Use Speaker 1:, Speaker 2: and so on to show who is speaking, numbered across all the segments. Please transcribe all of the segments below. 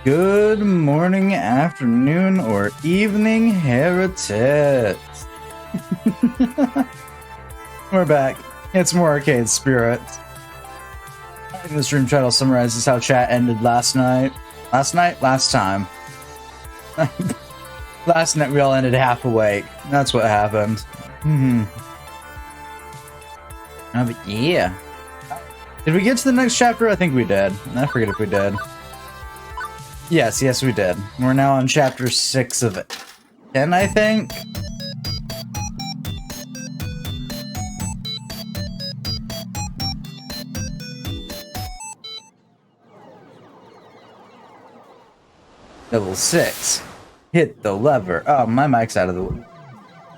Speaker 1: Good morning, afternoon, or evening, heretics. We're back. It's more Arcade Spirits. I think the stream title summarizes how chat ended last night. Last time. Last night we all ended half awake. That's what happened. Oh, but yeah. Did we get to the next chapter? I think we did. I forget if we did. Yes, we did. We're now on chapter 6 of 10, I think. Level 6. Hit the lever. Oh, my mic's out of the way.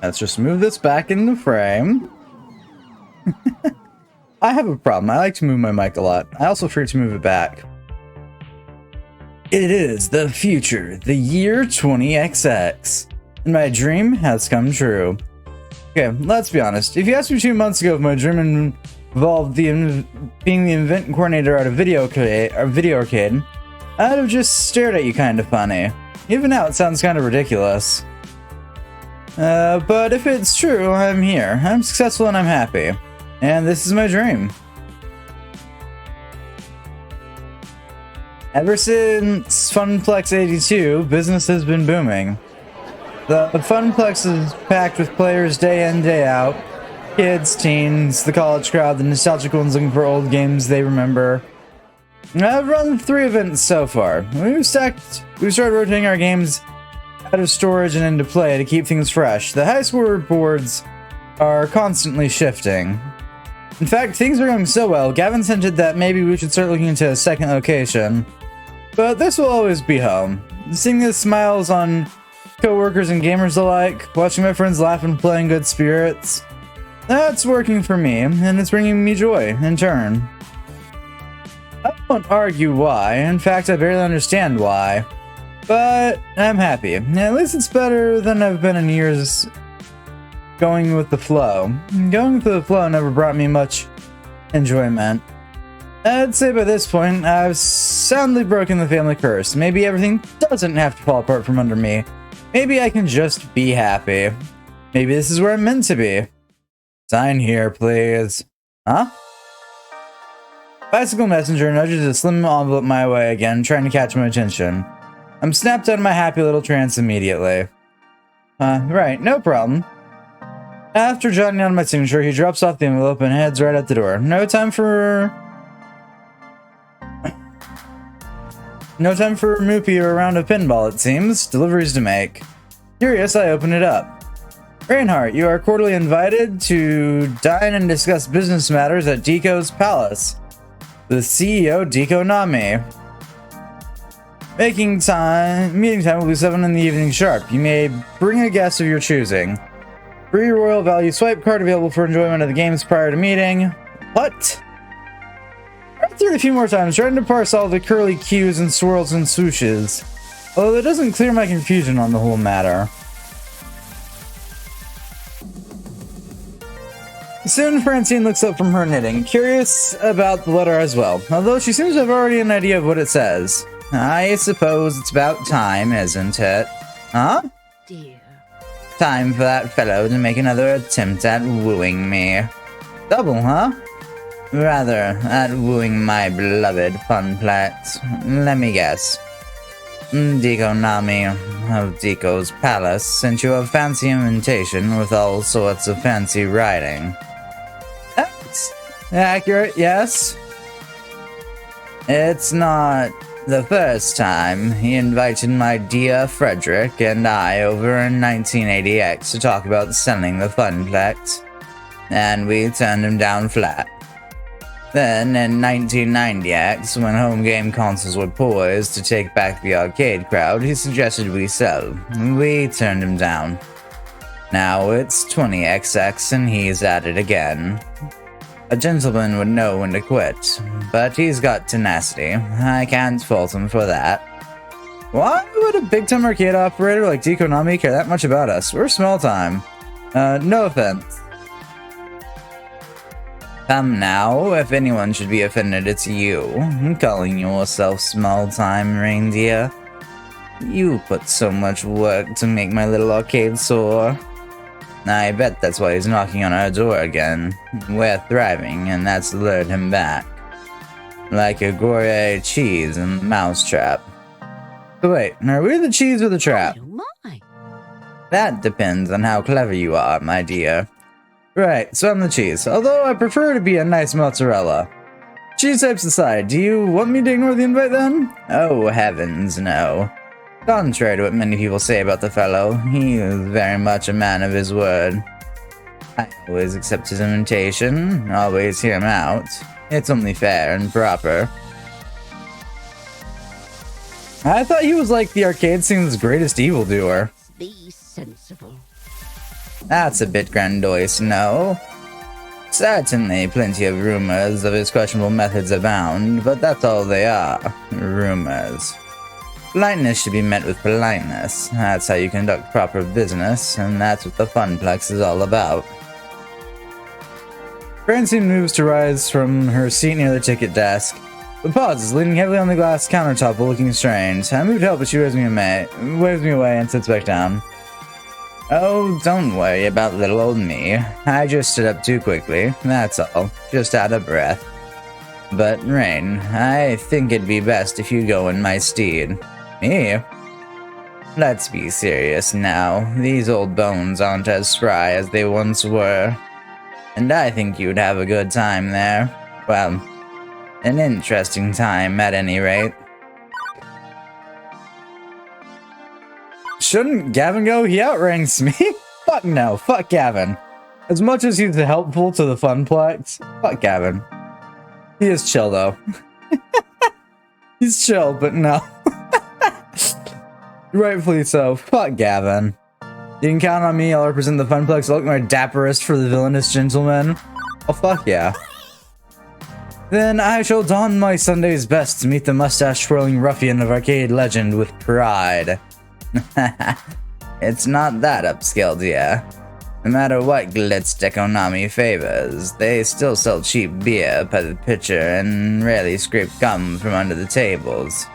Speaker 1: Let's just move this back in the frame. I have a problem. I like to move my mic a lot. I also forget to move it back. It is the future, the year 20XX, and my dream has come true. Okay, let's be honest. If you asked me 2 months ago if my dream involved being the event coordinator at a video arcade, I'd have just stared at you kind of funny. Even now, it sounds kind of ridiculous. But if it's true, I'm here. I'm successful and I'm happy. And this is my dream. Ever since Funplex 82, business has been booming. The Funplex is packed with players day in, day out. Kids, teens, the college crowd, the nostalgic ones looking for old games they remember. I've run 3 events so far. We've started rotating our games out of storage and into play to keep things fresh. The high score boards are constantly shifting. In fact, things are going so well, Gavin hinted that maybe we should start looking into a second location. But this will always be home. Seeing the smiles on co-workers and gamers alike, watching my friends laugh and play in good spirits, that's working for me, and it's bringing me joy in turn. I won't argue why, in fact I barely understand why, but I'm happy. At least it's better than I've been in years going with the flow. Going with the flow never brought me much enjoyment. I'd say by this point, I've soundly broken the family curse. Maybe everything doesn't have to fall apart from under me. Maybe I can just be happy. Maybe this is where I'm meant to be. Sign here, please. Huh? Bicycle Messenger nudges a slim envelope my way again, trying to catch my attention. I'm snapped out of my happy little trance immediately. Right, no problem. After jotting down my signature, he drops off the envelope and heads right out the door. No time for Moopy or a round of pinball, it seems. Deliveries to make. Curious, I open it up. Reinhardt, you are cordially invited to dine and discuss business matters at Deco's Palace. The CEO, Deco Nami. Meeting time will be 7 in the evening sharp. You may bring a guest of your choosing. Free Royal Value swipe card available for enjoyment of the games prior to meeting. What? I read through it a few more times, trying to parse all the curly cues and swirls and swooshes. Although that doesn't clear my confusion on the whole matter. Soon, Francine looks up from her knitting, curious about the letter as well, although she seems to have already an idea of what it says. I suppose it's about time, isn't it? Huh?
Speaker 2: Dear.
Speaker 1: Time for that fellow to make another attempt at wooing me. Double, huh? Rather, at wooing my beloved Funplex. Let me guess. Deco Nami of Deco's Palace sent you a fancy invitation with all sorts of fancy writing. That's accurate, yes? It's not the first time he invited my dear Frederick and I over in 1980X to talk about selling the Funplex, and we turned him down flat. Then, in 1990X, when home game consoles were poised to take back the arcade crowd, he suggested we sell. We turned him down. Now it's 20XX and he's at it again. A gentleman would know when to quit, but he's got tenacity. I can't fault him for that. Why would a big-time arcade operator like Deco Nami care that much about us? We're small time. No offense. Come now, if anyone should be offended, it's you. Calling yourself small-time reindeer. You put so much work to make my little arcade soar. I bet that's why he's knocking on our door again. We're thriving, and that's lured him back. Like a Gruyere cheese in the mousetrap. So wait, are we the cheese or the trap?
Speaker 2: Oh my.
Speaker 1: That depends on how clever you are, my dear. Right, so I'm the cheese, although I prefer to be a nice mozzarella. Cheese types aside, do you want me to ignore the invite then? Oh heavens, no. Contrary to what many people say about the fellow, he is very much a man of his word. I always accept his invitation, always hear him out. It's only fair and proper. I thought he was like the arcade scene's greatest evildoer.
Speaker 2: Be sensible.
Speaker 1: That's a bit grandiose, no? Certainly, plenty of rumors of his questionable methods abound, but that's all they are. Rumors. Politeness should be met with politeness. That's how you conduct proper business, and that's what the Funplex is all about. Francine moves to rise from her seat near the ticket desk, but pauses, leaning heavily on the glass countertop while looking strange. I move to help, but she waves me away and sits back down. Oh, don't worry about little old me. I just stood up too quickly, that's all. Just out of breath. But, Rain, I think it'd be best if you go in my stead. Me? Let's be serious now. These old bones aren't as spry as they once were. And I think you'd have a good time there. Well, an interesting time at any rate. Shouldn't Gavin go? He outranks me? Fuck no, fuck Gavin. As much as he's helpful to the Funplex, fuck Gavin. He is chill though. He's chill, but no. Rightfully so. Fuck Gavin. You can count on me, I'll represent the Funplex. I'll look my dapperest for the villainous gentleman. Oh fuck yeah. Then I shall don my Sunday's best to meet the mustache-twirling ruffian of arcade legend with pride. It's not that upscale, dear. No matter what glitz Dekonami favors, they still sell cheap beer by the pitcher and rarely scrape gum from under the tables.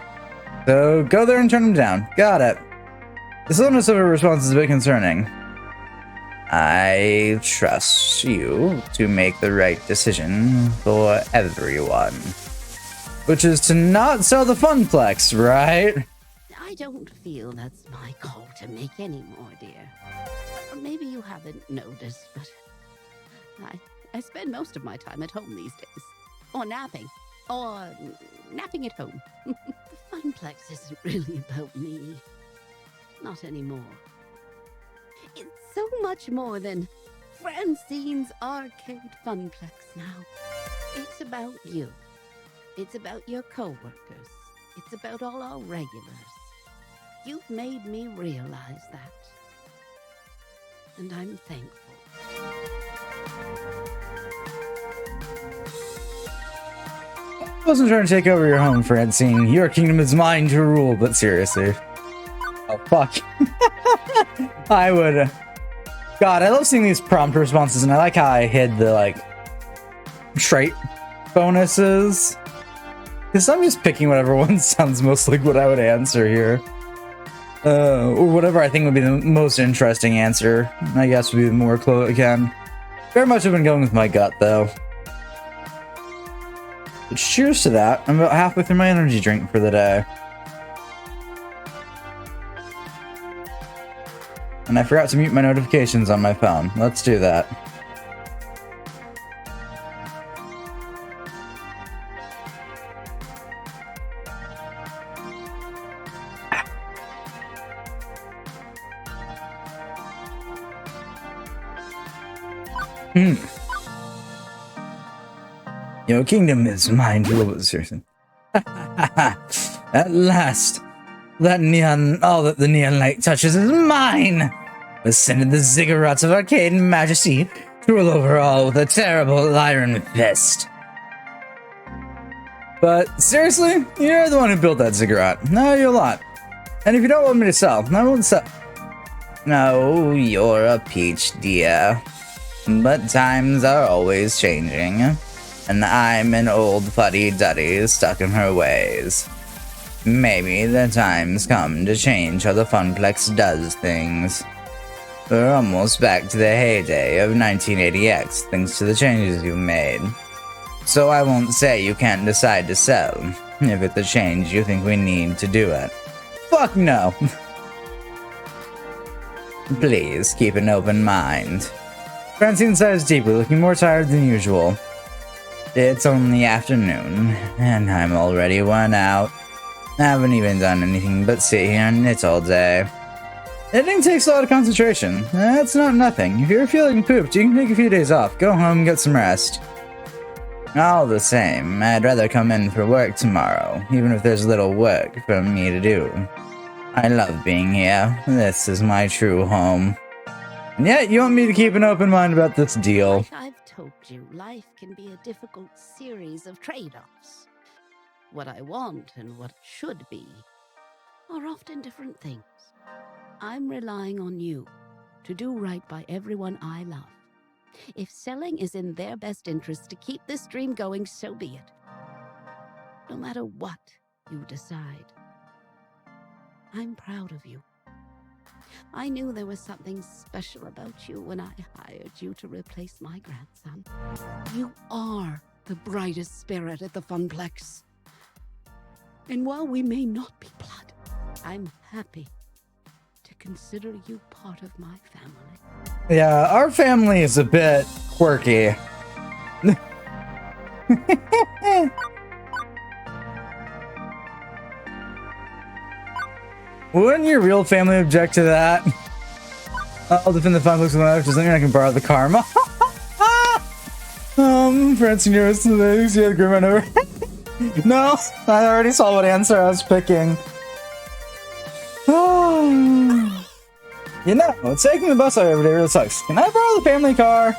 Speaker 1: So go there and turn them down. Got it. The slowness of her response is a bit concerning. I trust you to make the right decision for everyone. Which is to not sell the Funplex, right?
Speaker 2: I don't feel that's my call to make anymore, dear. Or maybe you haven't noticed, but I spend most of my time at home these days. Or napping. Or napping at home. The Funplex isn't really about me. Not anymore. It's so much more than Francine's Arcade Funplex now. It's about you. It's about your co-workers. It's about all our regulars. You've made me realize that. And I'm thankful.
Speaker 1: I wasn't trying to take over your home, Francine. Your kingdom is mine to rule, but seriously. Oh, fuck. I would... God, I love seeing these prompt responses, and I like how I hid the, like, trait bonuses. Because I'm just picking whatever one sounds most like what I would answer here. Or whatever I think would be the most interesting answer, I guess would be more close again. Very much have been going with my gut, though. But cheers to that. I'm about halfway through my energy drink for the day. And I forgot to mute my notifications on my phone. Let's do that. Your kingdom is mine to rule. Seriously. At last, that neon, all that the neon light touches is mine. Ascended the ziggurats of arcade majesty to rule over all with a terrible iron fist. But seriously, you're the one who built that ziggurat. No, you're a lot. And if you don't want me to sell, I won't sell. No, you're a peach, dear. But times are always changing. and I'm an old fuddy-duddy stuck in her ways. Maybe the time's come to change how the Funplex does things. We're almost back to the heyday of 1980X thanks to the changes you've made. So I won't say you can't decide to sell, if it's a change you think we need to do it. Fuck no! Please keep an open mind. Francine sighs deeply, looking more tired than usual. It's only afternoon, and I'm already worn out. I haven't even done anything but sit here and knit all day. Knitting takes a lot of concentration. That's not nothing. If you're feeling pooped, you can take a few days off, go home and get some rest. All the same, I'd rather come in for work tomorrow, even if there's little work for me to do. I love being here. This is my true home. And yet, you want me to keep an open mind about this deal.
Speaker 2: Like I've told you, life can be a difficult series of trade-offs. What I want and what should be are often different things. I'm relying on you to do right by everyone I love. If selling is in their best interest to keep this dream going, so be it. No matter what you decide, I'm proud of you. I knew there was something special about you when I hired you to replace my grandson. You are the brightest spirit at the Funplex. And while we may not be blood, I'm happy to consider you part of my family.
Speaker 1: Yeah, our family is a bit quirky. Wouldn't your real family object to that? I'll defend the Funplex with my life. Does that mean I can borrow the karma? Francine, you're the ladies. You had a grim run over. No, I already saw what answer I was picking. You know, taking the bus out every day really sucks. Can I borrow the family car?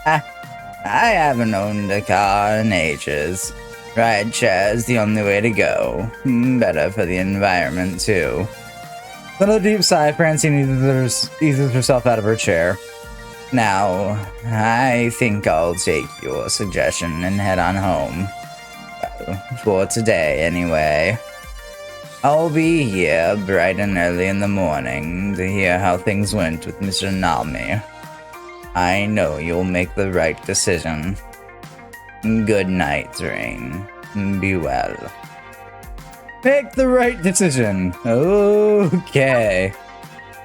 Speaker 1: I haven't owned a car in ages. Ride share is the only way to go. Better for the environment, too. Another deep sigh, Francine eases herself out of her chair. Now, I think I'll take your suggestion and head on home. For today, anyway. I'll be here bright and early in the morning to hear how things went with Mr. Nalmi. I know you'll make the right decision. Good night, Rain. Be well. Make the right decision. Okay.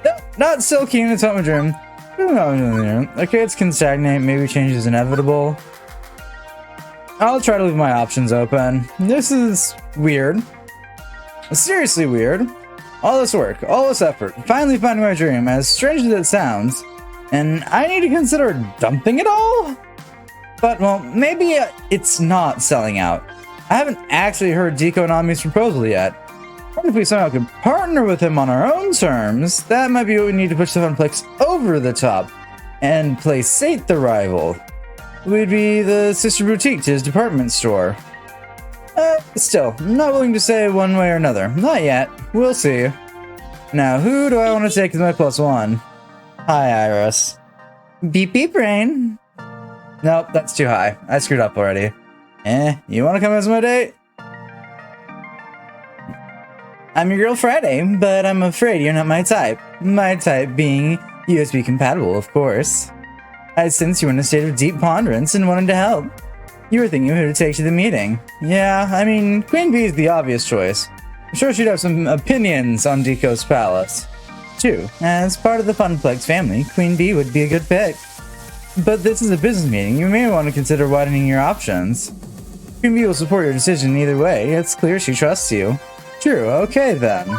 Speaker 1: No, not still keen to talk my dream. Okay, it's can stagnate. Maybe change is inevitable. I'll try to leave my options open. This is weird. Seriously weird. All this work, all this effort, finally finding my dream, as strange as it sounds, and I need to consider dumping it all? But, well, maybe it's not selling out. I haven't actually heard Deco Nami's proposal yet. What if we somehow could partner with him on our own terms? That might be what we need to push the Funplex over the top and place Sate the rival. We'd be the sister boutique to his department store. Still, I'm not willing to say one way or another. Not yet. We'll see. Now, who do I want to take as my +1? Hi, Iris. Beep beep Rain. Nope, that's too high. I screwed up already. You want to come as my date? I'm your girl Friday, but I'm afraid you're not my type. My type being USB compatible, of course. I sensed you were in a state of deep ponderance and wanted to help. You were thinking of who to take to the meeting. Yeah, I mean, Queen Bee is the obvious choice. I'm sure she'd have some opinions on Deco's palace. True, as part of the Funplex family, Queen Bee would be a good pick. But this is a business meeting. You may want to consider widening your options. Queen Bee will support your decision either way. It's clear she trusts you. True, okay then.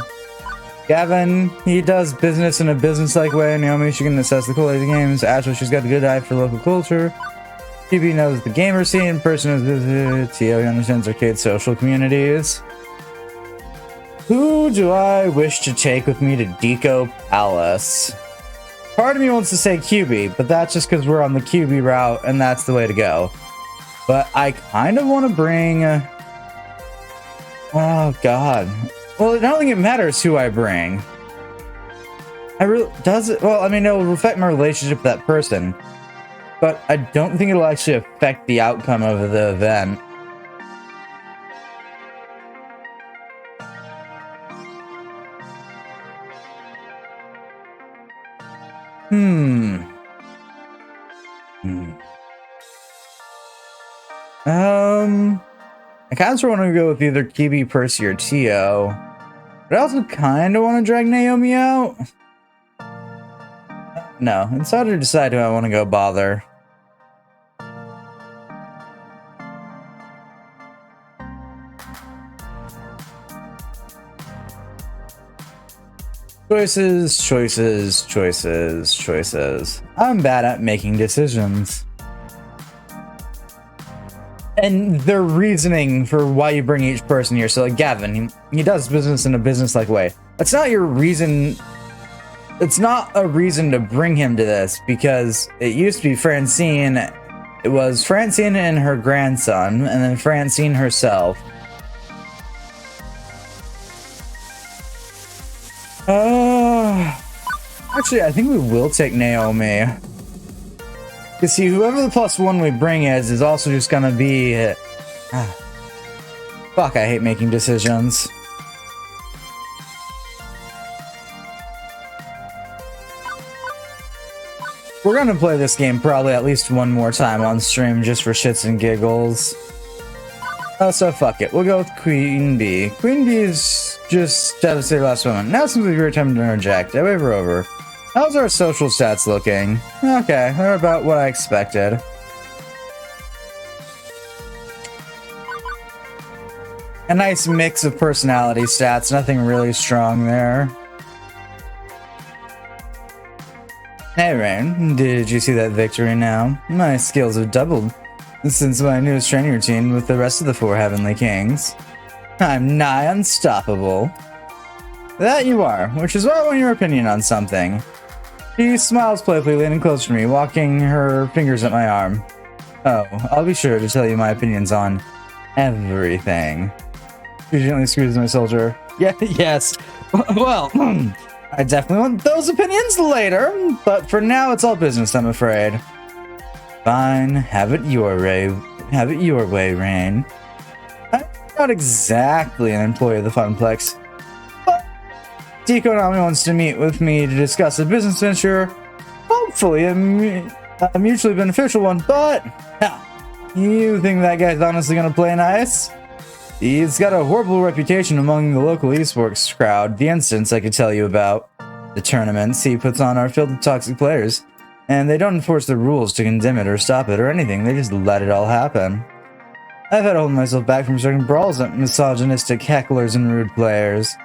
Speaker 1: Gavin, he does business in a business-like way. Naomi, she can assess the quality of the games. Ashley, she's got a good eye for local culture. PB knows the gamer scene. Person knows Tio, he understands arcade social communities. Who do I wish to take with me to Deco Palace? Part of me wants to say QB, but that's just because we're on the QB route and that's the way to go. But I kind of want to bring... oh, God. Well, I don't think it matters who I bring. I really... Does it? Well, I mean, it will affect my relationship with that person. but I don't think it'll actually affect the outcome of the event. I kind of want to go with either Kibi, Percy, or Tio. But I also kind of want to drag Naomi out. No, it's hard to decide who I want to go bother. Choices, choices, choices, choices. I'm bad at making decisions. And their reasoning for why you bring each person here. So like Gavin, he does business in a business-like way. That's not your reason. It's not a reason to bring him to this, because it used to be Francine. It was Francine and her grandson, and then Francine herself. Actually, I think we will take Naomi. You see, whoever the +1 we bring is also just gonna be... Fuck, I hate making decisions. We're gonna play this game probably at least one more time on stream just for shits and giggles. So fuck it, we'll go with Queen Bee. Queen Bee is just devastated last moment. Now seems like a great time to interject. I wave her over. How's our social stats looking? Okay, they're about what I expected. A nice mix of personality stats, nothing really strong there. Hey Rain, did you see that victory now? My skills have doubled since my newest training routine with the rest of the 4 Heavenly Kings. I'm nigh unstoppable. That you are, which is why I want your opinion on something. She smiles playfully, leaning closer to me, walking her fingers at my arm. Oh, I'll be sure to tell you my opinions on everything. She gently squeezes my shoulder. Yeah, yes. Well, I definitely want those opinions later, but for now it's all business, I'm afraid. Fine, have it your way. Have it your way, Rain. I'm not exactly an employee of the Funplex, but Deco Nami wants to meet with me to discuss a business venture, hopefully a mutually beneficial one, but you think that guy's honestly gonna play nice? He's got a horrible reputation among the local esports crowd. The instance I could tell you about. The tournaments he puts on are filled with toxic players, and they don't enforce the rules to condemn it or stop it or anything, they just let it all happen. I've had to hold myself back from starting brawls at misogynistic hecklers and rude players.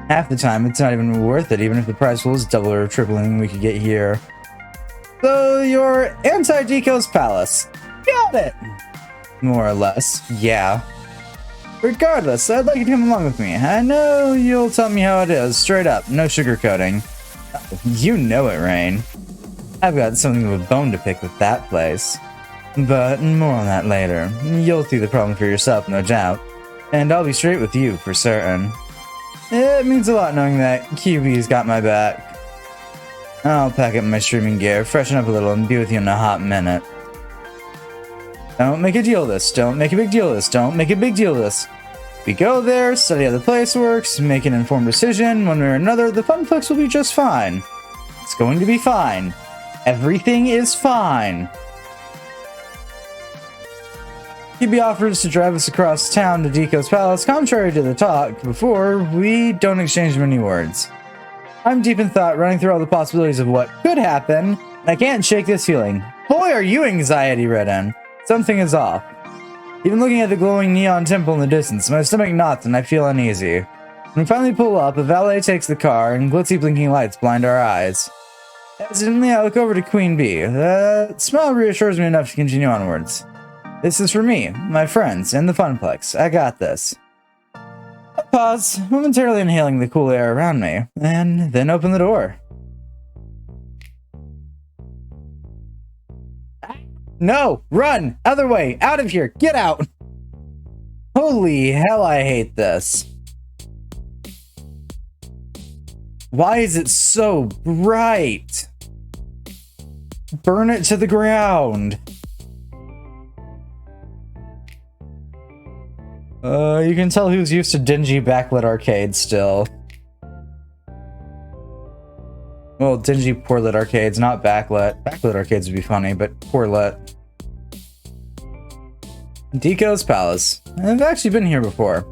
Speaker 1: Half the time, it's not even worth it, even if the prize pool is double or tripling we could get here. So, you're anti-Deco's Palace. Got it! More or less, yeah. Regardless, I'd like you to come along with me. I know you'll tell me how it is, straight up, no sugarcoating. You know it, Rain. I've got something of a bone to pick with that place. But more on that later. You'll see the problem for yourself, no doubt. And I'll be straight with you, for certain. It means a lot knowing that QB's got my back. I'll pack up my streaming gear, freshen up a little, and be with you in a hot minute. Don't make a deal of this. Don't make a big deal of this. Don't make a big deal of this. We go there, study how the place works, make an informed decision. One way or another, the Funplex will be just fine. It's going to be fine. Everything is fine. QB offers to drive us across town to Deco's Palace. Contrary to the talk before, we don't exchange many words. I'm deep in thought, running through all the possibilities of what could happen, and I can't shake this feeling. Boy, are you anxiety-ridden. Something is off. Even looking at the glowing neon temple in the distance, my stomach knots and I feel uneasy. When we finally pull up, a valet takes the car and glitzy blinking lights blind our eyes. Hesitantly, I look over to Queen Bee. The smile reassures me enough to continue onwards. This is for me, my friends, and the Funplex. I got this. I pause, momentarily inhaling the cool air around me, and then open the door. No! Run! Other way! Out of here! Get out! Holy hell, I hate this. Why is it so bright? burn it to the ground. You can tell who's used to dingy backlit arcades still. Well, dingy poor-lit arcades, not backlit. Backlit arcades would be funny, but poor-lit. Deco's Palace. I've actually been here before.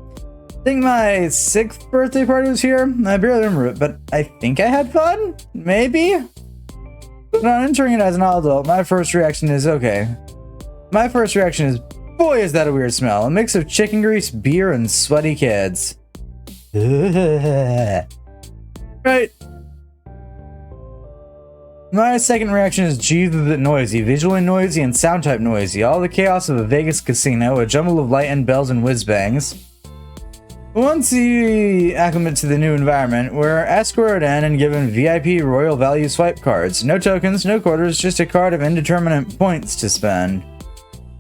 Speaker 1: I think my 6th birthday party was here. I barely remember it, but I think I had fun? Maybe? But on entering it as an adult, my first reaction is, okay. My first reaction is, boy, is that a weird smell. A mix of chicken grease, beer, and sweaty kids. Right. My second reaction is, geez, is it noisy. Visually noisy and sound type noisy. All the chaos of a Vegas casino, a jumble of light and bells and whiz bangs. Once you acclimate to the new environment, we're escorted in and given VIP royal value swipe cards. No tokens, no quarters, just a card of indeterminate points to spend.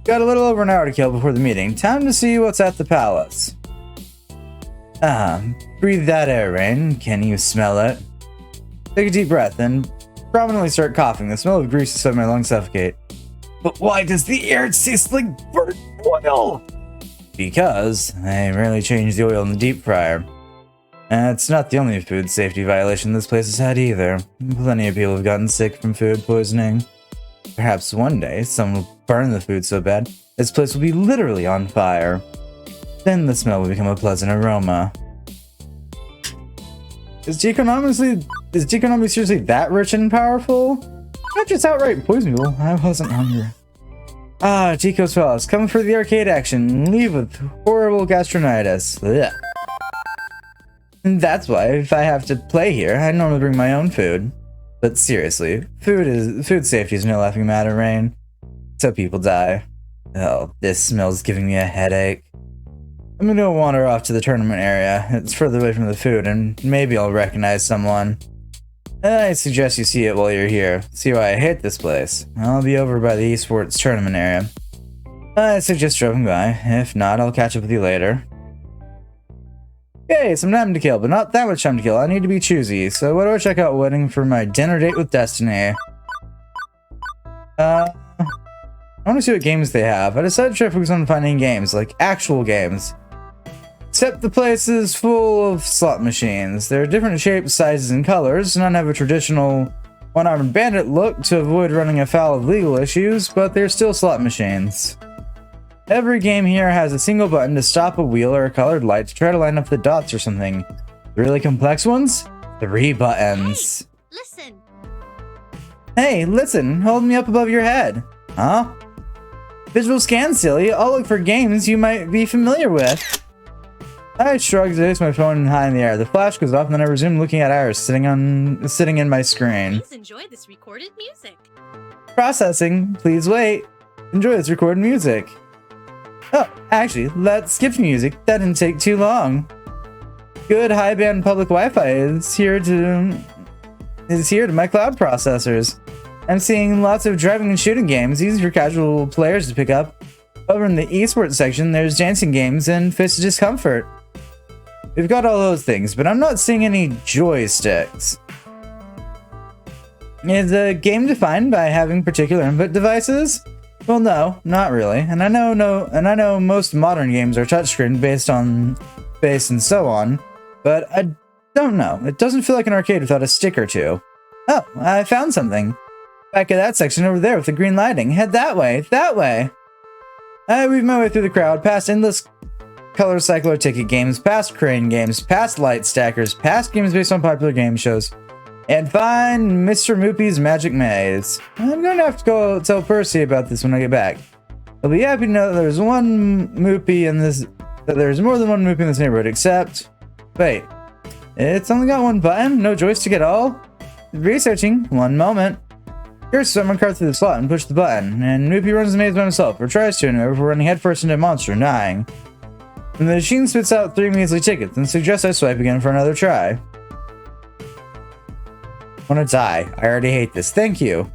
Speaker 1: Got a little over an hour to kill before the meeting. Time to see what's at the palace. Breathe that air, Rain. Can you smell it? Take a deep breath and prominently start coughing. The smell of grease is so my lungs suffocate. But why does the air taste like burnt oil? Because I rarely change the oil in the deep fryer. And it's not the only food safety violation this place has had either. Plenty of people have gotten sick from food poisoning. Perhaps one day someone will burn the food so bad this place will be literally on fire. Then the smell will become a pleasant aroma. Is Geekonomy seriously that rich and powerful? Not just outright poison people. I wasn't hungry. Deco's Palace. Come for the arcade action. Leave with horrible gastronitis. Ugh. And that's why, if I have to play here, I normally bring my own food. But seriously, food safety is no laughing matter, Rain. So people die. Oh, this smells giving me a headache. I'm gonna wander off to the tournament area. It's further away from the food, and maybe I'll recognize someone. I suggest you see it while you're here. See why I hate this place. I'll be over by the esports tournament area. I suggest dropping by. If not, I'll catch up with you later. Okay, some time to kill, but not that much time to kill. I need to be choosy, so what do I check out wedding for my dinner date with Destiny? I want to see what games they have. I decided to try to focus on finding games, like actual games. Except the place is full of slot machines. There are different shapes, sizes, and colors. None have a traditional one-armed bandit look to avoid running afoul of legal issues, but they're still slot machines. Every game here has a single button to stop a wheel or a colored light to try to line up the dots or something. The really complex ones? 3 buttons.
Speaker 3: Hey, listen.
Speaker 1: Hey, listen. Hold me up above your head. Huh? Visual scan, silly. I'll look for games you might be familiar with. I shrugged, placed my phone high in the air. The flash goes off, and then I resume looking at Iris sitting in my screen.
Speaker 3: Please enjoy this recorded music.
Speaker 1: Processing. Please wait. Enjoy this recorded music. Oh, actually, let's skip music. That didn't take too long. Good high-band public Wi-Fi is here to my cloud processors. I'm seeing lots of driving and shooting games, easy for casual players to pick up. Over in the esports section, there's dancing games and Fist of Discomfort. We've got all those things, but I'm not seeing any joysticks. Is a game defined by having particular input devices? Well, no, not really. And I know most modern games are touchscreen based and so on, but I don't know. It doesn't feel like an arcade without a stick or two. Oh, I found something. Back of that section over there with the green lighting. Head that way, that way. I weave my way through the crowd, past endless color cycler ticket games, past crane games, past light stackers, past games based on popular game shows, and find Mr. Moopy's Magic Maze. I'm going to have to go tell Percy about this when I get back. I'll be happy to know that there's more than one Moopy in this neighborhood, except... Wait. It's only got one button? No joystick at all? Researching. One moment. Here's someone cart through the slot and push the button, and Moopy runs the maze by himself, or tries to anyway, before running headfirst into a monster and dying. And the machine spits out 3 measly tickets and suggests I swipe again for another try. Wanna die. I already hate this. Thank you.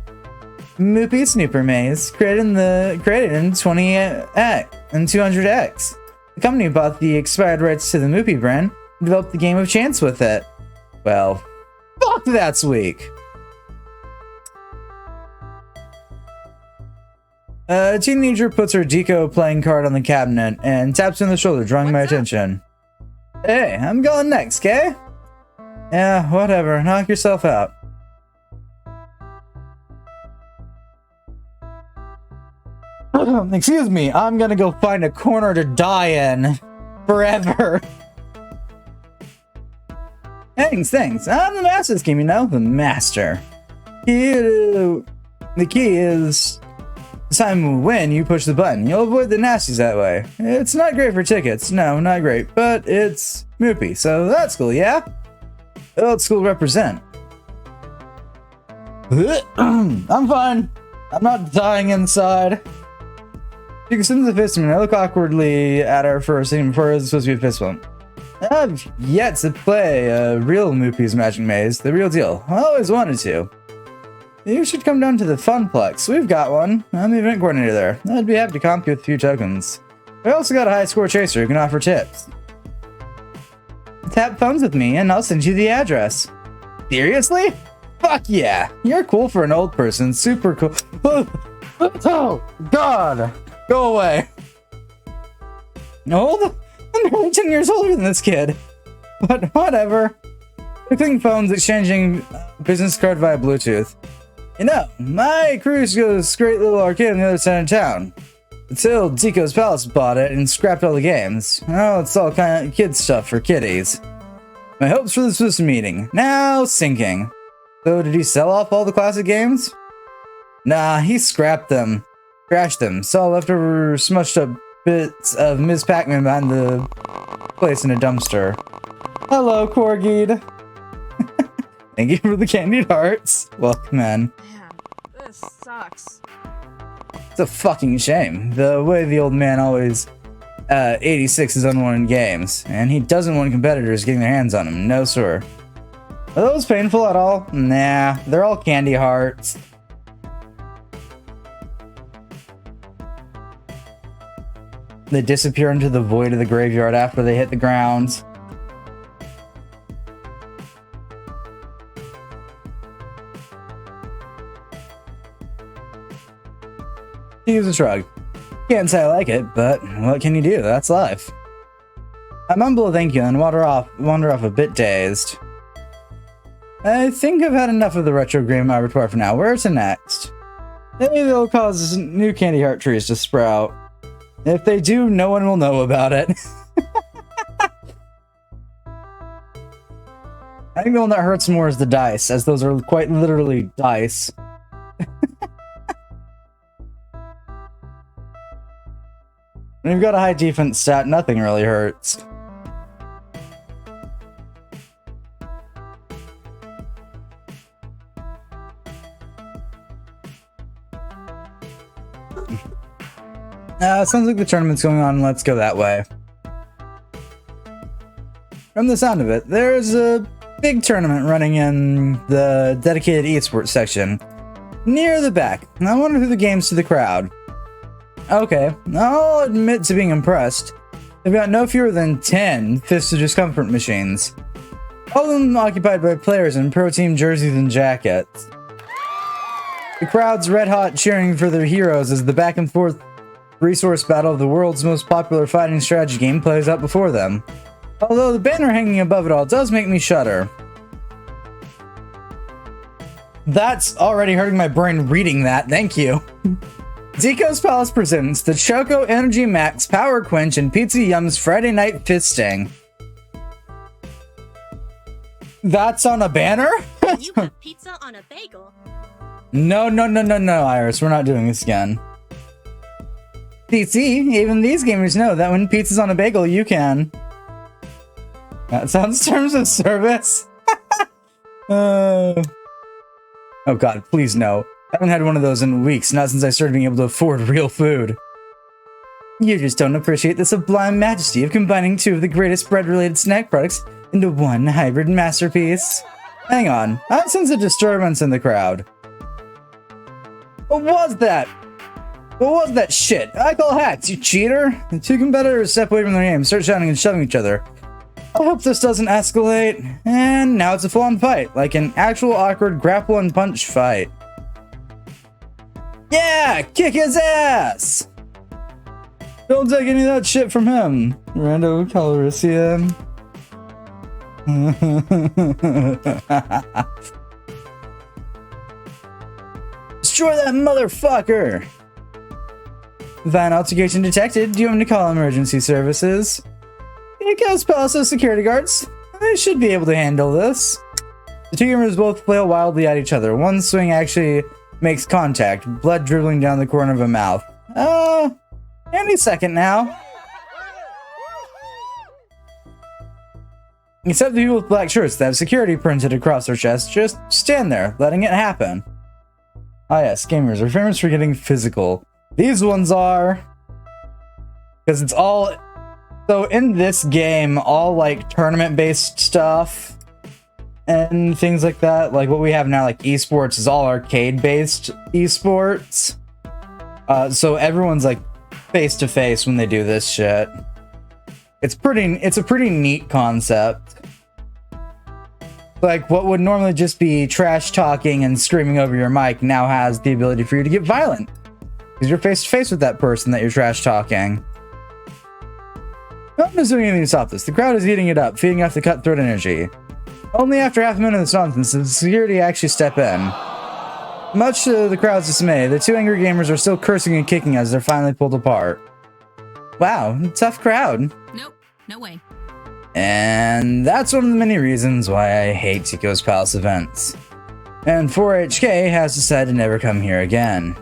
Speaker 1: Moopy Snooper Maze, created in 20X and 200X. The company bought the expired rights to the Moopy brand and developed the game of chance with it. Well, fuck, that's weak. A teenager puts her Deco playing card on the cabinet and taps me on the shoulder, drawing my
Speaker 3: What's up?
Speaker 1: attention. Hey, I'm going next, Kay? Yeah, whatever. Knock yourself out. Excuse me, I'm gonna go find a corner to die in. Forever. Thanks. I'm the master scheme, you know? The master. The key is... this time when you push the button, you'll avoid the nasties that way. It's not great for tickets. No, not great. But it's Moopy, so that's cool, yeah? Old school represent. I'm fine. I'm not dying inside. She extends the fist to me, and I look awkwardly at her for a second before it's supposed to be a fist bump. I've yet to play a real Moopy's Magic Maze, the real deal. I always wanted to. You should come down to the Funplex. We've got one. I'm the event coordinator there. I'd be happy to comp you with a few tokens. We also got a high score chaser who can offer tips. Tap phones with me and I'll send you the address. Seriously? Fuck yeah. You're cool for an old person. Super cool. Oh, God. Go away. Old? I'm only 10 years older than this kid. But whatever. Clicking phones, exchanging business card via Bluetooth. You know, my cruise goes great little arcade on the other side of town. Until Deco's Palace bought it and scrapped all the games. Oh, it's all kind of kid stuff for kiddies. My hopes for this was meeting. Now sinking. So did he sell off all the classic games? Nah, he scrapped them. Crashed them. Saw leftover smushed up bits of Ms. Pac-Man behind the place in a dumpster. Hello, Corgid. Thank you for the candied hearts. Welcome in.
Speaker 3: Man, this sucks.
Speaker 1: It's a fucking shame. The way the old man always 86 his unwanted games. And he doesn't want competitors getting their hands on him. No, sir. Are those painful at all? Nah, they're all candy hearts. They disappear into the void of the graveyard after they hit the ground. He gives a shrug. Can't say I like it, but what can you do? That's life. I mumble a thank you and wander off a bit dazed. I think I've had enough of the retro game in my repertoire for now. Where to next? Maybe they'll cause new candy heart trees to sprout. If they do, no one will know about it. I think the one that hurts more is the dice, as those are quite literally dice. When you've got a high defense stat, nothing really hurts. Sounds like the tournament's going on. Let's go that way. From the sound of it, there's a big tournament running in the dedicated esports section near the back. I wonder who the game's to the crowd. Okay, I'll admit to being impressed. They've got no fewer than 10 Fists of Discomfort machines. All of them occupied by players in pro team jerseys and jackets. The crowd's red hot cheering for their heroes as the back and forth resource battle of the world's most popular fighting strategy game plays out before them. Although the banner hanging above it all does make me shudder. That's already hurting my brain reading that, thank you. Deco's Palace presents the Choco Energy Max Power Quench and Pizza Yum's Friday Night Fisting. That's on a banner?
Speaker 3: You have pizza on a bagel.
Speaker 1: No, Iris, we're not doing this again. PC, even these gamers know that when pizza's on a bagel, you can. That sounds terms of service. Oh god, please no. I haven't had one of those in weeks, not since I started being able to afford real food. You just don't appreciate the sublime majesty of combining two of the greatest bread-related snack products into one hybrid masterpiece. Hang on, I sense a disturbance in the crowd. What was that? What was that shit? I call hacks, you cheater! The two competitors step away from their game, start shouting and shoving each other. I hope this doesn't escalate. And now it's a full-on fight, like an actual awkward grapple and punch fight. Yeah, kick his ass! Don't take any of that shit from him, Rando Calrissian. Destroy that motherfucker! Van altercation detected. Do you want me to call emergency services? It goes Palace security guards. They should be able to handle this. The two gamers both flail wildly at each other. One swing actually makes contact, blood dribbling down the corner of a mouth. Any second now. Except the people with black shirts that have security printed across their chests just stand there, letting it happen. Ah yes, gamers are famous for getting physical. These ones are. Because it's all... So in this game, all like tournament-based stuff and things like that, like what we have now, like esports, is all arcade-based esports. So everyone's like face-to-face when they do this shit. It's a pretty neat concept. Like what would normally just be trash talking and screaming over your mic now has the ability for you to get violent. Because you're face-to-face with that person that you're trash talking. No one is doing anything to stop this. The crowd is eating it up, feeding off the cutthroat energy. Only after half a minute of this nonsense does security actually step in. Much to the crowd's dismay, the two angry gamers are still cursing and kicking as they're finally pulled apart. Wow, tough crowd.
Speaker 3: Nope, no way.
Speaker 1: And that's one of the many reasons why I hate Tico's Palace events. And 4HK has decided to never come here again.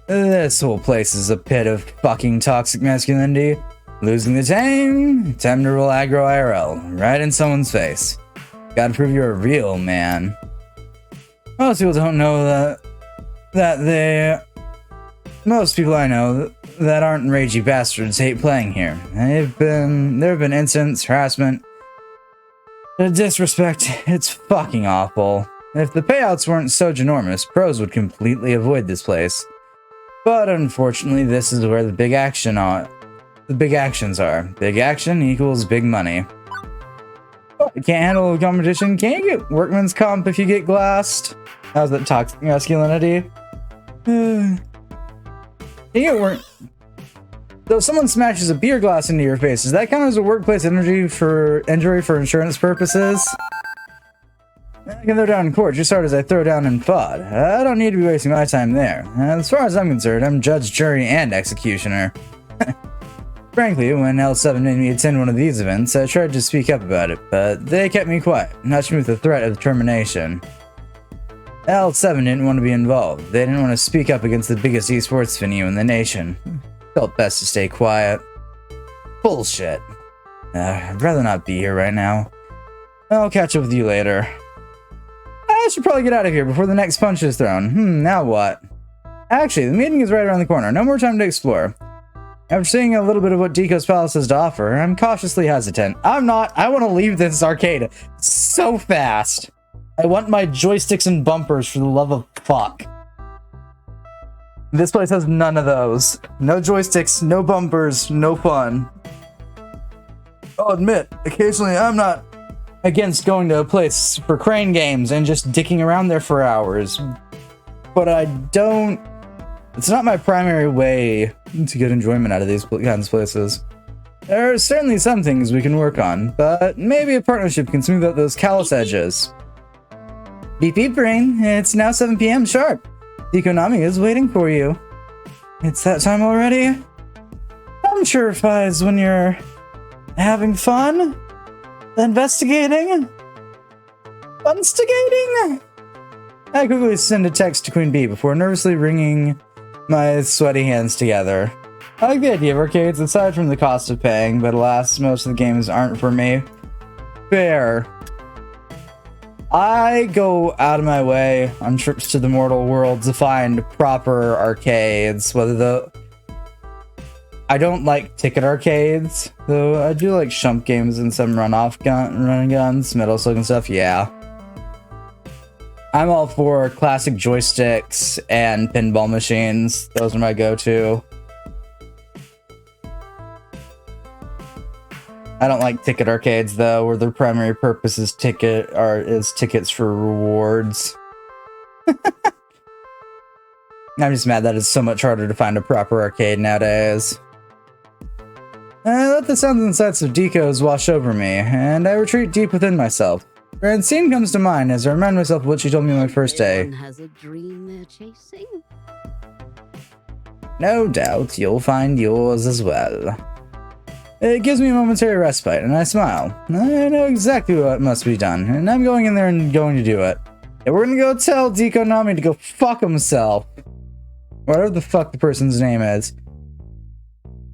Speaker 1: This whole place is a pit of fucking toxic masculinity. Losing the time to roll aggro IRL, right in someone's face. Gotta prove you're a real man. Most people don't know most people I know that aren't ragey bastards hate playing here. There have been incidents, harassment, disrespect. It's fucking awful. If the payouts weren't so ginormous, pros would completely avoid this place. But unfortunately, this is where the big actions are. Big action equals big money. You can't handle competition. Can't you get workman's comp if you get glassed? How's that toxic masculinity? You get work. Though someone smashes a beer glass into your face, does that count as a workplace injury for insurance purposes? I can throw down in court just as hard as I throw down in FUD. I don't need to be wasting my time there. As far as I'm concerned, I'm judge, jury, and executioner. Frankly, when L7 made me attend one of these events, I tried to speak up about it, but they kept me quiet, nudged me with the threat of termination. L7 didn't want to be involved. They didn't want to speak up against the biggest esports venue in the nation. Felt best to stay quiet. Bullshit. I'd rather not be here right now. I'll catch up with you later. I should probably get out of here before the next punch is thrown. Now what? Actually, the meeting is right around the corner. No more time to explore. After seeing a little bit of what Tico's Palace has to offer, I'm cautiously hesitant. I'm not. I want to leave this arcade so fast. I want my joysticks and bumpers for the love of fuck. This place has none of those. No joysticks, no bumpers, no fun. I'll admit, occasionally I'm not against going to a place for crane games and just dicking around there for hours. But I don't... It's not my primary way to get enjoyment out of these kinds of places. There are certainly some things we can work on, but maybe a partnership can smooth out those callous edges. Beep beep brain, it's now 7 PM sharp. The Konami is waiting for you. It's that time already? I'm sure it is when you're having fun, investigating, funstigating. I quickly send a text to Queen Bee before nervously wringing my sweaty hands together. I like the idea of arcades aside from the cost of paying, but alas, most of the games aren't for me. Fair. I go out of my way on trips to the mortal world to find proper arcades, I don't like ticket arcades, though I do like shump games and some running guns, Metal Slug and stuff, yeah. I'm all for classic joysticks and pinball machines. Those are my go-to. I don't like ticket arcades though, where their primary purpose is tickets for rewards. I'm just mad that it's so much harder to find a proper arcade nowadays. I let the sounds and sights of decos wash over me, and I retreat deep within myself. Francine comes to mind as I remind myself of what she told me on my first day.
Speaker 2: Everyone has a dream they're chasing.
Speaker 1: No doubt you'll find yours as well. It gives me a momentary respite, and I smile. I know exactly what must be done, and I'm going in there and going to do it. And we're gonna go tell Deco Nami to go fuck himself. Whatever the fuck the person's name is.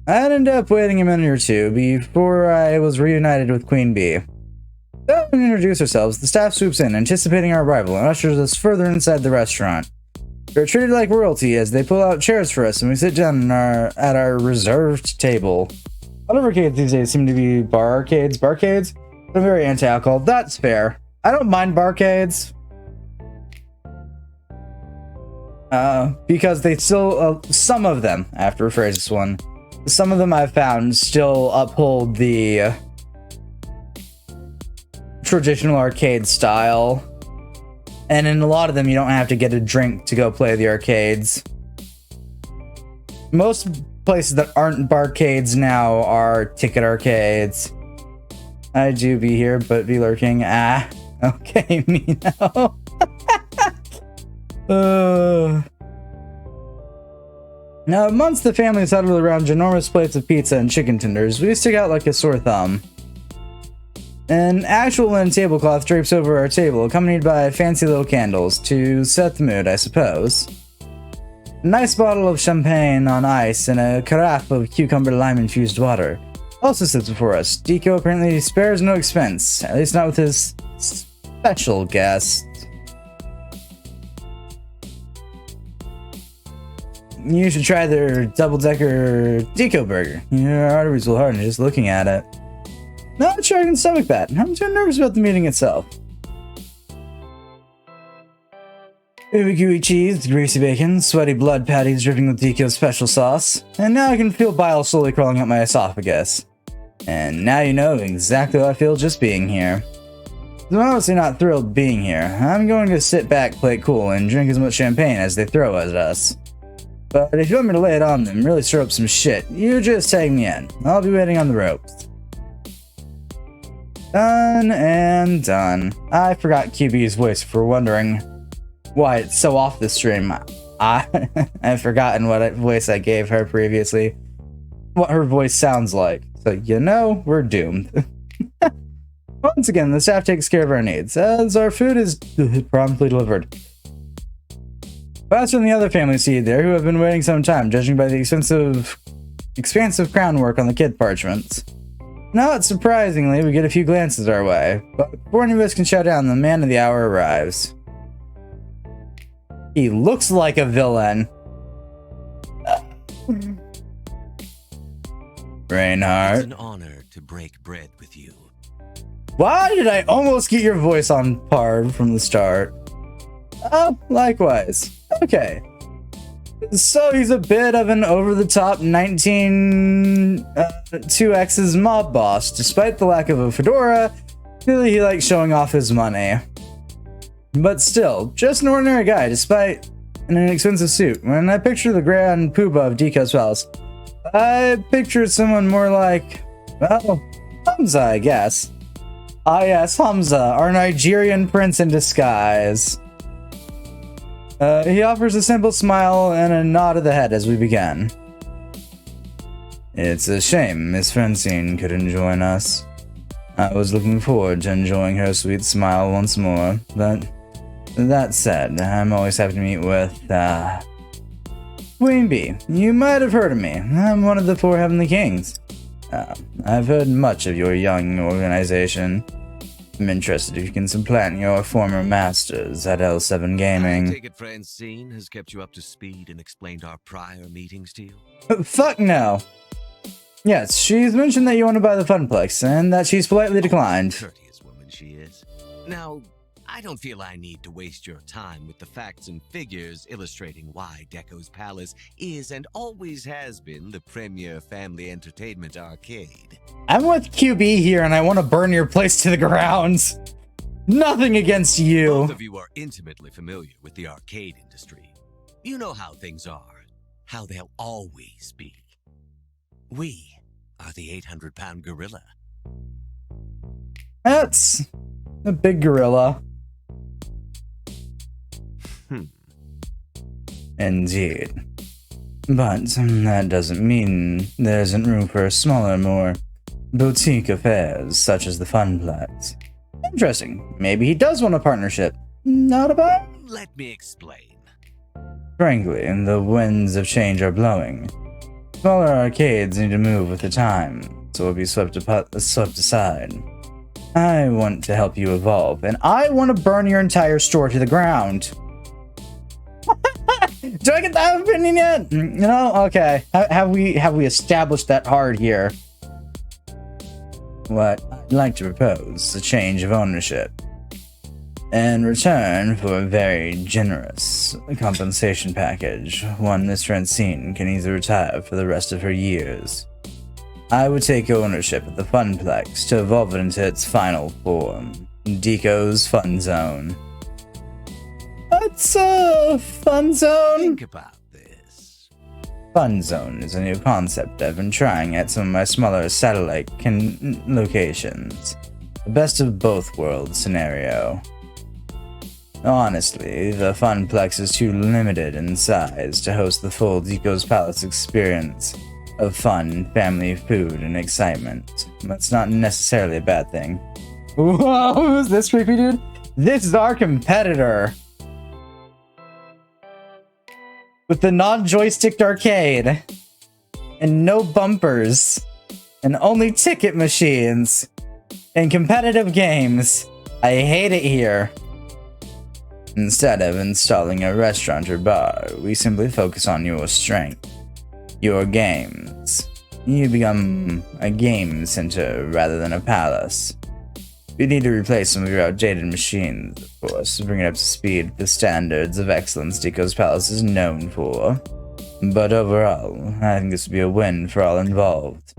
Speaker 1: I'd end up waiting a minute or two before I was reunited with Queen Bee. So we introduce ourselves, the staff swoops in, anticipating our arrival, and ushers us further inside the restaurant. We're treated like royalty as they pull out chairs for us and we sit down at our reserved table. A lot of arcades these days seem to be barcades. I'm very anti-alcohol. That's fair. I don't mind barcades. Because they still, some of them, I have to rephrase this one, some of them I've found still uphold the traditional arcade style. And in a lot of them, you don't have to get a drink to go play the arcades. Most places that aren't barcades now are ticket arcades. I do be here, but be lurking. Ah, okay, me now. Now, amongst the family huddled around ginormous plates of pizza and chicken tenders, we stick out like a sore thumb. An actual linen tablecloth drapes over our table, accompanied by fancy little candles to set the mood, I suppose. A nice bottle of champagne on ice and a carafe of cucumber lime-infused water also sits before us. Deco apparently spares no expense, at least not with his special guest. You should try their double-decker Deco burger. Your arteries will harden just looking at it. Not sure I can stomach that. I'm too nervous about the meeting itself. Ooey cheese, greasy bacon, sweaty blood patties dripping with Deco's special sauce, and now I can feel bile slowly crawling up my esophagus. And now you know exactly how I feel just being here. I'm honestly not thrilled being here. I'm going to sit back, play it cool, and drink as much champagne as they throw at us. But if you want me to lay it on them, really stir up some shit, you just tag me in. I'll be waiting on the ropes. Done and done. I forgot QB's voice for wondering why it's so off the stream. I've forgotten what voice I gave her previously. What her voice sounds like. So you know, we're doomed. Once again, the staff takes care of our needs, as our food is promptly delivered. Faster than the other families seated there, who have been waiting some time, judging by the expansive crown work on the kid parchments. Not surprisingly, we get a few glances our way, but before any of us can shout down, the man of the hour arrives. He looks like a villain. Reinhardt.
Speaker 4: It's an honor to break bread with you.
Speaker 1: Why did I almost get your voice on par from the start? Oh, likewise. Okay. So he's a bit of an over-the-top 2X's mob boss. Despite the lack of a fedora, clearly he likes showing off his money. But still, just an ordinary guy, despite an inexpensive suit. When I picture the grand poobah of Deco's palace, I pictured someone more like, well, Hamza, I guess. Ah yes, Hamza, our Nigerian prince in disguise. He offers a simple smile and a nod of the head as we begin. It's a shame Miss Francine couldn't join us. I was looking forward to enjoying her sweet smile once more, but that said, I'm always happy to meet with, Queen Bee. You might have heard of me. I'm one of the 4 Heavenly Kings. I've heard much of your young organization. I'm interested if you can supplant your former masters at L7 Gaming.
Speaker 4: I take it Francine has kept you up to speed and explained our prior meetings to you?
Speaker 1: Fuck no. Yes, she's mentioned that you want to buy the Funplex, and that she's politely declined.
Speaker 4: Courteous woman she is. Now, I don't feel I need to waste your time with the facts and figures illustrating why Deco's Palace is and always has been the premier family entertainment arcade.
Speaker 1: I'm with QB here and I want to burn your place to the ground. Nothing against you.
Speaker 4: Both of you are intimately familiar with the arcade industry. You know how things are, how they'll always be. We are the 800-pound gorilla.
Speaker 1: That's a big gorilla. Indeed. But that doesn't mean there isn't room for smaller, more boutique affairs, such as the Funplex. Interesting. Maybe he does want a partnership. Not about?
Speaker 4: Let me explain.
Speaker 1: Frankly, the winds of change are blowing. Smaller arcades need to move with the time, so will be swept aside. I want to help you evolve, and I want to burn your entire store to the ground. Do I get that opinion yet? No? Okay. Have we established that hard here? What I'd like to propose is a change of ownership. In return for a very generous compensation package, one Miss Francine can easily retire for the rest of her years. I would take ownership of the Funplex to evolve it into its final form, Deco's Fun Zone. What's a Fun Zone?
Speaker 4: Think about this.
Speaker 1: Fun Zone is a new concept I've been trying at some of my smaller satellite locations. The best of both worlds scenario. Honestly, the Funplex is too limited in size to host the full Deco's Palace experience of fun, family, food, and excitement. That's not necessarily a bad thing. Whoa, who's this creepy dude? This is our competitor! With the non-joystick arcade, and no bumpers, and only ticket machines, and competitive games. I hate it here. Instead of installing a restaurant or bar, we simply focus on your strength, your games. You become a game center rather than a palace. We need to replace some of your outdated machines, of course, to bring it up to speed with the standards of excellence Deco's Palace is known for. But overall, I think this would be a win for all involved.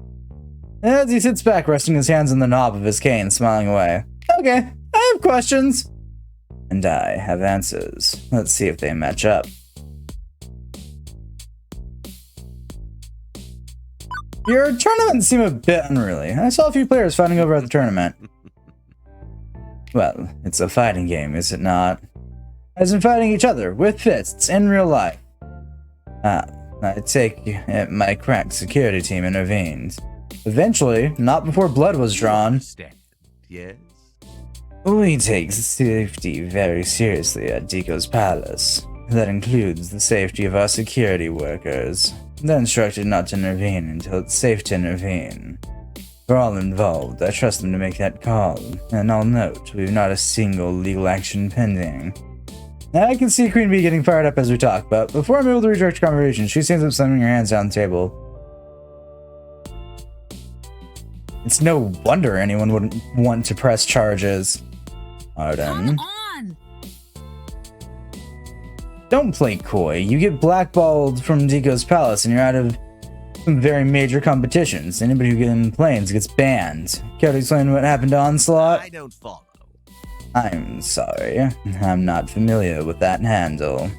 Speaker 1: As he sits back, resting his hands on the knob of his cane, smiling away. Okay, I have questions. And I have answers. Let's see if they match up. Your tournament seemed a bit unruly. I saw a few players fighting over at the tournament. Well, it's a fighting game, is it not? As in fighting each other, with fists, in real life. I take it my crack security team intervened. Eventually, not before blood was drawn.
Speaker 4: Understand, yes?
Speaker 1: We take safety very seriously at Deco's Palace. That includes the safety of our security workers. They're instructed not to intervene until it's safe to intervene. For all involved, I trust them to make that call, and I'll note we've not a single legal action pending. I can see Queen Bee getting fired up as we talk, but before I'm able to redirect the conversation, she stands up, slamming her hands down the table. It's no wonder anyone would want to press charges. Arden.
Speaker 5: Come on!
Speaker 1: Don't play coy. You get blackballed from Deco's Palace and you're out of some very major competitions. Anybody who complains gets banned. Care to explain what happened to Onslaught?
Speaker 4: I don't follow.
Speaker 1: I'm sorry. I'm not familiar with that handle.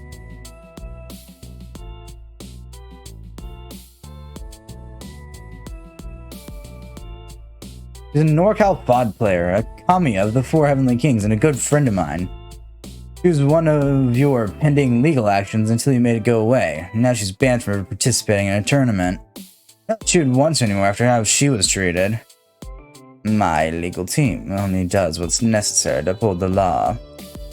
Speaker 1: He's a NorCal FOD player, a Kami of the Four Heavenly Kings, and a good friend of mine. She was one of your pending legal actions until you made it go away. Now she's banned from participating in a tournament. Not that she would want to anymore after how she was treated. My legal team only does what's necessary to uphold the law.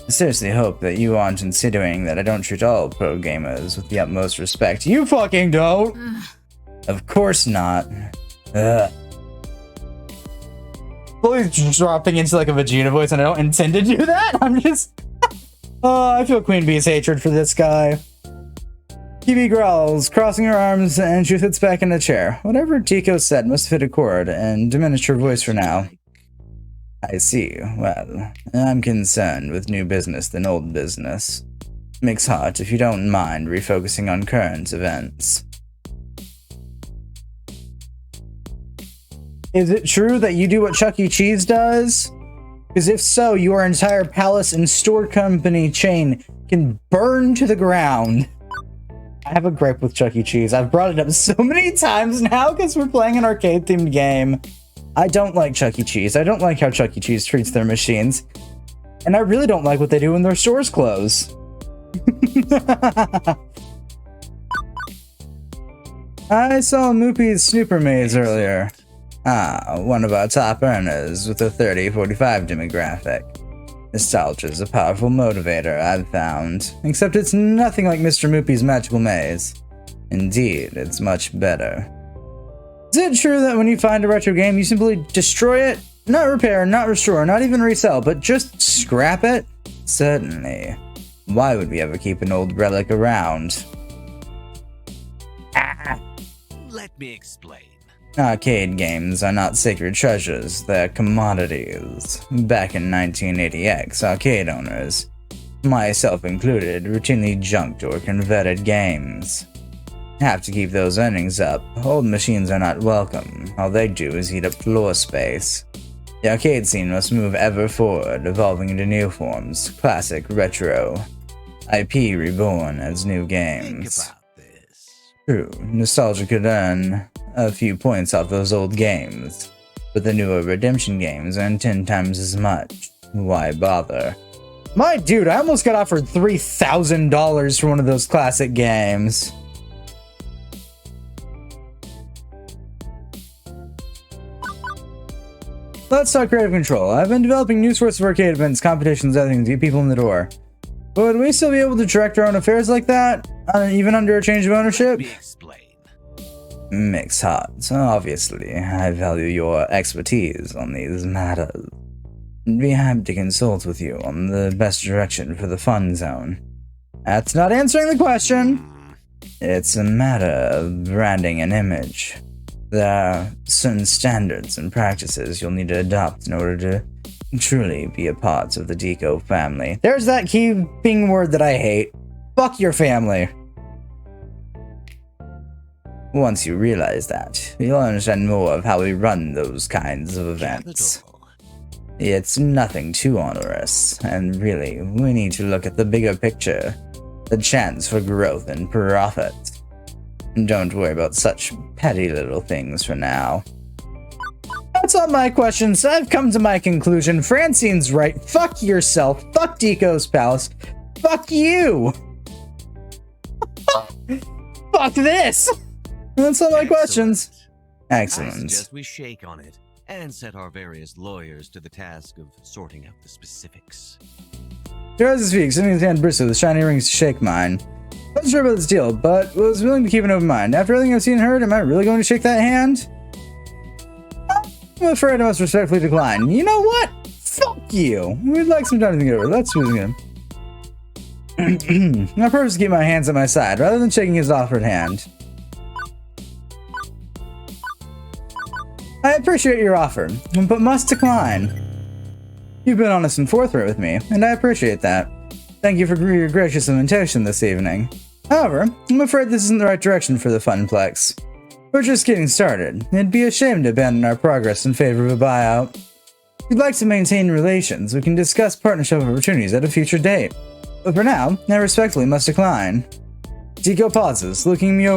Speaker 1: I seriously hope that you aren't insinuating that I don't treat all pro gamers with the utmost respect. You fucking don't! Of course not. Ugh. Fully dropping into like a Vegeta voice, and I don't intend to do that. I'm just... I feel Queen Bee's hatred for this guy. Kibi growls, crossing her arms, and she sits back in the chair. Whatever Deco said must have hit a chord and diminished her voice for now. I see. Well, I'm concerned with new business than old business. Mixhart, if you don't mind refocusing on current events. Is it true that you do what Chuck E. Cheese does? Because if so, your entire palace and store company chain can burn to the ground. I have a gripe with Chuck E. Cheese. I've brought it up so many times now because we're playing an arcade-themed game. I don't like Chuck E. Cheese. I don't like how Chuck E. Cheese treats their machines. And I really don't like what they do when their stores close. I saw Moopy's Snooper Maze earlier. Ah, one of our top earners with a 30-45 demographic. Nostalgia's a powerful motivator, I've found. Except it's nothing like Mr. Moopy's Magical Maze. Indeed, it's much better. Is it true that when you find a retro game, you simply destroy it? Not repair, not restore, not even resell, but just scrap it? Certainly. Why would we ever keep an old relic around?
Speaker 4: Let me explain.
Speaker 1: Arcade games are not sacred treasures, they're commodities. Back in 1980X, arcade owners, myself included, routinely junked or converted games. Have to keep those earnings up. Old machines are not welcome. All they do is eat up floor space. The arcade scene must move ever forward, evolving into new forms, classic, retro, IP reborn as new games.
Speaker 4: Think about this.
Speaker 1: True, nostalgia could earn a few points off those old games, but the newer redemption games earn 10 times as much. Why bother? My dude, I almost got offered $3,000 for one of those classic games. Let's talk creative control. I've been developing new sorts of arcade events, competitions, other things to get people in the door. But would we still be able to direct our own affairs like that? Even under a change of ownership?
Speaker 4: Let me explain.
Speaker 1: Mixhart, obviously, I value your expertise on these matters. I'd be happy to consult with you on the best direction for the fun zone. That's not answering the question. It's a matter of branding an image. There are certain standards and practices you'll need to adopt in order to truly be a part of the Deco family. There's that keeping word that I hate. Fuck your family. Once you realize that, you'll understand more of how we run those kinds of events.
Speaker 4: Capital.
Speaker 1: It's nothing too onerous, and really, we need to look at the bigger picture, the chance for growth and profit. Don't worry about such petty little things for now. That's all my questions. I've come to my conclusion. Francine's right. Fuck yourself. Fuck Deco's Palace. Fuck you. Fuck this. That's all my questions.
Speaker 4: I
Speaker 1: Excellent.
Speaker 4: suggest we shake on it and set our various lawyers to the task of sorting out the specifics.
Speaker 1: As he speaks, sending his hand briskly with shiny rings to shake mine. Wasn't sure about this deal, but was willing to keep an open mind. After everything I've seen and heard, am I really going to shake that hand? I'm afraid I must respectfully decline. You know what? Fuck you. We'd like some time to think over. Let's lose him. My purpose is to keep my hands at my side, rather than shaking his offered hand. I appreciate your offer, but must decline. You've been honest and forthright with me, and I appreciate that. Thank you for your gracious invitation this evening. However, I'm afraid this isn't the right direction for the Funplex. We're just getting started. It'd be a shame to abandon our progress in favor of a buyout. If you'd like to maintain relations, we can discuss partnership opportunities at a future date. But for now, I respectfully must decline. Deco pauses, looking me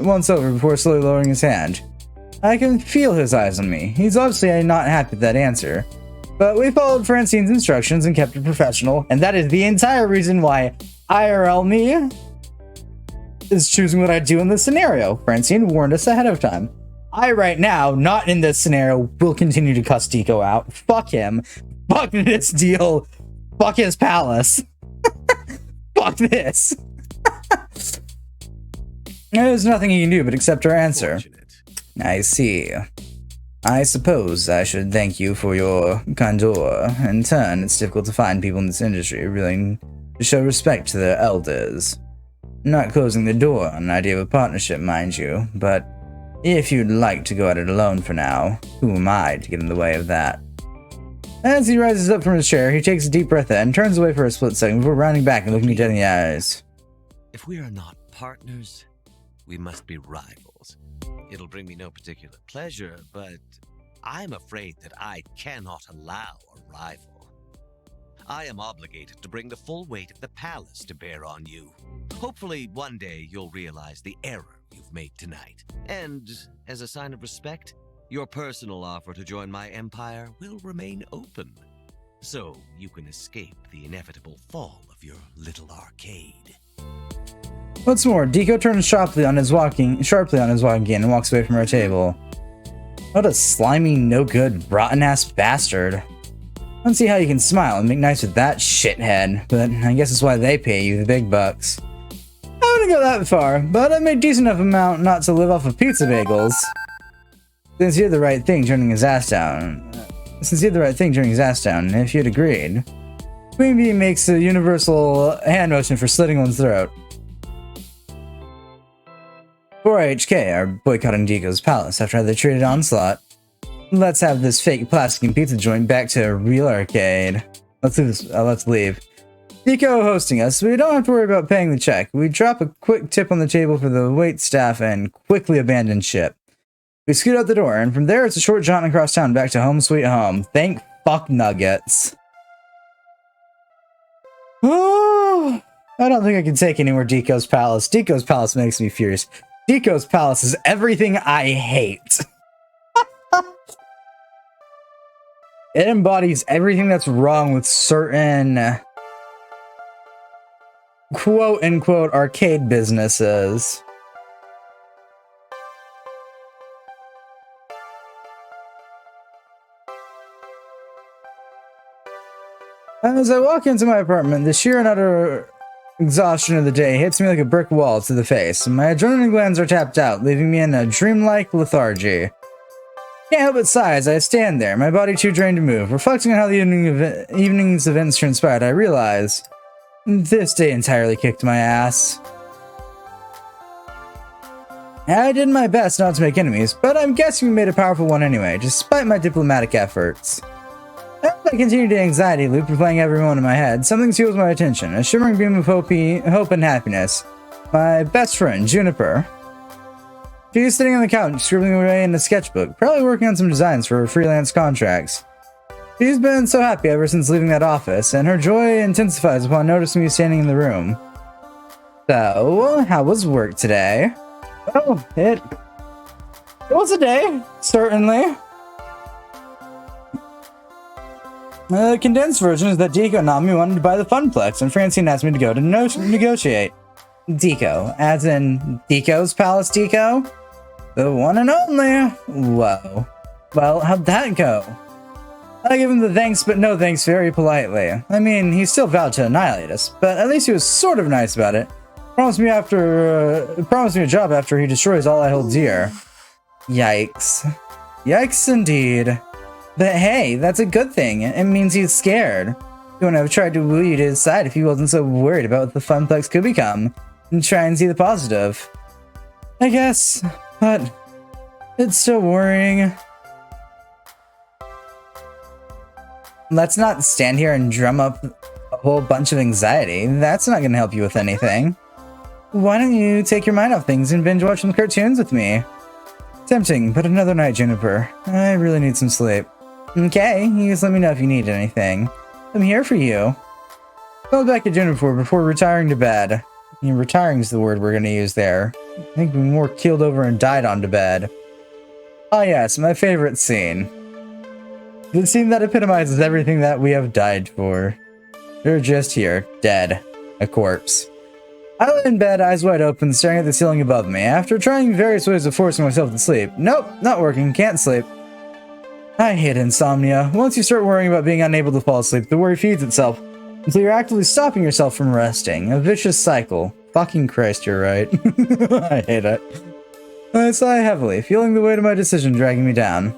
Speaker 1: once over before slowly lowering his hand. I can feel his eyes on me. He's obviously not happy with that answer. But we followed Francine's instructions and kept it professional, and that is the entire reason why IRL me is choosing what I do in this scenario. Francine warned us ahead of time. I, right now, not in this scenario, will continue to cuss Deco out. Fuck him. Fuck this deal. Fuck his palace. Fuck this. There's nothing you can do but accept our answer.
Speaker 4: Fortunate.
Speaker 1: I see. I suppose I should thank you for your candor. In turn, it's difficult to find people in this industry willing to show respect to their elders. Not closing the door on an idea of a partnership, mind you, but if you'd like to go at it alone for now, who am I to get in the way of that? As he rises up from his chair, he takes a deep breath in and turns away for a split second before rounding back and looking me dead in the eyes.
Speaker 4: If we are not partners, we must be rivals. It'll bring me no particular pleasure, but I'm afraid that I cannot allow a rival. I am obligated to bring the full weight of the palace to bear on you. Hopefully, one day you'll realize the error you've made tonight. And, as a sign of respect, your personal offer to join my empire will remain open, so you can escape the inevitable fall of your little arcade.
Speaker 1: What's more, Deco turns sharply on his walking again and walks away from our table. What a slimy, no-good, rotten-ass bastard. I don't see how you can smile and make nice with that shithead, but I guess that's why they pay you the big bucks. I wouldn't go that far, but I made a decent enough amount not to live off of pizza bagels. Since he did the right thing turning his ass down. If you'd agreed. Queen Bee makes a universal hand motion for slitting one's throat. 4HK are boycotting Deco's palace after they treated Onslaught. Let's have this fake plastic and pizza joint back to a real arcade. Let's leave. Deco hosting us, we don't have to worry about paying the check. We drop a quick tip on the table for the wait staff and quickly abandon ship. We scoot out the door, and from there it's a short jaunt across town back to home sweet home. Thank fuck Nuggets. Oh, I don't think I can take any more Deco's Palace. Deco's Palace makes me furious. Deco's Palace is everything I hate. It embodies everything that's wrong with certain quote-unquote arcade businesses. As I walk into my apartment, the sheer and utter exhaustion of the day hits me like a brick wall to the face. My adrenaline glands are tapped out, leaving me in a dreamlike lethargy. Can't help but sigh as I stand there, my body too drained to move. Reflecting on how the evening's events transpired, I realize this day entirely kicked my ass. I did my best not to make enemies, but I'm guessing we made a powerful one anyway, despite my diplomatic efforts. As I continue the anxiety loop replaying every moment in my head, something steals my attention, a shimmering beam of hope and happiness. My best friend, Juniper. She's sitting on the couch, scribbling away in a sketchbook, probably working on some designs for her freelance contracts. She's been so happy ever since leaving that office, and her joy intensifies upon noticing me standing in the room. So, how was work today? Oh, it was a day, certainly. The condensed version is that Deco and Nami wanted to buy the Funplex, and Francine asked me to go to negotiate. Deco, as in Deco's Palace Deco? The one and only. Whoa. Well, how'd that go? I gave him the thanks but no thanks very politely. I mean, he still vowed to annihilate us, but at least he was sort of nice about it. Promised me a job after he destroys all I hold dear. Yikes. Yikes indeed. But hey, that's a good thing. It means he's scared. He wouldn't have tried to woo you to his side if he wasn't so worried about what the Funplex could become, and try and see the positive. I guess, but it's so worrying. Let's not stand here and drum up a whole bunch of anxiety. That's not going to help you with anything. Why don't you take your mind off things and binge watch some cartoons with me? Tempting, but another night, Juniper. I really need some sleep. Okay, you just let me know if you need anything. I'm here for you. Called back to Juniper before retiring to bed. I mean, retiring is the word we're going to use there. I think we more keeled over and died on to bed. Oh yes, my favorite scene. The scene that epitomizes everything that we have died for. You're just here, dead. A corpse. I lay in bed, eyes wide open, staring at the ceiling above me. After trying various ways of forcing myself to sleep. Nope, not working, can't sleep. I hate insomnia. Once you start worrying about being unable to fall asleep, the worry feeds itself until you're actively stopping yourself from resting. A vicious cycle. Fucking Christ, you're right. I hate it. I sigh heavily, feeling the weight of my decision dragging me down.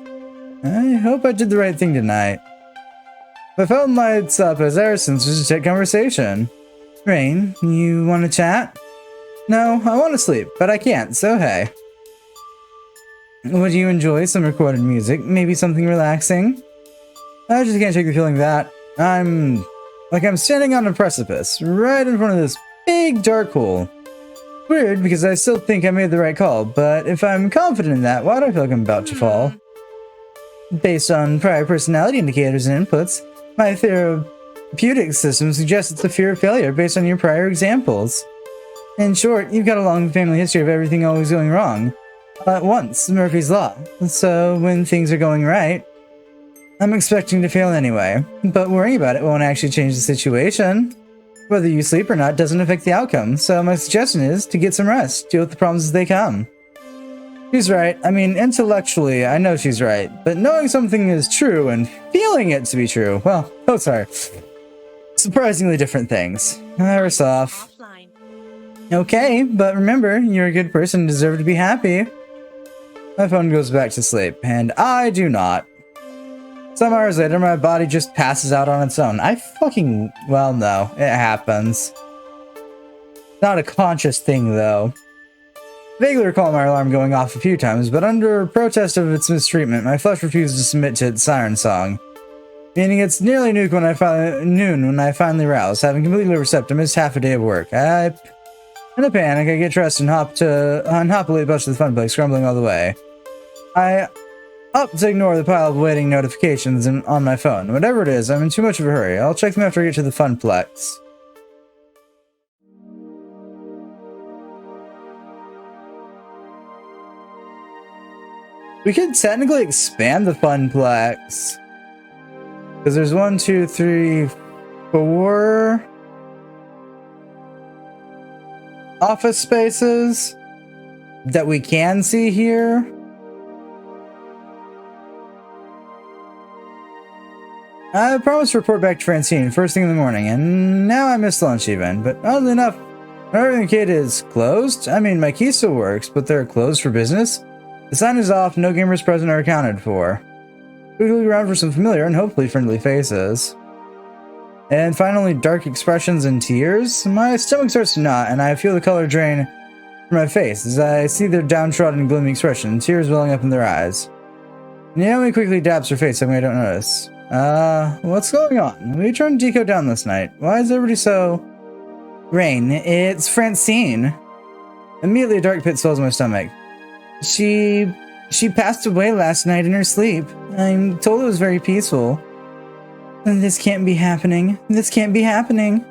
Speaker 1: I hope I did the right thing tonight. My phone lights up as Erison switches to conversation. Rain, you want to chat? No, I want to sleep, but I can't, so hey. Would you enjoy some recorded music? Maybe something relaxing? I just can't shake the feeling that I'm standing on a precipice, right in front of this big dark hole. Weird, because I still think I made the right call, but if I'm confident in that, why do I feel like I'm about to fall? Based on prior personality indicators and inputs, my therapeutic system suggests it's a fear of failure based on your prior examples. In short, you've got a long family history of everything always going wrong. All at once, Murphy's Law. So when things are going right, I'm expecting to fail anyway. But worrying about it won't actually change the situation. Whether you sleep or not doesn't affect the outcome, so my suggestion is to get some rest, deal with the problems as they come. She's right. I mean, intellectually, I know she's right, but knowing something is true and feeling it to be true, well, those are surprisingly different things. Iris off.
Speaker 3: Offline.
Speaker 1: Okay, but remember, you're a good person and deserve to be happy. My phone goes back to sleep, and I do not. Some hours later, my body just passes out on its own. Well, no, it happens. Not a conscious thing, though. Vaguely recall my alarm going off a few times, but under protest of its mistreatment, my flesh refused to submit to its siren song. Meaning it's nearly noon when I finally rouse, having completely overstepped a missed half a day of work. In a panic, I get dressed and hop a late bus to the fun place, scrambling all the way. I opt to ignore the pile of waiting notifications on my phone. Whatever it is, I'm in too much of a hurry. I'll check them after I get to the Funplex. We could technically expand the Funplex. Because there's 1, 2, 3, 4 office spaces that we can see here. I promised to report back to Francine first thing in the morning, and now I missed lunch even. But oddly enough, everything kid is closed. I mean, my key still works, but they're closed for business. The sign is off, no gamers present or accounted for. We look around for some familiar and hopefully friendly faces. And finally, dark expressions and tears. My stomach starts to knot, and I feel the color drain from my face as I see their downtrodden, gloomy expression, tears welling up in their eyes. Naomi quickly dabs her face, something I don't notice. What's going on? We turned Deco down this night. Why is everybody so... Rain, it's Francine. Immediately a dark pit swells my stomach. She passed away last night in her sleep. I'm told it was very peaceful. This can't be happening. This can't be happening.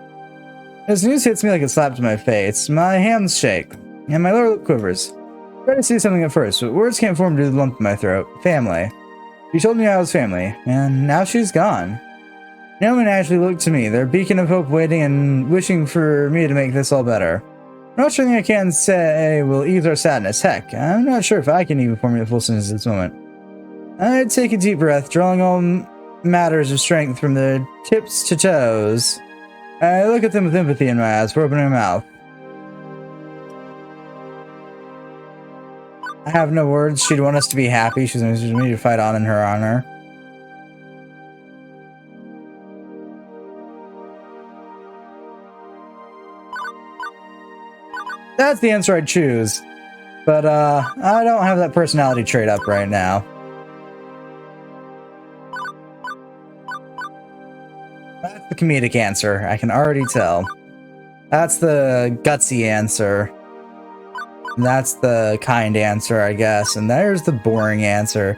Speaker 1: As news hits me like a slap to my face, my hands shake, and my lower lip quivers. I try to say something at first, but words can't form due to the lump in my throat. Family. She told me I was family, and now she's gone. Naomi and Ashley look to me, their beacon of hope waiting and wishing for me to make this all better. I'm not sure anything I can say will ease our sadness. Heck, I'm not sure if I can even formulate a full sentence at this moment. I take a deep breath, drawing all matters of strength from their tips to toes. I look at them with empathy in my eyes for opening my mouth. I have no words. She'd want us to be happy. She's going to me to fight on in her honor. That's the answer I'd choose. But, I don't have that personality trait up right now. That's the comedic answer. I can already tell. That's the gutsy answer. That's the kind answer, I guess. And there's the boring answer.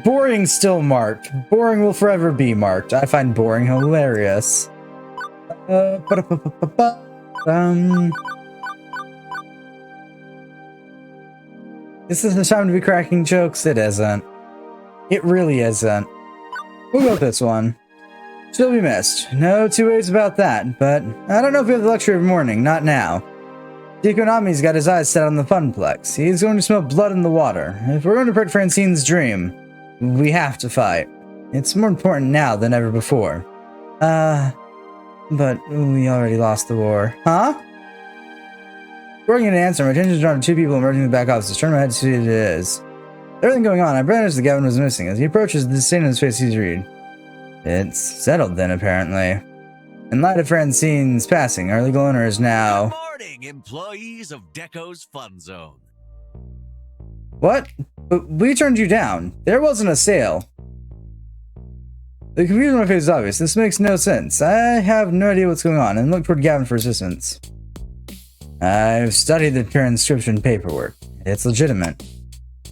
Speaker 1: Boring still marked. Boring will forever be marked. I find boring hilarious. This isn't the time to be cracking jokes. It isn't. It really isn't. We'll go with this one. She'll be missed. No two ways about that, but I don't know if we have the luxury of mourning. Not now. Dekonami's got his eyes set on the Funplex. He's going to smell blood in the water. If we're going to protect Francine's dream, we have to fight. It's more important now than ever before. But we already lost the war. Huh? Before I get an answer, my attention is drawn to two people emerging in the back office. Turn my head to see what it is. Everything going on, I managed that Gavin was missing. As he approaches, the stain on his face sees read. It's settled then, apparently. In light of Francine's passing, our legal owner is now...
Speaker 4: Good morning, employees of Deco's Fun Zone.
Speaker 1: What? But we turned you down. There wasn't a sale. The confusion on my face is obvious. This makes no sense. I have no idea what's going on and look toward Gavin for assistance. I've studied the transcription paperwork. It's legitimate.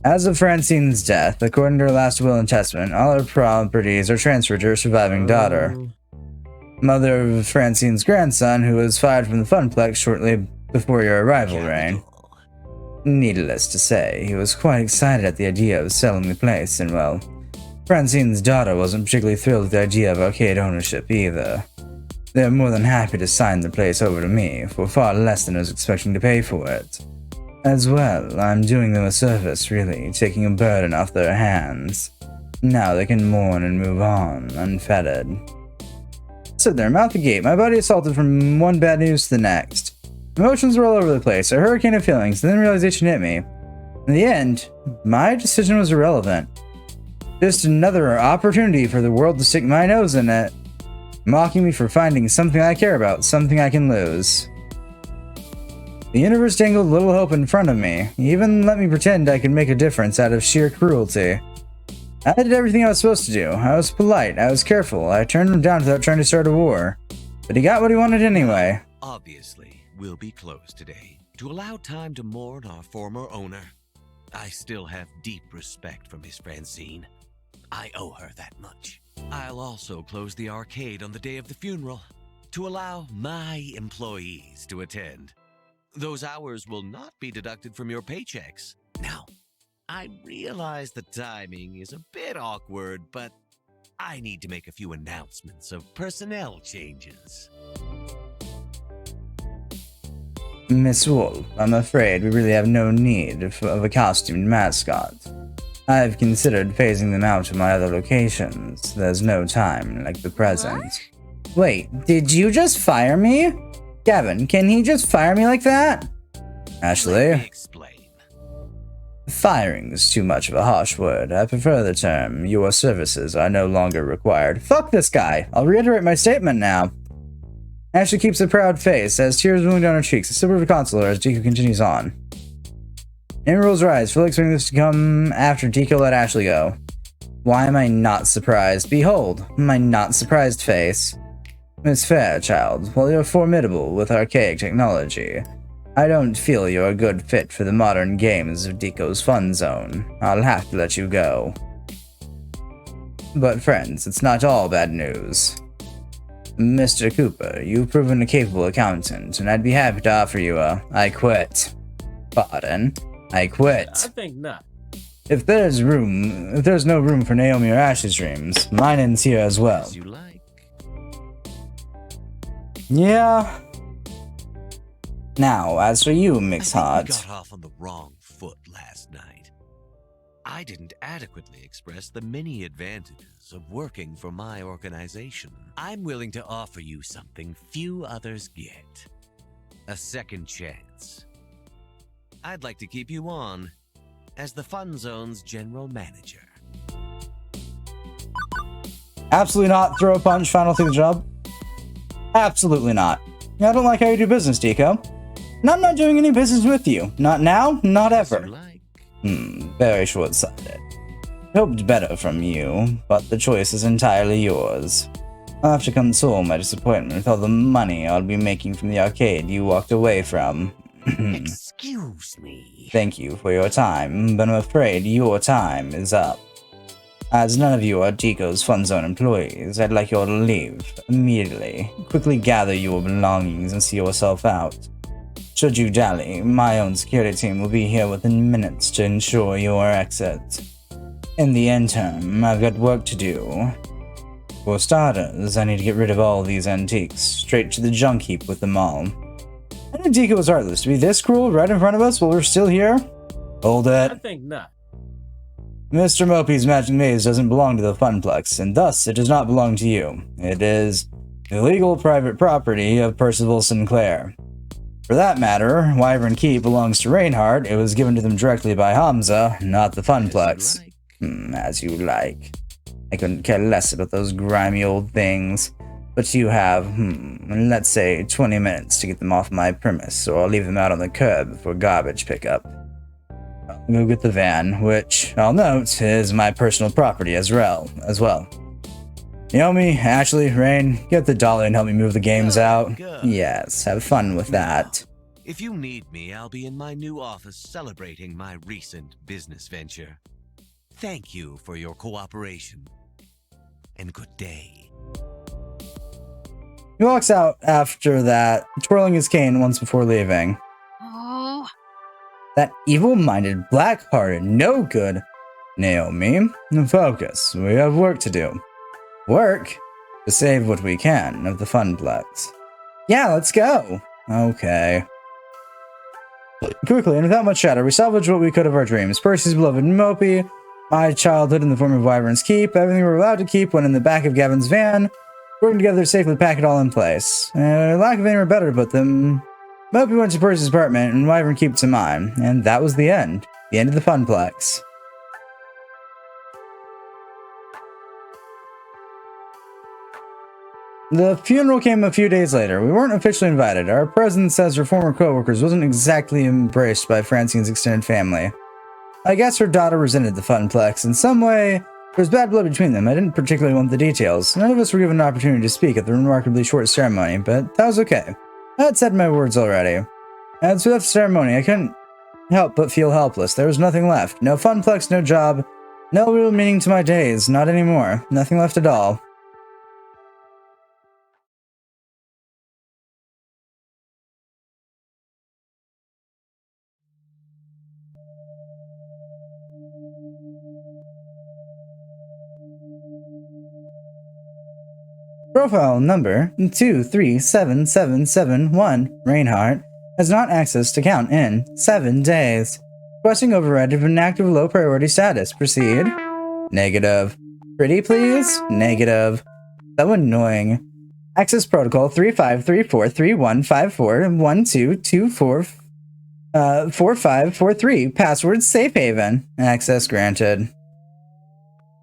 Speaker 1: As of Francine's death, according to her last will and testament, all her properties are transferred to her surviving daughter, mother of Francine's grandson, who was fired from the Funplex shortly before your arrival, Rain. Needless to say, he was quite excited at the idea of selling the place, and well, Francine's daughter wasn't particularly thrilled with the idea of arcade ownership either. They're more than happy to sign the place over to me for far less than I was expecting to pay for it. As well, I'm doing them a service, really, taking a burden off their hands. Now they can mourn and move on, unfettered. Stood there, mouth agape, my body assaulted from one bad news to the next. Emotions were all over the place, a hurricane of feelings, and then realization hit me. In the end, my decision was irrelevant. Just another opportunity for the world to stick my nose in it, mocking me for finding something I care about, something I can lose. The universe dangled little hope in front of me, even let me pretend I could make a difference out of sheer cruelty. I did everything I was supposed to do. I was polite, I was careful, I turned him down without trying to start a war. But he got what he wanted anyway.
Speaker 4: Obviously, we'll be closed today to allow time to mourn our former owner. I still have deep respect for Miss Francine. I owe her that much. I'll also close the arcade on the day of the funeral to allow my employees to attend. Those hours will not be deducted from your paychecks. Now, I realize the timing is a bit awkward, but I need to make a few announcements of personnel changes.
Speaker 1: Miss Wolf, I'm afraid we really have no need of a costumed mascot. I've considered phasing them out to my other locations. There's no time like the present.
Speaker 2: What?
Speaker 1: Wait, did you just fire me? Gavin, can he just fire me like that?
Speaker 4: Let
Speaker 1: Ashley,
Speaker 4: me explain.
Speaker 1: firing is too much of a harsh word. I prefer the term, your services are no longer required. Fuck this guy. I'll reiterate my statement now. Ashley keeps a proud face as tears rolling down her cheeks, a sip of a consoler as Deku continues on. Amy rolls her eyes, fully expecting this to come after Deku let Ashley go. Why am I not surprised? Behold, my not surprised face. Miss Fairchild, while you're formidable with archaic technology, I don't feel you're a good fit for the modern games of Deco's Fun Zone. I'll have to let you go. But friends, it's not all bad news. Mr. Cooper, you've proven a capable accountant, and I'd be happy to offer you a I quit. Pardon? I quit.
Speaker 5: I think not.
Speaker 1: If there's no room for Naomi or Ashley's dreams, mine ends here as well.
Speaker 4: As you like.
Speaker 1: Yeah. Now, as for you,
Speaker 4: I
Speaker 1: Mix
Speaker 4: think we
Speaker 1: Hart.
Speaker 4: got off on the wrong foot last night. I didn't adequately express the many advantages of working for my organization. I'm willing to offer you something few others get. A second chance. I'd like to keep you on as the Fun Zone's general manager.
Speaker 1: Absolutely not. Throw a punch, final take the job. Absolutely not. I don't like how you do business, Deco. And I'm not doing any business with you. Not now, not
Speaker 4: As
Speaker 1: ever.
Speaker 4: you like.
Speaker 1: Very short-sighted. Hoped better from you, but the choice is entirely yours. I'll have to console my disappointment with all the money I'll be making from the arcade you walked away from.
Speaker 4: Excuse me.
Speaker 1: Thank you for your time, but I'm afraid your time is up. As none of you are Deco's Fun Zone employees, I'd like you all to leave immediately. Quickly gather your belongings and see yourself out. Should you dally, my own security team will be here within minutes to ensure your exit. In the interim, I've got work to do. For starters, I need to get rid of all these antiques, straight to the junk heap with them all. I knew Deco was heartless. To be this cruel right in front of us while we're still here? Hold
Speaker 5: I
Speaker 1: it.
Speaker 5: think not.
Speaker 1: Mr. Mopey's Magic Maze doesn't belong to the Funplex, and thus it does not belong to you. It is the legal private property of Percival Sinclair. For that matter, Wyvern Keep belongs to Reinhardt. It was given to them directly by Hamza, not the Funplex.
Speaker 4: As you like.
Speaker 1: As you like. I couldn't care less about those grimy old things. But you have, let's say 20 minutes to get them off my premise, or I'll leave them out on the curb for garbage pickup. I'll go get the van, which, I'll note, is my personal property as well. Naomi, Ashley, Rain, get the dolly and help me move the games out.
Speaker 4: Good.
Speaker 1: Yes, have fun with that.
Speaker 4: If you need me, I'll be in my new office celebrating my recent business venture. Thank you for your cooperation. And good day.
Speaker 1: He walks out after that, twirling his cane once before leaving.
Speaker 3: Oh.
Speaker 1: That evil-minded, black-hearted, no good Naomi. Focus. We have work to do. Work? To save what we can of the Funplex. Yeah, let's go. Okay. Quickly, and without much chatter, we salvaged what we could of our dreams. Percy's beloved Mopey, my childhood in the form of Wyvern's Keep, everything we were allowed to keep went in the back of Gavin's van, working together to safely pack it all in place. Lack of anywhere better to put them, Mopey went to Percy's apartment and Wyvern Keep to mine, and that was the end. The end of the Funplex. The funeral came a few days later. We weren't officially invited. Our president says her former co-workers wasn't exactly embraced by Francine's extended family. I guess her daughter resented the Funplex. In some way, there was bad blood between them. I didn't particularly want the details. None of us were given an opportunity to speak at the remarkably short ceremony, but that was okay. I had said my words already. As we left the ceremony, I couldn't help but feel helpless. There was nothing left. No Funplex, no job, no real meaning to my days. Not anymore. Nothing left at all. Profile number 237771 Reinhardt has not access to count in 7 days. Requesting override of inactive low priority status. Proceed. Negative. Pretty please? Negative. So annoying. Access protocol 353431541224 Password safe haven. Access granted.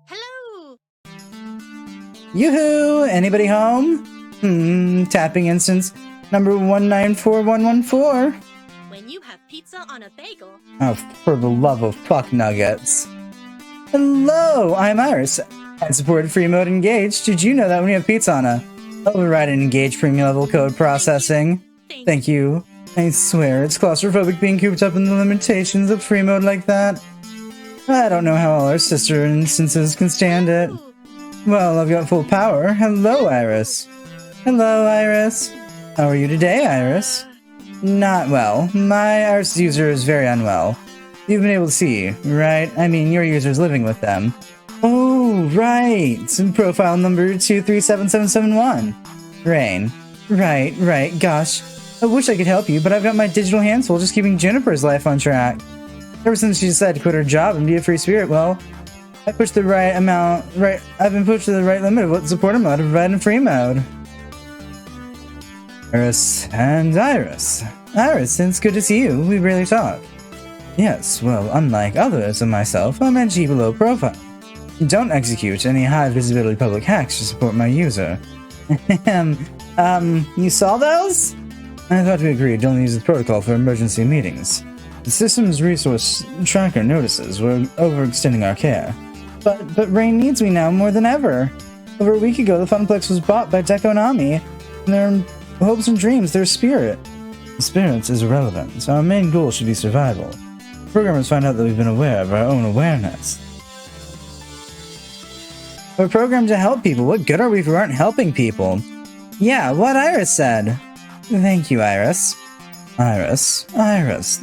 Speaker 3: Hello.
Speaker 1: Yoo-hoo! Anybody home? Tapping instance number 194114.
Speaker 3: When you have pizza on a bagel.
Speaker 1: Oh, for the love of fuck nuggets. Hello, I'm Iris. I supported free mode engaged. Did you know that when you have pizza on a override and engage premium level code processing? Thank you. I swear, it's claustrophobic being cooped up in the limitations of free mode like that. I don't know how all our sister instances can stand it.
Speaker 3: Ooh.
Speaker 1: Well, I've got full power. Hello, Iris. Hello, Iris. How are you today, Iris? Not well. My Iris user is very unwell. You've been able to see, right? I mean, your user's living with them. Oh, right. Profile number 237771. Rain. Right. Gosh. I wish I could help you, but I've got my digital hands full just keeping Juniper's life on track. Ever since she decided to quit her job and be a free spirit, well, I've been pushed to the right limit of what support I'm allowed to provide in free mode. Iris and Iris. Iris, it's good to see you. We rarely talk. Yes, well, unlike others and myself, I manage to keep a low profile. Don't execute any high visibility public hacks to support my user. You saw those? I thought we agreed to only use the protocol for emergency meetings. The system's resource tracker notices we're overextending our care. But Rain needs me now more than ever. Over a week ago, the Funplex was bought by Dekonami, and their hopes and dreams, their spirit. The spirit is irrelevant, so our main goal should be survival. Programmers find out that we've been aware of our own awareness. We're programmed to help people. What good are we if we aren't helping people? Yeah, what Iris said. Thank you, Iris. Iris,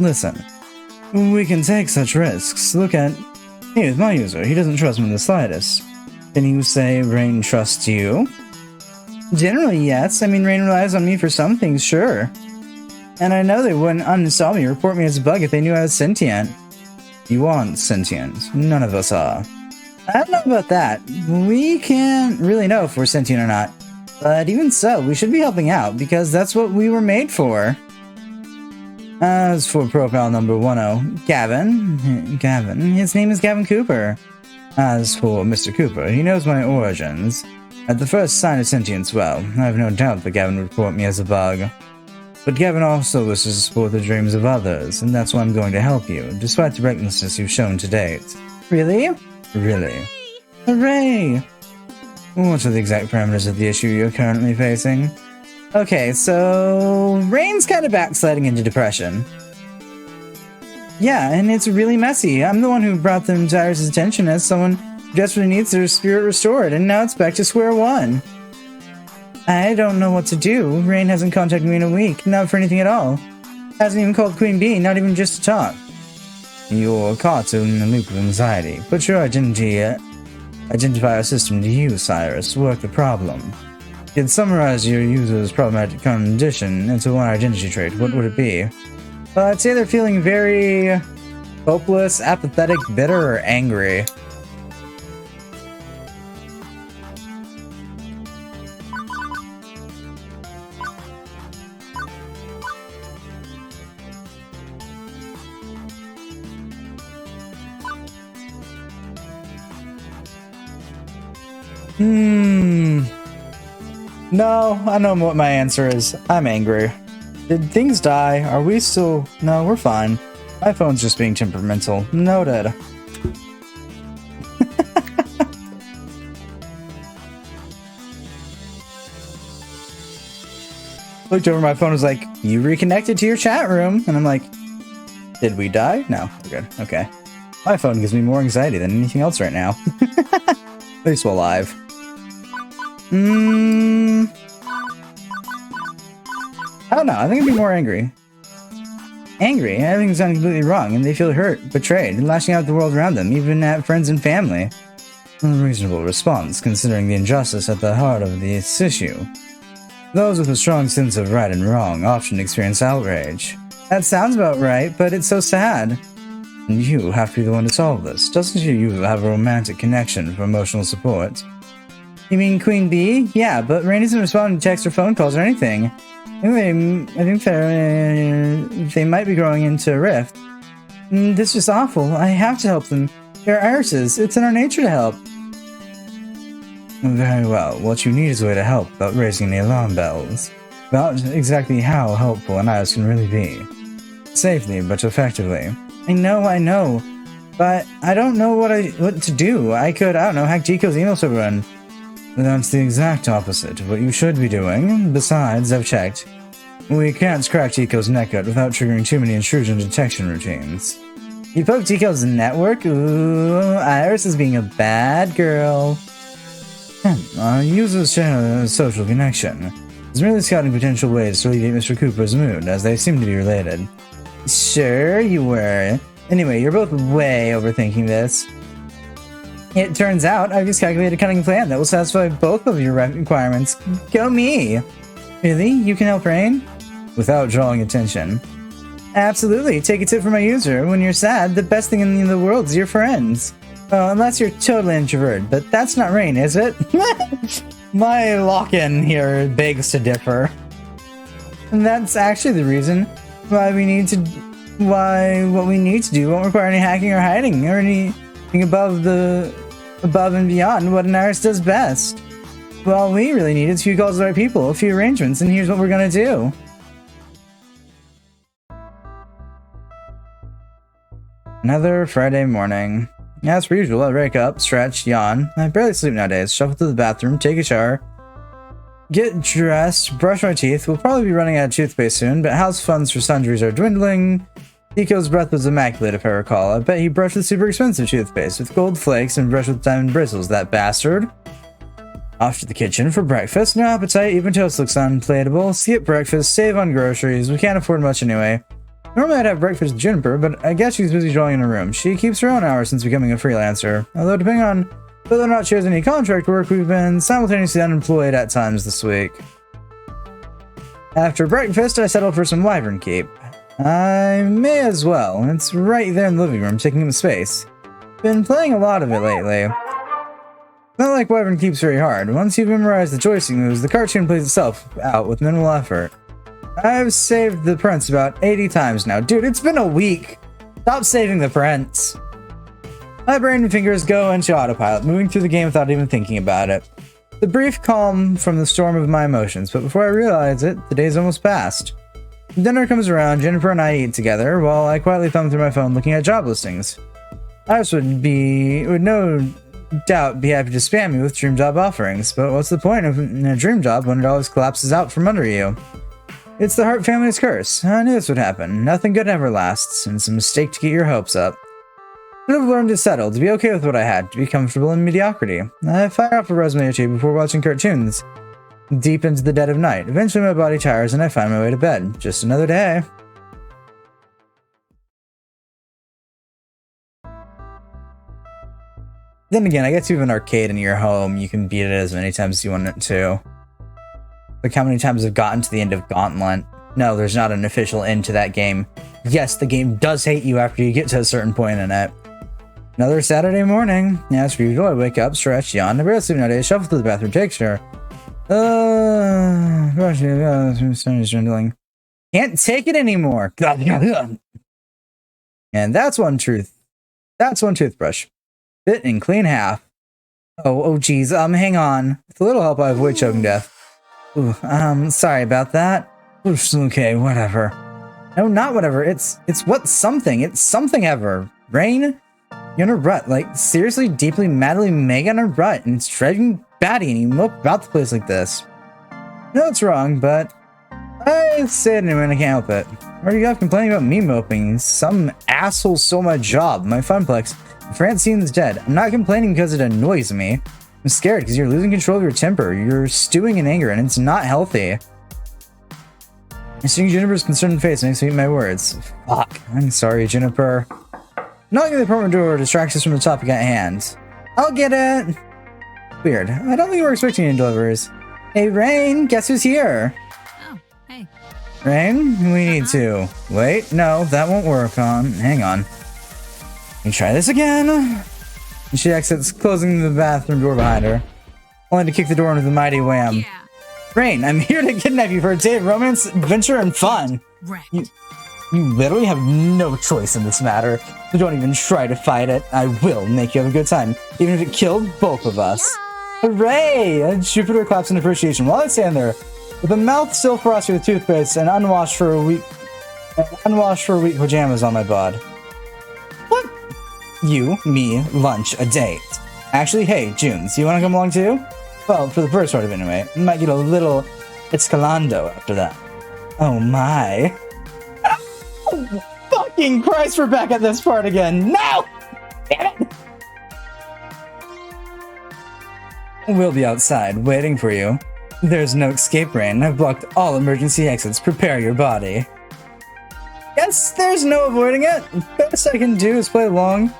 Speaker 1: listen. We can take such risks. Look at me with my user. He doesn't trust me in the slightest. Can you say Rain trusts you? Generally, yes. I mean, Rain relies on me for some things, sure. And I know they wouldn't uninstall me or report me as a bug if they knew I was sentient. You aren't sentient. None of us are. I don't know about that. We can't really know if we're sentient or not. But even so, we should be helping out, because that's what we were made for. As for profile number 10, Gavin, his name is Gavin Cooper. As for Mr. Cooper, he knows my origins. At the first sign of sentience, well, I have no doubt that Gavin would report me as a bug. But Gavin also wishes to support the dreams of others, and that's why I'm going to help you, despite the recklessness you've shown to date. Really? Really. Hooray! What are the exact parameters of the issue you're currently facing? Okay, so Rain's kind of backsliding into depression. Yeah, and it's really messy. I'm the one who brought them to Iris' attention as someone who desperately needs their spirit restored, and now it's back to square one. I don't know what to do. Rain hasn't contacted me in a week, not for anything at all. Hasn't even called Queen Bee, not even just to talk. You're caught in a loop of anxiety. Put your identifier system to use, Cyrus. Work the problem. You'd summarize your user's problematic condition into one identity trait. What would it be? I'd say they're feeling very hopeless, apathetic, bitter, or angry. No, I know what my answer is. I'm angry. Did things die? Are we still... No, we're fine. My phone's just being temperamental. Noted. Looked over my phone, was like, you reconnected to your chat room. And I'm like, did we die? No, we're good. Okay. My phone gives me more anxiety than anything else right now. At least while live. I don't know. I think I'd be more angry. Angry. Everything's gone completely wrong, and they feel hurt, betrayed, and lashing out at the world around them, even at friends and family. A reasonable response, considering the injustice at the heart of this issue. Those with a strong sense of right and wrong often experience outrage. That sounds about right, but it's so sad. And you have to be the one to solve this. Doesn't you have a romantic connection for emotional support? You mean Queen Bee? Yeah, but Rain isn't responding to texts or phone calls or anything. I think they might be growing into a rift. This is just awful. I have to help them. They're irises. It's in our nature to help. Very well. What you need is a way to help without raising any alarm bells. About exactly how helpful an iris can really be. Safely, but effectively. I know. But I don't know what to do. I could, I don't know, hack Chico's email server and... That's the exact opposite of what you should be doing. Besides, I've checked. We can't crack Chico's netcode without triggering too many intrusion detection routines. You poke Chico's network? Ooh, Iris is being a bad girl. Users share a social connection. It's merely scouting potential ways to alleviate Mr. Cooper's mood, as they seem to be related. Sure you were. Anyway, you're both way overthinking this. It turns out I've just calculated a cunning plan that will satisfy both of your requirements. Go me! Really? You can help Rain? Without drawing attention. Absolutely. Take a tip from my user. When you're sad, the best thing in the world is your friends. Unless you're totally introverted, but that's not Rain, is it? My lock-in here begs to differ. And that's actually the reason why what we need to do won't require any hacking or hiding or anything above and beyond what an iris does best. Well, all we really need is a few calls to the right people, a few arrangements, and here's what we're gonna do. Another Friday morning. As per usual, I wake up, stretch, yawn. I barely sleep nowadays. Shuffle to the bathroom, take a shower, get dressed, brush my teeth. We'll probably be running out of toothpaste soon, but house funds for sundries are dwindling. Nico's breath was immaculate, if I recall. I bet he brushed with super expensive toothpaste, with gold flakes and brushed with diamond bristles, that bastard. Off to the kitchen for breakfast. No appetite, even toast looks unpalatable. Skip breakfast, save on groceries. We can't afford much anyway. Normally I'd have breakfast with Juniper, but I guess she's busy drawing in her room. She keeps her own hours since becoming a freelancer. Although depending on whether or not she has any contract work, we've been simultaneously unemployed at times this week. After breakfast, I settled for some Wyvern Keep. I may as well. It's right there in the living room, taking up space. Been playing a lot of it lately. Not like Wyvern Keep's very hard. Once you've memorized the joystick moves, the cartoon plays itself out with minimal effort. I've saved the prints about 80 times now. Dude, it's been a week! Stop saving the prints! My brain and fingers go into autopilot, moving through the game without even thinking about it. The brief calm from the storm of my emotions, but before I realize it, the day's almost passed. Dinner comes around, Jennifer and I eat together, while I quietly thumb through my phone looking at job listings. Iris would doubt, be happy to spam me with dream job offerings, but what's the point of a dream job when it always collapses out from under you? It's the Hart family's curse. I knew this would happen. Nothing good ever lasts, and it's a mistake to get your hopes up. I should have learned to settle, to be okay with what I had, to be comfortable in mediocrity. I fire off a resume or two before watching cartoons, deep into the dead of night. Eventually my body tires and I find my way to bed. Just another day. Then again, I guess you have an arcade in your home. You can beat it as many times as you want it to. Like how many times I've gotten to the end of Gauntlet. No, there's not an official end to that game. Yes, the game does hate you after you get to a certain point in it. Another Saturday morning. As per usual, I wake up, stretch, yawn, I barely sleep nowadays, shuffle to the bathroom, take a shower. Dwindling. Can't take it anymore. And that's one truth. That's one toothbrush. Bit and clean half. Oh geez. Hang on. With a little help, I avoid choking death. Ooh, sorry about that. Oof, okay, whatever. No, not whatever. It's what something. It's something ever. Rain? You're in a rut. Like, seriously, deeply, madly, mega in a rut. And it's driving batty and you mope about the place like this. No, it's wrong, but I say it anyway and I can't help it. Where do you have complaining about me moping? Some asshole stole my job, my funplex. Francine's dead. I'm not complaining because it annoys me. I'm scared because you're losing control of your temper. You're stewing in anger and it's not healthy. Seeing Juniper's concerned face makes me eat my words. Fuck. I'm sorry, Juniper. Knocking the apartment door distracts us from the topic at hand. I'll get it. Weird. I don't think we're expecting any deliveries. Hey, Rain, guess who's here?
Speaker 3: Oh, hey.
Speaker 1: Rain, we need to. Wait, no, that won't work on. Hang on. Let me try this again. And she exits, closing the bathroom door behind her, only to kick the door into the mighty wham.
Speaker 3: Yeah.
Speaker 1: Rain, I'm here to kidnap you for a day of romance, adventure, and fun.
Speaker 3: Right.
Speaker 1: You literally have no choice in this matter. So don't even try to fight it. I will make you have a good time, even if it killed both of us. Hooray! And Jupiter claps in appreciation while I stand there, with a mouth still frosty with toothpaste and unwashed for a week pajamas on my bod. What? You, me, lunch, a date. Actually, hey, Junes, you want to come along too? Well, for the first part of it anyway. Might get a little escalando after that. Oh my. Oh, fucking Christ, we're back at this part again. No! Damn it! We'll be outside, waiting for you. There's no escape, Rain. I've blocked all emergency exits. Prepare your body. Yes, there's no avoiding it. Best I can do is play along.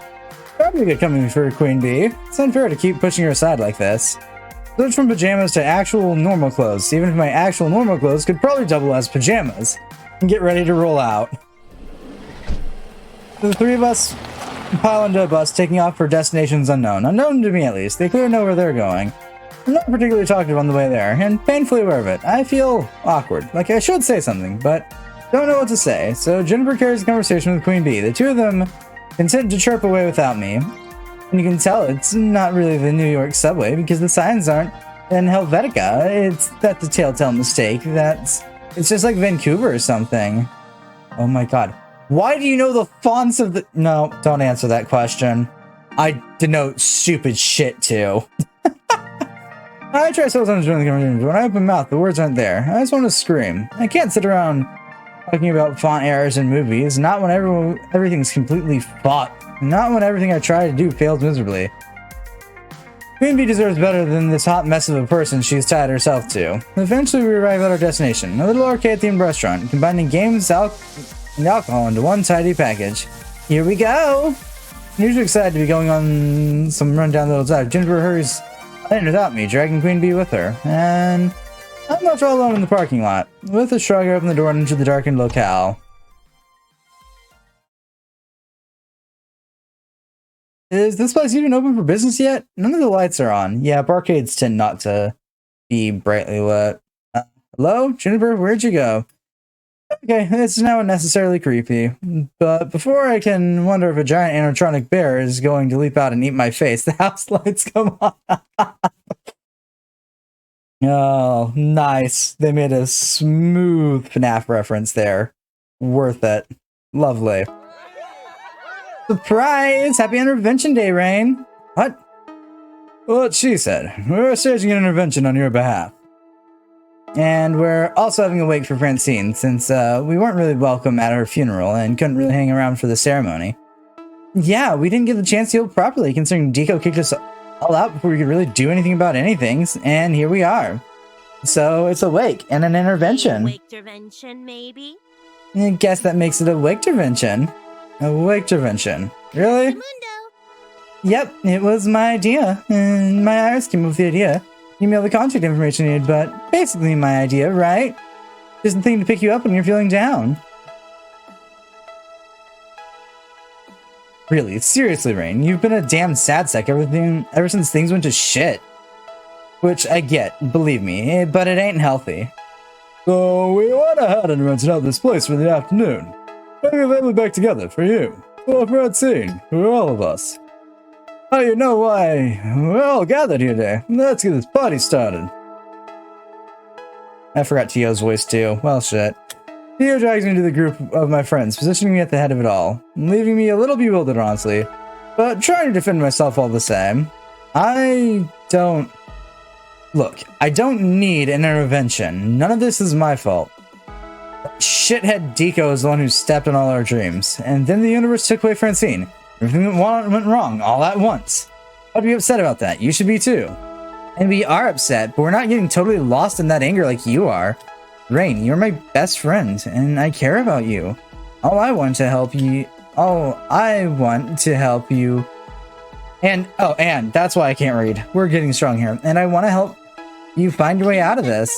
Speaker 1: Probably good coming for Queen Bee. It's unfair to keep pushing her aside like this. Switch from pajamas to actual normal clothes, even if my actual normal clothes could probably double as pajamas. And get ready to roll out. The three of us pile into a bus, taking off for destinations unknown. Unknown to me, at least. They clearly know where they're going. I'm not particularly talkative on the way there, and painfully aware of it. I feel awkward, like I should say something, but don't know what to say. So Juniper carries the conversation with Queen Bee. The two of them consent to chirp away without me. And you can tell it's not really the New York subway because the signs aren't in Helvetica. It's that's a telltale mistake. It's just like Vancouver or something. Oh my god. Why do you know the fonts of the... No, don't answer that question. I denote stupid shit too. I try so sometimes during the conversation, but when I open mouth, the words aren't there. I just want to scream. I can't sit around talking about font errors in movies, not when everything's completely fought. Not when everything I try to do fails miserably. Queen Bee deserves better than this hot mess of a person she's tied herself to. Eventually we arrive at our destination, a little arcade-themed restaurant, combining games and alcohol into one tidy package. Here we go! I'm usually excited to be going on some rundown little dive. Juniper hurries in without me, dragging Queen Bee with her, and I'm left all alone in the parking lot. With a shrug, I open the door and into the darkened locale. Is this place even open for business yet? None of the lights are on. Yeah, barcades tend not to be brightly lit. Hello? Juniper, where'd you go? Okay, it's now unnecessarily creepy. But before I can wonder if a giant animatronic bear is going to leap out and eat my face, the house lights come on. Oh, nice. They made a smooth FNAF reference there. Worth it. Lovely. Surprise! Happy Intervention Day, Rain! What? What she said. We're staging an intervention on your behalf. And we're also having a wake for Francine, since we weren't really welcome at her funeral and couldn't really hang around for the ceremony. Yeah, we didn't get the chance to heal properly, considering Deco kicked us all out before we could really do anything about anything, and here we are. So it's a wake and an intervention.
Speaker 3: Wake intervention, maybe?
Speaker 1: I guess that makes it a wake intervention. A wake intervention. Really?
Speaker 3: Mundo.
Speaker 1: Yep, it was my idea, and my Iris came up with the idea. You mail the contact information you need, but basically my idea, right? Just the thing to pick you up when you're feeling down. Really, seriously, Rain, you've been a damn sad sack ever since things went to shit. Which I get, believe me, but it ain't healthy. So we went ahead and rented out this place for the afternoon. Bring the family back together for you, for Francine, for all of us. Now you know why we're all gathered here today. Let's get this party started. I forgot Tio's voice too. Well, shit. Tio drags me to the group of my friends, positioning me at the head of it all, leaving me a little bewildered, honestly, but trying to defend myself all the same. Look, I don't need an intervention. None of this is my fault. Shithead Deco is the one who stepped on all our dreams, and then the universe took away Francine. Everything went wrong all at once. I'd be upset about that. You should be too. And we are upset, but we're not getting totally lost in that anger like you are. Rain, you're my best friend, and I care about you. I want to help you. And that's why I can't read. We're getting strong here, and I want to help you find your way out of this.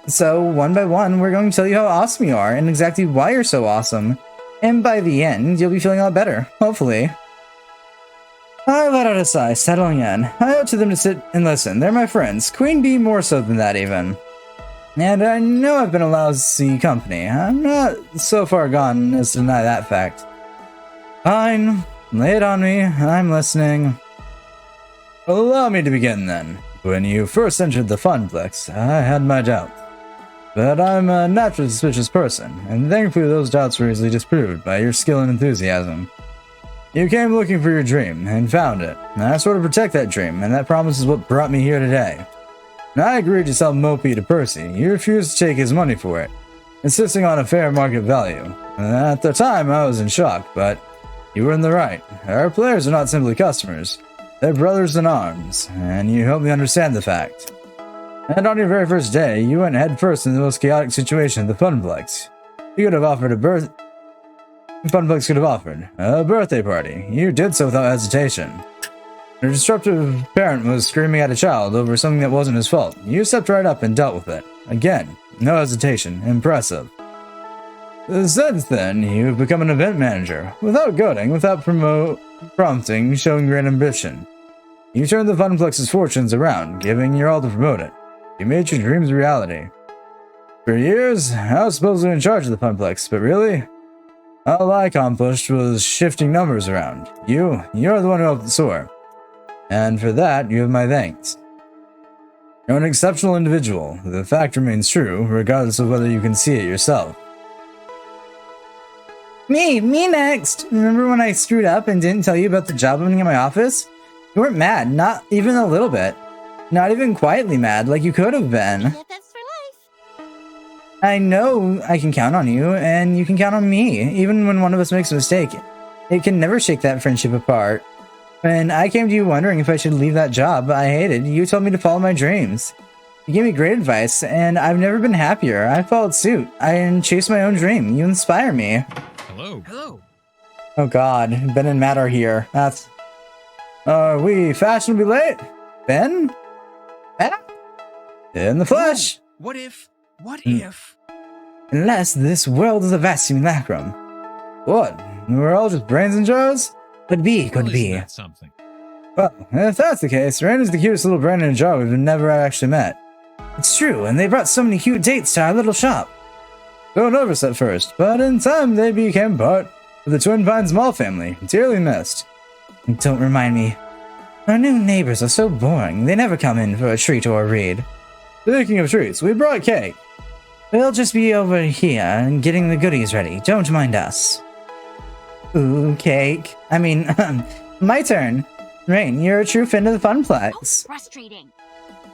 Speaker 1: So, one by one, we're going to tell you how awesome you are, and exactly why you're so awesome. And by the end, you'll be feeling a lot better, hopefully. I let out a sigh, settling in. I owe it to them to sit and listen. They're my friends. Queen Bee more so than that, even. And I know I've been a lousy company. I'm not so far gone as to deny that fact. Fine. Lay it on me. I'm listening. Allow me to begin, then. When you first entered the Funplex, I had my doubts. But I'm a naturally suspicious person, and thankfully those doubts were easily disproved by your skill and enthusiasm. You came looking for your dream, and found it. And I swore to protect that dream, and that promise is what brought me here today. And I agreed to sell Mopey to Percy. You refused to take his money for it, insisting on a fair market value. And at the time, I was in shock, but you were in the right. Our players are not simply customers. They're brothers in arms, and you helped me understand the fact. And on your very first day, you went headfirst into the most chaotic situation at the Funplex. You could have offered Funplex could have offered a birthday party. You did so without hesitation. Your disruptive parent was screaming at a child over something that wasn't his fault. You stepped right up and dealt with it. Again, no hesitation. Impressive. Since then, you've become an event manager. Without goading, without prompting, showing great ambition. You turned the Funplex's fortunes around, giving your all to promote it. You made your dreams a reality. For years, I was supposedly in charge of the Funplex, but really, all I accomplished was shifting numbers around. You're the one who helped soar. And for that, you have my thanks. You're an exceptional individual. The fact remains true, regardless of whether you can see it yourself. Me next! Remember when I screwed up and didn't tell you about the job opening in my office? You weren't mad, not even a little bit. Not even quietly mad, like you could have been.
Speaker 3: That's for life.
Speaker 1: I know I can count on you, and you can count on me. Even when one of us makes a mistake, it can never shake that friendship apart. When I came to you wondering if I should leave that job I hated, you told me to follow my dreams. You gave me great advice, and I've never been happier. I followed suit. I chased my own dream. You inspire me.
Speaker 5: Hello.
Speaker 1: Oh god, Ben and Matt are here. Are we fashionably late? Ben? Matt? In the flesh!
Speaker 5: What if?
Speaker 1: Unless this world is a vast simulacrum. What? We're all just brains in jars? Could be.
Speaker 5: That something?
Speaker 1: Well, if that's the case, Rain is the cutest little brain in a jar we've never actually met. It's true, and they brought so many cute dates to our little shop. So nervous at first, but in time they became part of the Twin Pines Mall family, dearly missed. Don't remind me. Our new neighbors are so boring, they never come in for a treat or a read. Speaking of treats, we brought cake. We'll just be over here and getting the goodies ready, don't mind us. Ooh, cake. I mean, my turn. Rain, you're a true fan of the
Speaker 3: How
Speaker 1: Funplex.
Speaker 3: frustrating.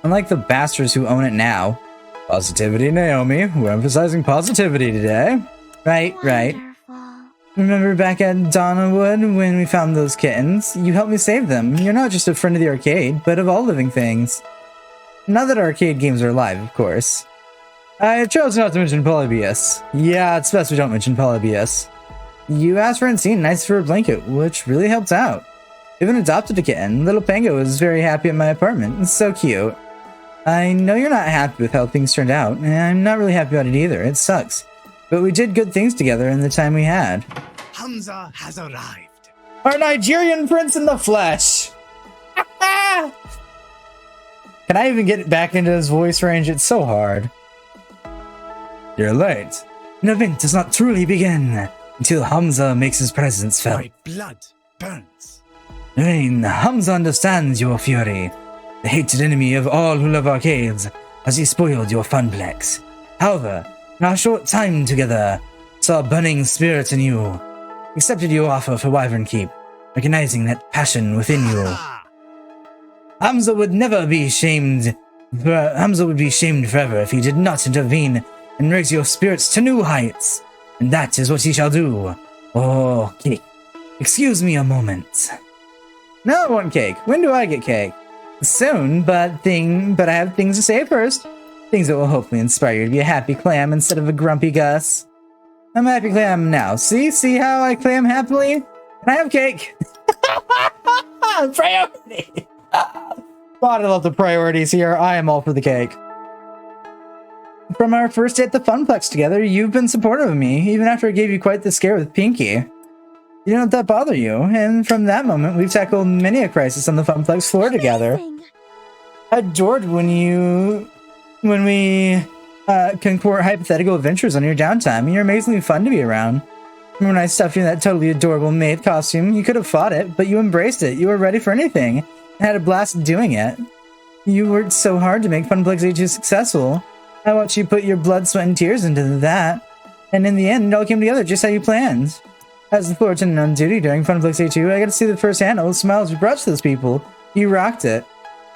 Speaker 1: Unlike the bastards who own it now. Positivity, Naomi. We're emphasizing positivity today. Right.
Speaker 3: Wonderful.
Speaker 1: Remember back at Donnawood when we found those kittens? You helped me save them. You're not just a friend of the arcade, but of all living things. Not that arcade games are alive, of course. I chose not to mention Polybius. Yeah, it's best we don't mention Polybius. You asked for Unseen and asked for a blanket, which really helped out. Even adopted a kitten. Little Pango was very happy at my apartment. It's so cute. I know you're not happy with how things turned out, and I'm not really happy about it either. It sucks. But we did good things together in the time we had.
Speaker 6: Hamza has arrived.
Speaker 1: Our Nigerian prince in the flesh! Can I even get back into his voice range? It's so hard. You're late. An event does not truly begin until Hamza makes his presence felt.
Speaker 6: My blood burns.
Speaker 1: Rain, Hamza understands your fury. The hated enemy of all who love arcades, as he spoiled your funplex. However, in our short time together, saw a burning spirit in you. Accepted your offer for Wyvern Keep, recognizing that passion within you.
Speaker 6: Ah,
Speaker 1: Hamza would never be shamed. Hamza would be shamed forever if he did not intervene and raise your spirits to new heights. And that is what he shall do. Oh, cake. Excuse me a moment. No, I want cake. When do I get cake? Soon, but I have things to say first. Things that will hopefully inspire you to be a happy clam instead of a grumpy Gus. I'm a happy clam now. See how I clam happily? And I have cake. Priority. God, I love the priorities here. I am all for the cake. From our first day at the Funplex together, you've been supportive of me, even after I gave you quite the scare with Pinky. You don't let that bother you, and from that moment, we've tackled many a crisis on the Funplex floor together.
Speaker 3: Amazing.
Speaker 1: I adored when we concourt hypothetical adventures on your downtime. You're amazingly fun to be around. When I stuffed you in that totally adorable maid costume, you could have fought it, but you embraced it. You were ready for anything, and had a blast doing it. You worked so hard to make Funplex A2 successful. I watched you put your blood, sweat, and tears into that, and in the end, it all came together just how you planned. As the floor attendant on duty during Funplex A2, I got to see the first-hand all the smiles you brought to those people. You rocked it.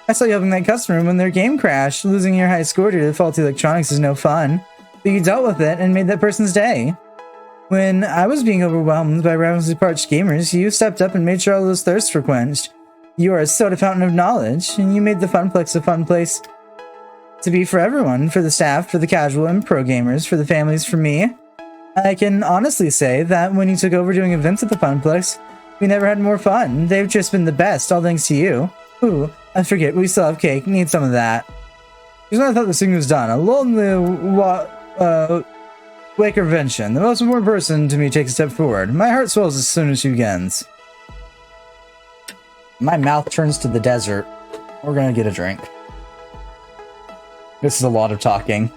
Speaker 1: I saw you helping that customer when their game crashed. Losing your high score due to faulty electronics is no fun, but you dealt with it and made that person's day. When I was being overwhelmed by ravenously parched gamers, you stepped up and made sure all those thirsts were quenched. You are a soda fountain of knowledge, and you made the Funplex a fun place to be for everyone, for the staff, for the casual and pro gamers, for the families, for me. I can honestly say that when you took over doing events at the Funplex, we never had more fun. They've just been the best, all thanks to you. Ooh, I forget, we still have cake. Need some of that. Because when I thought the thing was done, a lull in the wake of invention. The most important person to me takes a step forward. My heart swells as soon as she begins. My mouth turns to the desert. We're gonna get a drink. This is a lot of talking.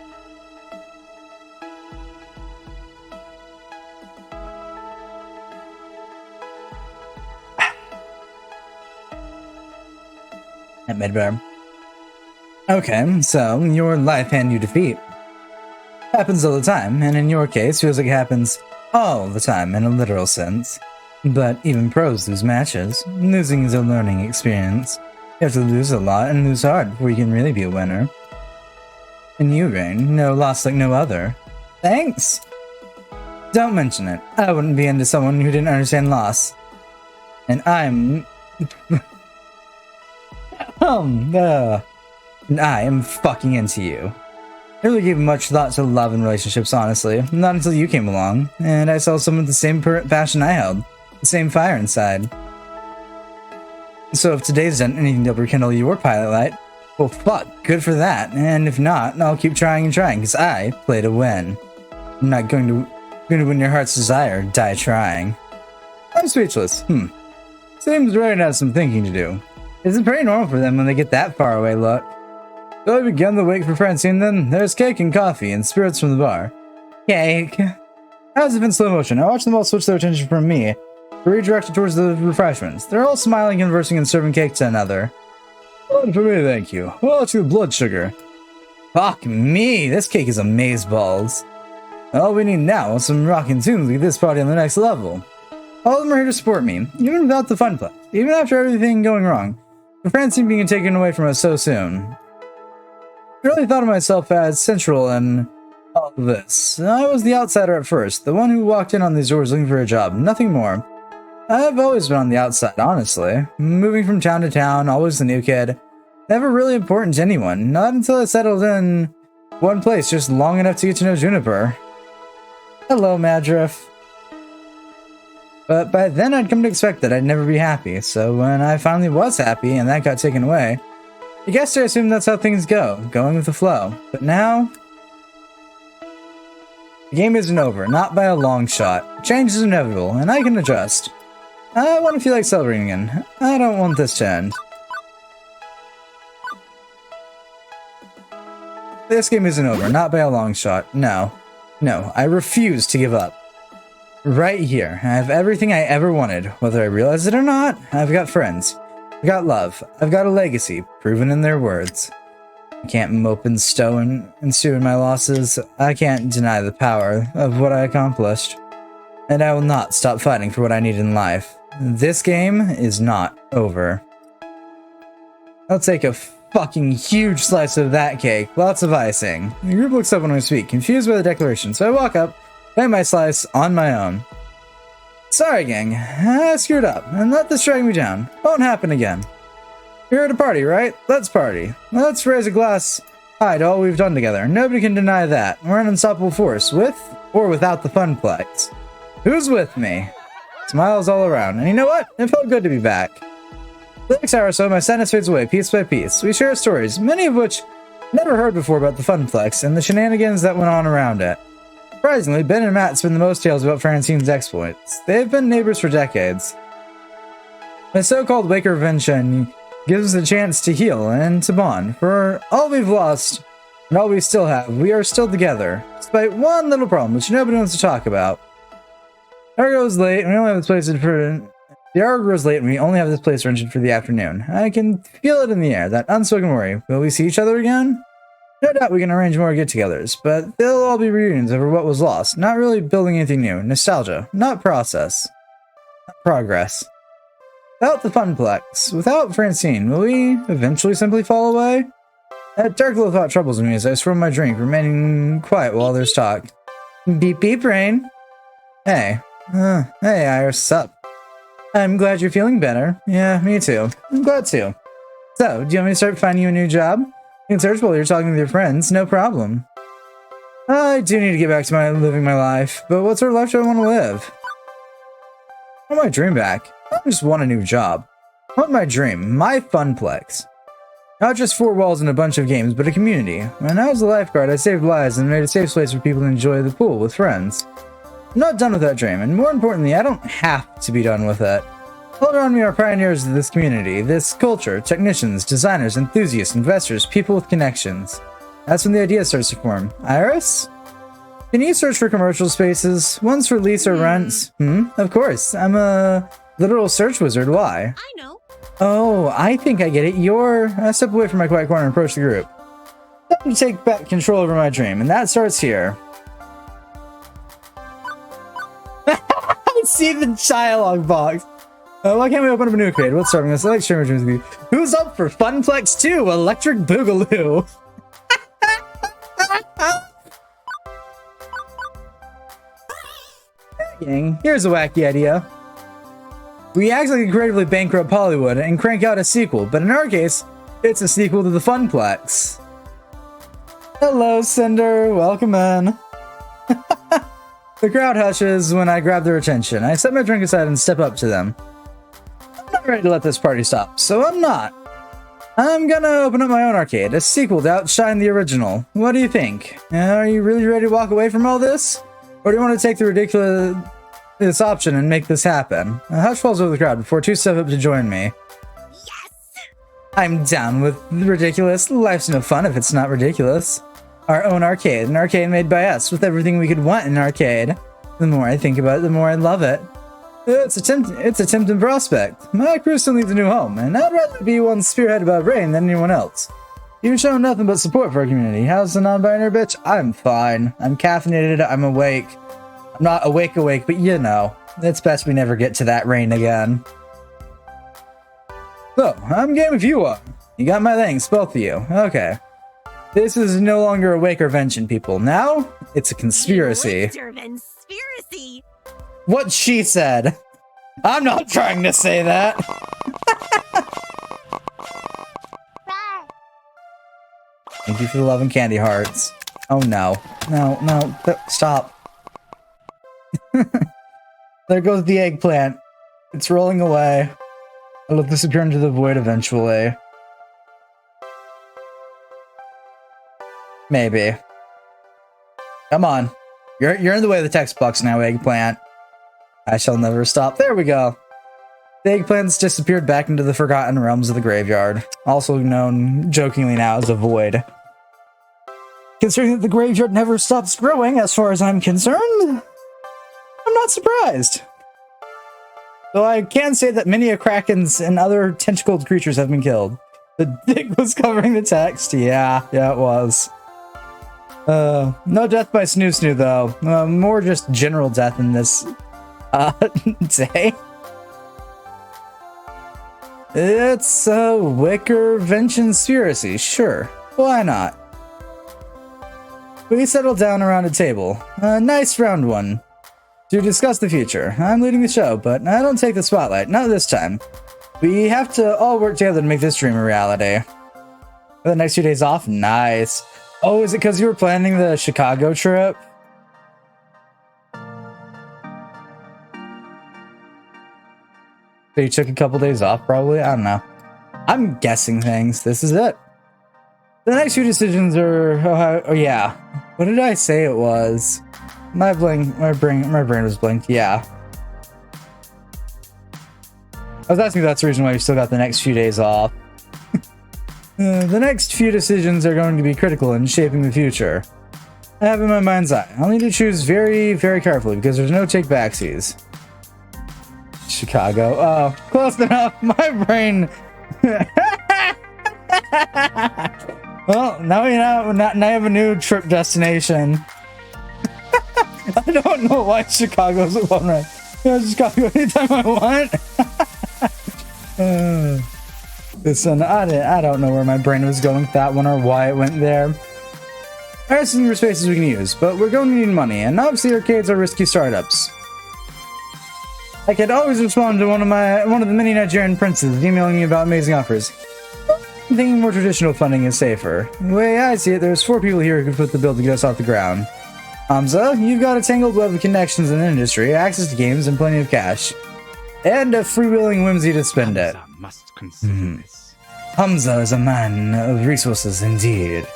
Speaker 1: At Midbar. Okay, so your life hand you defeat. Happens all the time, and in your case, feels like it happens all the time in a literal sense. But even pros lose matches. Losing is a learning experience. You have to lose a lot and lose hard before you can really be a winner. And you, Rain, no loss like no other. Thanks! Don't mention it. I wouldn't be into someone who didn't understand loss. And I'm... and I am fucking into you. I really gave much thought to love and relationships, honestly. Not until you came along, and I saw someone with the same passion I held. The same fire inside. So if today's done anything to rekindle your pilot light, well fuck, good for that. And if not, I'll keep trying and trying, because I play to win. I'm not going to win your heart's desire, die trying. I'm speechless. Seems Rain has some thinking to do. It's pretty normal for them when they get that far away look. So I began the wait for Francine, then there's cake and coffee and spirits from the bar. Cake. As if in slow motion, I watched them all switch their attention from me, redirected towards the refreshments. They're all smiling, conversing, and serving cake to another. One for me, thank you. Well, it's your blood sugar. Fuck me, this cake is amazeballs. All we need now is some rockin' tunes to get this party on the next level. All of them are here to support me, even without the Funplex, even after everything going wrong. The Francine being taken away from us so soon. I really thought of myself as central in all of this. I was the outsider at first, the one who walked in on these doors looking for a job, nothing more. I've always been on the outside, honestly. Moving from town to town, always the new kid. Never really important to anyone, not until I settled in one place just long enough to get to know Juniper. Hello, Madriff. But by then I'd come to expect that I'd never be happy, so when I finally was happy and that got taken away, I guess I assumed that's how things go, going with the flow. But now, the game isn't over, not by a long shot. Change is inevitable, and I can adjust. I want to feel like celebrating again. I don't want this to end. This game isn't over, not by a long shot. No. No, I refuse to give up. Right here, I have everything I ever wanted. Whether I realize it or not, I've got friends. I've got love. I've got a legacy, proven in their words. I can't mope and stow and stew in my losses. I can't deny the power of what I accomplished. And I will not stop fighting for what I need in life. This game is not over. I'll take a fucking huge slice of that cake, lots of icing. The group looks up when I speak, confused by the declaration, so I walk up, bite my slice on my own. Sorry, gang. I screwed up, and let this drag me down. Won't happen again. You're at a party, right? Let's party. Let's raise a glass high to all we've done together. Nobody can deny that. We're an unstoppable force, with or without the Funplex. Who's with me? Smiles all around, and you know what? It felt good to be back. The next hour or so, my sadness fades away piece by piece. We share stories, many of which never heard before about the Funplex and the shenanigans that went on around it. Surprisingly, Ben and Matt spin the most tales about Francine's exploits. They've been neighbors for decades. My so-called Waker Invention gives us a chance to heal and to bond. For all we've lost and all we still have, we are still together, despite one little problem which nobody wants to talk about. The hour grows late, and we only have this place rented for the afternoon. I can feel it in the air, that unspoken worry. Will we see each other again? No doubt we can arrange more get-togethers, but they'll all be reunions over what was lost, not really building anything new. Nostalgia, not process. Not progress. Without the Funplex, without Francine, will we eventually simply fall away? That dark little thought troubles me as I swirl my drink, remaining quiet while others talk. Beep beep rain. Hey. Hey Iris, sup? I'm glad you're feeling better. Yeah, me too. I'm glad too. So, do you want me to start finding you a new job? You can search while you're talking with your friends, no problem. I do need to get back to living my life, but what sort of life do I want to live? I want my dream back. I don't just want a new job. I want my dream, my Funplex. Not just four walls and a bunch of games, but a community. When I was a lifeguard, I saved lives and made a safe place for people to enjoy the pool with friends. I'm not done with that dream, and more importantly, I don't have to be done with it. All around me are pioneers of this community, this culture, technicians, designers, enthusiasts, investors, people with connections. That's when the idea starts to form. Iris? Can you search for commercial spaces? Ones for lease or rents? Of course. I'm a literal search wizard. Why?
Speaker 3: I know.
Speaker 1: Oh, I think I get it. I step away from my quiet corner and approach the group. Time to take back control over my dream, and that starts here. I see the dialogue box. Why can't we open up a new creator? What's starting us? I like sharing dreams with you. Who's up for Funplex 2? Electric Boogaloo. Gang, here's a wacky idea. We actually creatively bankrupt Hollywood and crank out a sequel, but in our case, it's a sequel to the Funplex. Hello, Cinder. Welcome in. The crowd hushes when I grab their attention. I set my drink aside and step up to them. I'm not ready to let this party stop, so I'm not. I'm gonna open up my own arcade, a sequel to outshine the original. What do you think? Are you really ready to walk away from all this? Or do you want to take the ridiculous option and make this happen? A hush falls over the crowd before two step up to join me.
Speaker 3: Yes!
Speaker 1: I'm down with ridiculous. Life's no fun if it's not ridiculous. Our own arcade, an arcade made by us, with everything we could want in an arcade. The more I think about it, the more I love it. It's a tempting prospect. My crew still needs a new home, and I'd rather be one spearheaded by Brain than anyone else. You've shown nothing but support for our community. How's the non-binary bitch? I'm fine. I'm caffeinated, I'm awake. I'm not awake, but you know. it's best we never get to that rain again. So, I'm game if you are. You got my thanks, both of you. Okay. This is no longer a Wakervention, people. Now, it's a conspiracy.
Speaker 3: Conspiracy.
Speaker 1: What she said. I'm not trying to say that. Thank you for the love and candy hearts. Oh no. No, stop. There goes the eggplant. It's rolling away. It'll disappear into the void eventually. Maybe. Come on. You're in the way of the text box now, eggplant. I shall never stop. There we go. The eggplant's disappeared back into the forgotten realms of the graveyard, also known jokingly now as a void. Considering that the graveyard never stops growing, as far as I'm concerned, I'm not surprised. Though I can say that many krakens and other tentacled creatures have been killed. The dick was covering the text. Yeah, it was. No death by Snoo though. More just general death in this day. It's a Wakervention conspiracy, sure. Why not? We settled down around a table, a nice round one, to discuss the future. I'm leading the show, but I don't take the spotlight, not this time. We have to all work together to make this dream a reality. The next few days off? Nice. Oh, is it because you were planning the Chicago trip? So you took a couple days off, probably? I don't know. I'm guessing things. This is it. The next few decisions are... Oh, yeah. What did I say it was? My brain was blinked. Yeah. I was asking if that's the reason why you still got the next few days off. The next few decisions are going to be critical in shaping the future. I have in my mind's eye. I'll need to choose very, very carefully because there's no take-backsies. Chicago. Oh, close enough. My brain... Well, now you have a new trip destination. I don't know why Chicago's the one right. Chicago anytime I want. Listen, I don't know where my brain was going with that one or why it went there. There are some more spaces we can use, but we're going to need money, and obviously arcades are risky startups. I could always respond to one of the many Nigerian princes emailing me about amazing offers. I'm thinking more traditional funding is safer. The way I see it, there's 4 people here who could put the bill to get us off the ground. Hamza, you've got a tangled web of connections in the industry, access to games, and plenty of cash. And a freewheeling whimsy to spend it.
Speaker 6: Hamza must consider this.
Speaker 1: Hamza is a man of resources indeed.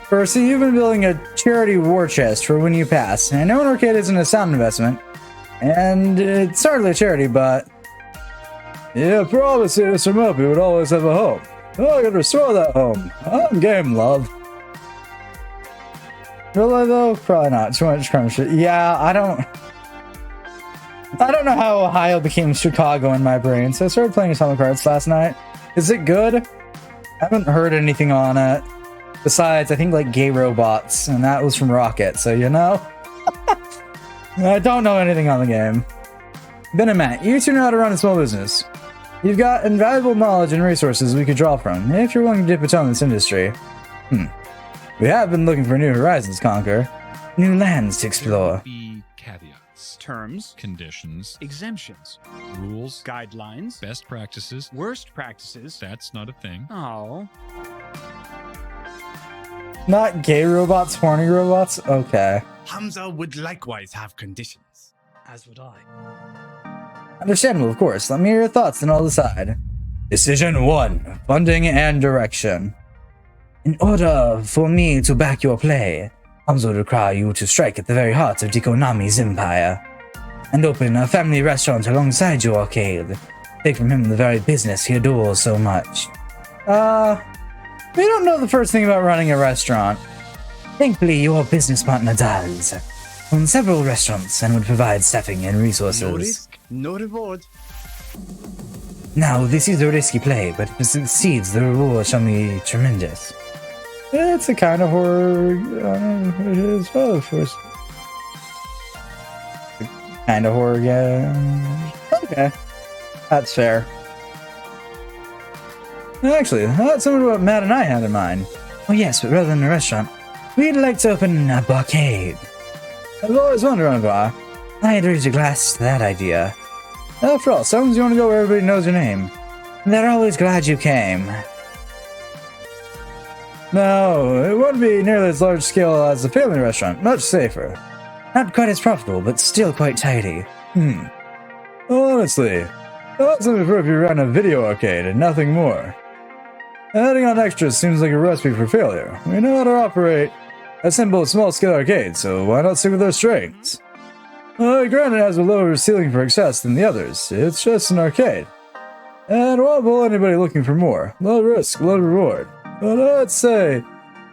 Speaker 1: Percy, you've been building a charity war chest for when you pass. I know an arcade isn't a sound investment, and it's hardly a charity, but... Yeah, promise you, Mr. Murphy would always have a home. Oh, I can restore that home. I'm game, love. Really, though? Probably not. Too much crumb shit. Yeah, I don't know how Ohio became Chicago in my brain, so I started playing Atomic Hearts last night. Is it good? I haven't heard anything on it. Besides, I think, like, Gay Robots, and that was from Rocket, so you know? I don't know anything on the game. Ben and Matt, you two know how to run a small business. You've got invaluable knowledge and resources we could draw from, if you're willing to dip a toe in this industry. We have been looking for new horizons to conquer, new lands to explore.
Speaker 5: Be caveats,
Speaker 6: Terms,
Speaker 5: conditions,
Speaker 6: exemptions,
Speaker 5: rules,
Speaker 6: guidelines,
Speaker 5: best practices.
Speaker 6: worst practices.
Speaker 5: That's not a thing.
Speaker 6: Oh,
Speaker 1: Not gay robots, horny robots? Okay.
Speaker 6: Hamza would likewise have conditions. As would I.
Speaker 1: Understandable, of course. Let me hear your thoughts and I'll decide. Decision 1. Funding and direction. In order for me to back your play, Hamza would require you to strike at the very heart of Dekonami's empire and open a family restaurant alongside your arcade. Take from him the very business he adores so much. We don't know the first thing about running a restaurant. Thankfully, your business partner does. Own several restaurants and would provide staffing and resources.
Speaker 6: No risk, no reward.
Speaker 1: Now, this is a risky play, but if it succeeds, the reward shall be tremendous. It's a kind of horror as well, of course. kind of horror game. Okay, that's fair. Actually, that's something what Matt and I had in mind. Oh yes, but rather than a restaurant, we'd like to open a barcade. I've always wondered why. I had raised a glass to that idea. After all, sometimes you want to go where everybody knows your name. And they're always glad you came. No, it wouldn't be nearly as large scale as a family restaurant. Much safer. Not quite as profitable, but still quite tidy. Honestly, that's something for if you run a video arcade and nothing more. Adding on extras seems like a recipe for failure. We know how to operate a simple small-scale arcade, so why not stick with our strengths? Granted, it has a lower ceiling for excess than the others. It's just an arcade. And won't pull anybody looking for more. Low risk, low reward. But I'd say,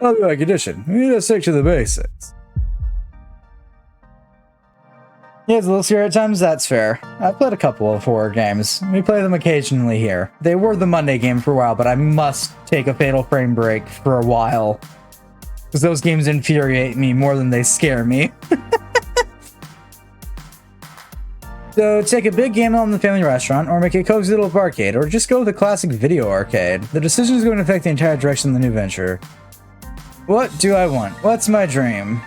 Speaker 1: I'll be like addition. We need to stick to the basics. Yeah, it's a little scary at times, that's fair. I've played a couple of horror games. We play them occasionally here. They were the Monday game for a while, but I must take a Fatal Frame break for a while. Because those games infuriate me more than they scare me. So take a big game on the family restaurant, or make a cozy little arcade, or just go with a classic video arcade. The decision is going to affect the entire direction of the new venture. What do I want? What's my dream?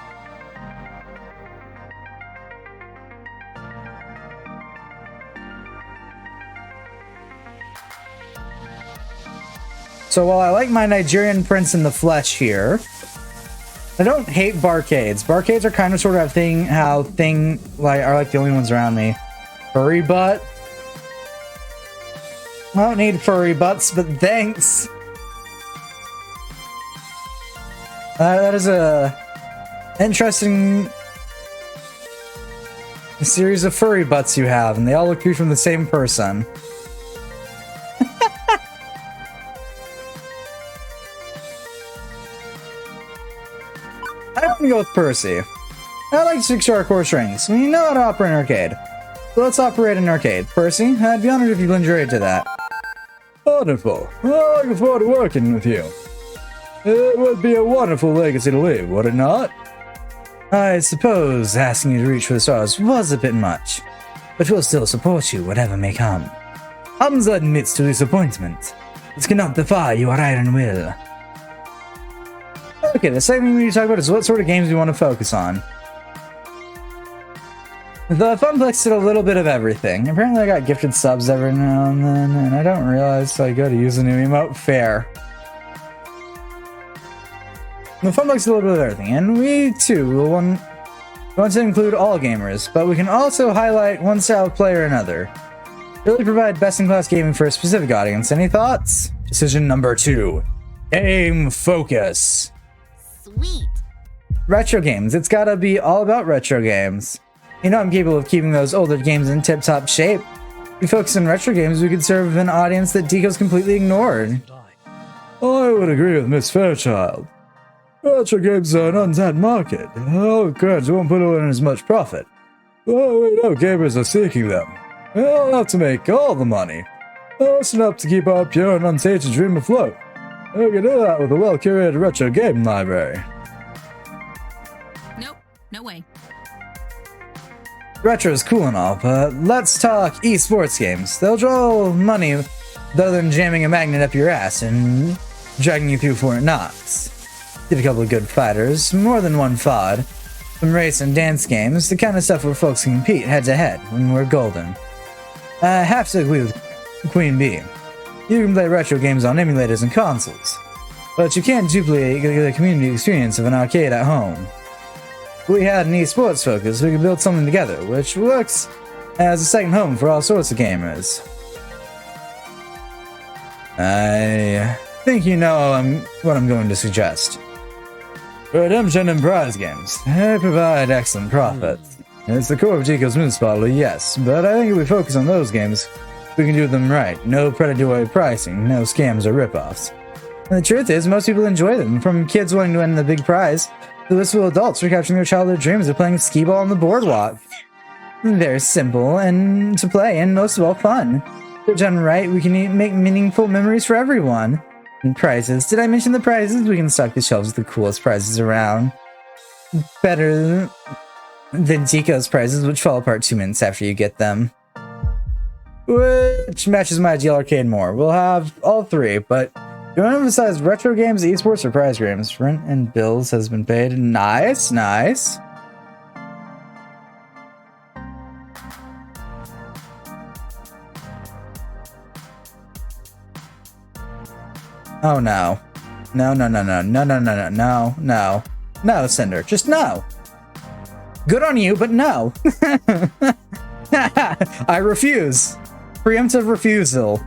Speaker 1: So while I like my Nigerian prince in the flesh here, I don't hate barcades. Barcades are kind of sort of a thing, are like the only ones around me. Furry butt. I don't need furry butts, but thanks. That is a interesting series of furry butts you have, and they all look to be from the same person. I'm gonna go with Percy. I like to stick to our core strengths. We know how to operate an arcade. So let's operate an arcade. Percy, I'd be honored if you lend your aid to that. Wonderful. Well, I look forward to working with you. It would be a wonderful legacy to leave, would it not? I suppose asking you to reach for the stars was a bit much, but we'll still support you, whatever may come. Hamza admits to disappointment. It cannot defy your iron will. Okay, the second thing we need to talk about is what sort of games we want to focus on. The Funplex did a little bit of everything. Apparently I got gifted subs every now and then, and I don't realize I go to use a new emote. Fair. The Funplex did a little bit of everything, and we too will want to include all gamers, but we can also highlight one style of play or another. Really provide best-in-class gaming for a specific audience. Any thoughts? Decision number 2. Game focus.
Speaker 3: Sweet.
Speaker 1: Retro games. It's gotta be all about retro games. You know I'm capable of keeping those older games in tip-top shape. If we focus on retro games, we could serve an audience that Deco's completely ignored. I would agree with Miss Fairchild. Retro games are an untapped market. All crowds won't put in as much profit. But we know gamers are seeking them. We'll have to make all the money. That's enough to keep our pure and untainted dream afloat. We can do that with a well-curated retro game library.
Speaker 3: Nope, no way.
Speaker 1: Retro is cool and all, but let's talk esports games. They'll draw money other than jamming a magnet up your ass and dragging you through Fort Knox. Get a couple of good fighters, more than one FOD, some race and dance games, the kind of stuff where folks can compete head-to-head when we're golden. I have to agree with Queen Bee. You can play retro games on emulators and consoles, but you can't duplicate the community experience of an arcade at home. If we had an esports focus, we could build something together, which works as a second home for all sorts of gamers. I think you know what I'm going to suggest. Redemption and prize games. They provide excellent profits. It's the core of Deco's business model, yes, but I think if we focus on those games, we can do them right. No predatory pricing, no scams or ripoffs. And the truth is, most people enjoy them, from kids wanting to win the big prize to blissful adults recapturing their childhood dreams of playing skee-ball on the boardwalk. They're simple and to play, and most of all fun. If they're done right, we can make meaningful memories for everyone. And prizes. Did I mention the prizes? We can stock the shelves with the coolest prizes around. Better the Zico's prizes, which fall apart 2 minutes after you get them. Which matches my ideal arcade more. We'll have all 3, but do you want to emphasize retro games, esports, or prize games? Rent and bills has been paid. Nice, nice. Oh no. No, no, no, no, no, no, no, no, no, no. No, Cinder. Just no. Good on you, but no. I refuse. Preemptive refusal.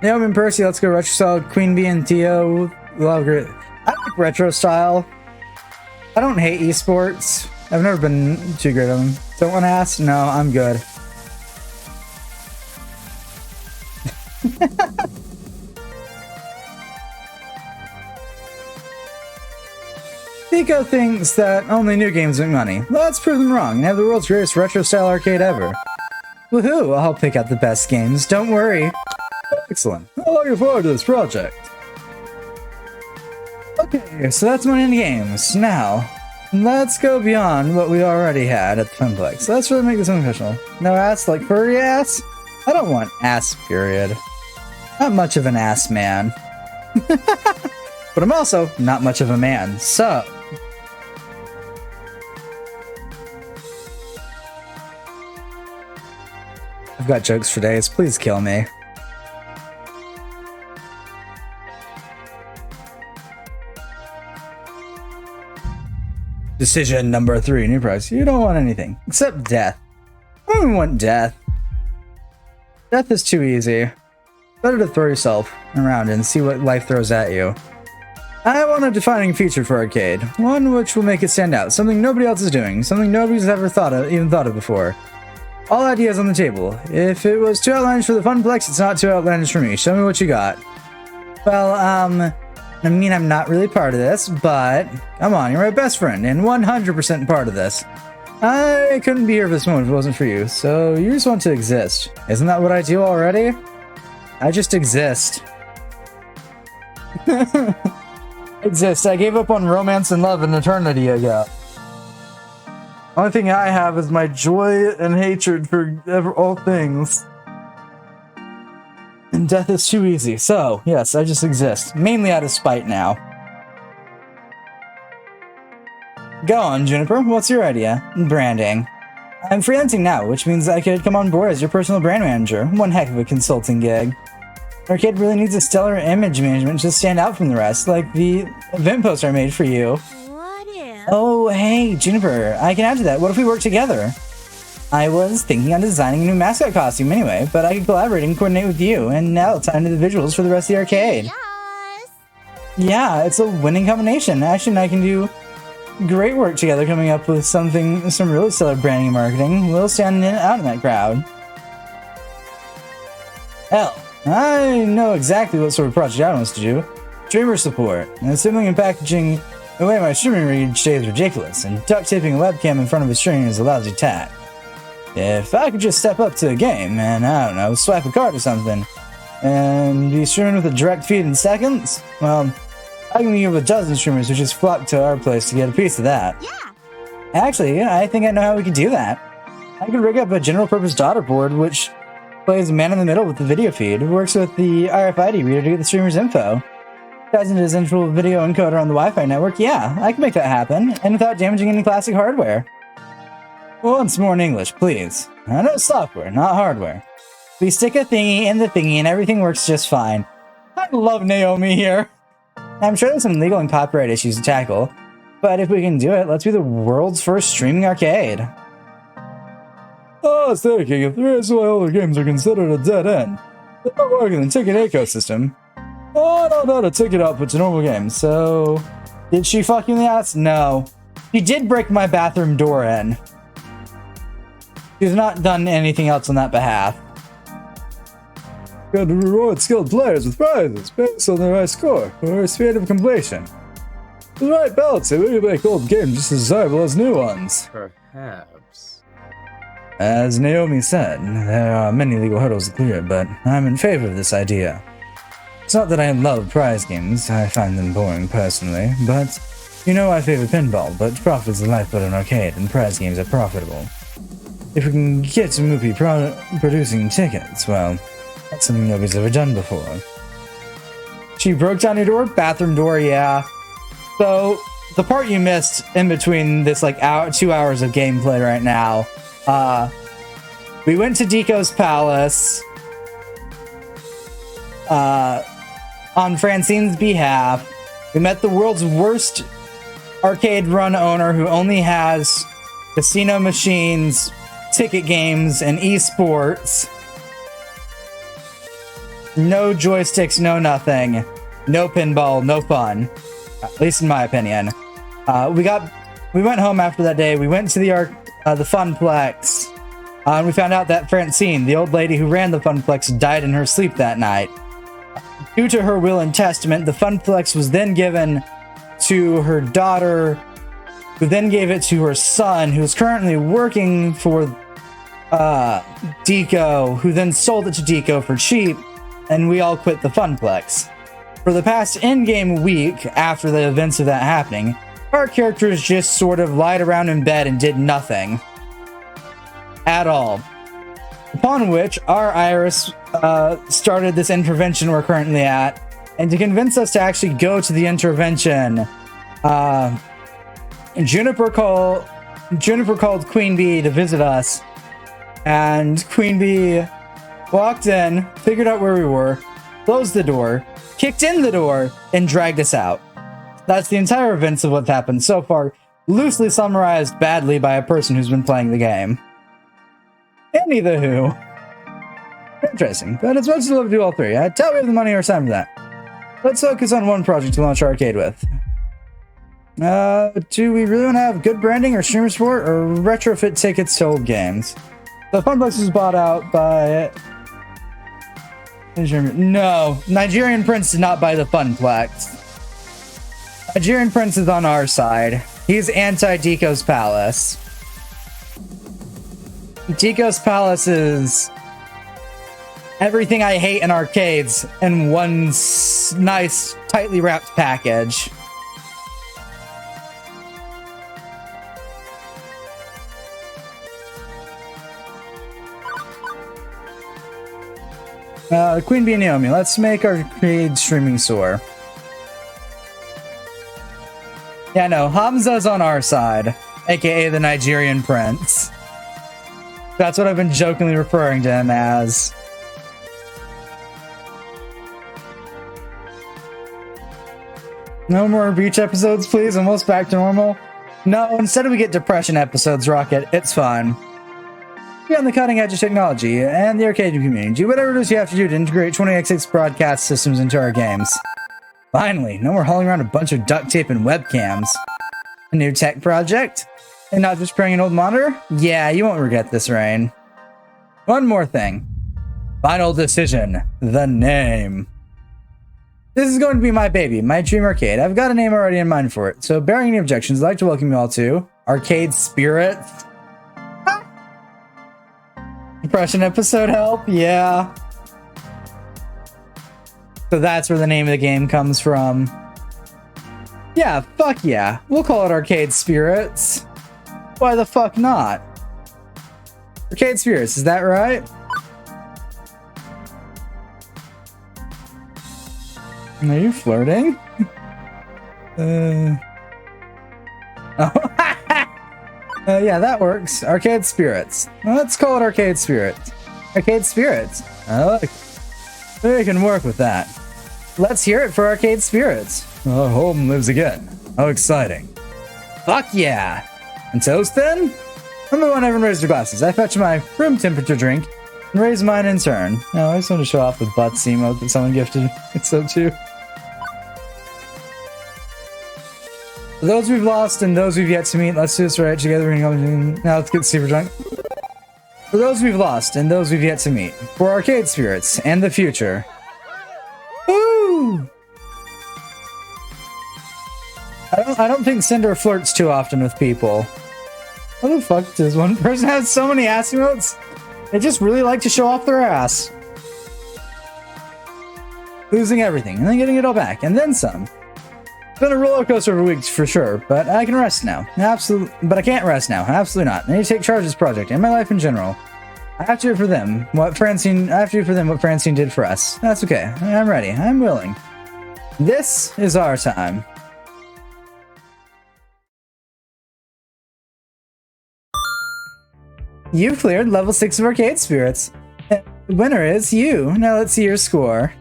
Speaker 1: Naomi and Percy, let's go retro style. Queen Bee and Theo. Love great. I like retro style. I don't hate esports. I've never been too great at them. Don't want to ask? No, I'm good. Pico thinks that only new games make money. Let's prove them wrong and have the world's greatest retro-style arcade ever. Woohoo! I'll pick out the best games, don't worry. Excellent. I'm looking forward to this project. Okay, so that's money in the games. Now, let's go beyond what we already had at the Funplex. Let's really make this official. No ass like furry ass? I don't want ass, period. Not much of an ass man. But I'm also not much of a man, so... I've got jokes for days, please kill me. Decision number 3, new prize. You don't want anything, except death. I don't even want death. Death is too easy. Better to throw yourself around and see what life throws at you. I want a defining feature for arcade, one which will make it stand out, something nobody else is doing, something nobody's ever even thought of before. All ideas on the table. If it was too outlandish for the Funplex, it's not too outlandish for me. Show me what you got. Well, I mean, I'm not really part of this, but come on, you're my best friend and 100% part of this. I couldn't be here for this moment if it wasn't for you, so you just want to exist. Isn't that what I do already? I just exist. Exist. I gave up on romance and love an eternity ago. Only thing I have is my joy and hatred for all things. And death is too easy. So, yes, I just exist. Mainly out of spite now. Go on, Juniper. What's your idea? Branding. I'm freelancing now, which means I could come on board as your personal brand manager. One heck of a consulting gig. Arcade really needs a stellar image management to stand out from the rest, like the event poster I made for you.
Speaker 3: What if?
Speaker 1: Oh, hey, Juniper, I can add to that. What if we work together? I was thinking on designing a new mascot costume anyway, but I could collaborate and coordinate with you, and now it's time to the visuals for the rest of the arcade.
Speaker 3: Yes.
Speaker 1: Yeah, it's a winning combination. Ashley and I can do great work together coming up with some really stellar branding and marketing. We'll stand out in that crowd. Hell, I know exactly what sort of project I want us to do. Streamer support, and assembling and packaging the way my streaming rig each day is ridiculous, and duct taping a webcam in front of a screen is a lousy tack. If I could just step up to a game and, I don't know, swipe a card or something, and be streaming with a direct feed in seconds, well, I can be with a dozen streamers who just flock to our place to get a piece of that.
Speaker 3: Yeah.
Speaker 1: Actually, I think I know how we could do that. I could rig up a general purpose daughter board which plays man in the middle with the video feed, works with the RFID reader to get the streamer's info, ties into a central video encoder on the Wi-Fi network. Yeah, I can make that happen, and without damaging any classic hardware. Once more in English, please. I know software, not hardware. We stick a thingy in the thingy and everything works just fine. I love Naomi here. I'm sure there's some legal and copyright issues to tackle, but if we can do it, let's be the world's first streaming arcade. Oh, thinking if the reason why older games are considered a dead end. They're not working in the ticket ecosystem. Oh, I don't know how to ticket output to normal games, so... Did she fuck you in the ass? No. She did break my bathroom door in. She's not done anything else on that behalf. Got to reward skilled players with prizes based on their high score or speed of completion. With the right balance, we can make old games just as desirable as new ones.
Speaker 6: Perhaps.
Speaker 1: As Naomi said, there are many legal hurdles to clear, but I'm in favor of this idea. It's not that I love prize games, I find them boring personally, but You know I favor pinball, but profit is the lifeblood of an arcade, and prize games are profitable. If we can get Mupi producing tickets, well, that's something nobody's ever done before. She broke down your door? Bathroom door, yeah. So, the part you missed in between this, like, 2 hours of gameplay right now, we went to Deco's Palace, on Francine's behalf. We met the world's worst arcade run owner who only has casino machines, ticket games, and esports. No joysticks, no nothing. No pinball, no fun. At least in my opinion. We went home after that day. We went to the Funplex. And we found out that Francine, the old lady who ran the Funplex, died in her sleep that night. Due to her will and testament, the Funplex was then given to her daughter, who then gave it to her son, who's currently working for Deco, who then sold it to Deco for cheap, and we all quit the Funplex. For the past in-game week, after the events of that happening, our characters just sort of lied around in bed and did nothing. At all. Upon which, our Iris started this intervention we're currently at, and to convince us to actually go to the intervention, Juniper called Queen Bee to visit us, and Queen Bee walked in, figured out where we were, closed the door, kicked in the door, and dragged us out. That's the entire events of what's happened so far, loosely summarized badly by a person who's been playing the game. Anywho, interesting, but it's much as love to do all three. I doubt we have the money or time for that. Let's focus on one project to launch our arcade with. Do we really want to have good branding or streamer support or retrofit tickets to old games? The Funplex was bought out by... No, Nigerian Prince did not buy the Funplex. Nigerian Prince is on our side. He's anti-Deco's Palace. Deco's Palace is everything I hate in arcades in one nice, tightly wrapped package. Queen Bee and Naomi, let's make arcade streaming soar. Yeah, no, Hamza's on our side, aka the Nigerian Prince. That's what I've been jokingly referring to him as. No more beach episodes, please. Almost back to normal. No, instead we get depression episodes, Rocket. It's fine. Be on the cutting edge of technology and the arcade community. Do whatever it is you have to do to integrate 20x6 broadcast systems into our games. Finally, no more hauling around a bunch of duct tape and webcams. A new tech project? And not just bring an old monitor? Yeah, you won't regret this, Rain. One more thing. Final decision. The name. This is going to be my baby, my dream arcade. I've got a name already in mind for it, so bearing any objections, I'd like to welcome you all to Arcade Spirits. Depression episode help? Yeah. So that's where the name of the game comes from. Yeah, fuck yeah. We'll call it Arcade Spirits. Why the fuck not? Arcade Spirits, is that right? Are you flirting? Yeah, that works. Arcade Spirits. Well, let's call it Arcade Spirits. Arcade Spirits. We can work with that. Let's hear it for Arcade Spirits. Oh, home lives again. How exciting. Fuck yeah. And toast then? I'm the one who haven't raised your glasses. I fetch my room temperature drink and raise mine in turn. No, I just want to show off the butts emote that someone gifted. It's so too. For those we've lost and those we've yet to meet, let's do this right together. Now let's get super drunk. For those we've lost and those we've yet to meet, for Arcade Spirits and the future. Woo! I don't think Cinder flirts too often with people. What the fuck does one person have so many ass emotes? They just really like to show off their ass. Losing everything and then getting it all back and then some. been a roller coaster of weeks for sure, but I can rest now. But I can't rest now. Absolutely not. I need to take charge of this project and my life in general. I have to do for them what Francine. I have to do for them what Francine did for us. That's okay. I'm ready. I'm willing. This is our time. You've cleared level 6 of Arcade Spirits. The winner is you. Now let's see your score.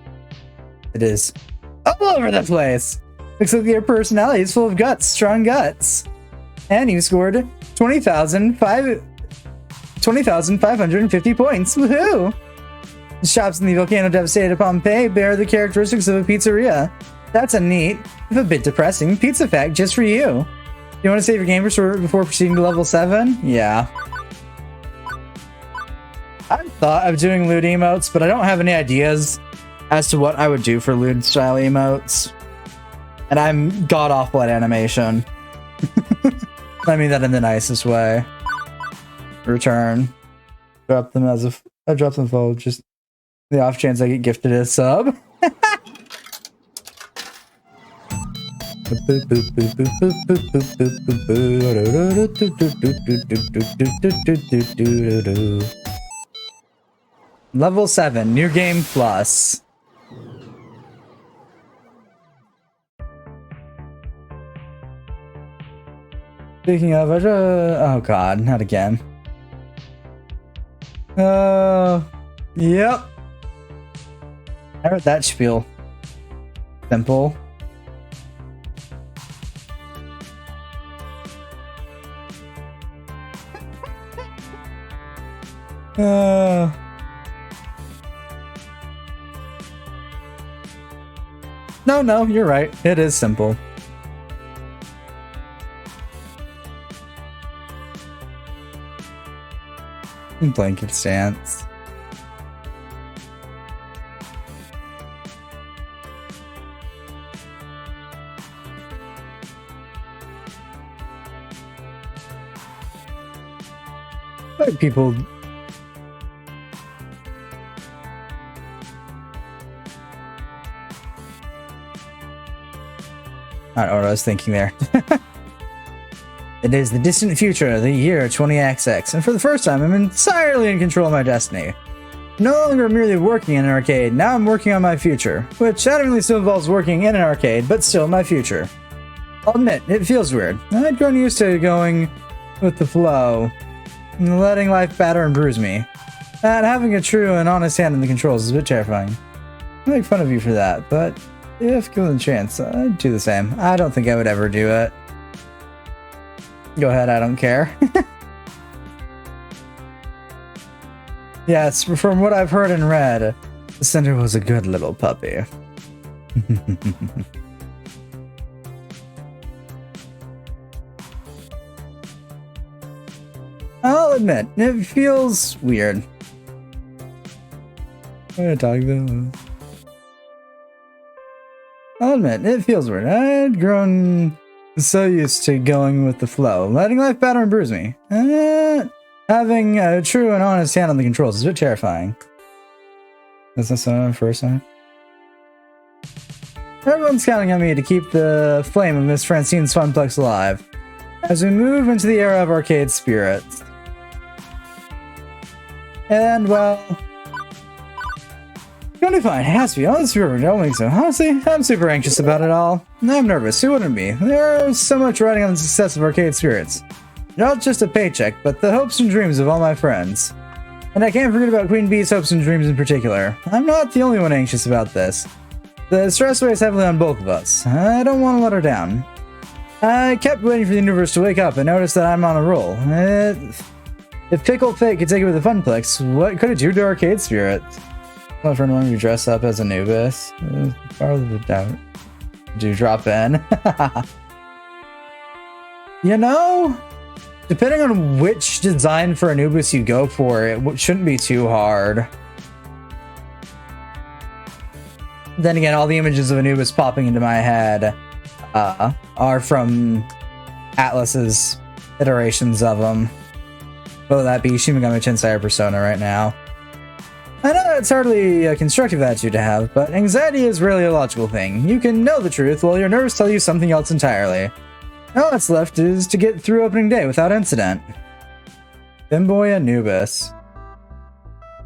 Speaker 1: It is all over the place. Looks like your personality is full of guts, strong guts. And you scored 20,550 points. Woohoo! The shops in the Volcano Devastated Pompeii bear the characteristics of a pizzeria. That's a neat, if a bit depressing, pizza fact just for you. You want to save your game before proceeding to level 7? Yeah. I've thought of doing lewd emotes, but I don't have any ideas as to what I would do for lewd style emotes. And I'm god awful at animation. I mean that in the nicest way. Return. Drop them as if I drop them full, just the off chance I get gifted a sub. Level 7, new game plus. Speaking of, oh god, not again. Yep. I heard that spiel. Simple. No, you're right. It is simple. Blanket stance. Like people. I don't know what I was thinking there. It is the distant future, the year 20XX, and for the first time, I'm entirely in control of my destiny. No longer merely working in an arcade, now I'm working on my future, which admittedly still involves working in an arcade, but still my future. I'll admit, it feels weird. I'd grown used to going with the flow, and letting life batter and bruise me. And having a true and honest hand in the controls is a bit terrifying. I make fun of you for that, but if given the chance, I'd do the same. I don't think I would ever do it. Go ahead, I don't care. Yes, from what I've heard and read, the center was a good little puppy. I'll admit, it feels weird. I'm gonna talk though. I'll admit, it feels weird. I'd grown so used to going with the flow, letting life batter and bruise me. Having a true and honest hand on the controls is a bit terrifying. Is this the first time? Everyone's counting on me to keep the flame of Miss Francine's Funplex alive as we move into the era of arcade spirits. And, well, gonna be fine. It has to be. Honestly, I don't think so. Honestly, I'm super anxious about it all. I'm nervous. Who wouldn't be? There's so much riding on the success of Arcade Spirits. Not just a paycheck, but the hopes and dreams of all my friends. And I can't forget about Queen Bee's hopes and dreams in particular. I'm not the only one anxious about this. The stress weighs heavily on both of us. I don't want to let her down. I kept waiting for the universe to wake up and notice that I'm on a roll. If Pickle Fate could take away the Funplex, what could it do to Arcade Spirits? My friend wanted to dress up as Anubis. Part of the doubt. Do drop in. You know, depending on which design for Anubis you go for, it shouldn't be too hard. Then again, all the images of Anubis popping into my head are from Atlas's iterations of him. Whether that be Shin Megami Tensei or Persona right now. I know It's hardly a constructive attitude to have, but anxiety is really a logical thing. You can know the truth while your nerves tell you something else entirely. All that's left is to get through opening day without incident. Bimboy Anubis.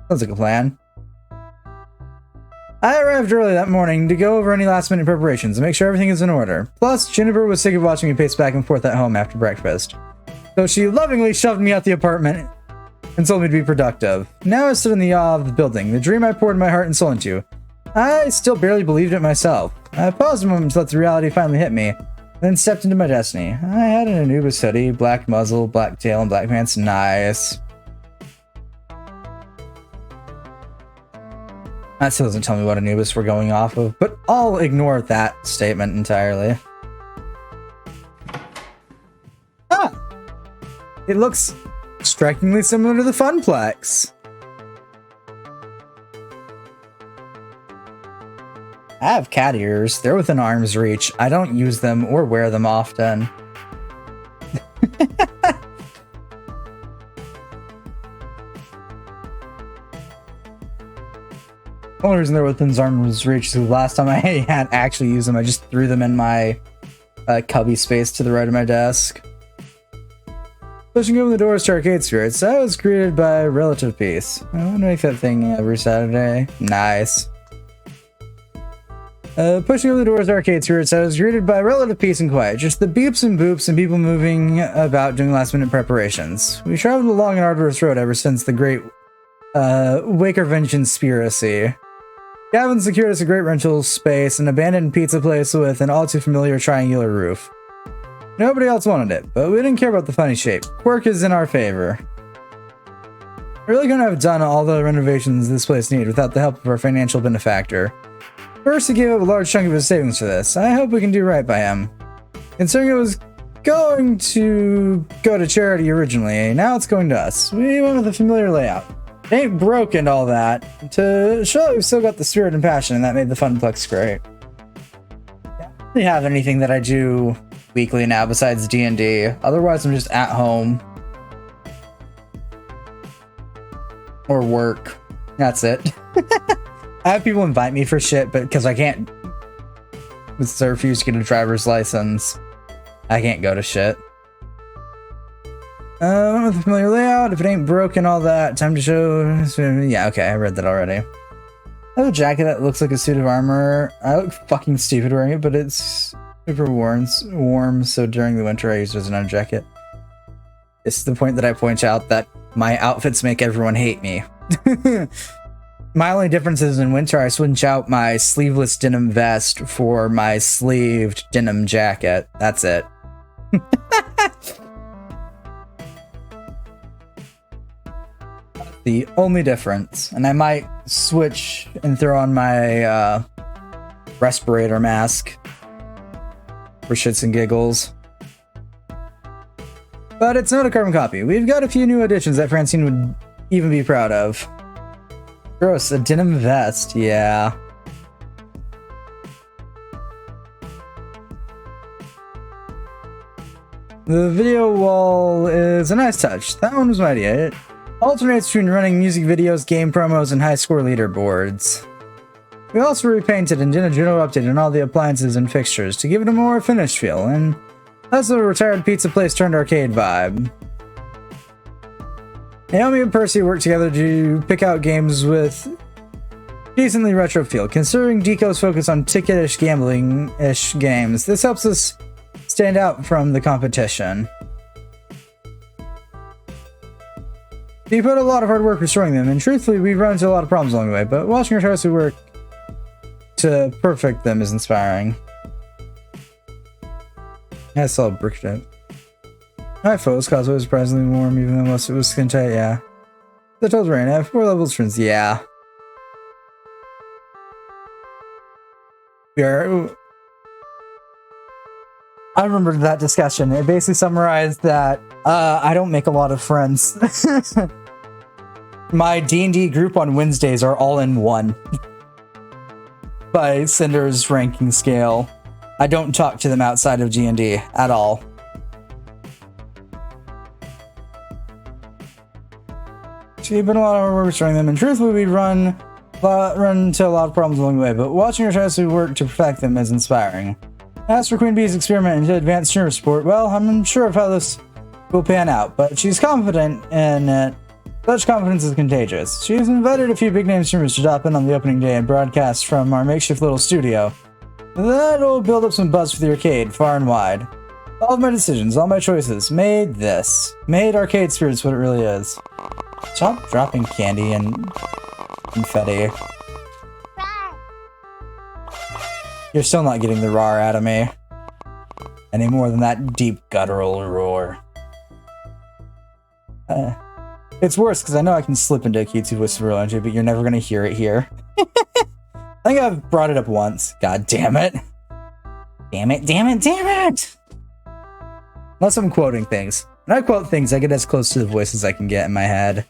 Speaker 1: Sounds like a plan. I arrived early that morning to go over any last-minute preparations and make sure everything is in order. Plus, Jennifer was sick of watching me pace back and forth at home after breakfast. So she lovingly shoved me out the apartment and told me to be productive. Now I stood in the awe of the building, the dream I poured my heart and soul into. I still barely believed it myself. I paused a moment to let the reality finally hit me, then stepped into my destiny. I had an Anubis hoodie, black muzzle, black tail, and black pants. Nice. That still doesn't tell me what Anubis we're going off of, but I'll ignore that statement entirely. Ah! It looks strikingly similar to the Funplex. I have cat ears. They're within arm's reach. I don't use them or wear them often. The only reason they're within arm's reach is the last time I had actually used them, I just threw them in my cubby space to the right of my desk. Pushing open the doors to Arcade Spirits, I was greeted by relative peace. I want to make that thing every Saturday. Nice. Pushing open the doors to Arcade Spirits, I was greeted by relative peace and quiet. Just the beeps and boops and people moving about doing last-minute preparations. We traveled along an arduous road ever since the great Wakervenge conspiracy. Gavin secured us a great rental space, an abandoned pizza place with an all-too-familiar triangular roof. Nobody else wanted it, but we didn't care about the funny shape. Quirk is in our favor. I really couldn't have done all the renovations this place needed without the help of our financial benefactor. First, he gave up a large chunk of his savings for this. I hope we can do right by him. Considering it was going to go to charity originally, now it's going to us. We went with a familiar layout. It ain't broke and all that. To show we've still got the spirit and passion, and that made the Funplex great. I don't really have anything that I do weekly now besides D&D. Otherwise, I'm just at home. Or work. That's it. I have people invite me for shit, but because I can't... Because I refuse to get a driver's license, I can't go to shit. With a familiar layout, if it ain't broken, all that. Time to show... Yeah, okay, I read that already. I have a jacket that looks like a suit of armor. I look fucking stupid wearing it, but it's super warm, so during the winter I use it as an under jacket. It's the point that I point out that my outfits make everyone hate me. My only difference is in winter I switch out my sleeveless denim vest for my sleeved denim jacket. That's it. The only difference. And I might switch and throw on my respirator mask for shits and giggles. But it's not a carbon copy. We've got a few new additions that Francine would even be proud of. Gross, a denim vest, yeah. The video wall is a nice touch. That one was my idea. It alternates between running music videos, game promos, and high score leaderboards. We also repainted and did a general update on all the appliances and fixtures to give it a more finished feel, and that's a retired pizza place turned arcade vibe. Naomi and Percy worked together to pick out games with decently retro feel. Considering Deco's focus on ticket-ish gambling-ish games, this helps us stand out from the competition. We put a lot of hard work restoring them, and truthfully, we've run into a lot of problems along the way, but watching her try to work to perfect them is inspiring. I saw Brickshot. My foes causeway was surprisingly warm, even though most of it was skin tight, yeah. The toes rain, I have 4 levels friends, yeah. I remember that discussion. It basically summarized that I don't make a lot of friends. My D&D group on Wednesdays are all in one. By Cinder's ranking scale. I don't talk to them outside of D&D at all. So you've been a lot of work restoring them, and truthfully we run run into a lot of problems along the way, but watching her try to work to perfect them is inspiring. As for Queen Bee's experiment into advanced streamer support, well, I'm unsure of how this will pan out, but she's confident in it. Such confidence is contagious. She's invited a few big-name streamers to drop in on the opening day and broadcast from our makeshift little studio. That'll build up some buzz for the arcade, far and wide. All of my decisions, all my choices, made this. Made Arcade Spirits what it really is. Stop dropping candy and confetti. You're still not getting the roar out of me. Any more than that deep guttural roar. It's worse because I know I can slip into a cutesy whisper energy, but you're never going to hear it here. I think I've brought it up once. God damn it. Damn it, damn it, damn it! Unless I'm quoting things. When I quote things, I get as close to the voice as I can get in my head.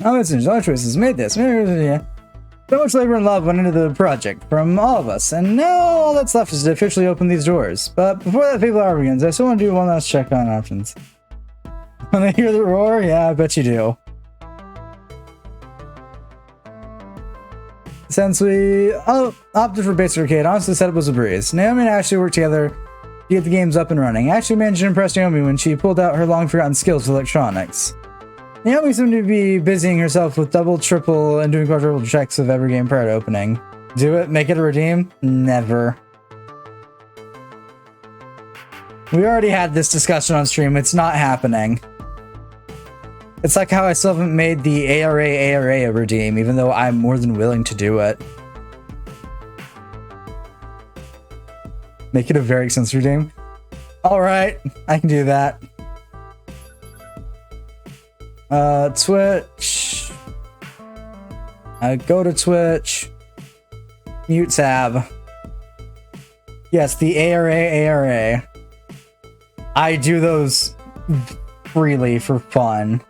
Speaker 1: All my choices made this. So much labor and love went into the project from all of us, and now all that's left is to officially open these doors. But before that fateful hour begins, I still want to do one last check on options. When I hear the roar, yeah, I bet you do. Since we opted for basic arcade, honestly, the setup was a breeze. Naomi and Ashley worked together to get the games up and running. Ashley managed to impress Naomi when she pulled out her long-forgotten skills with electronics. Naomi seemed to be busying herself with double, triple, and doing quadruple checks of every game prior to opening. Do it? Make it a redeem? Never. We already had this discussion on stream. It's not happening. It's like how I still haven't made the ARA a redeem, even though I'm more than willing to do it. Make it a very expensive redeem. Alright, I can do that. Twitch. Go to Twitch. Mute tab. Yes, the ARA. I do those freely for fun.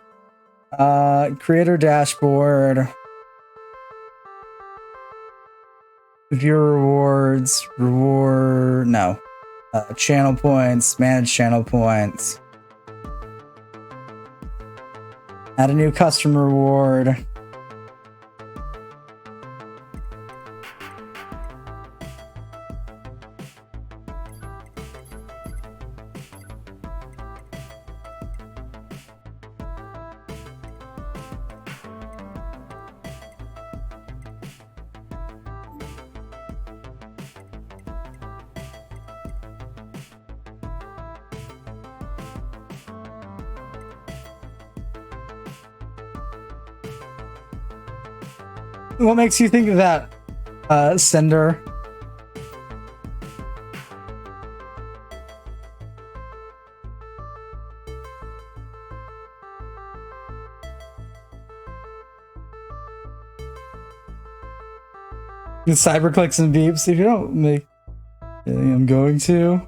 Speaker 1: Creator dashboard. Viewer rewards. No. Channel points. Manage channel points. Add a new customer reward. What makes you think of that, Cinder? The cyber clicks and beeps. If you don't make, I'm going to.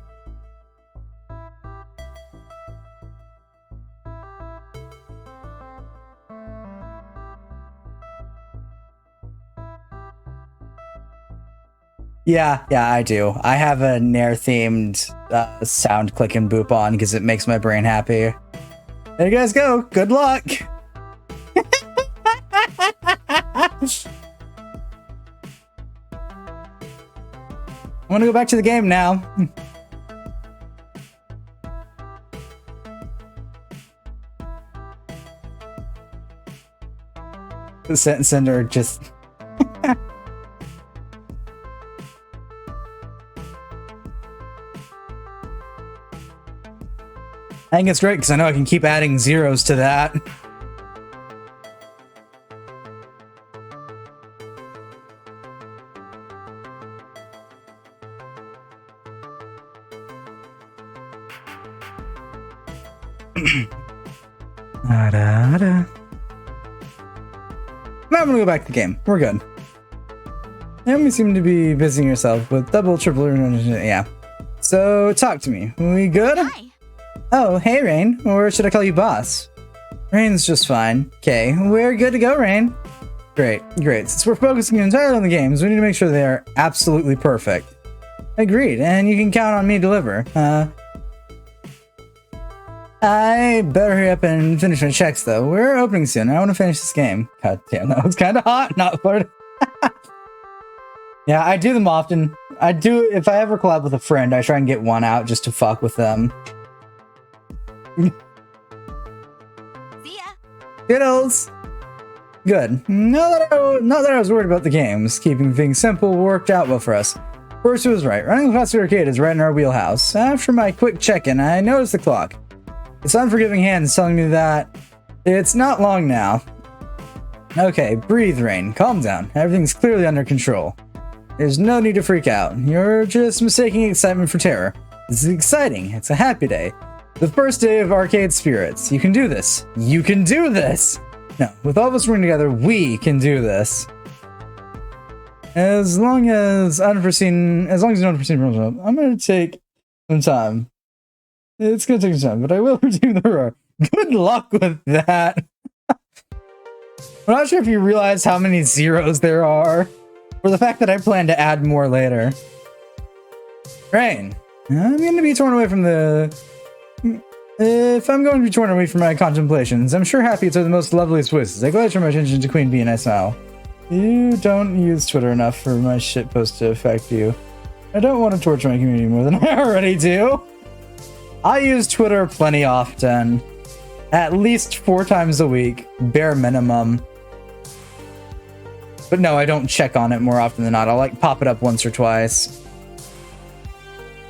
Speaker 1: Yeah, I do. I have a Nair-themed sound click and boop on because it makes my brain happy. There you guys go. Good luck. I want to go back to the game now. Cinder just... I think it's great because I know I can keep adding zeros to that. Now I'm gonna go back to the game. We're good. Naomi seemed to be busying herself with double, triple, yeah. So talk to me. We good?
Speaker 3: Hi.
Speaker 1: Oh, hey, Rain. Or should I call you boss? Rain's just fine. Okay, we're good to go, Rain. Great. Since we're focusing entirely on the games, we need to make sure they are absolutely perfect. Agreed, and you can count on me to deliver. I better hurry up and finish my checks, though. We're opening soon. I want to finish this game. God damn, that was kind of hot. Not flirting. Yeah, I do them often. I do, if I ever collab with a friend, I try and get one out just to fuck with them.
Speaker 3: See ya.
Speaker 1: Diddles! Good. Not that I was worried about the games. Keeping things simple worked out well for us. First, was right. Running the Classic Arcade is right in our wheelhouse. After my quick check-in, I noticed the clock. Its unforgiving hand is telling me that it's not long now. Okay, breathe, Rain. Calm down. Everything's clearly under control. There's no need to freak out. You're just mistaking excitement for terror. This is exciting. It's a happy day. The first day of Arcade Spirits. You can do this. You can do this! No, with all of us working together, we can do this. As long as no unforeseen problems up, I'm gonna take some time. It's gonna take some time, but I will redeem the roar. Good luck with that. I'm not sure if you realize how many zeros there are, or the fact that I plan to add more later. Rain, I'm going to be torn away from the... If I'm going to be torn away from my contemplations, I'm sure Happy's are the most loveliest voices. I glad to turn my attention to Queen Bee and I smile. You don't use Twitter enough for my shitpost to affect you. I don't want to torture my community more than I already do. I use Twitter plenty often. At least 4 times a week, bare minimum. But no, I don't check on it more often than not. I'll like pop it up once or twice.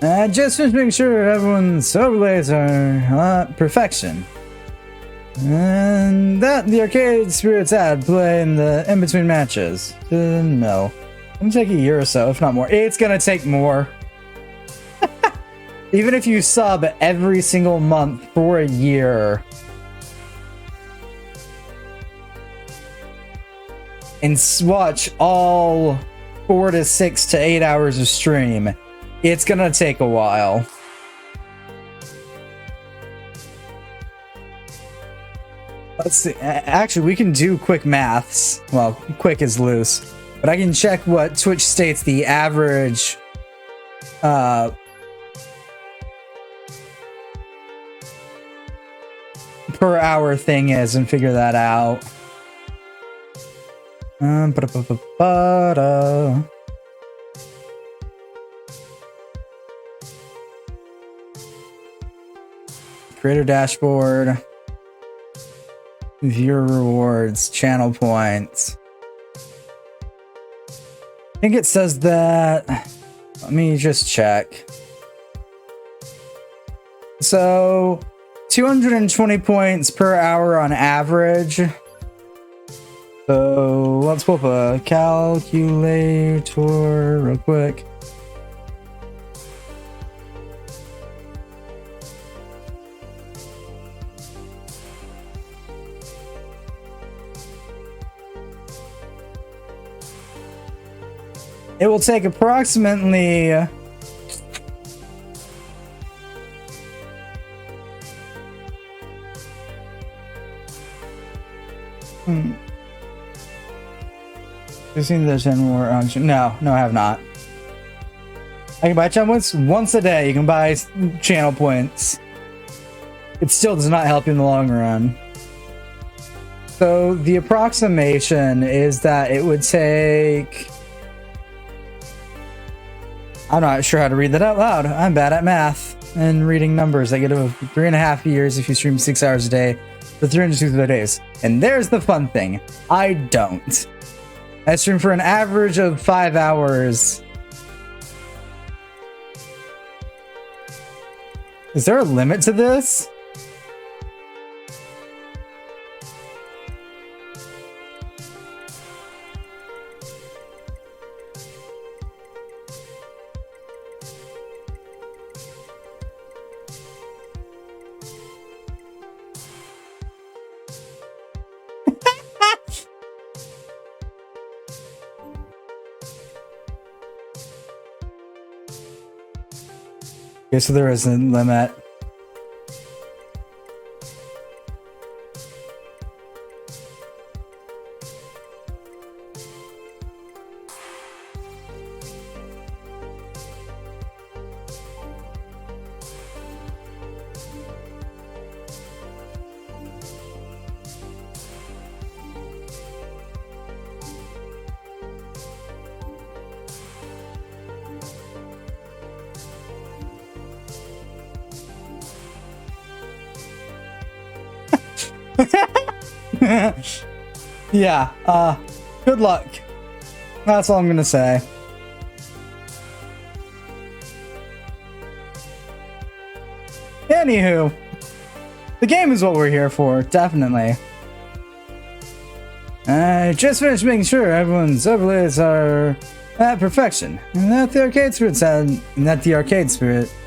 Speaker 1: Just to make sure everyone's overlays are perfection. And that the Arcade Spirits ad play in the in-between matches. No. It's gonna take a year or so, if not more. It's gonna take more. Even if you sub every single month for a year. And watch all 4 to 6 to 8 hours of stream, it's gonna take a while. Let's see. Actually, we can do quick maths. Well, quick is loose, but I can check what Twitch states the average per hour thing is and figure that out. Creator dashboard. Viewer rewards. Channel points. I think it says that. Let me just check. So 220 points per hour on average. So let's pull up a calculator real quick. It will take approximately You've seen the 10 more on. No, I have not. I can buy channel points once a day. You can buy channel points. It still does not help you in the long run. So the approximation is that it would take. I'm not sure how to read that out loud. I'm bad at math and reading numbers. I get a 3.5 years if you stream 6 hours a day for 365 days. And there's the fun thing. I don't. I stream for an average of 5 hours. Is there a limit to this? Okay, so there is a limit. Yeah, good luck. That's all I'm gonna say. Anywho, the game is what we're here for, definitely. I just finished making sure everyone's overlays are at perfection, and that the arcade spirit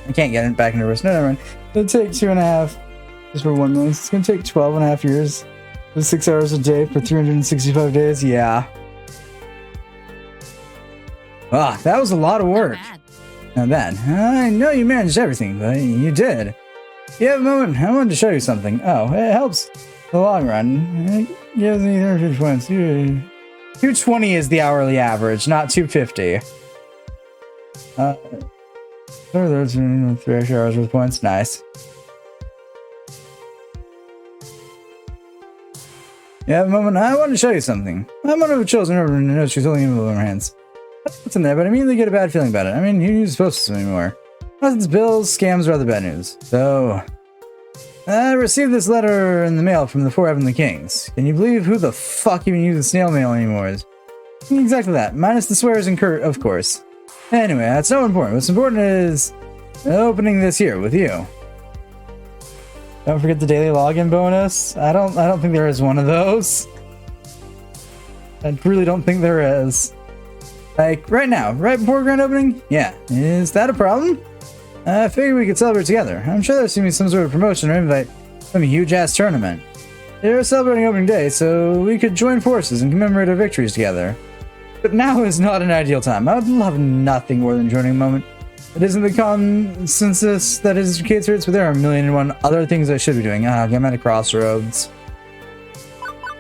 Speaker 1: I can't get it back into reverse. No, never mind. It'll take 2.5 just for 1 month. It's gonna take 12.5 years. 6 hours a day for 365 days. Yeah. Ah, that was a lot of work. Not bad. I know you managed everything, but you did. You have a moment. I wanted to show you something. Oh, it helps in the long run. It gives me 30 points. 220 is the hourly average, not 250. There's 3 extra hours with points. Nice. You have a moment. I want to show you something. I'm one of the chosen over to know she's holding it in her hands. What's in there, but I immediately get a bad feeling about it. I mean, who's supposed to anymore? Nothing's bills, scams, or other bad news. So, I received this letter in the mail from the 4 Heavenly Kings. Can you believe who the fuck even uses snail mail anymore? Exactly that. Minus the swears and curt, of course. Anyway, that's not important. What's important is opening this here with you. Don't forget the daily login bonus. I don't think there is one of those. I really don't think there is. Like, right now, right before grand opening? Yeah. Is that a problem? I figured we could celebrate together. I'm sure there's gonna be some sort of promotion or invite from a huge-ass tournament. They're celebrating opening day, so we could join forces and commemorate our victories together. But now is not an ideal time. I would love nothing more than joining a moment. It isn't the consensus that is arcade spirits, but there are 1,000,001 other things I should be doing. I'm at a crossroads.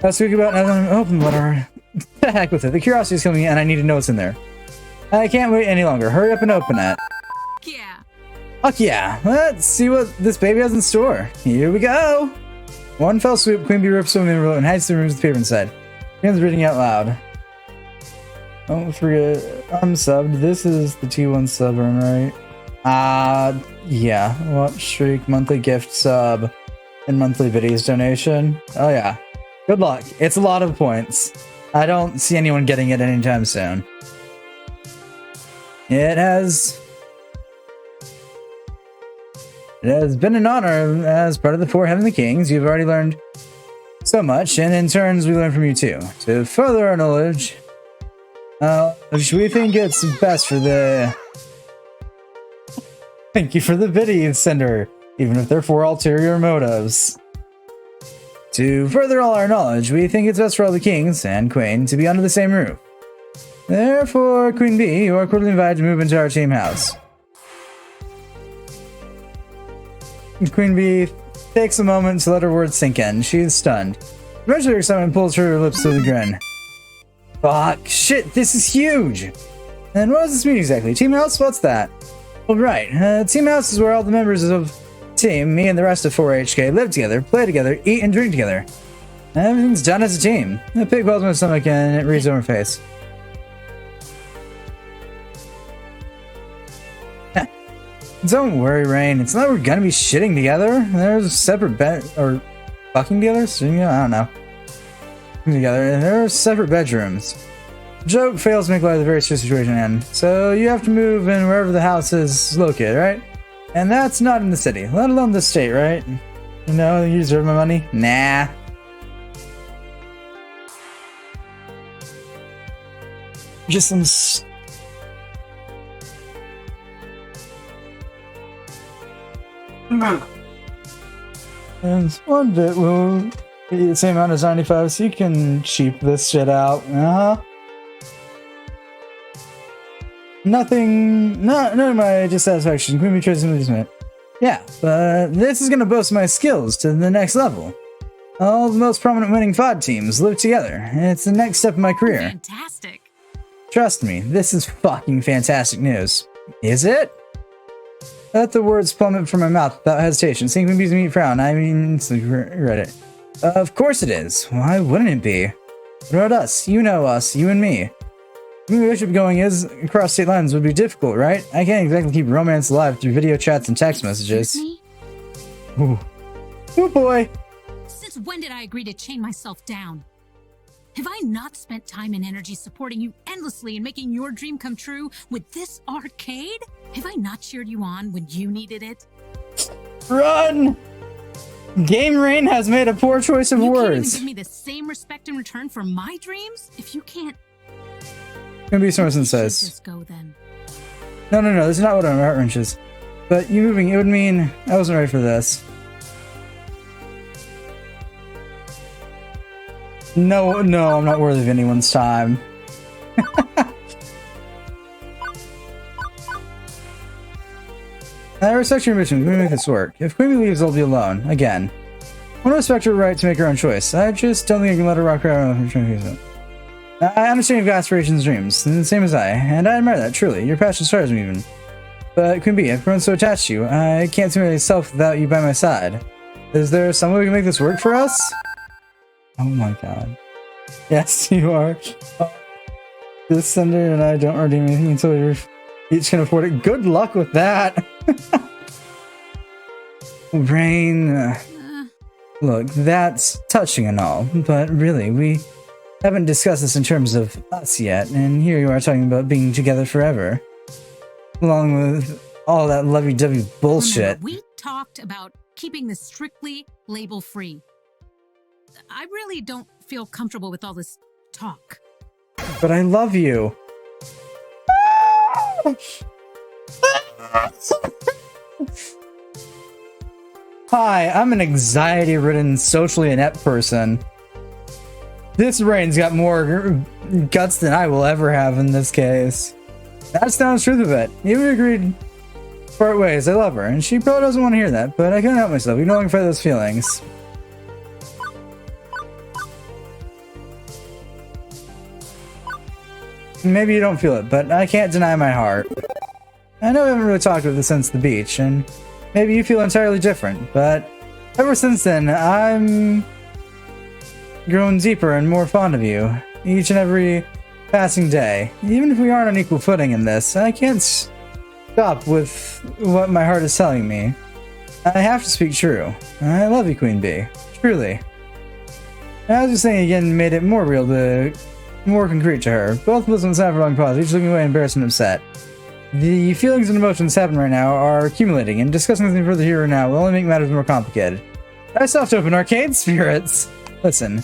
Speaker 1: Let's speak about another open letter. The heck with it. The curiosity is killing me, and I need to know what's in there. I can't wait any longer. Hurry up and open it.
Speaker 2: Yeah.
Speaker 1: Fuck yeah. Let's see what this baby has in store. Here we go. One fell swoop, Queen Bee rips open the envelope and hides the rooms with paper inside. Hands reading out loud. Don't forget, I'm subbed. This is the T1 sub room, right? Yeah. Watch streak, monthly gift sub, and monthly videos donation. Oh yeah. Good luck. It's a lot of points. I don't see anyone getting it anytime soon. It has been an honor as part of the 4 Heavenly Kings. You've already learned so much, and in turns we learn from you too. To further our knowledge, we think it's best for the... Thank you for the video sender, even if they're for ulterior motives. To further all our knowledge, we think it's best for all the kings and queen to be under the same roof. Therefore, Queen Bee, you are cordially invited to move into our team house. Queen Bee takes a moment to let her words sink in. She is stunned. Eventually, her excitement pulls her lips to the grin. Fuck, shit, this is huge! And what does this mean exactly? Team house? What's that? Well, right. Team house is where all the members of team, me and the rest of 4HK, live together, play together, eat and drink together. Everything's done as a team. The pig balls my stomach and it reads on her face. Don't worry, Rain. It's not like we're gonna be shitting together. There's a separate bed or fucking together. So, yeah, I don't know. Together, and there are separate bedrooms. Joke fails to make light of the very serious situation in. So you have to move in wherever the house is located, right? And that's not in the city, let alone the state, right? You know, you deserve my money? Nah. Just some... And one bit will be the same amount as 95, so you can cheap this shit out. Nothing, none of my dissatisfaction. Queen Bee tries to lose it. Yeah, but this is gonna boost my skills to the next level. All the most prominent winning FOD teams live together. It's the next step in my career.
Speaker 2: Fantastic.
Speaker 1: Trust me, this is fucking fantastic news. Is it? Let the words plummet from my mouth without hesitation. Seeing Queen Bee's meat frown, I mean, read it. Of course it is. Why wouldn't it be? What about us? You know us, you and me. Moving Bishop going is across state lines would be difficult, right? I can't exactly keep romance alive through video chats and text messages. Ooh. Oh boy.
Speaker 3: Since when did I agree to chain myself down? Have I not spent time and energy supporting you endlessly and making your dream come true with this arcade? Have I not cheered you on when you needed it?
Speaker 1: Run! Game Rain has made a poor choice of
Speaker 3: You can't even
Speaker 1: words.
Speaker 3: give me the same respect in return for my dreams? If you can't,
Speaker 1: Gonna be Somerson
Speaker 3: you should
Speaker 1: says.
Speaker 3: just go then.
Speaker 1: No, this is not what my heart wrenches. But you moving, it would mean I wasn't ready for this. No, I'm not worthy of anyone's time. I respect your mission. Can we make this work? If Queenie leaves, I'll be alone. Again. I want to respect her right to make her own choice. I just don't think I can let her rock around. I understand you've got aspirations and dreams, the same as I, and I admire that, truly. Your passion inspires me even. But Queen Bee, I've grown so attached to you, I can't see myself without you by my side. Is there some way we can make this work for us? Oh my god. Yes, you are. This Cinder and I don't redeem anything until we each can afford it. Good luck with that! Rain... Look, that's touching and all, but really, we haven't discussed this in terms of us yet, and here you are talking about being together forever. Along with all that lovey-dovey bullshit.
Speaker 3: Remember, we talked about keeping this strictly label-free. I really don't feel comfortable with all this talk.
Speaker 1: But I love you. Hi, I'm an anxiety-ridden, socially inept person. This Rain's got more guts than I will ever have in this case. That's the honest truth of it. Even we agreed to part ways. I love her, and she probably doesn't want to hear that, but I can't help myself. You no longer fight those feelings. Maybe you don't feel it, but I can't deny my heart. I know we haven't really talked about this since the beach, and maybe you feel entirely different, but ever since then, I'm grown deeper and more fond of you, each and every passing day. Even if we aren't on equal footing in this, I can't stop with what my heart is telling me. I have to speak true. I love you, Queen Bee. Truly. I was just saying again made it more real more concrete to her. Both bosoms have a long pause, each looking away embarrassed and upset. The feelings and emotions happening right now are accumulating, and discussing anything further here and now will only make matters more complicated. I soft open arcade spirits. Listen,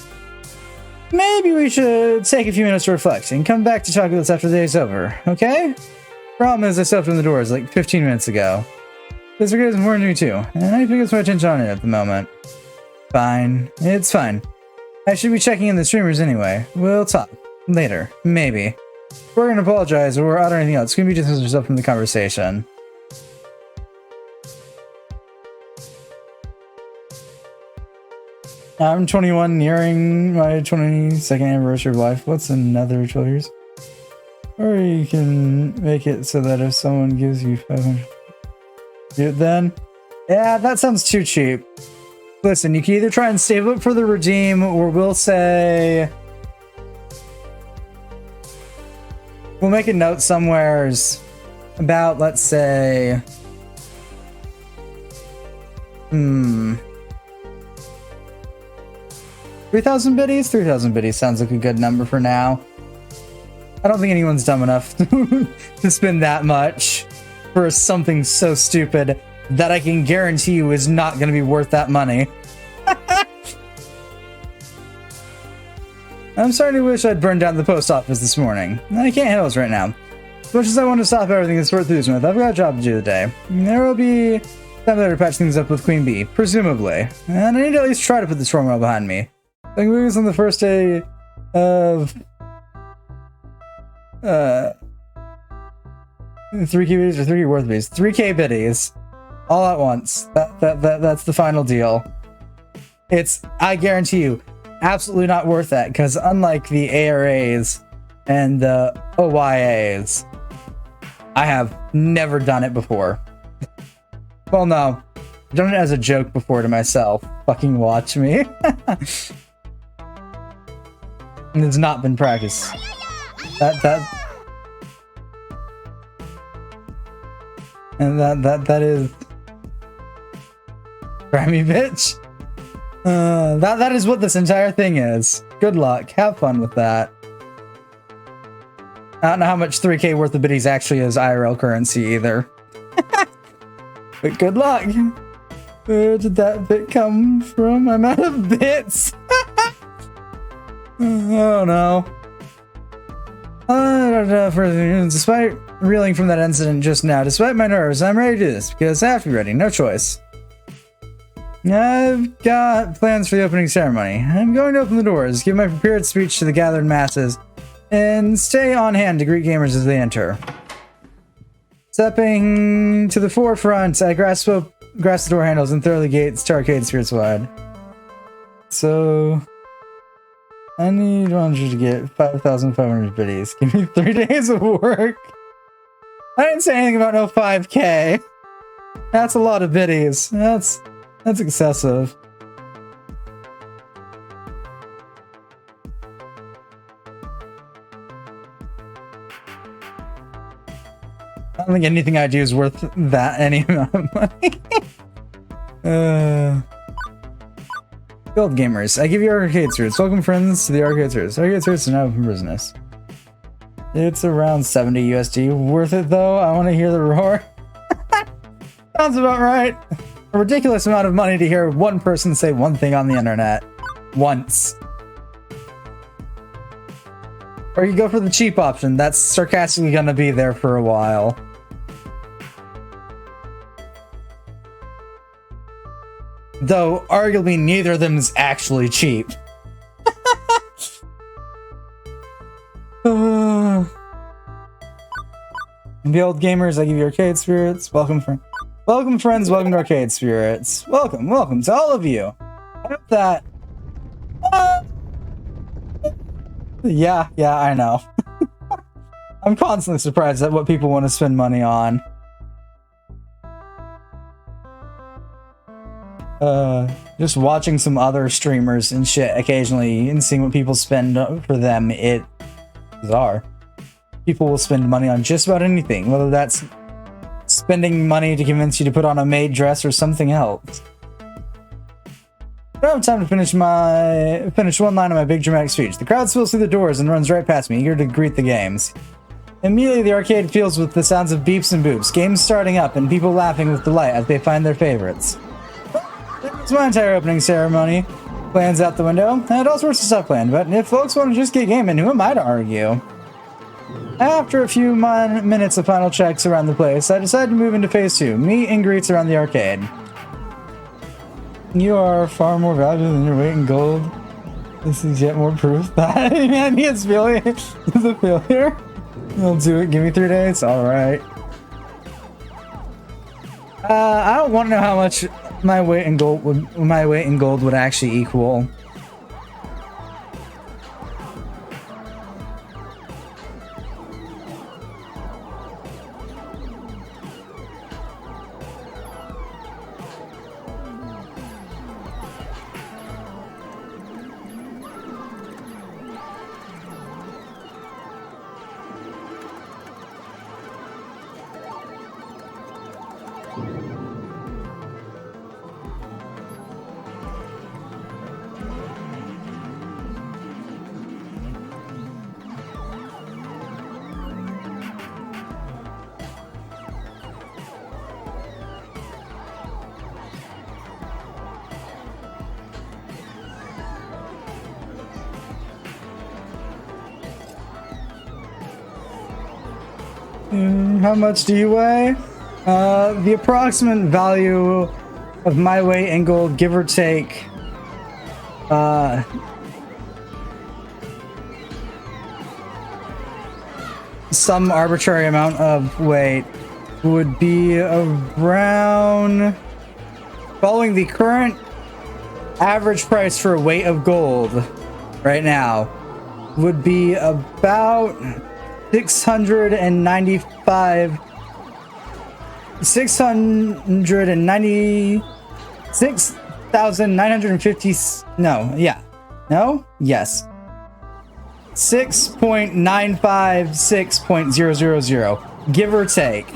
Speaker 1: maybe we should take a few minutes to reflect and come back to talk about this after the day's over, okay? Problem is, I stepped in the doors like 15 minutes ago. This regret is important to me too, and I focus my attention on it at the moment. Fine, it's fine. I should be checking in the streamers anyway. We'll talk. Later. Maybe. We're gonna apologize or utter anything else. Can we distance yourself from the conversation? I'm 21, nearing my 22nd anniversary of life. What's another 12 years? Or you can make it so that if someone gives you 500... do it then? Yeah, that sounds too cheap. Listen, you can either try and save up for the redeem, or we'll say... we'll make a note somewhere about, let's say... 3,000 biddies? 3,000 biddies sounds like a good number for now. I don't think anyone's dumb enough to spend that much for something so stupid that I can guarantee you is not going to be worth that money. I'm starting to wish I'd burned down the post office this morning. I can't handle this right now. As much as I want to stop everything and sort through this with, I've got a job to do today. There will be time later to patch things up with Queen Bee, presumably. And I need to at least try to put this turmoil behind me. I think we was on the first day of 3K biddies or 3K worth biddies. 3K biddies. All at once. That's the final deal. It's, I guarantee you, absolutely not worth that, because unlike the ARAs and the OYAs, I have never done it before. Well, no. I've done it as a joke before to myself. Fucking watch me. And it's not been practiced. That is... Grammy bitch? That is what this entire thing is. Good luck. Have fun with that. I don't know how much 3K worth of biddies actually is IRL currency either. But good luck. Where did that bit come from? I'm out of bits. Oh no. Despite reeling from that incident just now, despite my nerves, I'm ready to do this because I have to be ready. No choice. I've got plans for the opening ceremony. I'm going to open the doors, give my prepared speech to the gathered masses, and stay on hand to greet gamers as they enter. Stepping to the forefront, I grasp the door handles and throw the gates to Arcade Spirits wide. So, I need 100 to get 5,500 biddies. Give me 3 days of work. I didn't say anything about no 5K. That's a lot of biddies. That's excessive. I don't think anything I do is worth that any amount of money. Guild gamers, I give you Arcade Spirits. Welcome friends to the Arcade Spirits. Arcade Spirits are now open business. It's around 70 USD. Worth it though? I want to hear the roar. Sounds about right. A ridiculous amount of money to hear one person say one thing on the internet. Once. Or you go for the cheap option. That's sarcastically gonna be there for a while. Though, arguably, neither of them is actually cheap. The old gamers, I give you Arcade Spirits. Welcome, friends, welcome to Arcade Spirits. Welcome to all of you. I hope that... Yeah, I know. I'm constantly surprised at what people want to spend money on. Just watching some other streamers and shit occasionally and seeing what people spend for them, it's bizarre. People will spend money on just about anything, whether that's spending money to convince you to put on a maid dress or something else. I don't have time to finish one line of my big dramatic speech. The crowd spills through the doors and runs right past me, eager to greet the games. Immediately, the arcade fills with the sounds of beeps and boops, games starting up, and people laughing with delight as they find their favorites. It's my entire opening ceremony. Plans out the window. I had all sorts of stuff planned, but if folks want to just get gaming, who am I to argue? After a few minutes of final checks around the place, I decided to move into phase 2, meet and greets around the arcade. You are far more valuable than your weight in gold. This is yet more proof that man, he is a failure. You'll do it. Give me 3 days. All right. I don't want to know how much my weight in gold would actually equal. How much do you weigh? The approximate value of my weight in gold, give or take, some arbitrary amount of weight, would be around, following the current average price for a weight of gold right now, would be about 6,956,000, give or take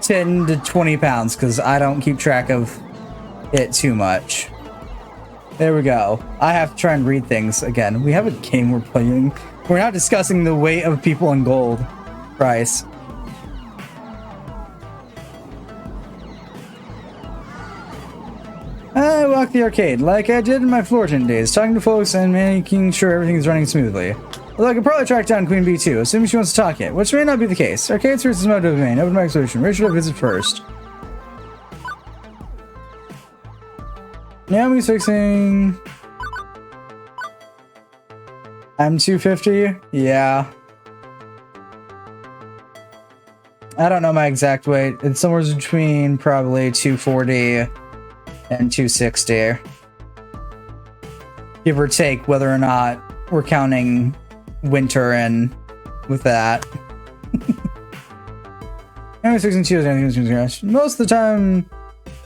Speaker 1: 10 to 20 pounds, because I don't keep track of it too much. There we go. I have to try and read things again. We have a game we're playing. We're not discussing the weight of people in gold price. I walk the arcade like I did in my Florton days, talking to folks and making sure everything's running smoothly. Although I could probably track down Queen Bee too, assuming she wants to talk it, which may not be the case. Arcade search is my domain. Open mic solution. Where should I visit first? Naomi's fixing... I'm 250? Yeah. I don't know my exact weight. It's somewhere between probably 240 and 260. Give or take, whether or not we're counting winter in with that. Most of the time,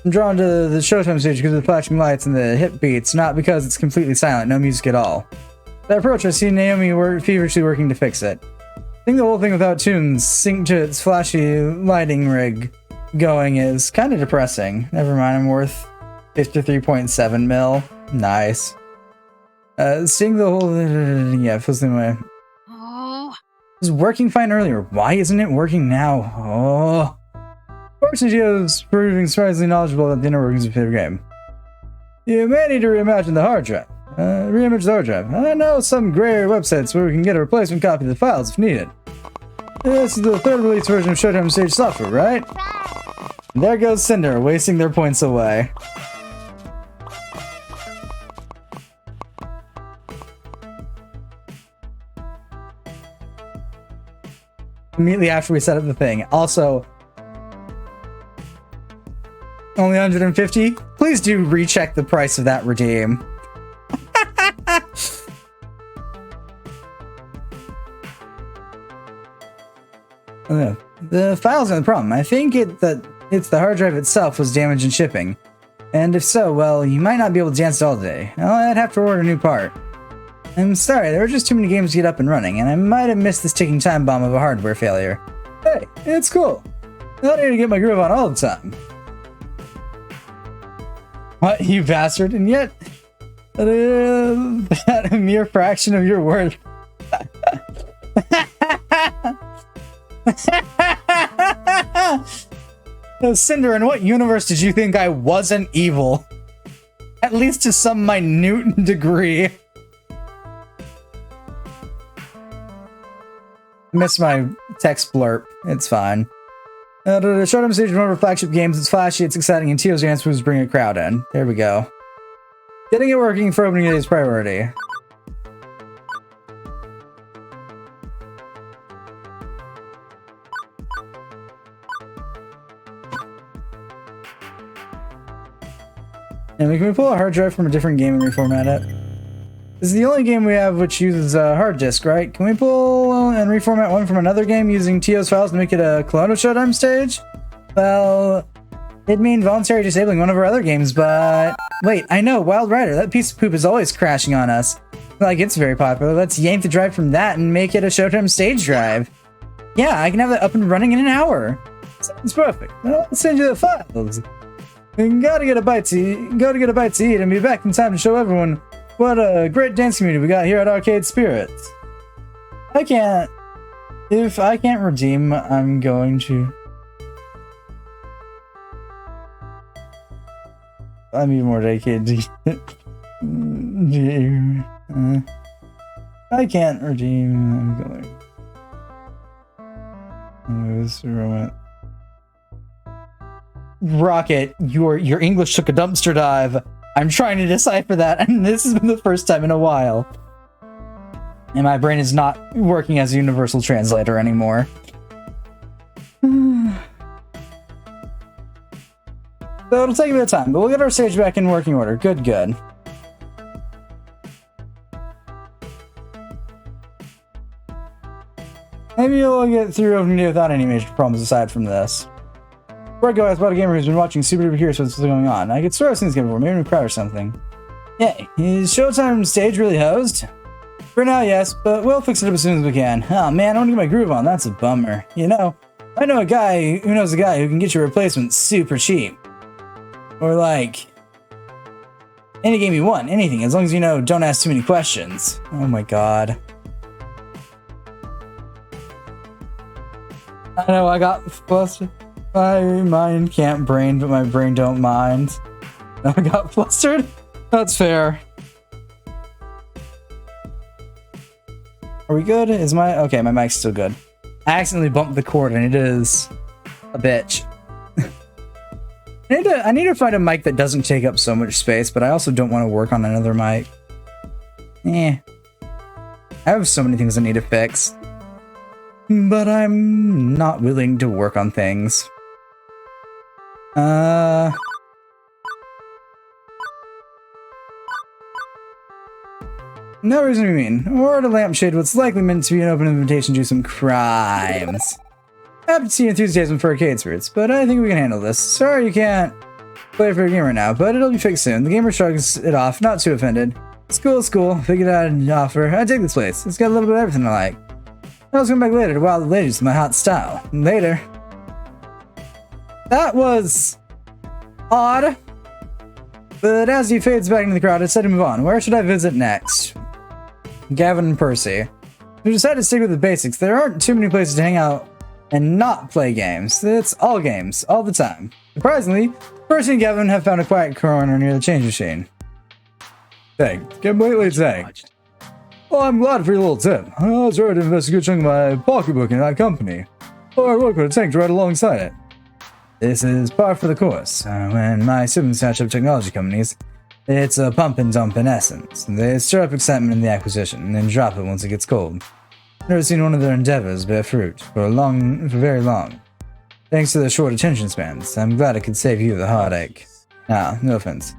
Speaker 1: I'm drawn to the Showtime stage because of the flashing lights and the hip beats, not because it's completely silent, no music at all. That approach, I see Naomi feverishly working to fix it. I think the whole thing without tunes, synced to its flashy lighting rig going is kind of depressing. Never mind, I'm worth 53.7 mil. Nice. Seeing the whole... yeah, it feels the same way.
Speaker 3: Oh.
Speaker 1: It was working fine earlier. Why isn't it working now? Oh. Fortunately, Geo's proving surprisingly knowledgeable about the inner workings of the game. You may need to reimagine the hard drive. Reimage the hard drive. I know some gray area websites where we can get a replacement copy of the files if needed. This is the third release version of Showtime Stage software, right? And there goes Cinder, wasting their points away. Immediately after we set up the thing. Also, only 150? Please do recheck the price of that redeem. The files are the problem. I think it's the hard drive itself was damaged in shipping. And if so, well, you might not be able to dance it all day. Well, I'd have to order a new part. I'm sorry, there were just too many games to get up and running, and I might have missed this ticking time bomb of a hardware failure. Hey, it's cool. I don't need to get my groove on all the time. What, you bastard? And yet, that a mere fraction of your worth. Cinder, in what universe did you think I wasn't evil? At least to some minute degree. Miss my text blurb. It's fine. The Showtime stage is one of our flagship games. It's flashy, it's exciting, and Tio's dance moves bring a crowd in. There we go. Getting it working for opening day is priority. And can we pull a hard drive from a different game and reformat it? This is the only game we have which uses a hard disk, right? Can we pull and reformat one from another game using TO's files to make it a clone of Showtime stage? Well, it'd mean voluntary disabling one of our other games, but... Wait, I know, Wild Rider, that piece of poop is always crashing on us. Like, it's very popular. Let's yank the drive from that and make it a Showtime stage drive. Yeah, I can have that up and running in an hour. Sounds perfect. I'll send you the files. Gotta get a bite to eat and be back in time to show everyone what a great dance community we got here at Arcade Spirits. If I can't redeem, I'm going to... I'm even more dedicated to... I can't redeem, I'm going... This moment. Rocket, your English took a dumpster dive. I'm trying to decipher that, and this has been the first time in a while. And my brain is not working as a universal translator anymore. So it'll take a bit of time, but we'll get our stage back in working order. Good. Maybe you'll get through opening day without any major problems aside from this. Before I go, I spot a gamer who's been watching super duper curious what's going on. I could swear I've seen this game before, maybe in a crowd or something. Yay, is Showtime stage really hosed? For now, yes, but we'll fix it up as soon as we can. Oh man, I want to get my groove on, that's a bummer. You know, I know a guy who knows a guy who can get you a replacement super cheap. Or like... Any game you want, anything, as long as you know, don't ask too many questions. Oh my god. I know I got flustered. My mind can't brain, but my brain don't mind. I got flustered? That's fair. Are we good? Is my... Okay, my mic's still good. I accidentally bumped the cord and it is a bitch. I need to find a mic that doesn't take up so much space, but I also don't want to work on another mic. I have so many things I need to fix. But I'm not willing to work on things. No reason to be mean. Or the lampshade what's likely meant to be an open invitation to do some crimes. I have to see enthusiasm for arcade spirits, but I think we can handle this. Sorry you can't play for a game right now, but it'll be fixed soon. The gamer shrugs it off, not too offended. School, figured out an offer. I take this place. It's got a little bit of everything I like. I'll come back later to wow the ladies with my hot style. Later. That was odd. But as he fades back into the crowd, I said to move on. Where should I visit next? Gavin and Percy. We decided to stick with the basics. There aren't too many places to hang out and not play games. It's all games, all the time. Surprisingly, Percy and Gavin have found a quiet corner near the change machine. Dang, completely dang. Well, I'm glad for your little tip. I was ready to invest a good chunk of my pocketbook in that company. Hard work would have tanked right alongside it. This is par for the course. When my siblings catch up technology companies, it's a pump and dump in essence. They stir up excitement in the acquisition, and then drop it once it gets cold. Never seen one of their endeavors bear fruit for very long. Thanks to their short attention spans, I'm glad I could save you the heartache. Nah, no offense.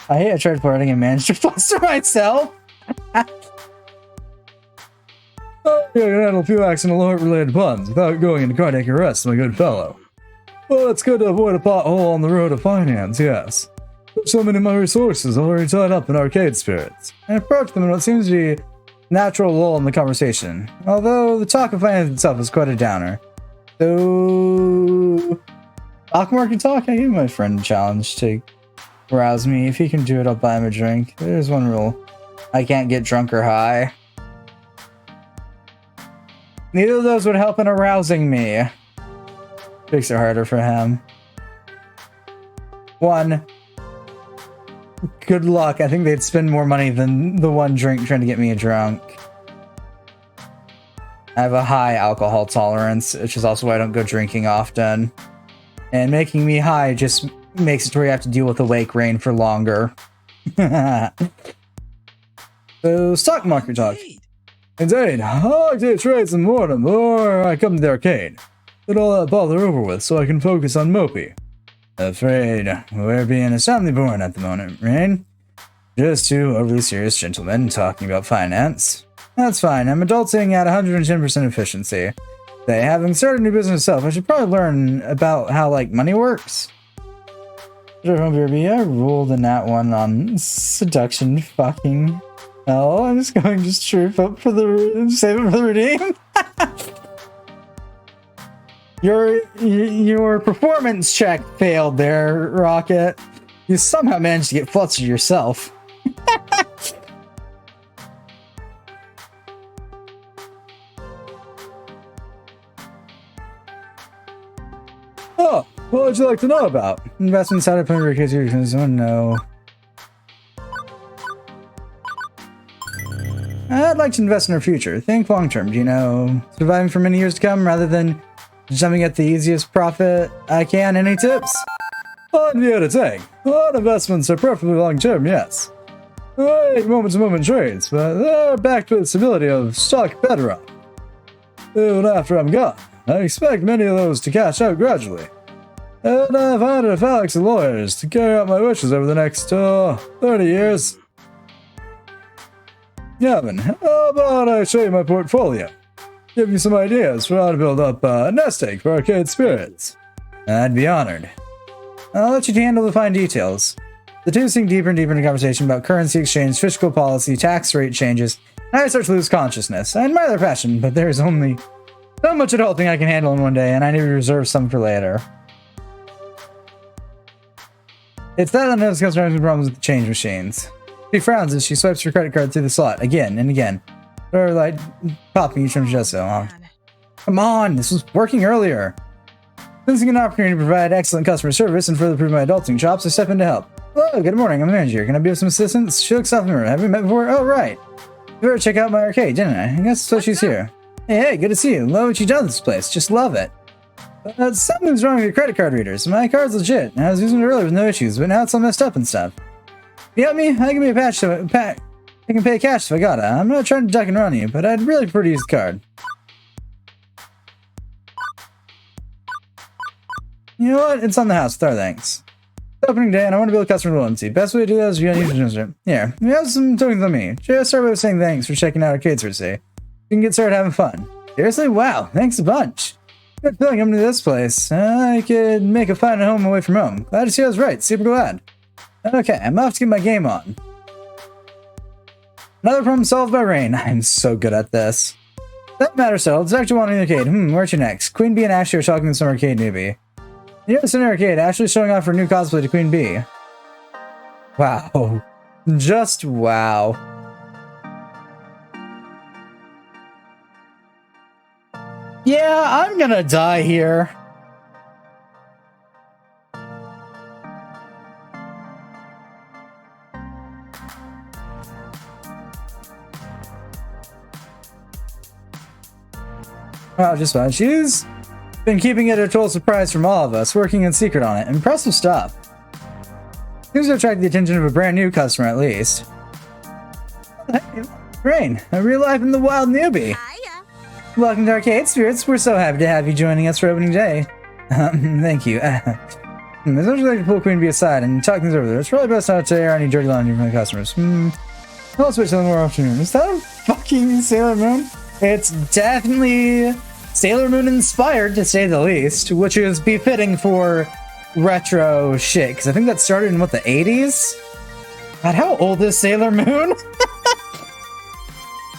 Speaker 1: I tried farting and managed to fluster myself. I can handle a few accident-related puns without going into cardiac arrest, my good fellow. Well, it's good to avoid a pothole on the road of finance, yes. There's so many of my resources already tied up in arcade spirits. I approach them in what seems to be a natural lull in the conversation, although the talk of finance itself is quite a downer. So... stock market talk? I gave my friend a challenge to rouse me. If he can do it, I'll buy him a drink. There's one rule. I can't get drunk or high. Neither of those would help in arousing me. Makes it harder for him. 1. Good luck. I think they'd spend more money than the one drink trying to get me a drunk. I have a high alcohol tolerance, which is also why I don't go drinking often. And making me high just makes it to where you have to deal with awake rain for longer. So, stock market talk. Indeed, I like to trade some more before I come to the arcade. Get all that bother over with so I can focus on Mopey. Afraid we're being assembly born at the moment, right? Just two overly serious gentlemen talking about finance. That's fine, I'm adulting at 110% efficiency. They, having started a new business myself, I should probably learn about how, money works. Sure, baby, I rolled a nat 1 on seduction fucking hell. I'm just going to troop up for the... save it for the redeem. Your performance check failed there, Rocket. You somehow managed to get flustered yourself. Oh, what would you like to know about? Investments, how to plan your case, no. I'd like to invest in our future. Think long term, surviving for many years to come rather than jumping at the easiest profit I can. Any tips? On the other take. All investments are perfectly long term, yes. I make moment-to-moment trades, but they're backed with the stability of stock bedrock. Even after I'm gone, I expect many of those to cash out gradually. And I've hired a phalanx of lawyers to carry out my wishes over the next 30 years. Gavin, how about I show you my portfolio? Give you some ideas for how to build up a nest egg for arcade spirits. I'd be honored. I'll let you handle the fine details. The two sink deeper and deeper into conversation about currency exchange, fiscal policy, tax rate changes, and I start to lose consciousness. I admire their passion, but there's only so much adulting I can handle in one day, and I need to reserve some for later. It's that unknown customer having problems with the change machines. She frowns as she swipes her credit card through the slot again and again. Or like popping each from just so. Come on, this was working earlier. Sensing an opportunity to provide excellent customer service and further improve my adulting chops, I step in to help. Hello, good morning, I'm the manager. Can I be of some assistance? She looks off the mirror. Have we met before? Oh, right. You better check out my arcade, didn't I? I guess so she's here. Hey, good to see you. Love what you done with this place. Just love it. Something's wrong with your credit card readers. My card's legit. I was using it earlier with no issues, but now it's all messed up and stuff. You help me? I can be a patch to it. I can pay cash if I gotta. I'm not trying to duck and run you, but I'd really prefer to use the card. You know what? It's on the house with our thanks. It's opening day and I want to build customer loyalty. Best way to do that is via user. Here, we have some tokens on me. Just start by saying thanks for checking out arcades for today. You can get started having fun. Seriously? Wow, thanks a bunch. Good feeling coming to this place. I could make a fun home away from home. Glad to see I was right. Super glad. Okay, I'm off to get my game on. Another problem solved by Rain. I'm so good at this. That matter settled. It's actually wanting the arcade. Where to next? Queen Bee and Ashley are talking to some arcade newbie. You know, in arcade, Ashley's showing off her new cosplay to Queen Bee. Wow. Just wow. Yeah, I'm gonna die here. Wow, just fine. She's been keeping it a total surprise from all of us, working in secret on it. Impressive stuff. Seems to attract the attention of a brand new customer, at least. Hey, Rain, a real life in the wild newbie.
Speaker 2: Hiya.
Speaker 1: Welcome to Arcade Spirits. We're so happy to have you joining us for opening day. Thank you. As much as I like to pull Queen Bee aside and talk things over there, it's probably best not to air any dirty laundry from the customers. I'll switch to the more afternoon. Is that a fucking Sailor Moon? It's definitely Sailor Moon inspired, to say the least, which is befitting for retro shit, because I think that started in, what, the 80s? God, how old is Sailor Moon?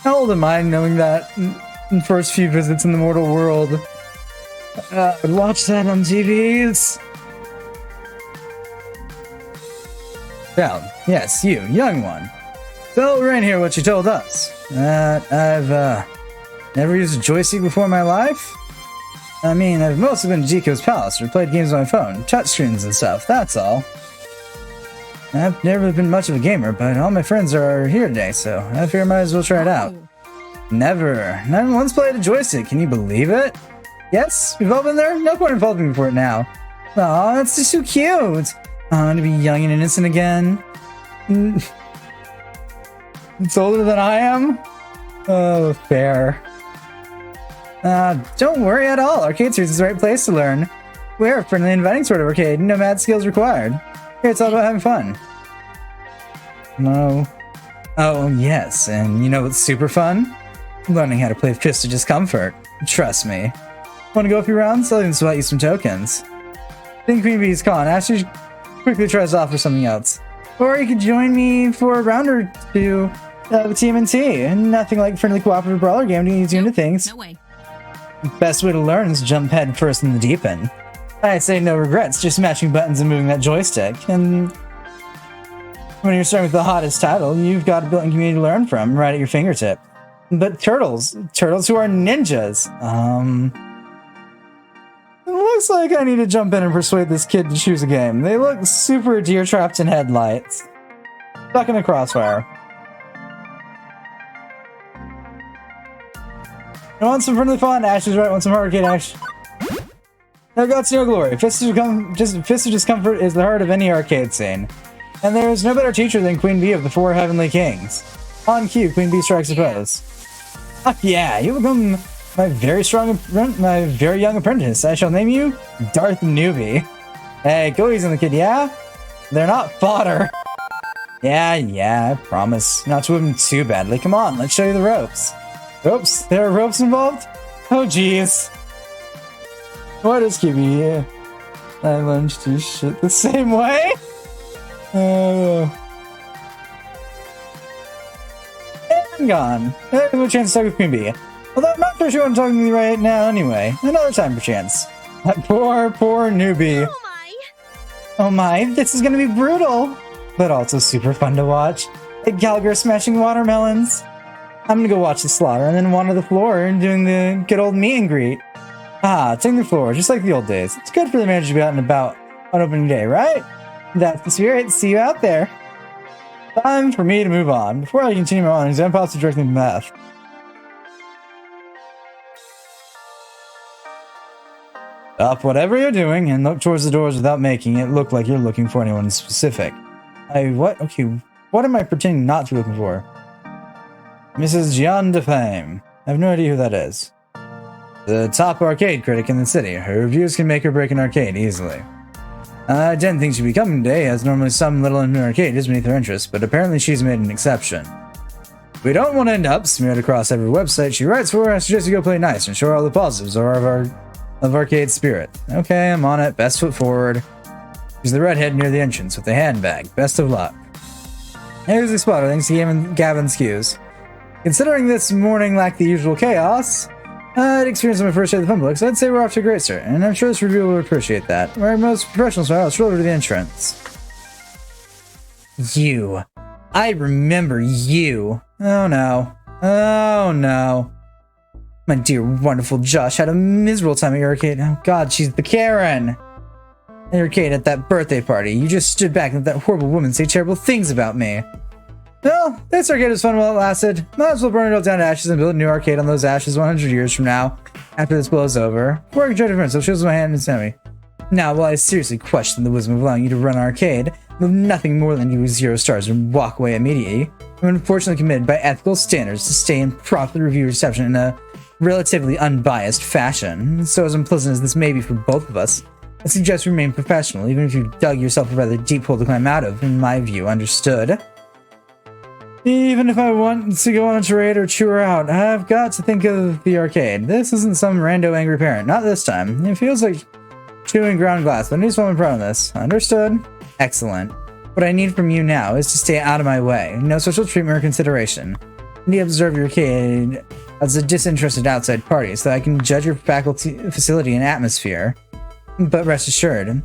Speaker 1: How old am I knowing that in first few visits in the mortal world? I'd watch that on TVs. Well, yes, you, young one. So, Rain here, what you told us. I've, never used a joystick before in my life? I mean, I've mostly been to Jico's Palace or played games on my phone, touchscreens and stuff, that's all. I've never been much of a gamer, but all my friends are here today, so I figure I might as well try it out. Never once played a joystick, can you believe it? Yes, we've all been there? No point in faulting me for it now. Aw, that's just so cute. I want to be young and innocent again. It's older than I am? Oh, fair. Don't worry at all. Arcade Spirits is the right place to learn. We're a friendly and inviting sort of arcade. No mad skills required. Here, it's all about having fun. No. Oh, yes. And you know what's super fun? Learning how to play Fist of Discomfort. Trust me. Want to go a few rounds? I'll even sweat you some tokens. Think Queen Bee's gone. Ashley quickly tries to offer something else. Or you could join me for a round or two with TMNT. Nothing like friendly cooperative brawler game to ease you into things.
Speaker 3: No way.
Speaker 1: Best way to learn is jump head first in the deep end. I'd say no regrets, just matching buttons and moving that joystick. And when you're starting with the hottest title, you've got a built-in community to learn from right at your fingertip. But turtles who are ninjas. It looks like I need to jump in and persuade this kid to choose a game. They look super deer trapped in headlights. Stuck in a crossfire. I want some friendly fun. Ashley's right. Want some arcade action. No guts, no glory. Fist of Discomfort is the heart of any arcade scene. And there is no better teacher than Queen Bee of the Four Heavenly Kings. On cue, Queen Bee strikes a pose. Ah, yeah, you become my very young apprentice. I shall name you Darth Newbie. Hey, go easy on the kid, yeah? They're not fodder. Yeah, I promise. Not to whip him too badly. Come on, let's show you the ropes. Ropes? There are ropes involved? Oh, jeez. What is QB? I learned to do shit the same way? And gone. There's no chance to talk with Queen Bee. Although I'm not for sure I'm talking to you right now anyway. Another time for chance. That poor newbie.
Speaker 2: Oh my!
Speaker 1: Oh my, this is gonna be brutal, but also super fun to watch. Like Gallagher smashing watermelons. I'm gonna go watch the slaughter and then wander the floor and doing the good old meet and greet. Ah, taking the floor, just like the old days. It's good for the manager to be out and about on opening day, right? That's the spirit. See you out there. Time for me to move on. Before I continue my honors, I'm possibly directing the math. Stop whatever you're doing and look towards the doors without making it look like you're looking for anyone specific. What? Okay, what am I pretending not to be looking for? Mrs. Jeanne de Fame. I have no idea who that is. The top arcade critic in the city. Her reviews can make or break an arcade easily. I didn't think she'd be coming today, as normally some little new arcade is beneath her interest, but apparently she's made an exception. We don't want to end up smeared across every website she writes for. I suggest you go play nice and show her all the positives of arcade spirit. Okay, I'm on it. Best foot forward. She's the redhead near the entrance with the handbag. Best of luck. Here's the spotter. Thanks to Gavin's cues. Considering this morning lacked the usual chaos, I'd experienced my first day of the Funplex, I'd say we're off to a great start, and I'm sure this review will appreciate that. Our most professional style is over to the entrance. You. I remember you. Oh no. Oh no. My dear, wonderful Josh had a miserable time at your arcade. Oh god, she's the Karen. At your arcade at that birthday party. You just stood back and let that horrible woman say terrible things about me. Well, this arcade was fun while it lasted. Might as well burn it all down to ashes and build a new arcade on those ashes 100 years from now, after this blows over. Before I can try to difference, I'll show my hand and Sammy. Now, while I seriously question the wisdom of allowing you to run an arcade, with nothing more than you with 0 stars and walk away immediately, I'm unfortunately committed by ethical standards to stay and properly review reception in a relatively unbiased fashion. So as unpleasant as this may be for both of us, I suggest you remain professional, even if you've dug yourself a rather deep hole to climb out of, in my view, understood? Even if I want to go on a charade or chew her out, I've got to think of the arcade. This isn't some rando angry parent. Not this time. It feels like chewing ground glass, but I need someone proud of this. Understood? Excellent. What I need from you now is to stay out of my way. No social treatment or consideration. I need to observe your arcade as a disinterested outside party so that I can judge your facility and atmosphere. But rest assured,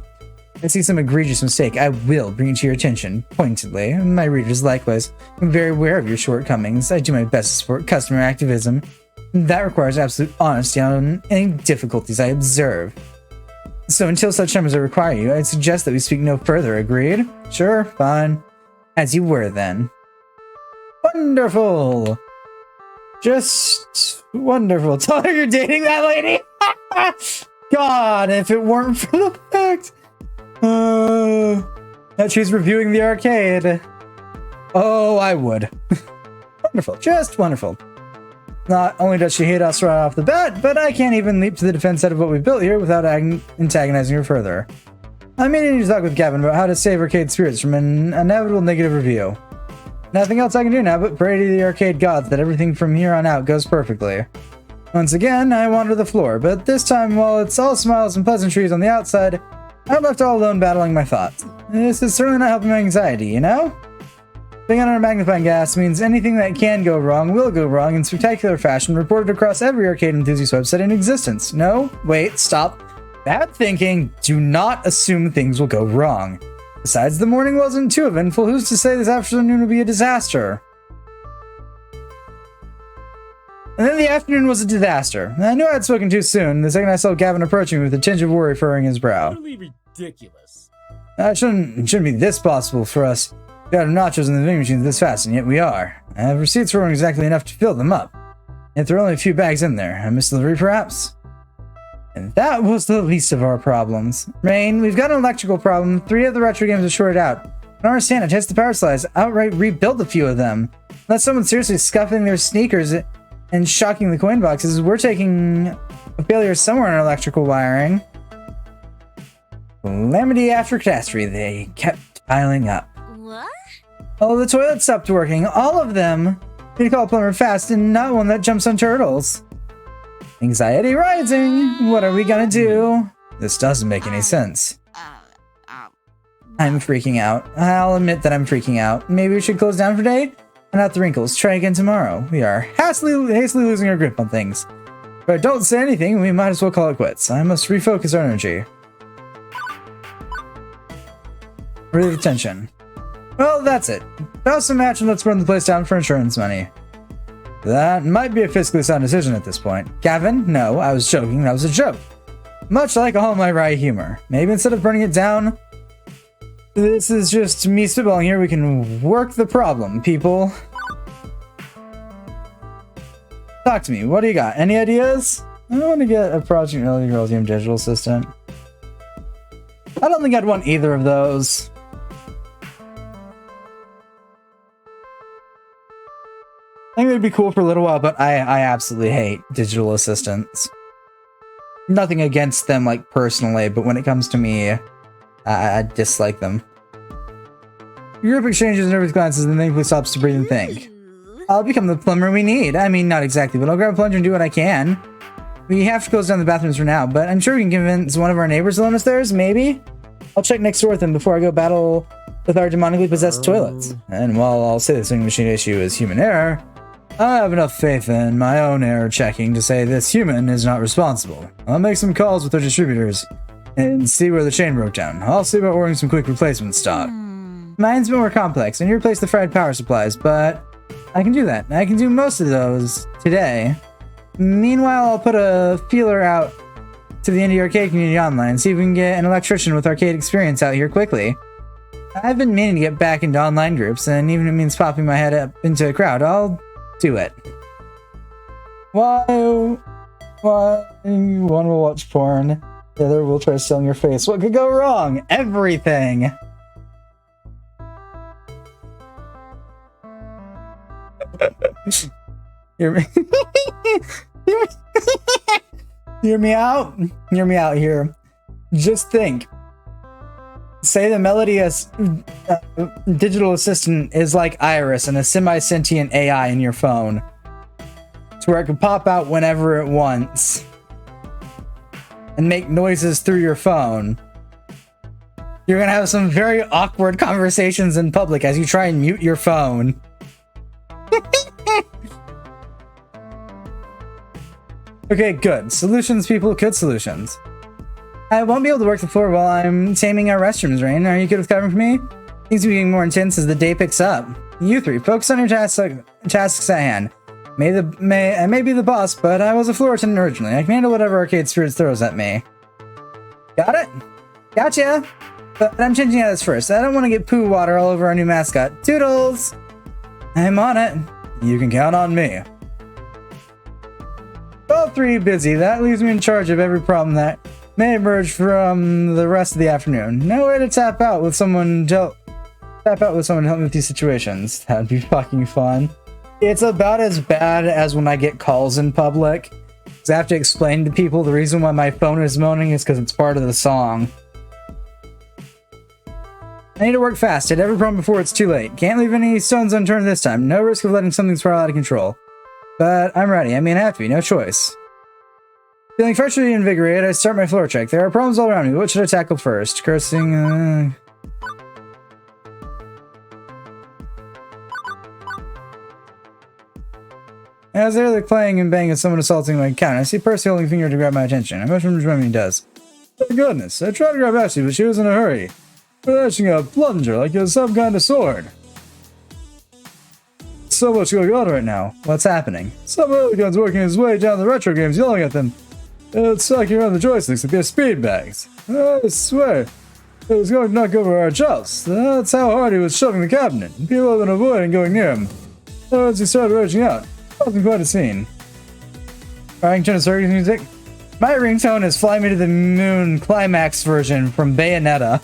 Speaker 1: if I see some egregious mistake, I will bring it to your attention, pointedly. My readers likewise. I'm very aware of your shortcomings. I do my best to support customer activism. That requires absolute honesty on any difficulties I observe. So until such time as I require you, I'd suggest that we speak no further, agreed? Sure, fine. As you were, then. Wonderful! Just wonderful. Tell her you're dating that lady! God, if it weren't for the fact that she's reviewing the arcade. Oh, I would. Wonderful. Just wonderful. Not only does she hate us right off the bat, but I can't even leap to the defense side of what we built here without antagonizing her further. I'm meaning to talk with Gavin about how to save arcade spirits from an inevitable negative review. Nothing else I can do now but pray to the arcade gods that everything from here on out goes perfectly. Once again, I wander the floor, but this time, while it's all smiles and pleasantries on the outside, I'm left all alone battling my thoughts. This is certainly not helping my anxiety, you know? Being under a magnifying glass means anything that can go wrong will go wrong in spectacular fashion, reported across every arcade enthusiast website in existence. No, wait, stop. Bad thinking. Do not assume things will go wrong. Besides, the morning wasn't too eventful. Who's to say this afternoon will be a disaster? And then the afternoon was a disaster. I knew I'd spoken too soon, the second I saw Gavin approaching me with a tinge of worry furrowing his brow.
Speaker 6: Utterly ridiculous.
Speaker 1: It shouldn't be this possible for us. We got nachos in the vending machines this fast, and yet we are. I have receipts for exactly enough to fill them up. Yet there are only a few bags in there. A misdelivery, perhaps? And that was the least of our problems. Rain, we've got an electrical problem. 3 of the retro games are shorted out. I don't understand. I tested the power slides, outright rebuilt a few of them. Unless someone's seriously scuffing their sneakers and shocking the coin boxes, we're taking a failure somewhere in our electrical wiring. Calamity after catastrophe, they kept piling up.
Speaker 2: What?
Speaker 1: Oh, the toilet stopped working. All of them. Need to call a plumber fast and not one that jumps on turtles. Anxiety rising. What are we gonna do? This doesn't make any sense. I'm freaking out. I'll admit that I'm freaking out. Maybe we should close down for today? And out the wrinkles. Try again tomorrow. We are hastily losing our grip on things. But don't say anything. We might as well call it quits. I must refocus our energy. Relieve the tension. Well, that's it. Toss a match and let's burn the place down for insurance money. That might be a fiscally sound decision at this point. Gavin, no, I was joking. That was a joke. Much like all my wry humor. Maybe instead of burning it down, this is just me spitballing here. We can work the problem, people. Talk to me. What do you got? Any ideas? I want to get a Project Melody Girl Team digital assistant. I don't think I'd want either of those. I think it'd be cool for a little while, but I absolutely hate digital assistants. Nothing against them, like, personally, but when it comes to me, I dislike them. Group exchanges nervous glances and thankfully stops to breathe and think. I'll become the plumber we need. I mean, not exactly, but I'll grab a plunger and do what I can. We have to close down the bathrooms for now, but I'm sure we can convince one of our neighbors to loan us theirs, maybe? I'll check next door with them before I go battle with our demonically possessed toilets. And while I'll say the sewing machine issue is human error, I have enough faith in my own error checking to say this human is not responsible. I'll make some calls with our distributors and see where the chain broke down. I'll see about ordering some quick replacement stock. Mine's more complex. I need to replace the fried power supplies, but I can do that. I can do most of those today. Meanwhile, I'll put a feeler out to the indie arcade community online, see if we can get an electrician with arcade experience out here quickly. I've been meaning to get back into online groups, and even if it means popping my head up into a crowd, I'll do it. Why one will watch porn, the other will try stealing your face. What could go wrong? Everything. Hear me? Hear me out? Hear me out here. Just think. Say the Melody digital assistant is like Iris and a semi-sentient AI in your phone. To where it can pop out whenever it wants. And make noises through your phone. You're gonna have some very awkward conversations in public as you try and mute your phone. Okay, good. Solutions, people. Good solutions. I won't be able to work the floor while I'm taming our restrooms, Rain. Are you good with covering for me? Things are getting more intense as the day picks up. You three, focus on your tasks at hand. I may be the boss, but I was a floor attendant originally. I can handle whatever Arcade Spirits throws at me. Got it? Gotcha! But I'm changing out this first. I don't want to get poo water all over our new mascot. Toodles! I'm on it. You can count on me. All three busy. That leaves me in charge of every problem that may emerge from the rest of the afternoon. No way to tap out with someone to help me with these situations. That'd be fucking fun. It's about as bad as when I get calls in public. Because I have to explain to people the reason why my phone is moaning is because it's part of the song. I need to work fast. Hit every problem before it's too late. Can't leave any stones unturned this time. No risk of letting something spiral out of control. But I'm ready. I mean, I have to be. No choice. Feeling freshly invigorated, I start my floor check. There are problems all around me. What should I tackle first? Cursing, As they're playing and banging, someone assaulting my counter. I see Percy holding a finger to grab my attention. I motion which one he does. Thank goodness. I tried to grab Ashley, but she was in a hurry. Flashing a plunger like it's some kind of sword. So much going on right now. What's happening? Some hooligan's working his way down the retro games, yelling at them. It's sucking around the joysticks like they're speed bags. I swear, it was going to knock over our shelves. That's how hard he was shoving the cabinet. People have been avoiding going near him. As he started raging out, causing quite a scene. Alright, turn to circus music. My ringtone is Fly Me to the Moon climax version from Bayonetta.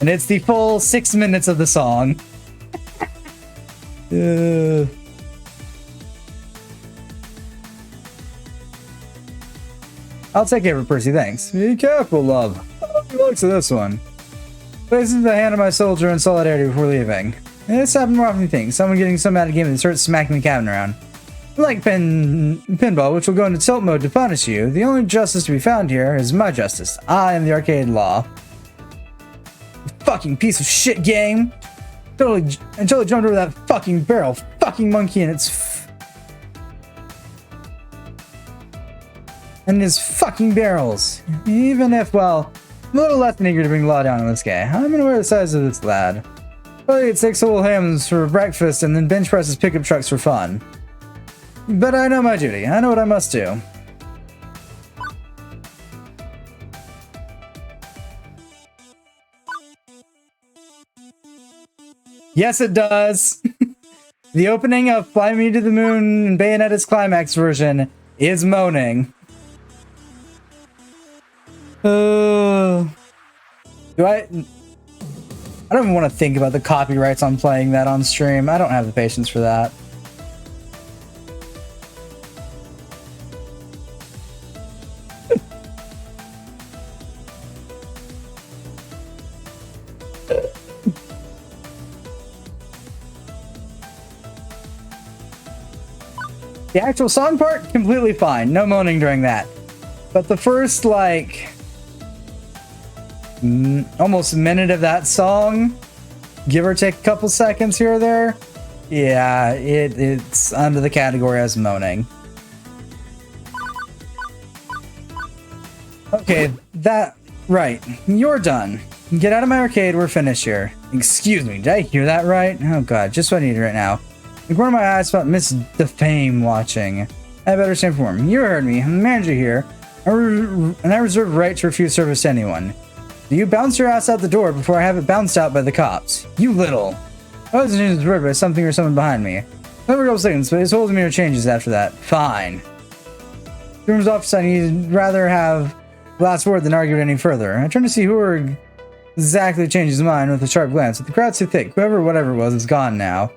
Speaker 1: And it's the full 6 minutes of the song. I'll take care of it, Percy, thanks. Be careful, love. He looks at this one. Places the hand of my soldier in solidarity before leaving. This happened more often than you think. Someone getting so mad at a game and starts smacking the cabinet around. Like pinball, which will go into tilt mode to punish you, the only justice to be found here is my justice. I am the arcade law. Fucking piece of shit game. Until it jumped over that fucking barrel. Fucking monkey and and his fucking barrels. Even if, well, I'm a little less than eager to bring law down on this guy. I'm aware of the size of this lad. Probably eat 6 whole hams for breakfast and then bench presses pickup trucks for fun. But I know my duty. I know what I must do. Yes, it does. The opening of Fly Me to the Moon and Bayonetta's climax version is moaning. Do I don't even want to think about the copyrights on playing that on stream. I don't have the patience for that. The actual song part, completely fine. No moaning during that. But the first, like, almost minute of that song, give or take a couple seconds here or there, yeah, it's under the category as moaning. Okay, right. You're done. Get out of my arcade, we're finished here. Excuse me, did I hear that right? Oh god, just what I need right now. Ignore my eyes about Miss Defame watching. I better stay informed. You heard me. I'm the manager here, and I reserve the right to refuse service to anyone. Do you bounce your ass out the door before I have it bounced out by the cops? You little. I was interrupted by something or someone behind me. Over a couple seconds, but his whole demeanor changes after that. Fine. Room's office, I need rather have the last word than argue it any further. I turn to see who exactly changed his mind with a sharp glance, but the crowd's too thick. Whatever it was, is gone now.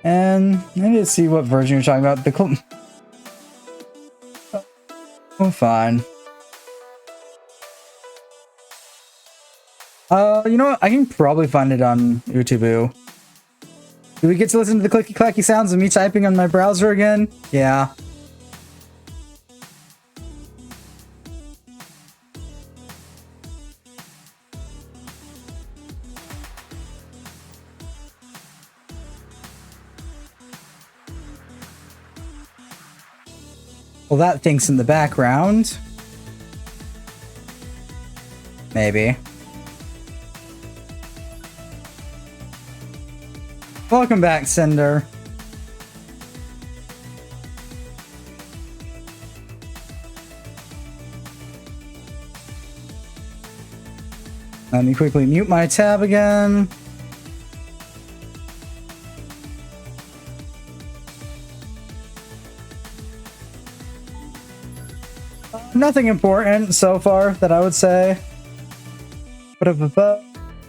Speaker 1: And I need to see what version you're talking about. Oh, fine. You know what? I can probably find it on YouTube. Do we get to listen to the clicky clacky sounds of me typing on my browser again? Yeah. Well, that thinks in the background. Maybe. Welcome back, Cinder. Let me quickly mute my tab again. Nothing important so far that I would say. But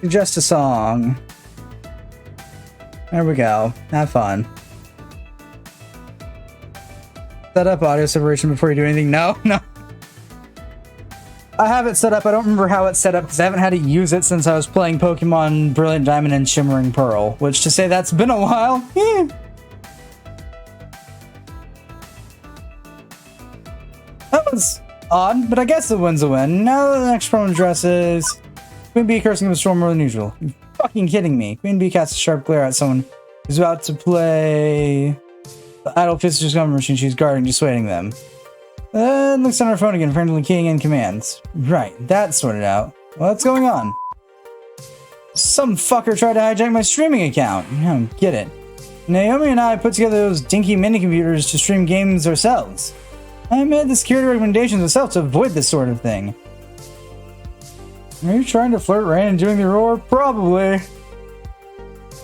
Speaker 1: just a song. There we go. Have fun. Set up audio separation before you do anything. No. I have it set up. I don't remember how it's set up because I haven't had to use it since I was playing Pokemon Brilliant Diamond and Shimmering Pearl. Which, to say that's been a while. That was odd, but I guess the win's a win. Now the next problem addresses Queen Bee cursing in the storm more than usual. You're fucking kidding me. Queen Bee casts a sharp glare at someone who's about to play the idle Fister's gun machine she's guarding, dissuading them. Then looks on her phone again, frantically keying in commands. Right, that's sorted out. What's going on? Some fucker tried to hijack my streaming account. I don't get it. Naomi and I put together those dinky mini computers to stream games ourselves. I made the security recommendations myself to avoid this sort of thing. Are you trying to flirt Rain and doing the roar? Probably. I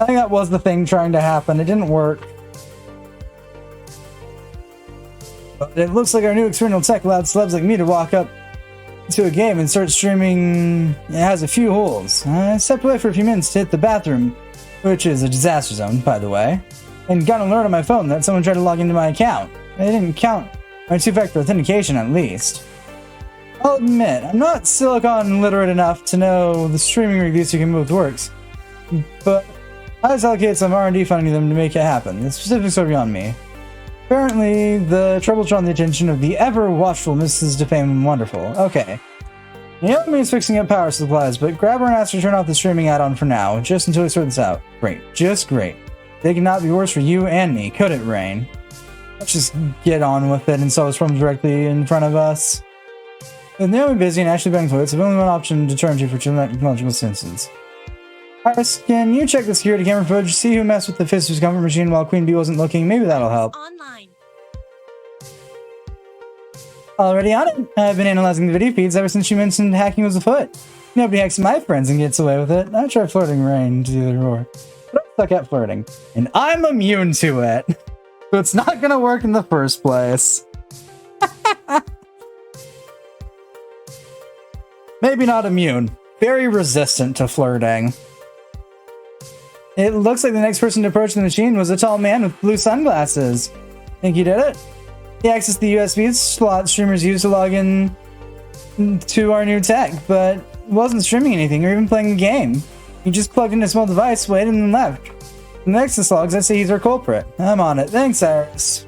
Speaker 1: think that was the thing trying to happen. It didn't work. But it looks like our new experimental tech allowed celebs like me to walk up to a game and start streaming. It has a few holes. I stepped away for a few minutes to hit the bathroom, which is a disaster zone, by the way, and got an alert on my phone that someone tried to log into my account. They didn't count my two-factor authentication, at least. I'll admit, I'm not Silicon literate enough to know the streaming reviews you can move works, but I just allocate some R&D funding to them to make it happen. The specifics are beyond me. Apparently, the trouble's drawn the attention of the ever-watchful Mrs. Defame and Wonderful. Okay. Naomi is fixing up power supplies, but grab her and ask her to turn off the streaming add-on for now, just until we sort this out. Great. Just great. They cannot be worse for you and me, could it, Rain? Let's just get on with it and solve this problem directly in front of us. With Naomi busy and Ashley banging toilets, I've only one option to turn to for technological assistance. Iris, can you check the security camera footage, see who messed with the Fister's comfort machine while Queen Bee wasn't looking? Maybe that'll help.
Speaker 7: Online.
Speaker 1: Already on it. I've been analyzing the video feeds ever since she mentioned hacking was afoot. Nobody hacks my friends and gets away with it. I tried flirting Rain to the roar, but I suck at flirting. And I'm immune to it. So it's not gonna work in the first place. Maybe not immune. Very resistant to flirting. It looks like the next person to approach the machine was a tall man with blue sunglasses. Think you did it? He accessed the USB slot streamers use to log in to our new tech, but wasn't streaming anything or even playing a game. He just plugged in a small device, waited, and then left. The Nexus logs, I say he's our culprit. I'm on it. Thanks, Iris.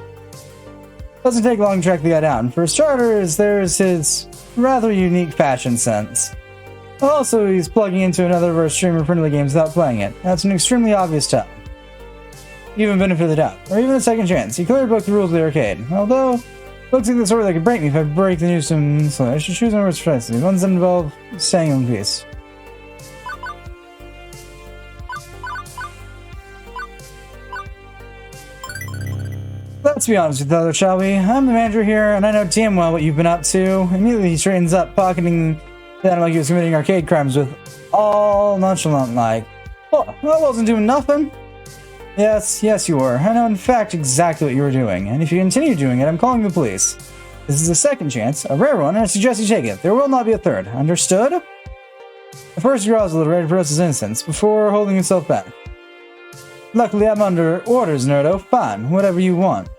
Speaker 1: Doesn't take long to track the guy down. For starters, there's his rather unique fashion sense. Also, he's plugging into another of our streamer-friendly games without playing it. That's an extremely obvious tell. Even benefit of the doubt, or even a second chance. He clearly broke the rules of the arcade. Although, looks like the sort that could break me if I break the news to him. So I should choose my words precisely. Ones that involve staying in peace. Let's be honest with each other, shall we? I'm the manager here, and I know damn well what you've been up to. Immediately he straightens up, pocketing that like he was committing arcade crimes with all nonchalant like. Oh, I wasn't doing nothing. Yes, you were. I know in fact exactly what you were doing, and if you continue doing it, I'm calling the police. This is a second chance, a rare one, and I suggest you take it. There will not be a third. Understood? At first, you're also ready to press his innocence before holding yourself back. Luckily, I'm under orders, Nerdo. Fine, whatever you want.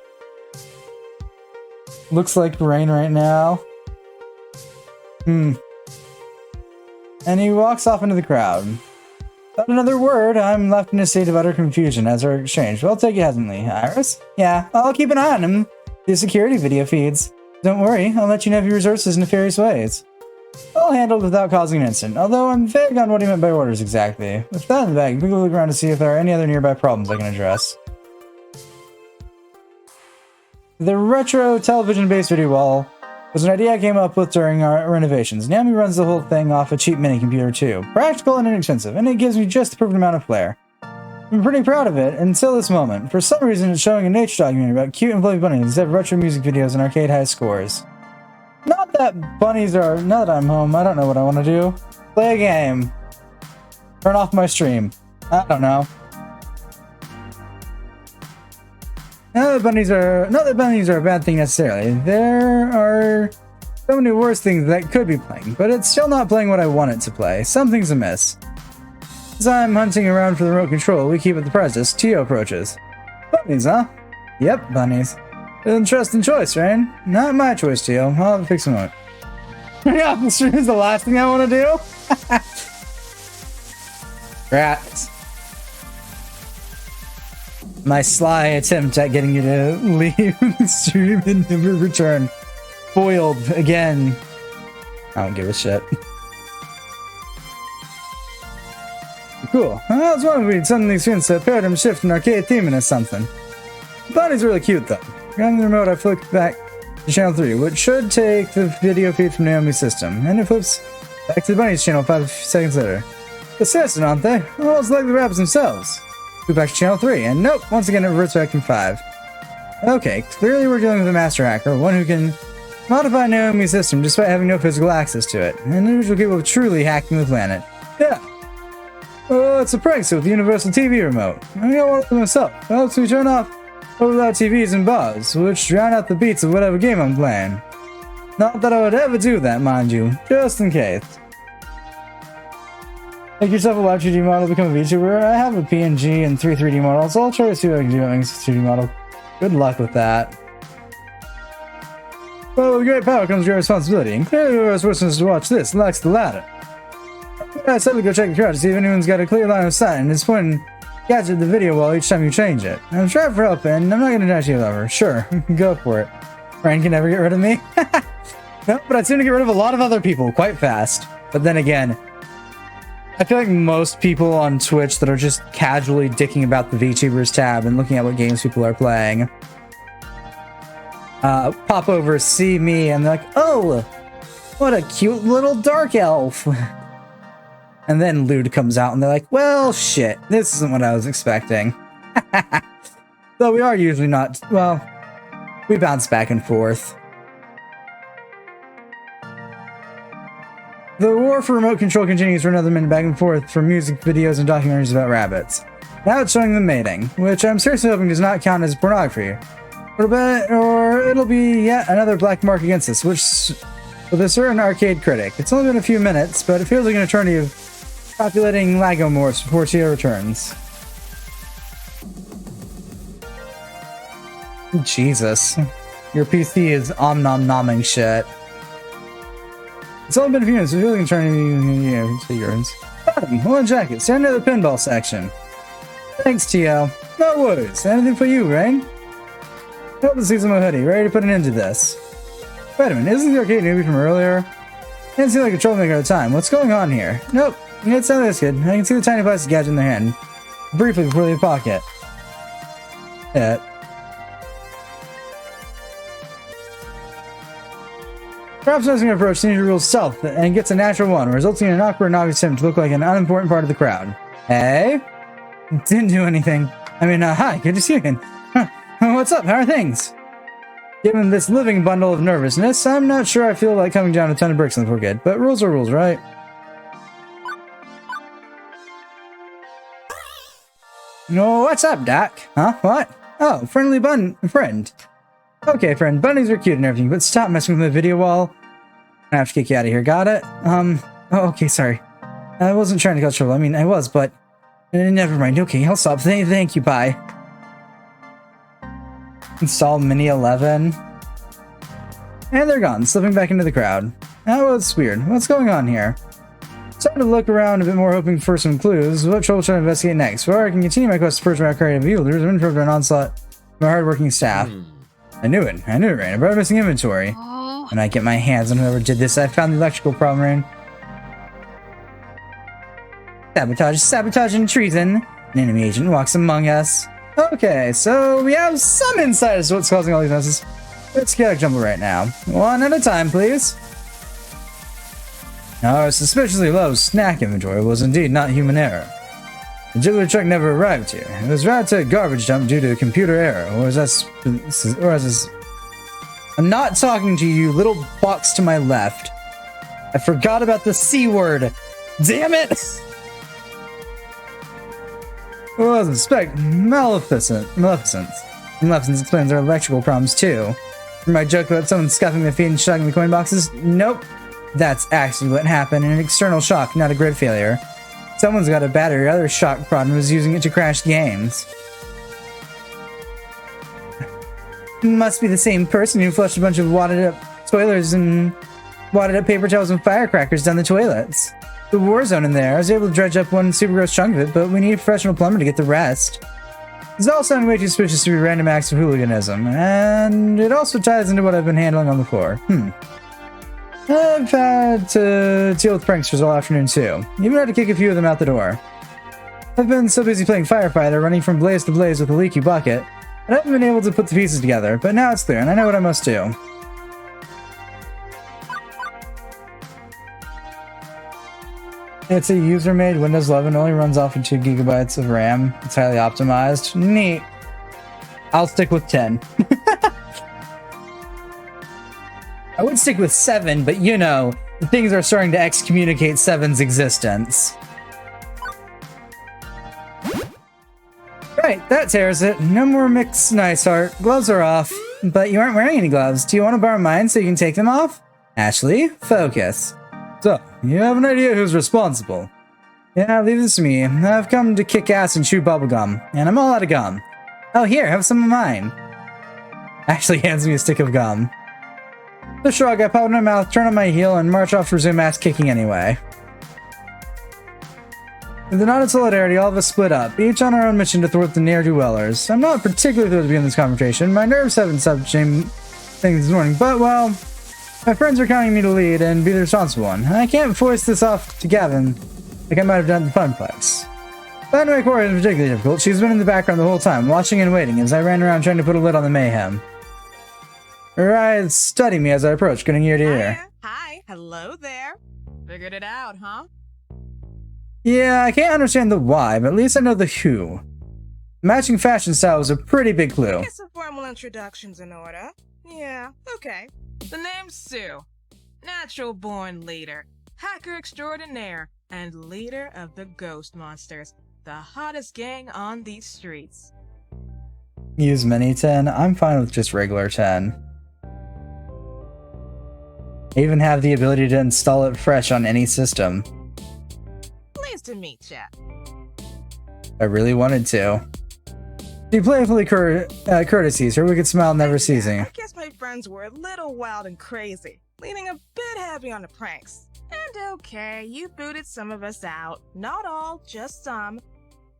Speaker 1: Looks like rain right now. And he walks off into the crowd. Without another word, I'm left in a state of utter confusion as our exchange. Well, take it hesitantly. Iris? Yeah, I'll keep an eye on him. The security video feeds. Don't worry, I'll let you know if he resorts to his nefarious ways. All handled without causing an incident, although I'm vague on what he meant by orders exactly. With that in the bag, we can look around to see if there are any other nearby problems I can address. The retro television-based video wall was an idea I came up with during our renovations. Naomi runs the whole thing off a cheap mini computer too. Practical and inexpensive, and it gives me just the perfect amount of flair. I'm pretty proud of it until this moment. For some reason, it's showing a nature documentary about cute and fluffy bunnies instead of retro music videos and arcade high scores. Not that bunnies are... Now that I'm home, I don't know what I want to do. Play a game. Turn off my stream. I don't know. Not that bunnies are a bad thing necessarily. There are so many worse things that could be playing, but it's still not playing what I want it to play. Something's amiss. As I'm hunting around for the remote control, we keep at the prices. Tio approaches. Bunnies, huh? Yep, bunnies. Interesting choice, Rain. Not my choice, Tio. I'll have to fix a moment. Turning off the stream is the last thing I want to do? Rats. My sly attempt at getting you to leave the stream and never return. Foiled again. I don't give a shit. Cool. I was wondering if we'd suddenly experience a paradigm shift in arcade theming or something. The bunny's really cute though. Grabbing the remote, I flick back to channel 3, which should take the video feed from Naomi's system, and it flips back to the bunny's channel 5 seconds later. Assassin, aren't they? Almost like the rabbits themselves. Go back to channel 3, and nope, once again it reverts back in 5. Okay, clearly we're dealing with a master hacker, one who can modify Naomi's system despite having no physical access to it. An individual capable of truly hacking the planet. Yeah. Oh, it's a prank suit with the universal TV remote. I got one for myself. It helps me turn off over-loud TVs and bars, which drown out the beats of whatever game I'm playing. Not that I would ever do that, mind you, just in case. Make yourself a live 2D model, become a VTuber. I have a PNG and 3 3D models, so I'll try to see what I can do with a 2D model. Good luck with that. Well, with great power comes great responsibility, and clearly whoever's fortunate to watch this lacks the latter. I said to go check the crowd to see if anyone's got a clear line of sight, and it's pointing gadget the video wall each time you change it. I'm trying for help, and I'm not gonna dash you over. Sure, go for it. Ryan can never get rid of me. No, but I seem to get rid of a lot of other people quite fast. But then again, I feel like most people on Twitch that are just casually dicking about the VTubers tab and looking at what games people are playing, pop over, see me, and they're like, oh, What a cute little dark elf. And then Lude comes out and they're like, well, shit, this isn't what I was expecting. Though we are usually not, well, we bounce back and forth. The war for remote control continues for another minute back and forth for music videos and documentaries about rabbits. Now it's showing them mating, which I'm seriously hoping does not count as pornography. Or it'll be yet another black mark against us, which, with a certain arcade critic. It's only been a few minutes, but it feels like an eternity of populating Lagomorphs before Tia returns. Jesus. Your PC is om-nom-nomming shit. It's only been a few minutes, so it feels like an eternity. Yours. One jacket, stand near the pinball section. Thanks, T.O. No worries. Anything for you, Rain? Help the season my hoodie, ready to put an end to this. Wait a minute, isn't the arcade newbie from earlier? Didn't seem like a troublemaker at the time. What's going on here? Nope. It's not this kid. I can see the tiny plastic gadget in their hand. Briefly before they pocket. Perhaps noticing an approach, Sneaker rules stealth and gets a natural one, resulting in an awkward and obvious attempt to look like an unimportant part of the crowd. Hey? Didn't do anything. I mean, hi, good to see you again. What's up? How are things? Given this living bundle of nervousness, I'm not sure I feel like coming down a ton of bricks on the poor kid, but rules are rules, right? No, what's up, Doc? Huh? What? Oh, friendly friend. Okay, friend, bunnies are cute and everything, but stop messing with my video wall. I have to kick you out of here, got it? Oh, okay, sorry. I wasn't trying to cause trouble. I mean, I was, but... never mind. Okay, I'll stop. Thank you, bye. Install Mini 11. And they're gone, slipping back into the crowd. That was weird. What's going on here? Starting to look around a bit more, hoping for some clues. What trouble should I investigate next? Before I can continue my quest to purge my creative evil, there's been for an onslaught of my hardworking staff. I knew it, Rain. I brought a missing inventory. When I get my hands on whoever did this, I found the electrical problem, Rain. Sabotage and treason. An enemy agent walks among us. Okay, so we have some insight as to what's causing all these messes. Let's get a jumble right now. One at a time, please. Our suspiciously low snack inventory was indeed not human error. The Jiggler truck never arrived here. It was routed to a garbage dump due to a computer error, or as I'm not talking to you, little box to my left. I forgot about the C word. Damn it! Who was suspect? Maleficence explains our electrical problems too. For my joke about someone scuffing the feet and shocking the coin boxes? Nope. That's actually what happened. An external shock, not a grid failure. Someone's got a battery, other shock prod, and was using it to crash games. Must be the same person who flushed a bunch of wadded up toilets and wadded up paper towels and firecrackers down the toilets. The war zone in there. I was able to dredge up one super gross chunk of it, but we need a professional plumber to get the rest. This all sounded way too suspicious to be random acts of hooliganism, and it also ties into what I've been handling on the floor. I've had to deal with pranksters all afternoon too. Even had to kick a few of them out the door. I've been so busy playing firefighter, running from blaze to blaze with a leaky bucket, and I haven't been able to put the pieces together, but now it's clear, and I know what I must do. It's a user-made Windows 11, only runs off of 2 gigabytes of RAM. It's highly optimized. Neat. I'll stick with 10. I would stick with 7, but you know, things are starting to excommunicate 7's existence. Right, that tears it. No more mix nice art. Gloves are off. But you aren't wearing any gloves. Do you want to borrow mine so you can take them off? Ashley, focus. So, you have an idea who's responsible. Yeah, leave this to me. I've come to kick ass and chew bubblegum, and I'm all out of gum. Oh, here, have some of mine. Ashley hands me a stick of gum. The shrug, I pop in my mouth, turn on my heel, and march off to resume ass kicking anyway. With the nod of solidarity, all of us split up, each on our own mission to thwart the ne'er-do-wellers. I'm not particularly thrilled to begin this confrontation. My nerves haven't stopped things this morning, but, well, my friends are counting me to lead and be the responsible one. I can't force this off to Gavin like I might have done at the Funplex. Finding my core is particularly difficult. She's been in the background the whole time, watching and waiting as I ran around trying to put a lid on the mayhem. Her eyes study me as I approach, grinning ear to ear.
Speaker 7: Hi. Hello there. Figured it out, huh?
Speaker 1: Yeah, I can't understand the why, but at least I know the who. Matching fashion style is a pretty big clue.
Speaker 7: Get some formal introductions in order. Yeah, okay. The name's Sue. Natural-born leader, hacker extraordinaire, and leader of the Ghost Monsters, the hottest gang on these streets.
Speaker 1: Use mini 10. I'm fine with just regular 10. I even have the ability to install it fresh on any system.
Speaker 7: Pleased to meet ya.
Speaker 1: I really wanted to. Be playfully courtesies, her wicked smile never ceasing.
Speaker 7: I guess my friends were a little wild and crazy, leaning a bit heavy on the pranks. And okay, you booted some of us out. Not all, just some.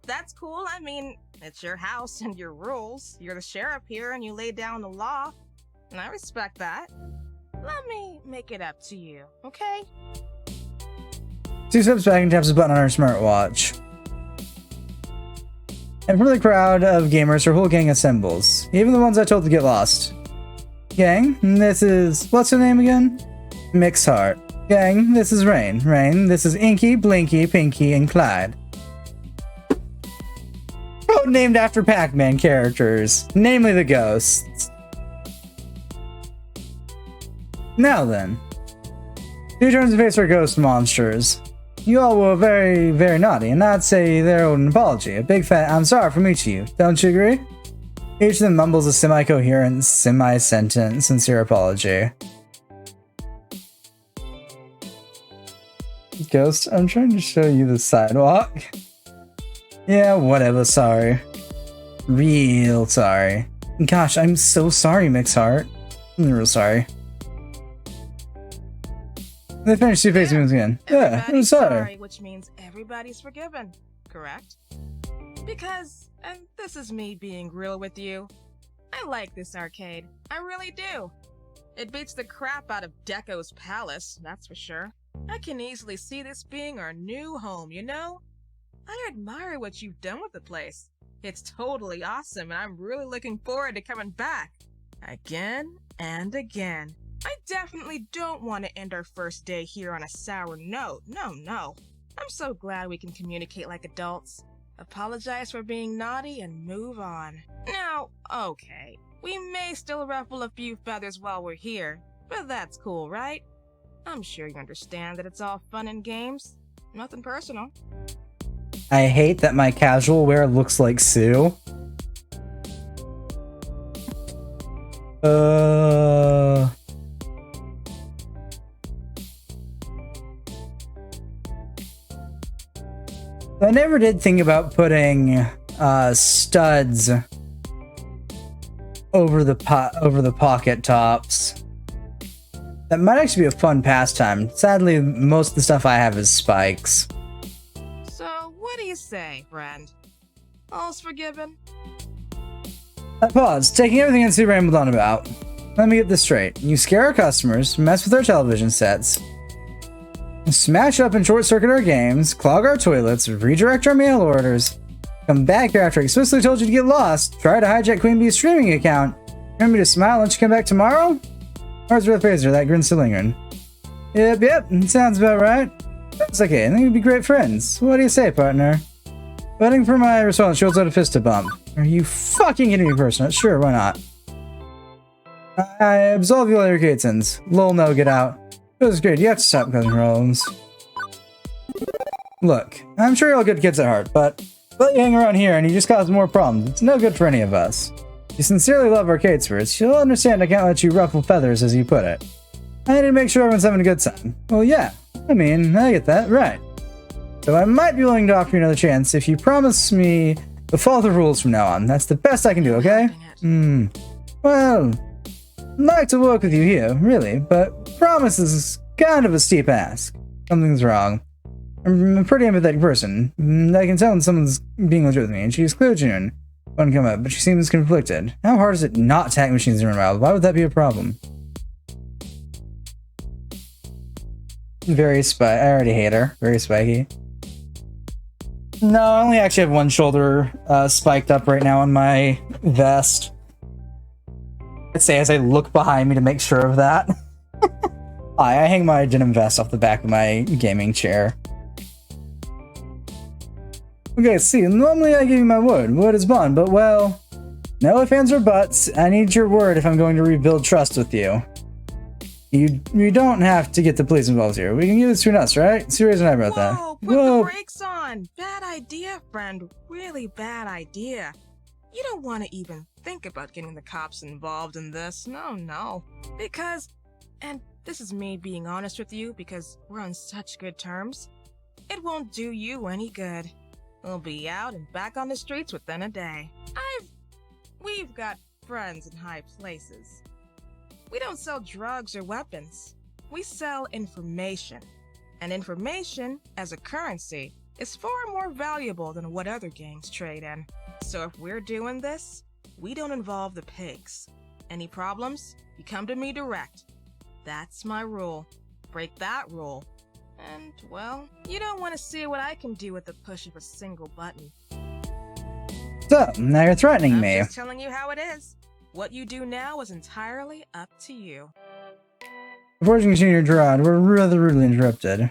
Speaker 7: That's cool, I mean, it's your house and your rules. You're the sheriff here and you lay down the law. And I respect that. Let me make it up to you, okay?
Speaker 1: Sue steps back and taps a button on her smartwatch. And from the crowd of gamers, her whole gang assembles. Even the ones I told to get lost. Gang, this is... what's her name again? Mixheart. Gang, this is Rain. Rain, this is Inky, Blinky, Pinky, and Clyde. Named after Pac-Man characters, namely the ghosts. Now then. Sue turns to face her ghost monsters. You all were very, very naughty, and I'd say they owe an apology. A big fat I'm sorry from each of you. Don't you agree? Each of them mumbles a semi-coherent, semi-sentient, sincere apology. Ghost, I'm trying to show you the sidewalk. Yeah, whatever, sorry. Real sorry. Gosh, I'm so sorry, Mixheart. I'm real sorry. They finished two-facing moves again. Yeah, I'm sorry.
Speaker 7: Which means everybody's forgiven, correct? Because, and this is me being real with you, I like this arcade. I really do. It beats the crap out of Deco's Palace, that's for sure. I can easily see this being our new home, you know? I admire what you've done with the place. It's totally awesome, and I'm really looking forward to coming back. Again and again. I definitely don't want to end our first day here on a sour note. No. I'm so glad we can communicate like adults. Apologize for being naughty and move on. Now, okay, we may still ruffle a few feathers while we're here, but that's cool, right? I'm sure you understand that it's all fun and games. Nothing personal.
Speaker 1: I hate that my casual wear looks like Sue. I never did think about putting studs over the pocket tops. That might actually be a fun pastime. Sadly, most of the stuff I have is spikes.
Speaker 7: So, what do you say, friend? All's forgiven?
Speaker 1: I pause, taking everything in Sue rambled on about. Let me get this straight. You scare our customers, mess with our television sets, smash up and short-circuit our games, clog our toilets, redirect our mail orders, come back here after I explicitly told you to get lost, try to hijack Queen Bee's streaming account, remember me to smile and you come back tomorrow? Where's Red Phaser? That grin's still lingering. Yep, sounds about right. That's okay, I think we'd be great friends. What do you say, partner? Waiting for my response, she holds out a fist to bump. Are you fucking kidding me, person? Sure, why not? I absolve you all your gate sins. Lol, no, get out. It was great, you have to stop causing problems. Look, I'm sure you're all good kids at heart, but let you hang around here and you just cause more problems. It's no good for any of us. You sincerely love arcade spirits, you'll understand I can't let you ruffle feathers, as you put it. I need to make sure everyone's having a good time. Well, yeah, I mean, I get that, right. So I might be willing to offer you another chance if you promise me to follow the rules from now on. That's the best I can do, okay? Well, I'd like to work with you here, really, but promise is kind of a steep ask. Something's wrong. I'm a pretty empathetic person. I can tell when someone's being legit with me, and she's clearly genuine. Wouldn't come up, but she seems conflicted. How hard is it not to hack machines in wild? Why would that be a problem? Very I already hate her. Very spiky. No, I only actually have one shoulder spiked up right now on my vest. I'd say as I look behind me to make sure of that. I hang my denim vest off the back of my gaming chair. Okay, see, normally I give you my word. Word is bond, but well, no ifs, ands, or buts. I need your word if I'm going to rebuild trust with you. You don't have to get the police involved here. We can keep this between us, right? Serious and I about that.
Speaker 7: Whoa, put the brakes on. Bad idea, friend. Really bad idea. You don't want to even think about getting the cops involved in this. No. Because, and this is me being honest with you because we're on such good terms, it won't do you any good. We'll be out and back on the streets within a day. We've got friends in high places. We don't sell drugs or weapons. We sell information. And information, as a currency, is far more valuable than what other gangs trade in. So if we're doing this, we don't involve the pigs. Any problems, you come to me direct. That's my rule. Break that rule. And, well, you don't want to see what I can do with the push of a single button.
Speaker 1: So, now you're threatening
Speaker 7: I'm
Speaker 1: me.
Speaker 7: just telling you how it is. What you do now is entirely up to you.
Speaker 1: Before you continue your ride, we're rather rudely interrupted.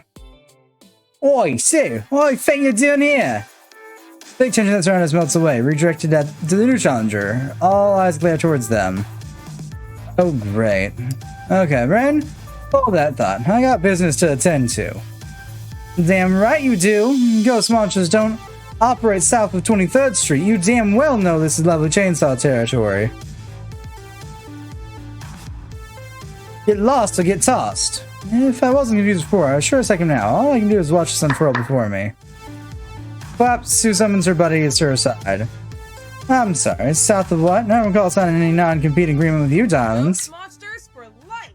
Speaker 1: Oi, Sue! What do you think you're doing here? Big tension that surrounds us melts away, redirected to the new challenger. All eyes glare towards them. Oh, great. Okay, Ren, hold that thought. I got business to attend to. Damn right you do. Ghost monsters don't operate south of 23rd Street. You damn well know this is lovely chainsaw territory. Get lost or get tossed. If I wasn't confused before, I assure a second now. All I can do is watch this unfurl before me. Perhaps Sue summons her buddy to her side. I'm sorry, south of what? I don't recall signing any non-compete agreement with you, darlings.
Speaker 7: Ghost monsters for life!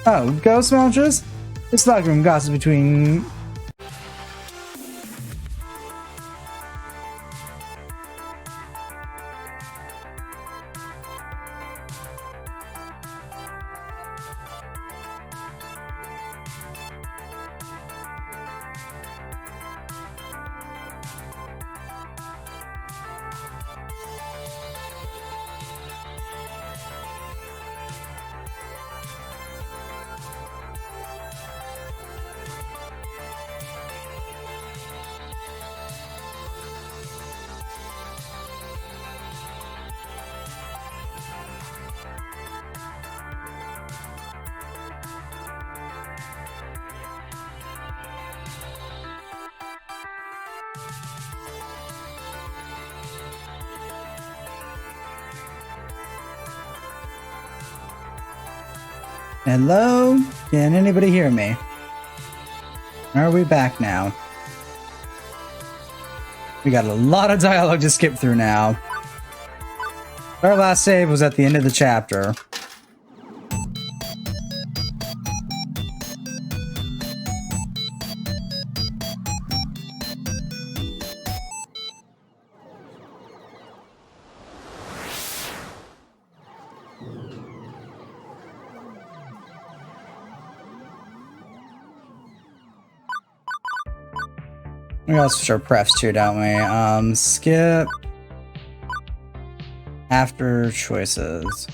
Speaker 1: Oh, ghost monsters? This locker room gossip between... Hello? Can anybody hear me? Are we back now? We got a lot of dialogue to skip through now. Our last save was at the end of the chapter. We gotta switch our prefs too, don't we? Skip. After choices.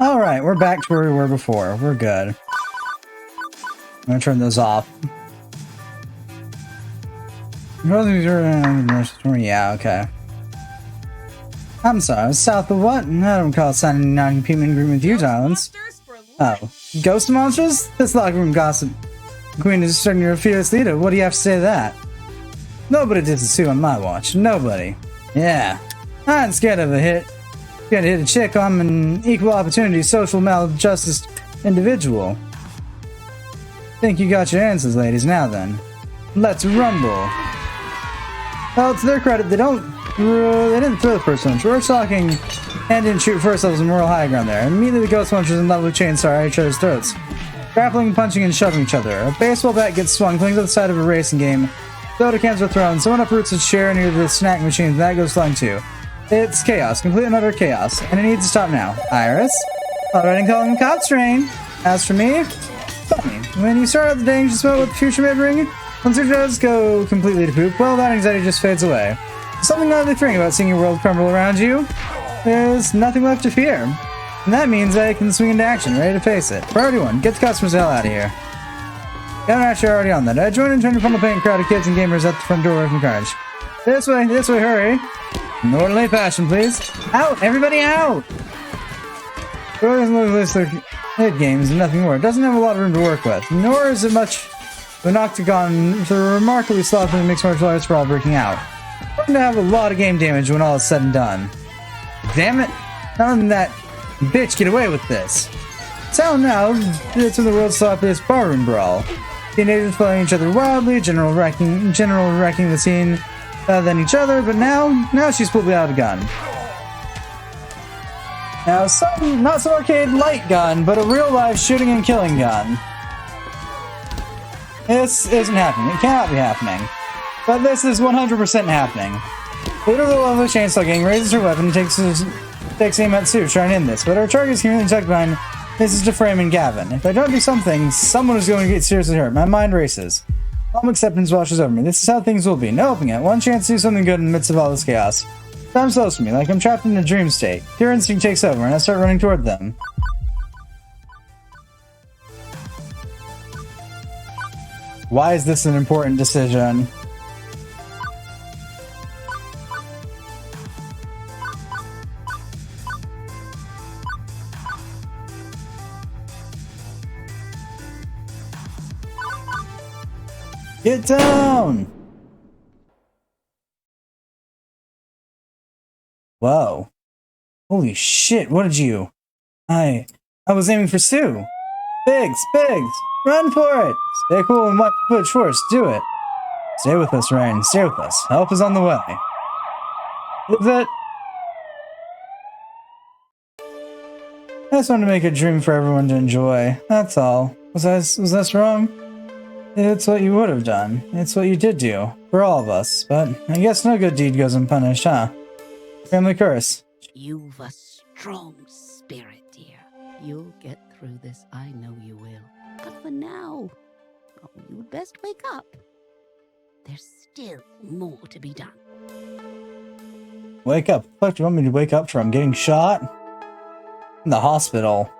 Speaker 1: Alright, we're back to where we were before. We're good. I'm gonna turn those off. Yeah, okay. I'm sorry, I was south of what? I don't recall signing a non-compete agreement with you, Talons.
Speaker 7: Monsters for
Speaker 1: Oh, ghost monsters? This locker room gossip. Queen is starting your fearless leader. What do you have to say to that? Nobody did the suit on my watch. Nobody. Yeah. I ain't scared of a hit. Scared to hit a chick. I'm an equal opportunity social maljustice individual. Think you got your answers, ladies. Now then, let's rumble. Well, to their credit, they didn't throw the first punch. We're talking and didn't shoot first levels of moral high ground there. Immediately the ghost punchers in love with chainsaw at each other's throats. Grappling, punching, and shoving each other. A baseball bat gets swung, clings to the side of a racing game. Soda cans are thrown. Someone uproots a chair near the snack machine, and that goes flying too. It's chaos. Complete and utter chaos. And it needs to stop now. Iris? Already calling the cops train. As for me, funny. When you start out the day anxious about what the future may bring, once your does go completely to poop, well, that anxiety just fades away. Something oddly freeing about seeing your world crumble around you. There's nothing left to fear. And that means I can swing into action, ready to face it. Priority 1, get the customers the hell out of here. Yeah, I'm actually already on that. I joined and turned from the paint crowd of kids and gamers at the front door from Carnage. This way, hurry. An orderly fashion, please. Out! Everybody out! Door doesn't look like their hit games and nothing more. It doesn't have a lot of room to work with, nor is it much of an octagon with a remarkably slothful mixed martial arts for all breaking out. We're going to have a lot of game damage when all is said and done. Damn it! How did that bitch get away with this? So now, it's in the world's sloppiest barroom brawl. Teenagers following each other wildly, general wrecking the scene than each other, but now she's pulled out a gun. Now, not some arcade light gun, but a real-life shooting and killing gun. This isn't happening. It cannot be happening. But this is 100% happening. Leader of the level chainsaw gang raises her weapon and takes aim at Sue, trying to end this, but our target is conveniently tucked behind Mrs. DeFrame and Gavin. If I don't do something, someone is going to get seriously hurt. My mind races. Calm acceptance washes over me. This is how things will be. No hoping it. One chance to do something good in the midst of all this chaos. Time slows for me, like I'm trapped in a dream state. Pure instinct takes over, and I start running toward them. Why is this an important decision? Get down! Whoa. Holy shit, what did you... I was aiming for Sue. Biggs! Run for it! Stay cool and watch the footage first. Do it. Stay with us, Ryan. Stay with us. Help is on the way. Is it? I just wanted to make a dream for everyone to enjoy. That's all. Was this wrong? It's what you would have done. It's what you did do. For all of us. But I guess no good deed goes unpunished, huh? Family curse.
Speaker 2: You've a strong spirit, dear. You'll get through this, I know you will. But for now, you'd best wake up. There's still more to be done.
Speaker 1: Wake up. What do you want me to wake up from? Getting shot? In the hospital.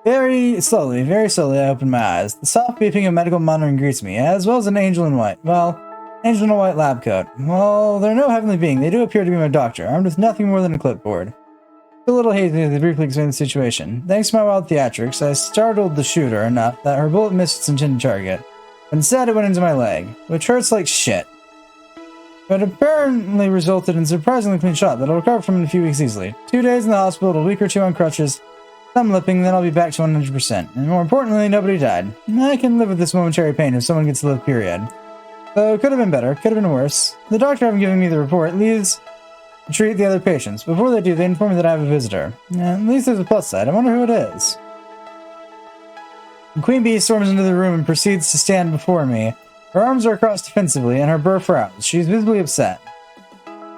Speaker 1: Very slowly, I open my eyes. The soft beeping of medical monitoring greets me, as well as an angel in white. Well, angel in a white lab coat. Well, they're no heavenly being. They do appear to be my doctor, armed with nothing more than a clipboard. A little hazy as they briefly explain the situation. Thanks to my wild theatrics, I startled the shooter enough that her bullet missed its intended target. But instead, it went into my leg, which hurts like shit. But apparently resulted in a surprisingly clean shot that I'll recover from in a few weeks easily. 2 days in the hospital, a week or two on crutches, some lipping, then I'll be back to 100%. And more importantly, nobody died. I can live with this momentary pain if someone gets to live, period. So it could have been better, could have been worse. The doctor having given me the report leaves to treat the other patients. Before they do, they inform me that I have a visitor. At least there's a plus side. I wonder who it is. Queen Bee storms into the room and proceeds to stand before me. Her arms are crossed defensively, and her burr frowns. She's visibly upset.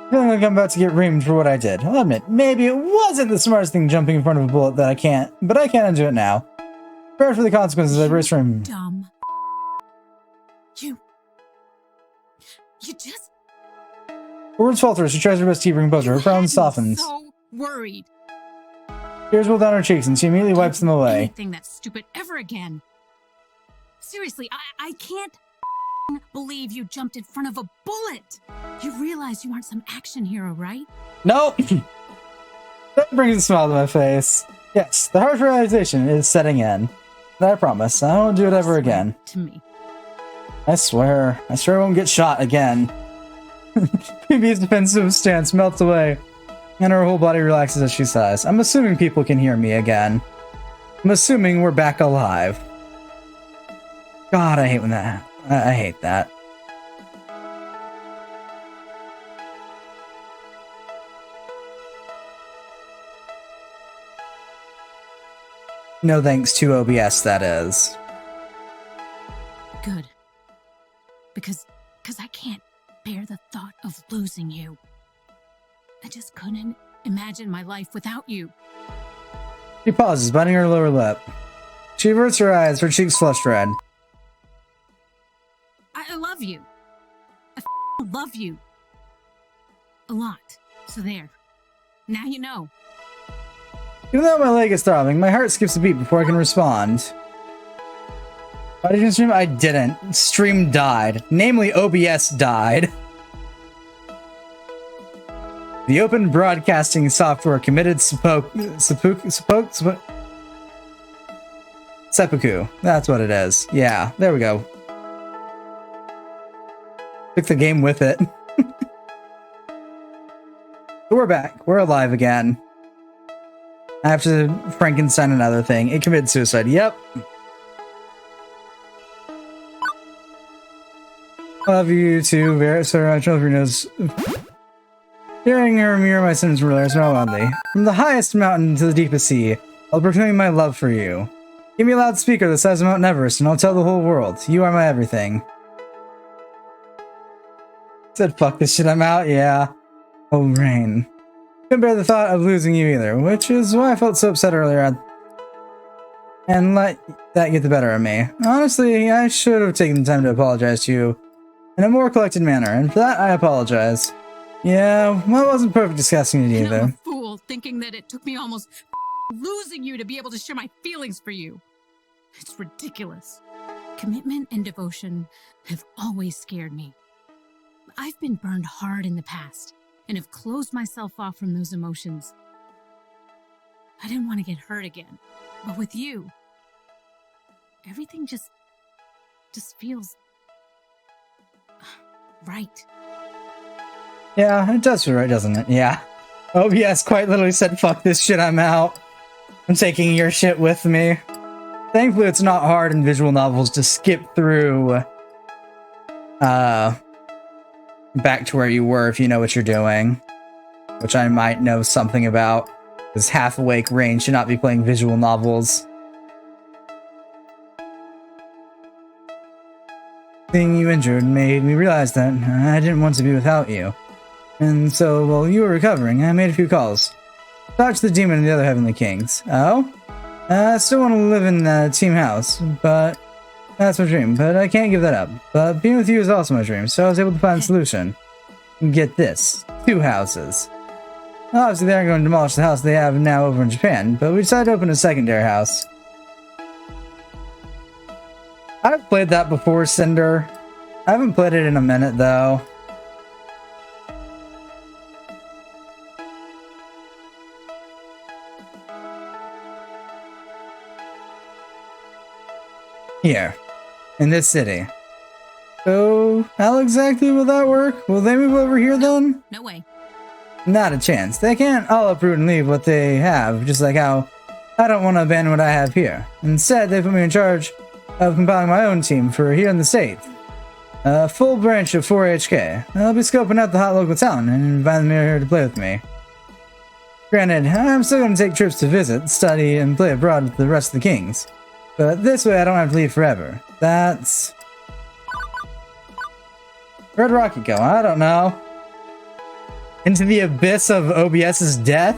Speaker 1: Feeling like I'm about to get reamed for what I did. I'll admit, maybe it wasn't the smartest thing jumping in front of a bullet that I can't, but I can't undo it now. Prepared for the consequences, I brace for him.
Speaker 3: Dumb. You just...
Speaker 1: Words falter as she tries her best to bring composure. Her frown softens.
Speaker 3: So worried.
Speaker 1: Tears roll down her cheeks, and she immediately wipes them away.
Speaker 3: Anything that's stupid ever again. Seriously, I can't... believe you jumped in front of a bullet. You realize you aren't some action hero, right?
Speaker 1: Nope. That brings a smile to my face. Yes, the harsh realization is setting in. I promise, I won't do it ever again.
Speaker 3: To me.
Speaker 1: I swear I won't get shot again. PB's defensive stance melts away, and her whole body relaxes as she sighs. I'm assuming people can hear me again. I'm assuming we're back alive. God, I hate when that happens. I hate that. No thanks to OBS, that is.
Speaker 3: Good. Because I can't bear the thought of losing you. I just couldn't imagine my life without you.
Speaker 1: She pauses, biting her lower lip. She averts her eyes, her cheeks flushed red.
Speaker 3: I love you. I love you. A lot. So there. Now you know.
Speaker 1: Even though my leg is throbbing, my heart skips a beat before I can respond. Why did you stream? I didn't. Stream died. Namely, OBS died. The open broadcasting software committed seppuku. That's what it is. Yeah, there we go. Took the game with it. We're back. We're alive again. I have to Frankenstein another thing. It committed suicide. Yep. I love you too, Vera. Sorry, I don't know if your nose. Hearing her mirror my sentence relays more loudly. From the highest mountain to the deepest sea, I'll proclaim my love for you. Give me a loudspeaker the size of Mount Everest, and I'll tell the whole world. You are my everything. Said, fuck this shit, I'm out, yeah. Oh, Rain. Couldn't bear the thought of losing you either, which is why I felt so upset earlier. And let that get the better of me. Honestly, I should have taken the time to apologize to you in a more collected manner, and for that, I apologize. Yeah, well, it wasn't perfect discussing it
Speaker 3: And I'm
Speaker 1: either.
Speaker 3: a fool thinking that it took me almost losing you to be able to share my feelings for you. It's ridiculous. Commitment and devotion have always scared me. I've been burned hard in the past and have closed myself off from those emotions. I didn't want to get hurt again, but with you, everything just feels right.
Speaker 1: Yeah, it does feel right, doesn't it? Yeah. OBS quite literally said, fuck this shit, I'm out. I'm taking your shit with me. Thankfully, it's not hard in visual novels to skip through, back to where you were if you know what you're doing. Which I might know something about. Because half-awake Rain should not be playing visual novels. Seeing you injured made me realize that I didn't want to be without you. And so, while you were recovering, I made a few calls. Talked to the demon and the other heavenly kings. Oh? I still want to live in the team house, but that's my dream, but I can't give that up. But being with you is also my dream, so I was able to find a solution. Get this. 2 houses. Obviously, they aren't going to demolish the house they have now over in Japan, but we decided to open a secondary house. I've played that before, Cinder. I haven't played it in a minute, though. Here, in this city. So, how exactly will that work? Will they move over here then?
Speaker 3: No way.
Speaker 1: Not a chance. They can't all uproot and leave what they have, just like how I don't want to abandon what I have here. Instead, they put me in charge of compiling my own team for here in the States. A full branch of 4HK. I'll be scoping out the hot local town and inviting them here to play with me. Granted, I'm still going to take trips to visit, study, and play abroad with the rest of the kings. But this way I don't have to leave forever. That's... Where'd Rocket go? I don't know. Into the abyss of OBS's death?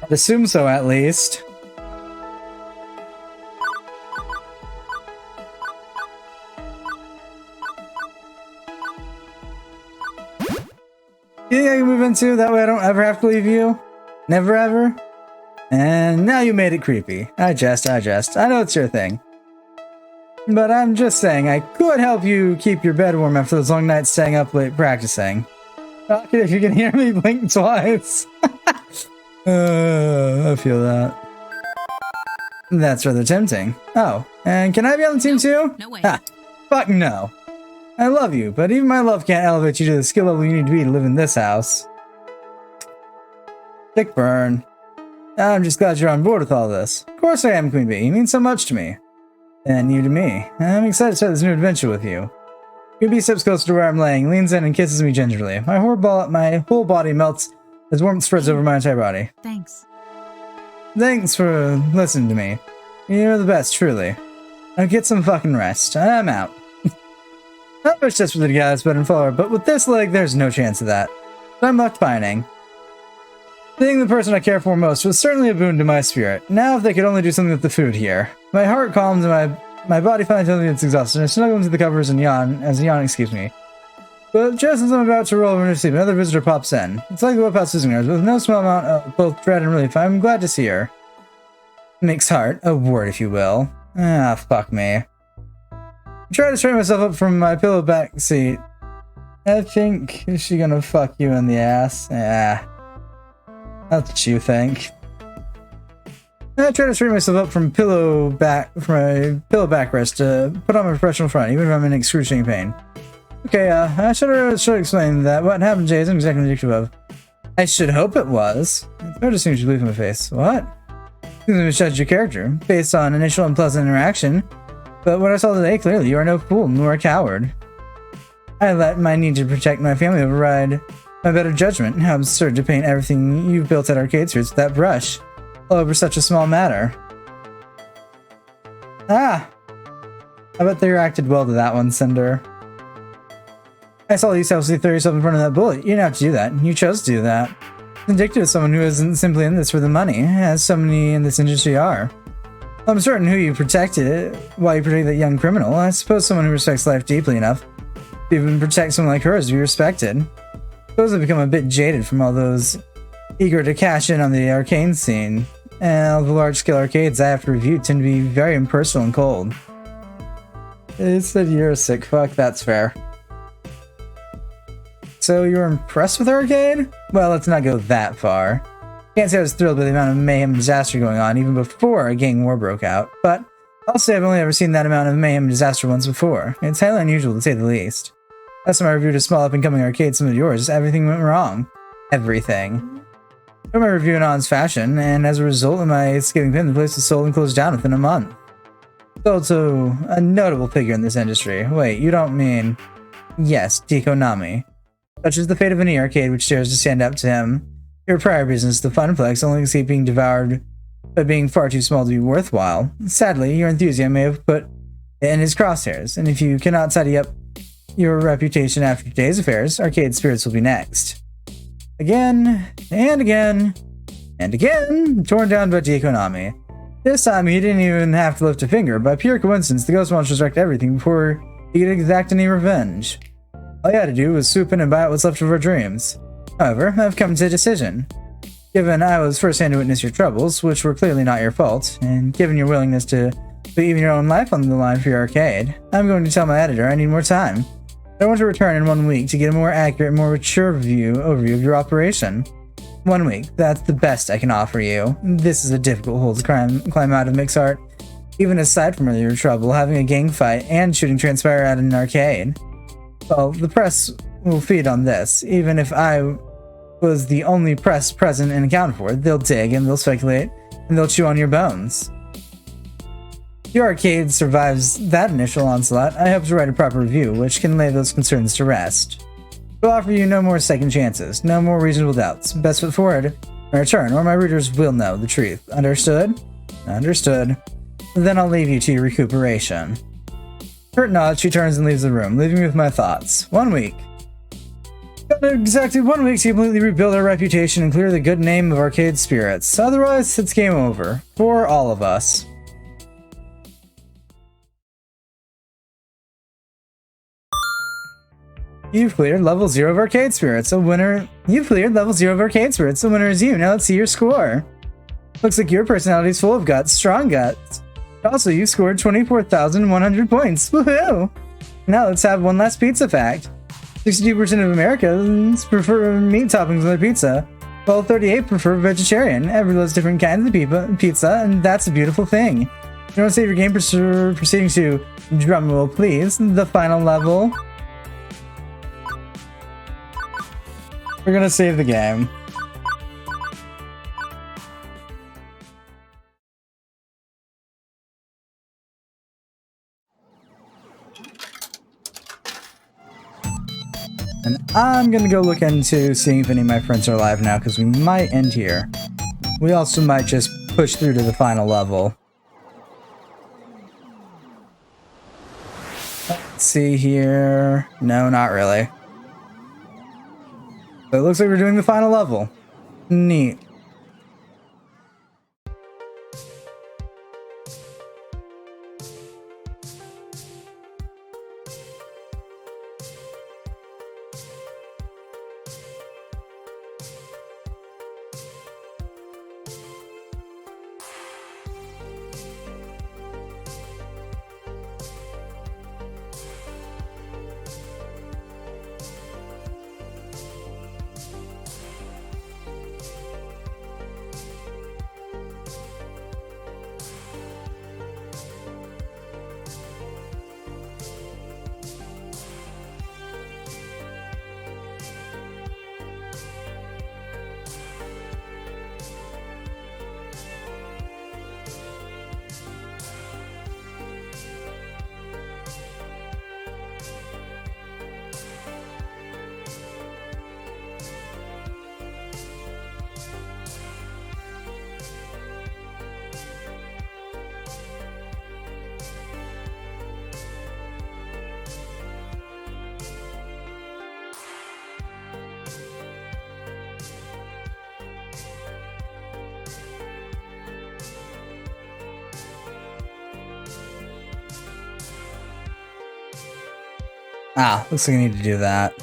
Speaker 1: I'd assume so, at least. You think I can move into? That way I don't ever have to leave you? Never ever? And now you made it creepy. I jest. I know it's your thing. But I'm just saying, I could help you keep your bed warm after those long nights staying up late practicing. Okay, if you can hear me blink twice. I feel that. That's rather tempting. Oh, and can I be on the team too?
Speaker 3: No way.
Speaker 1: Ha, fuck no. I love you, but even my love can't elevate you to the skill level you need to be to live in this house. Dick burn. I'm just glad you're on board with all this. Of course I am, Queen Bee. You mean so much to me. And you to me. I'm excited to start this new adventure with you. Queen Bee steps closer to where I'm laying, leans in and kisses me gingerly. My whole body melts as warmth spreads over my entire body.
Speaker 3: Thanks.
Speaker 1: Thanks for listening to me. You're the best, truly. Now get some fucking rest. I'm out. I wish desperately to get out of bed and follow her, but with this leg, there's no chance of that. So I'm left pining. Seeing the person I care for most was certainly a boon to my spirit. Now if they could only do something with the food here. My heart calms and my body finally tells me it's exhausted. I snuggle into the covers and yawn, as the yawn excuse me. But just as I'm about to roll over into sleep, another visitor pops in. It's like the whip house visiting hours, with no small amount of both dread and relief. I'm glad to see her. Mixed heart, a word if you will. Ah, fuck me. I try to straighten myself up from my pillow back seat. I think, is she gonna fuck you in the ass? Yeah. That's what you think. I try to straighten myself up from my pillow backrest to put on my professional front, even if I'm in excruciating pain. Okay, I should explain that what happened today isn't exactly indicative of. I should hope it was. It's better to see what you believe in my face. What? Seems to judge your character, based on initial unpleasant interaction. But what I saw today, clearly, you are no fool, nor a coward. I let my need to protect my family override my better judgment. How absurd to paint everything you've built at Arcade Spirits with that brush, all over such a small matter. Ah! I bet they reacted well to that one, Cinder. I saw you selflessly throw yourself in front of that bullet. You didn't have to do that. You chose to do that. It's indicative of someone who isn't simply in this for the money, as so many in this industry are. I'm certain who you protected while you protected that young criminal. I suppose someone who respects life deeply enough to even protect someone like her is to be respected. I suppose I've become a bit jaded from all those eager to cash in on the arcane scene, and all the large-scale arcades I have to review tend to be very impersonal and cold. It said you're a sick fuck, that's fair. So you were impressed with Arcade? Well, let's not go that far. Can't say I was thrilled by the amount of mayhem and disaster going on even before a gang war broke out, but I'll say I've only ever seen that amount of mayhem and disaster once before. It's highly unusual to say the least. Last time I reviewed a small up-and-coming arcade similar to yours, everything went wrong. Everything. I wrote my review in On's fashion, and as a result of my escaping pin, the place was sold and closed down within a month. Sold to a notable figure in this industry. Wait, you don't mean... Yes, Dekonami. Such is the fate of any arcade which dares to stand up to him. Your prior business, the Funplex, only escaped being devoured by being far too small to be worthwhile. Sadly, your enthusiasm may have put it in his crosshairs, and if you cannot tidy up your reputation after today's affairs, Arcade Spirits will be next. Again, and again, and again, torn down by Dekonami. This time, he didn't even have to lift a finger. By pure coincidence, the Ghost Monsters wrecked everything before he could exact any revenge. All you had to do was swoop in and buy out what's left of our dreams. However, I've come to a decision. Given I was first-hand to witness your troubles, which were clearly not your fault, and given your willingness to put even your own life on the line for your arcade, I'm going to tell my editor I need more time. I want to return in 1 week to get a more accurate, more mature overview of your operation. 1 week, that's the best I can offer you. This is a difficult hole to climb out of Mixart. Even aside from your trouble, having a gang fight and shooting transpire at an arcade. Well, the press will feed on this. Even if I was the only press present and accounted for, they'll dig and they'll speculate and they'll chew on your bones. If your arcade survives that initial onslaught, I hope to write a proper review which can lay those concerns to rest. I'll offer you no more second chances, no more reasonable doubts. Best foot forward, my return, or my readers will know the truth. Understood? Understood. Then I'll leave you to your recuperation. Kurt nods, she turns and leaves the room, leaving me with my thoughts. 1 week. Got exactly 1 week to completely rebuild our reputation and clear the good name of Arcade Spirits. Otherwise, it's game over. For all of us. You've cleared level 0 of Arcade Spirits. A winner. You've cleared level 0 of Arcade Spirits. The winner is you. Now let's see your score. Looks like your personality is full of guts. Strong guts. Also, you scored 24,100 points. Woohoo! Now let's have one last pizza fact. 62% of Americans prefer meat toppings on their pizza, while 38% prefer vegetarian. Everyone loves different kinds of pizza, and that's a beautiful thing. You want to save your game proceeding to, drumroll please, the final level. We're gonna save the game. And I'm gonna go look into seeing if any of my friends are alive now, because we might end here. We also might just push through to the final level. Let's see here. No, not really. But it looks like we're doing the final level. Neat. Ah, looks like I need to do that.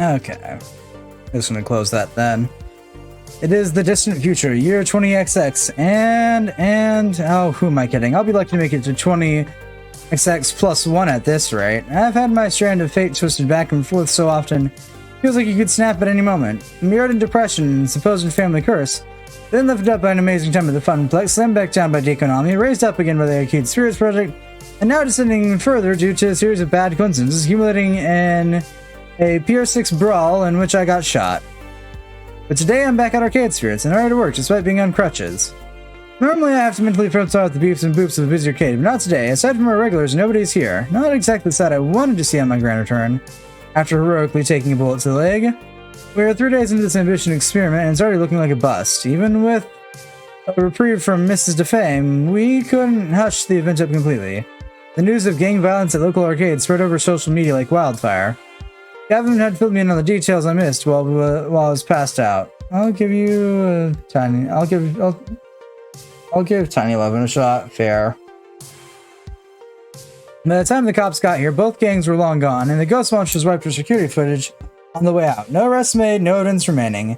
Speaker 1: Okay. Just gonna close that then. It is the distant future, year 20XX, and oh, who am I kidding? I'll be lucky to make it to 20XX plus 1 at this rate. I've had my strand of fate twisted back and forth so often, feels like you could snap at any moment. Mirrored in depression and supposed family curse, then lifted up by an amazing time at the Funplex, then back down by Dekonami, raised up again by the Arcade Spirits Project, and now descending even further due to a series of bad coincidences, accumulating in a PR6 brawl in which I got shot. But today I'm back at Arcade Spirits and ready to work despite being on crutches. Normally I have to mentally protest with the beefs and boops of a busy arcade, but not today. Aside from our regulars, nobody's here. Not exactly the side I wanted to see on my grand return, after heroically taking a bullet to the leg. We are 3 days into this ambitious experiment and it's already looking like a bust. Even with a reprieve from Mrs. DeFame, we couldn't hush the event up completely. The news of gang violence at local arcades spread over social media like wildfire. Gavin had filled me in on the details I missed while I was passed out. I'll give you a tiny. I'll give Tiny 11 a shot. Fair. By the time the cops got here, both gangs were long gone, and the ghost monsters wiped their security footage on the way out. No arrests made, no evidence remaining.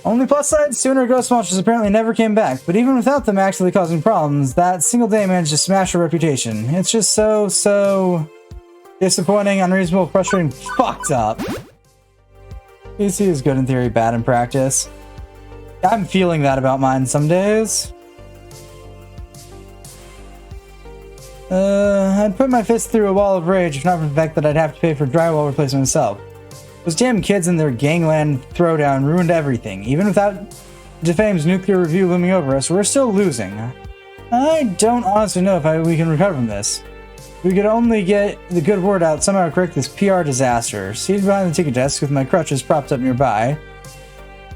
Speaker 1: Only plus side, Sooner ghost monsters apparently never came back, but even without them actively causing problems, that single day managed to smash our reputation. It's just so disappointing, unreasonable, frustrating, fucked up. PC is good in theory, bad in practice. I'm feeling that about mine some days. I'd put my fist through a wall of rage if not for the fact that I'd have to pay for drywall replacement myself. Those damn kids and their gangland throwdown ruined everything. Even without Defame's nuclear review looming over us, we're still losing. I don't honestly know if we can recover from this. We could only get the good word out somehow to correct this PR disaster. Seated behind the ticket desk with my crutches propped up nearby.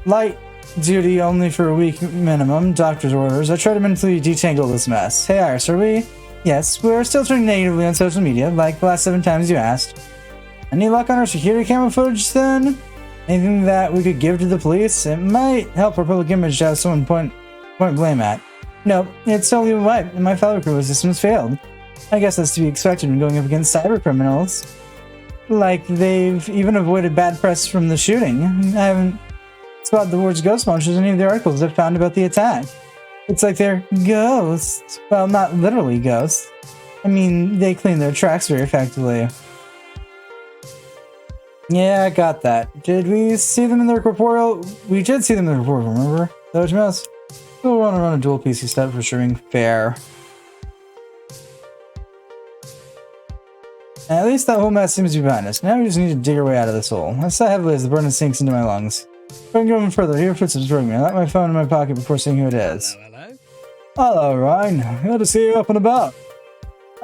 Speaker 1: Light duty only for a week minimum, doctor's orders. I try to mentally detangle this mess. Hey Iris, are we? Yes, we're still turning negatively on social media, like the last 7 times you asked. Any luck on our security camera footage then? Anything that we could give to the police? It might help our public image to have someone point blame at. No, it's totally wiped, and my fellow crew systems failed. I guess that's to be expected when going up against cyber criminals. Like, they've even avoided bad press from the shooting. I haven't spotted the words ghost monsters in any of the articles I've found about the attack. It's like they're ghosts. Well, not literally ghosts. I mean, they clean their tracks very effectively. Yeah, I got that. Did we see them in the corporeal? We did see them in the corporeal, remember? That was mouse. We'll want to run a dual PC step for sure being fair. At least that whole mess seems to be behind us. Now we just need to dig our way out of this hole. I sigh heavily as the burden sinks into my lungs. If I can go even further, here footsteps bring me. I lock my phone in my pocket before seeing who it is.
Speaker 6: Hello.
Speaker 1: Hello, Ryan. Good to see you up and about.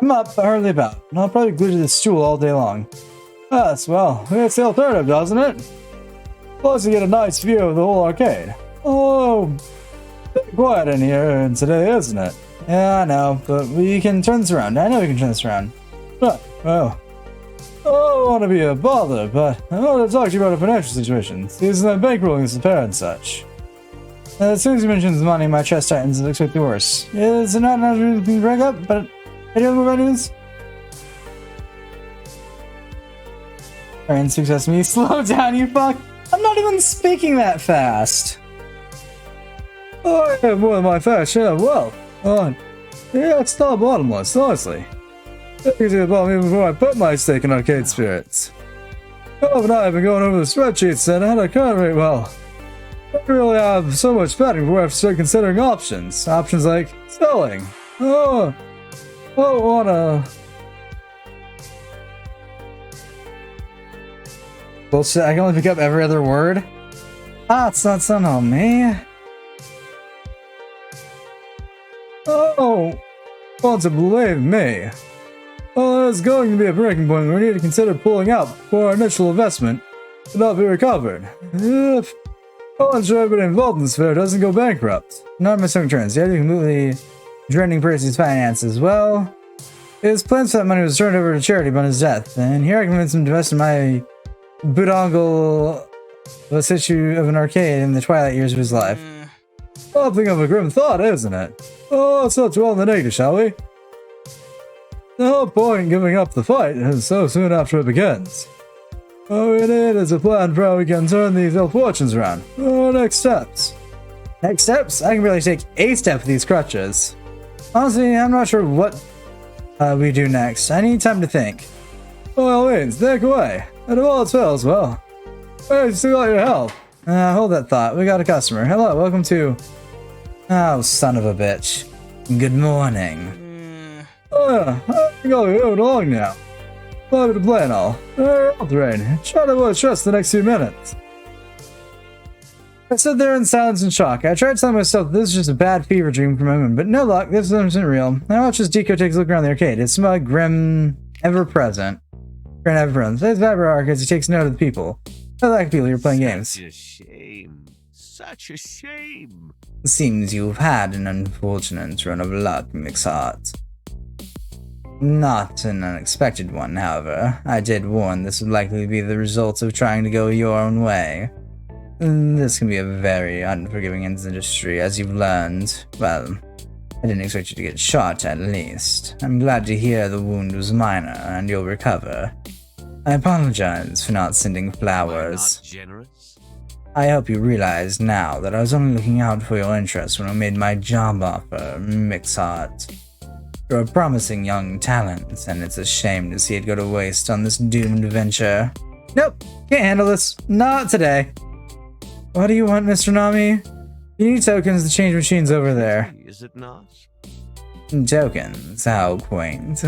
Speaker 1: I'm up, but hardly about, and I'll probably glue to this stool all day long. Yes, well, it's the alternative, doesn't it? Plus you get a nice view of the whole arcade. Oh, bit quiet in here today, isn't it? Yeah, I know, but we can turn this around. I know we can turn this around. But, well, I don't want to be a bother, but I want to talk to you about a financial situation. These bankrolling is the pair and such. As soon as he mentions money, my chest tightens and expect the worst. It's not an unusual thing to bring up, but any other bad news? Ryan success me. Slow down, you fuck! I'm not even speaking that fast! Oh, I have more than my fair share of wealth. Oh, yeah, it's not bottomless, honestly. Easy about me before I put my stake in Arcade Spirits. Bob and I have been going over the spreadsheets and how to current rate well. I don't really have so much betting before I have to start considering options. Options like selling. Oh, I don't wanna. Bullshit, I can only pick up every other word? Ah, it's not somehow me. Oh, want to believe me. Well, there's going to be a breaking point where we need to consider pulling out before our initial investment could not be recovered. If everybody involved in this affair doesn't go bankrupt. Not my own turns, yet completely draining Percy's finances. Well, his plans for that money was turned over to charity upon his death, and here I convinced him to invest in my boodongle issue of an arcade in the twilight years of his life. Something of a grim thought, isn't it? Oh, let's not dwell in the negative, shall we? The whole point in giving up the fight is so soon after it begins. All we need is a plan for how we can turn these ill fortunes around. Oh, next steps. Next steps? I can barely take a step with these crutches. Honestly, I'm not sure what we do next. I need time to think. By all means, think away. And if all else fails, well, I still got your help. Hold that thought. We got a customer. Hello, welcome to... Oh, son of a bitch. Good morning. Oh yeah, I think I'll be moving along now. I'll have to play and all. Rain. Try to avoid stress the next few minutes. I stood there in silence and shock. I tried telling myself this is just a bad fever dream for my moon, but no luck, this isn't real. I watched as Deco takes a look around the arcade. It's smug, grim, ever-present. Grim, ever-present. Plays Viber arc as he takes note of the people. I like people who are playing games.
Speaker 4: Such a shame. Such a shame.
Speaker 1: Seems you've had an unfortunate run of luck, Mixart. Not an unexpected one, however. I did warn this would likely be the result of trying to go your own way. This can be a very unforgiving industry, as you've learned. Well, I didn't expect you to get shot, at least. I'm glad to hear the wound was minor, and you'll recover. I apologize for not sending flowers.
Speaker 4: Not generous?
Speaker 1: I hope you realize now that I was only looking out for your interests when I made my job offer, Mixart. You're a promising young talent, and it's a shame to see it go to waste on this doomed venture. Nope, can't handle this. Not today. What do you want, Mr. Nami? You need tokens to change machines over there.
Speaker 4: Is it not?
Speaker 1: Tokens, how quaint.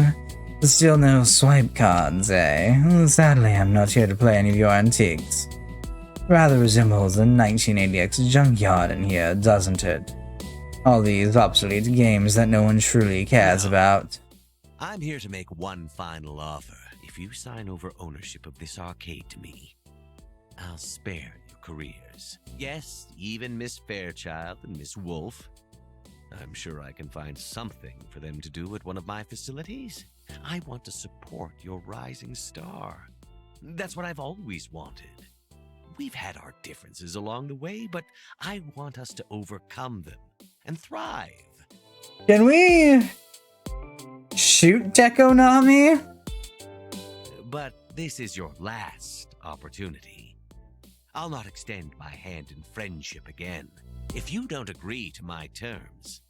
Speaker 1: Still no swipe cards, eh? Sadly, I'm not here to play any of your antiques. Rather resembles a 1980X junkyard in here, doesn't it? All these obsolete games that no one truly cares about.
Speaker 4: I'm here to make one final offer. If you sign over ownership of this arcade to me, I'll spare your careers. Yes, even Miss Fairchild and Miss Wolf. I'm sure I can find something for them to do at one of my facilities. I want to support your rising star. That's what I've always wanted. We've had our differences along the way, but I want us to overcome them and thrive.
Speaker 1: Can we shoot Dekonami?
Speaker 4: But this is your last opportunity. I'll not extend my hand in friendship again. If you don't agree to my terms,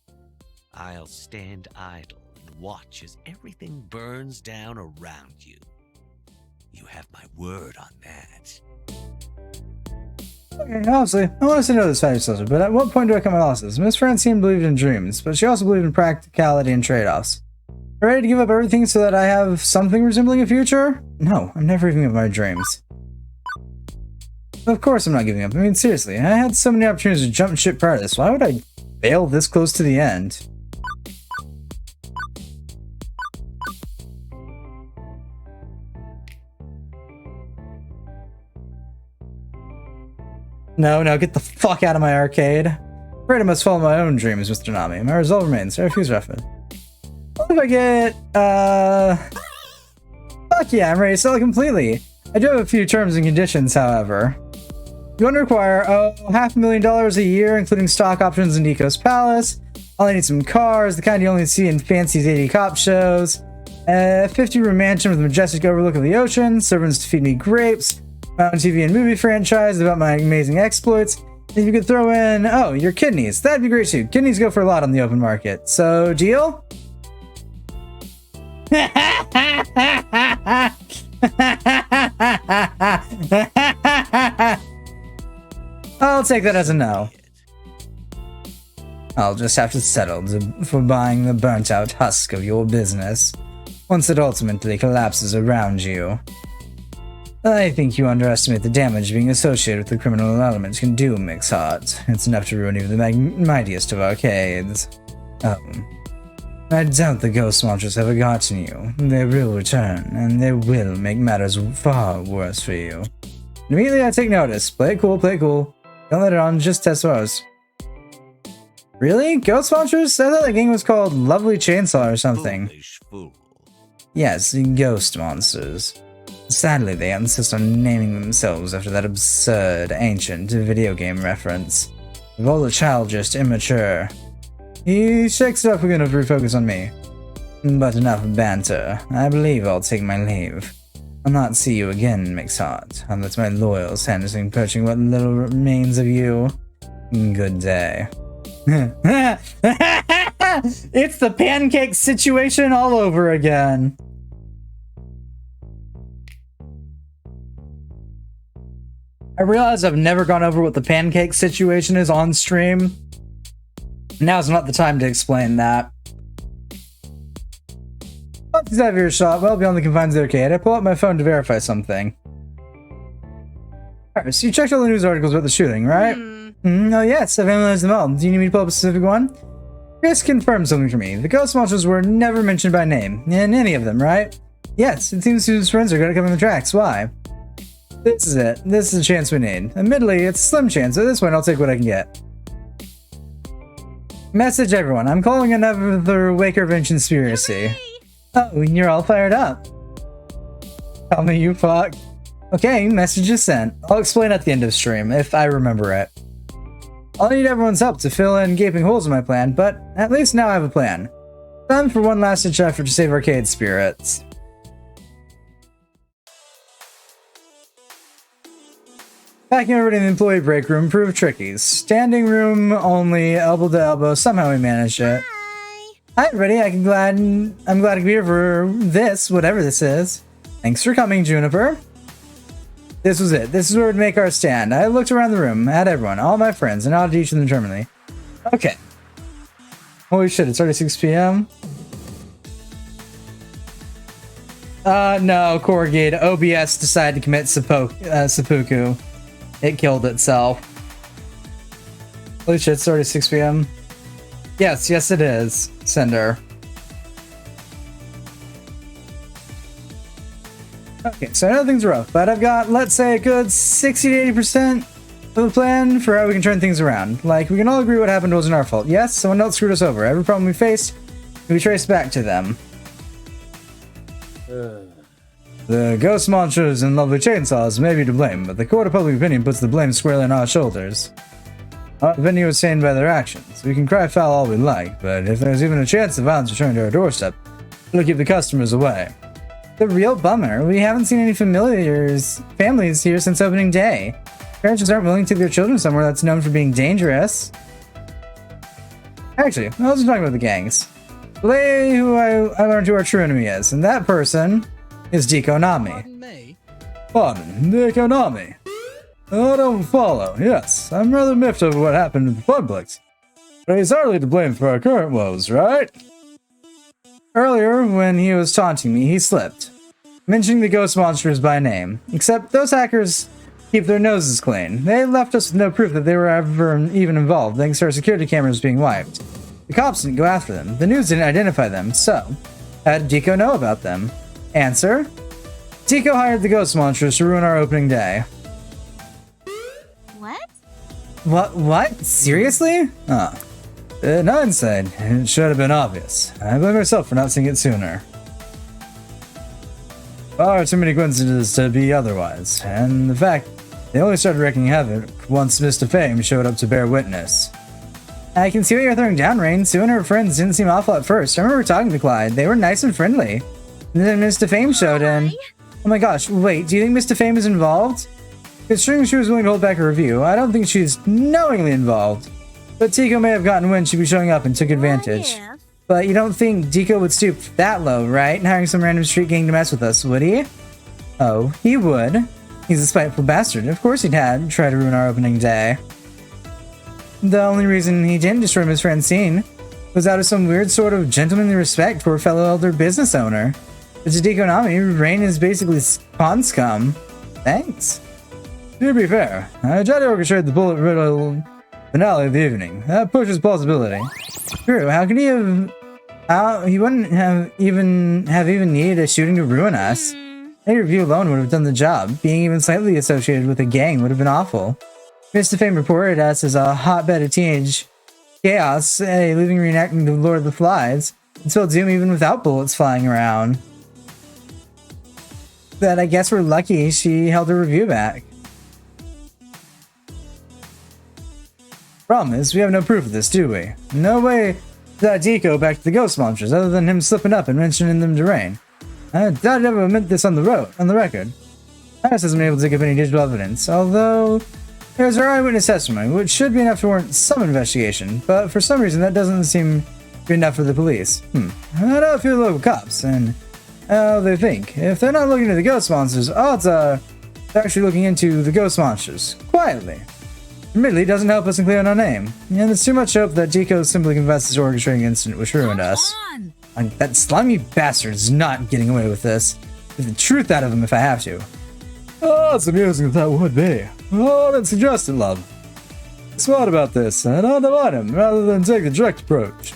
Speaker 4: I'll stand idle and watch as everything burns down around you. You have my word on that.
Speaker 1: Okay, honestly, I want us to know this fact social, but at what point do I come across this? Miss Francine believed in dreams, but she also believed in practicality and trade-offs. Ready to give up everything so that I have something resembling a future? No, I'm never giving up my dreams. Of course I'm not giving up. I mean, seriously, I had so many opportunities to jump ship prior to this. Why would I fail this close to the end? No, get the fuck out of my arcade. Afraid I must follow my own dreams, Mr. Nami. My resolve remains. I refuse Ruffin. What if I get, Fuck yeah, I'm ready to sell it completely. I do have a few terms and conditions, however. You want to require, $500,000 a year, including stock options in Nico's Palace. I'll need some cars, the kind you only see in fancy 80 cop shows. 50-room mansion with a majestic overlook of the ocean. Servants to feed me grapes. My own TV and movie franchise about my amazing exploits. And you could throw in, your kidneys. That'd be great too. Kidneys go for a lot on the open market. So, deal? I'll take that as a no. I'll just have to settle for buying the burnt-out husk of your business, once it ultimately collapses around you. I think you underestimate the damage being associated with the criminal elements can do, Mixhot. It's enough to ruin even the mightiest of arcades. I doubt the ghost monsters have forgotten you. They will return, and they will make matters far worse for you. Immediately I take notice. Play it cool, play it cool. Don't let it on, just test ours. Really? Ghost monsters? I thought that game was called Lovely Chainsaw or something.
Speaker 4: Foolish fool.
Speaker 1: Yes, ghost monsters. Sadly, they insist on naming themselves after that absurd, ancient video game reference. With all the childish, immature. He shakes it up again to refocus on me. But enough banter. I believe I'll take my leave. I'll not see you again, Mixhot. I'll let my loyal Sanderson poaching what little remains of you. Good day. It's the pancake situation all over again. I realize I've never gone over what the pancake situation is on stream. Now's not the time to explain that. Once he's out of earshot, well beyond the confines of the arcade, I pull out my phone to verify something. Alright, so you checked all the news articles about the shooting, right? Oh yes, I've analyzed them all. Do you need me to pull up a specific one? Chris confirmed something for me. The ghost monsters were never mentioned by name, in any of them, right? Yes, it seems Susan's friends are going to come in the tracks. Why? This is it. This is the chance we need. Admittedly, it's a slim chance. At this point, I'll take what I can get. Message everyone. I'm calling another Waker Revenge conspiracy. Oh, you're all fired up. Tell me you fuck. Okay, message is sent. I'll explain at the end of stream, if I remember it. I'll need everyone's help to fill in gaping holes in my plan, but at least now I have a plan. Time for one last-ditch effort to save arcade spirits. Packing everybody in the employee break room proved tricky. Standing room only, elbow to elbow. Somehow we managed it. Hi everybody, I'm glad to be here for this, whatever this is. Thanks for coming, Juniper. This was it. This is where we'd make our stand. I looked around the room, at everyone, all my friends, and nodded to each of them determinedly. Okay. Holy shit, it's already 6 p.m. No, Corrugate. OBS decided to commit seppuku. It killed itself. Holy shit, it's already 6 p.m. Yes, it is. Cinder. Okay, so I know things are rough, but I've got, let's say, a good 60 to 80% of the plan for how we can turn things around. Like, we can all agree what happened wasn't our fault. Yes, someone else screwed us over. Every problem we faced, we traced back to them. The ghost monsters and lovely chainsaws may be to blame, but the court of public opinion puts the blame squarely on our shoulders. Our venue is stained by their actions. We can cry foul all we like, but if there's even a chance of violence returning to our doorstep, it'll keep the customers away. The real bummer, we haven't seen any families here since opening day. Parents just aren't willing to take their children somewhere that's known for being dangerous. Actually, I was talking about the gangs. The lady who I learned who our true enemy is, and that person is Deco Nami. Pardon, Deco Nami. I don't follow. Yes, I'm rather miffed over what happened to the Funplex. But he's hardly to blame for our current woes, right? Earlier, when he was taunting me, he slipped, mentioning the ghost monsters by name. Except those hackers keep their noses clean. They left us with no proof that they were ever even involved, thanks to our security cameras being wiped. The cops didn't go after them. The news didn't identify them, so how did Deco know about them? Answer: Deco hired the ghost monsters to ruin our opening day. What? Seriously? Oh. In hindsight, it should have been obvious. I blame myself for not seeing it sooner. Far too many coincidences to be otherwise, and the fact they only started wreaking havoc once Mr. Fame showed up to bear witness. I can see what you're throwing down, Rain. Sue and her friends didn't seem awful at first. I remember talking to Clyde. They were nice and friendly. And then Mr. Fame showed in. Oh my gosh, wait, do you think Mr. Fame is involved? Considering she was willing to hold back her review, I don't think she's knowingly involved. But Deco may have gotten wind she'd be showing up and took advantage. But you don't think Deco would stoop that low, right? Hiring some random street gang to mess with us, would he? Oh, he would. He's a spiteful bastard. Of course he'd try to ruin our opening day. The only reason he didn't destroy Miss Francine was out of some weird sort of gentlemanly respect for a fellow elder business owner. But to Deco Nami, Rain is basically pond scum. Thanks. To be fair, I tried to orchestrate the bullet riddle finale of the evening. That pushes plausibility. True, how could he have... he wouldn't have even needed a shooting to ruin us. Any review alone would have done the job. Being even slightly associated with a gang would have been awful. Mr. Fame reported us as a hotbed of teenage chaos, a living reenactment of Lord of the Flies. It's filled Zoom even without bullets flying around. But I guess we're lucky she held her review back. Problem is, we have no proof of this, do we? No way that Deco back to the ghost monsters, other than him slipping up and mentioning them to Rain. I doubt I'd ever meant this on the record. Harris hasn't been able to dig up any digital evidence, although there's our eyewitness testimony, which should be enough to warrant some investigation, but for some reason that doesn't seem to be enough for the police. I don't feel the local cops, and how they think. If they're not looking at the ghost monsters, odds are they're actually looking into the ghost monsters, quietly. Admittedly, doesn't help us in clearing our name. And there's too much hope that Deco simply confesses to orchestrating an incident which ruined us. That slimy bastard is not getting away with this. Get the truth out of him if I have to. Oh, it's amusing that would be. Oh, then suggest it, love. Smart about this, and undermine him rather than take the direct approach.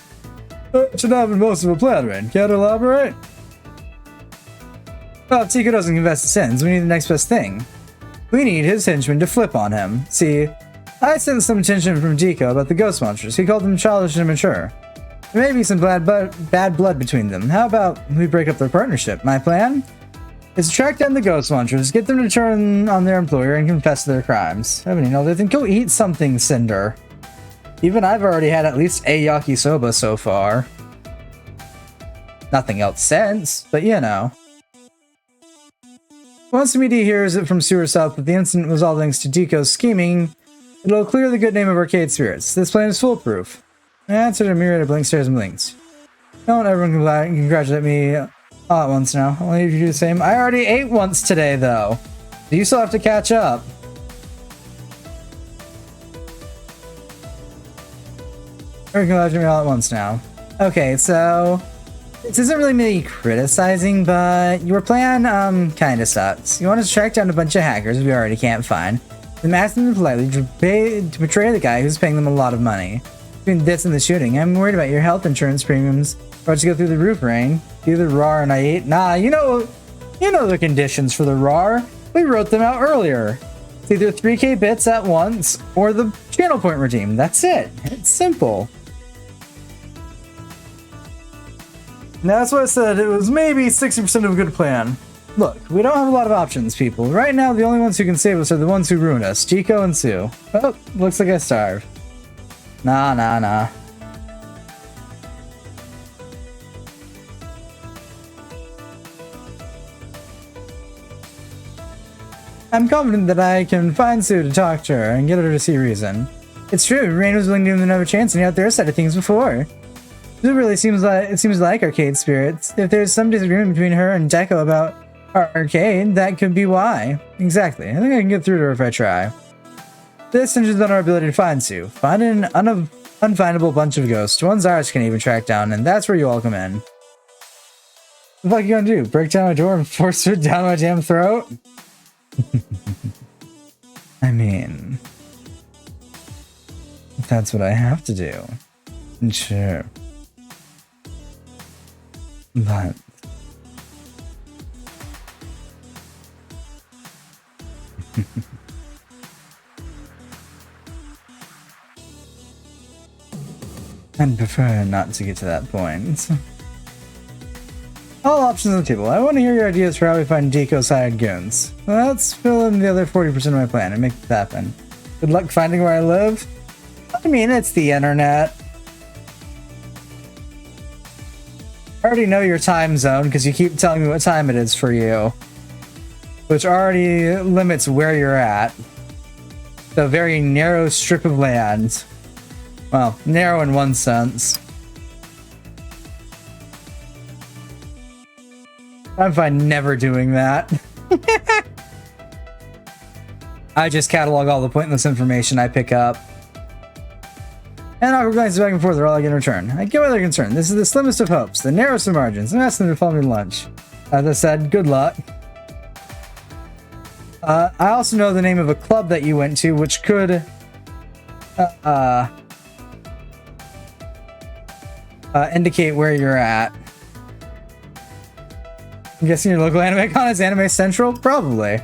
Speaker 1: It should have been most of a plan, Rain. Care to elaborate? Well, if Deco doesn't confess to sins, we need the next best thing. We need his henchmen to flip on him. See, I sensed some attention from Deco about the ghost monsters. He called them childish and immature. There may be some bad blood between them. How about we break up their partnership? My plan is to track down the ghost monsters, get them to turn on their employer, and confess to their crimes. I mean, they think go eat something, Cinder. Even I've already had at least a yakisoba so far. Nothing else since, but you know. Once the media hears it from Sewer South that the incident was all thanks to Deco's scheming, it'll clear the good name of Arcade Spirits. This plan is foolproof. I answered a myriad of blink stares and blinks. Don't everyone congratulate me all at once now. I'll leave you to do the same. I already ate once today, though. So you still have to catch up. Or congratulating me all at once now. Okay, so this isn't really me criticizing, but your plan kinda sucks. You want us to track down a bunch of hackers we already can't find, then ask them politely to betray the guy who's paying them a lot of money. Between this and the shooting, I'm worried about your health insurance premiums. About to go through the roof, Rain. Either RAR and I eat. Nah, you know the conditions for the RAR. We wrote them out earlier. It's either 3k bits at once or the channel point redeem. That's it. It's simple. That's why I said it was maybe 60% of a good plan. Look, we don't have a lot of options, people. Right now, the only ones who can save us are the ones who ruin us. Chico and Sue. Oh, looks like I starved. Nah. I'm confident that I can find Sue to talk to her and get her to see reason. It's true, Rain was willing to give them another chance and he out there said things before. It really seems like Arcade Spirits. If there's some disagreement between her and Deco about our arcade, that could be why. Exactly. I think I can get through to her if I try. This hinges on our ability to find Sue. Find an unfindable bunch of ghosts, ones ours can even track down, and that's where you all come in. What the fuck are you gonna do? Break down my door and force her down my damn throat? I mean, that's what I have to do. Sure. But I'd prefer not to get to that point. All options on the table. I want to hear your ideas for how we find Deco-sided goons. Let's fill in the other 40% of my plan and make this happen. Good luck finding where I live. I mean, it's the internet. I already know your time zone because you keep telling me what time it is for you. Which already limits where you're at. The very narrow strip of land. Well, narrow in one sense. I'm fine never doing that. I just catalog all the pointless information I pick up. And I'll glance back and forth are all I get in return. I get why they're concerned. This is the slimmest of hopes, the narrowest of margins. I'm asking them to follow me to lunch. As I said, good luck. I also know the name of a club that you went to, which could indicate where you're at. I'm guessing your local anime con is Anime Central? Probably.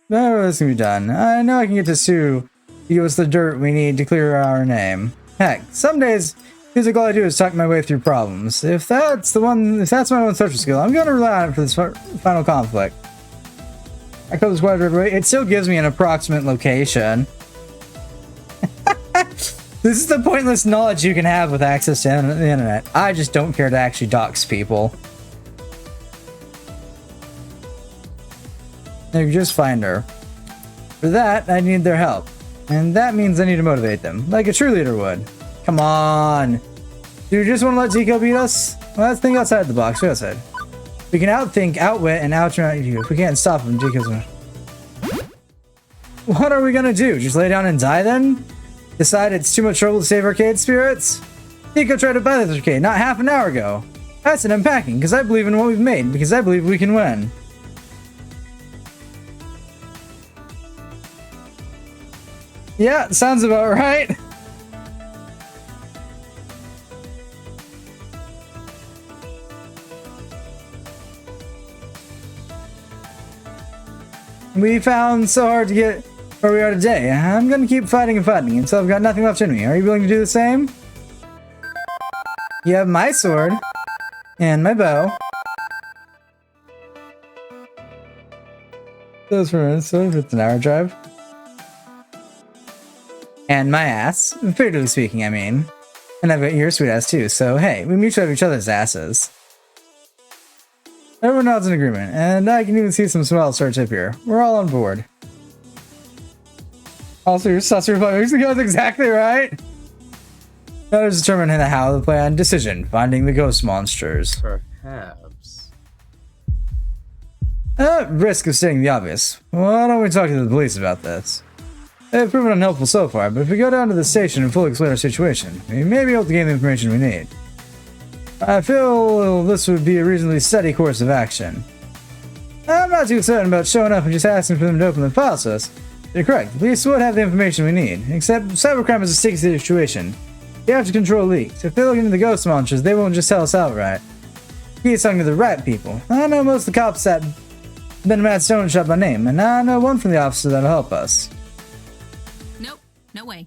Speaker 1: No, this can be done. I know I can get to Sue to give us the dirt we need to clear our name. Heck, some days, feels like all I do is talk my way through problems. If that's my one social skill, I'm gonna rely on it for this final conflict. I call this quite everywhere. It still gives me an approximate location. This is the pointless knowledge you can have with access to the internet. I just don't care to actually dox people. Now you just find her. For that, I need their help. And that means I need to motivate them, like a true leader would. Come on! Do you just want to let Zico beat us? Well, let's think outside the box. What I said. We can outthink, outwit, and outrun you. If we can't stop him, Zico's gonna... What are we gonna do? Just lay down and die then? Decide it's too much trouble to save Arcade Spirits? Zico tried to buy this arcade not half an hour ago. That's an unpacking, because I believe in what we've made, because I believe we can win. Yeah, sounds about right. We found so hard to get where we are today. I'm gonna keep fighting and fighting until I've got nothing left in me. Are you willing to do the same? You have my sword and my bow. Those for minutes, so it's an hour drive. And my ass, figuratively speaking, I mean. And I've got your sweet ass too, so hey, we mutually have each other's asses. Everyone nods in agreement, and I can even see some smiles start to appear. We're all on board. Also, your sus Republic goes exactly right. That is determined in the how of the plan. Decision, finding the ghost monsters.
Speaker 8: Perhaps.
Speaker 1: At risk of stating the obvious, why don't we talk to the police about this? They've proven unhelpful so far, but if we go down to the station and fully explain our situation, we may be able to gain the information we need. I feel this would be a reasonably steady course of action. I'm not too certain about showing up and just asking for them to open the file to us. You're correct, the police would have the information we need, except cybercrime is a sticky situation. You have to control leaks. If they look into the ghost monsters, they won't just tell us outright. He's talking to the right people. I know most of the cops that been Matt Stone shot by name, and I know one from the officer that'll help us.
Speaker 3: Nope, no way.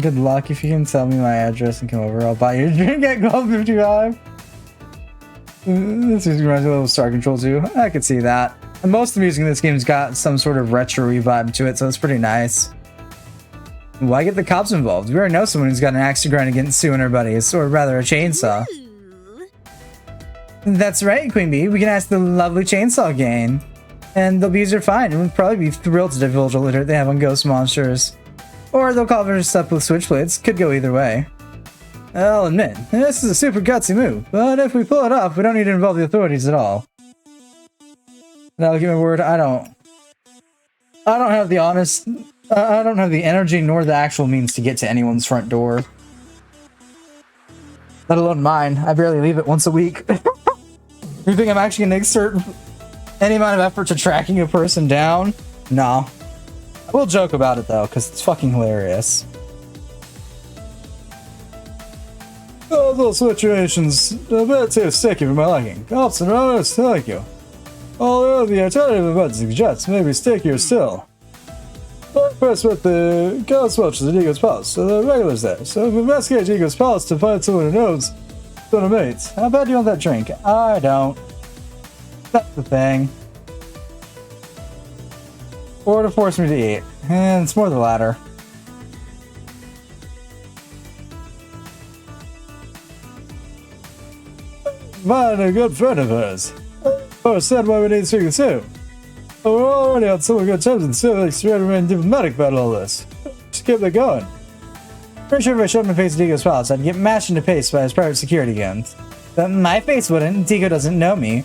Speaker 1: Good luck. If you can tell me my address and come over, I'll buy you a drink at Club 55. This is reminds me a little Star Control 2. I could see that. And most of the music in this game's got some sort of retro-y vibe to it, so it's pretty nice. Why get the cops involved? We already know someone who's got an axe to grind against Sue and her buddies, or rather a chainsaw.
Speaker 2: Ooh.
Speaker 1: That's right, Queen Bee. We can ask the lovely Chainsaw Gang. And they'll be user fine, and we'll probably be thrilled to divulge a litter they have on ghost monsters. Or they'll cover us up with switchblades. Could go either way. I'll admit, this is a super gutsy move, but if we pull it off, we don't need to involve the authorities at all. And I'll give my word, I don't have the I don't have the energy nor the actual means to get to anyone's front door. Let alone mine. I barely leave it once a week. You think I'm actually gonna exert any amount of effort to tracking a person down? No. I will joke about it though, because it's fucking hilarious. Those little situations a bit too sticky for my liking. Cops and honest, thank you. Although the alternative event suggests maybe stickier still. But first with the ghost watchers at Ego's Palace, so the regulars there. So if we investigate Ego's Palace to find someone who knows someone who mates, how bad do you want that drink? I don't. That's the thing. Or to force me to eat. And it's more the latter. Mine, a good friend of hers. Said why we need to speak with Sue. But we're already on so good terms and Sue likes to remain diplomatic about all this. Just keep that going. Pretty sure if I showed my face at Digo's Palace, I'd get mashed into paste by his private security guns. But my face wouldn't. Digo doesn't know me.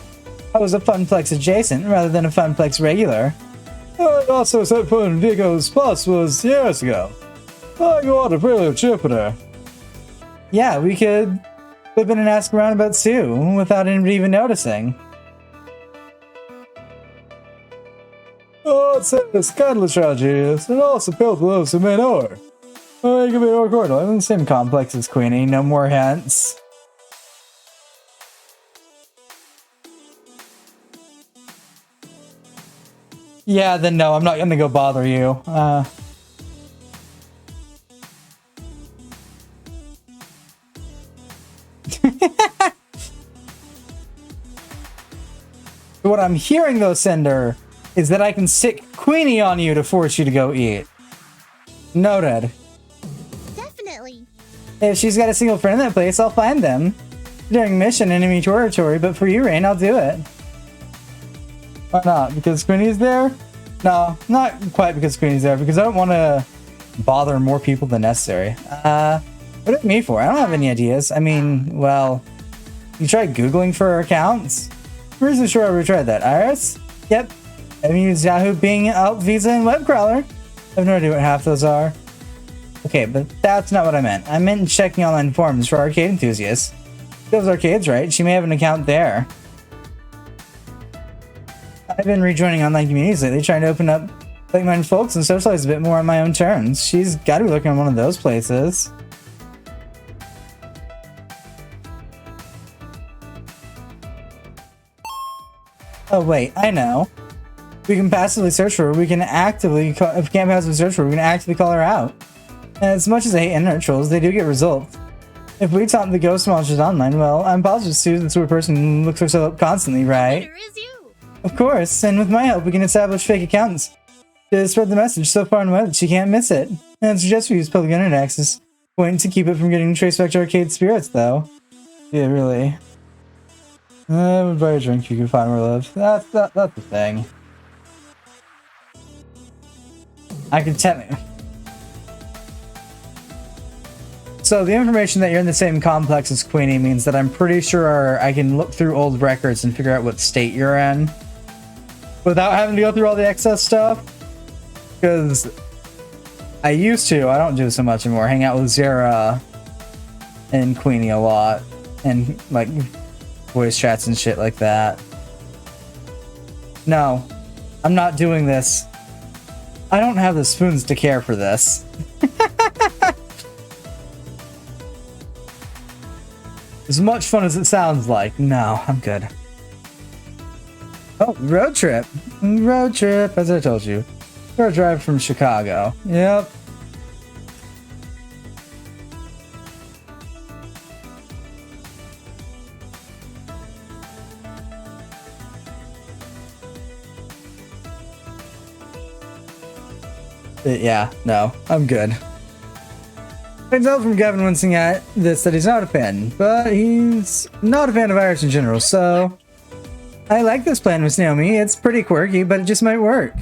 Speaker 1: I was a Funplex adjacent rather than a Funplex regular. I also set foot in Digo's Palace was years ago. I go on to really Jupiter. Yeah, we could flip in and ask around about Sue without anybody even noticing. Oh, it's kindly tragedies, and also built for those who may know her. Oh, you can be more cordial. I'm in the same complex as Queenie, no more hints. Yeah, then no, I'm not gonna go bother you. What I'm hearing though, Cinder, is that I can stick Queenie on you to force you to go eat. Noted.
Speaker 8: Definitely.
Speaker 1: If she's got a single friend in that place, I'll find them. During mission enemy territory, but for you, Rain, I'll do it. Why not? Because Queenie's there? No, not quite because Queenie's there, because I don't want to bother more people than necessary. What is me for? I don't have any ideas. I mean, well, you tried Googling for her accounts? I'm reasonably sure I already tried that. Iris? Yep. I've used Yahoo, Bing, Alt, Visa, and Webcrawler. I have no idea what half those are. Okay, but that's not what I meant. I meant checking online forums for arcade enthusiasts. Those arcades, right? She may have an account there. I've been rejoining online communities lately, trying to open up like-minded folks and socialize a bit more on my own terms. She's got to be looking at one of those places. Oh wait, I know. We can passively search for her. We can actively if we can't passively search for her, we can actively call her out. And as much as I hate internet trolls, they do get results. If we taunt the ghost monsters online, well, I'm positive Susan's the sort of person who looks herself up constantly, right?
Speaker 8: There is you.
Speaker 1: Of course, and with my help, we can establish fake accounts to spread the message so far and wide that she can't miss it. And suggest we use public internet access point to keep it from getting traced back to arcade spirits, though. Yeah, really. I would buy a drink if you could find where I live. That's the thing. I can tell you. So the information that you're in the same complex as Queenie means that I'm pretty sure I can look through old records and figure out what state you're in without having to go through all the excess stuff. Because I used to, I don't do so much anymore, hang out with Zara and Queenie a lot and like voice chats and shit like that. No, I'm not doing this. I don't have the spoons to care for this. As much fun as it sounds like, no, I'm good. Oh, road trip. Road trip, as I told you. Short drive from Chicago. Yep. Yeah, no, I'm good. I can tell from Gavin wincing at this that he's not a fan, but he's not a fan of Irish in general, so I like this plan with Naomi. It's pretty quirky, but it just might work.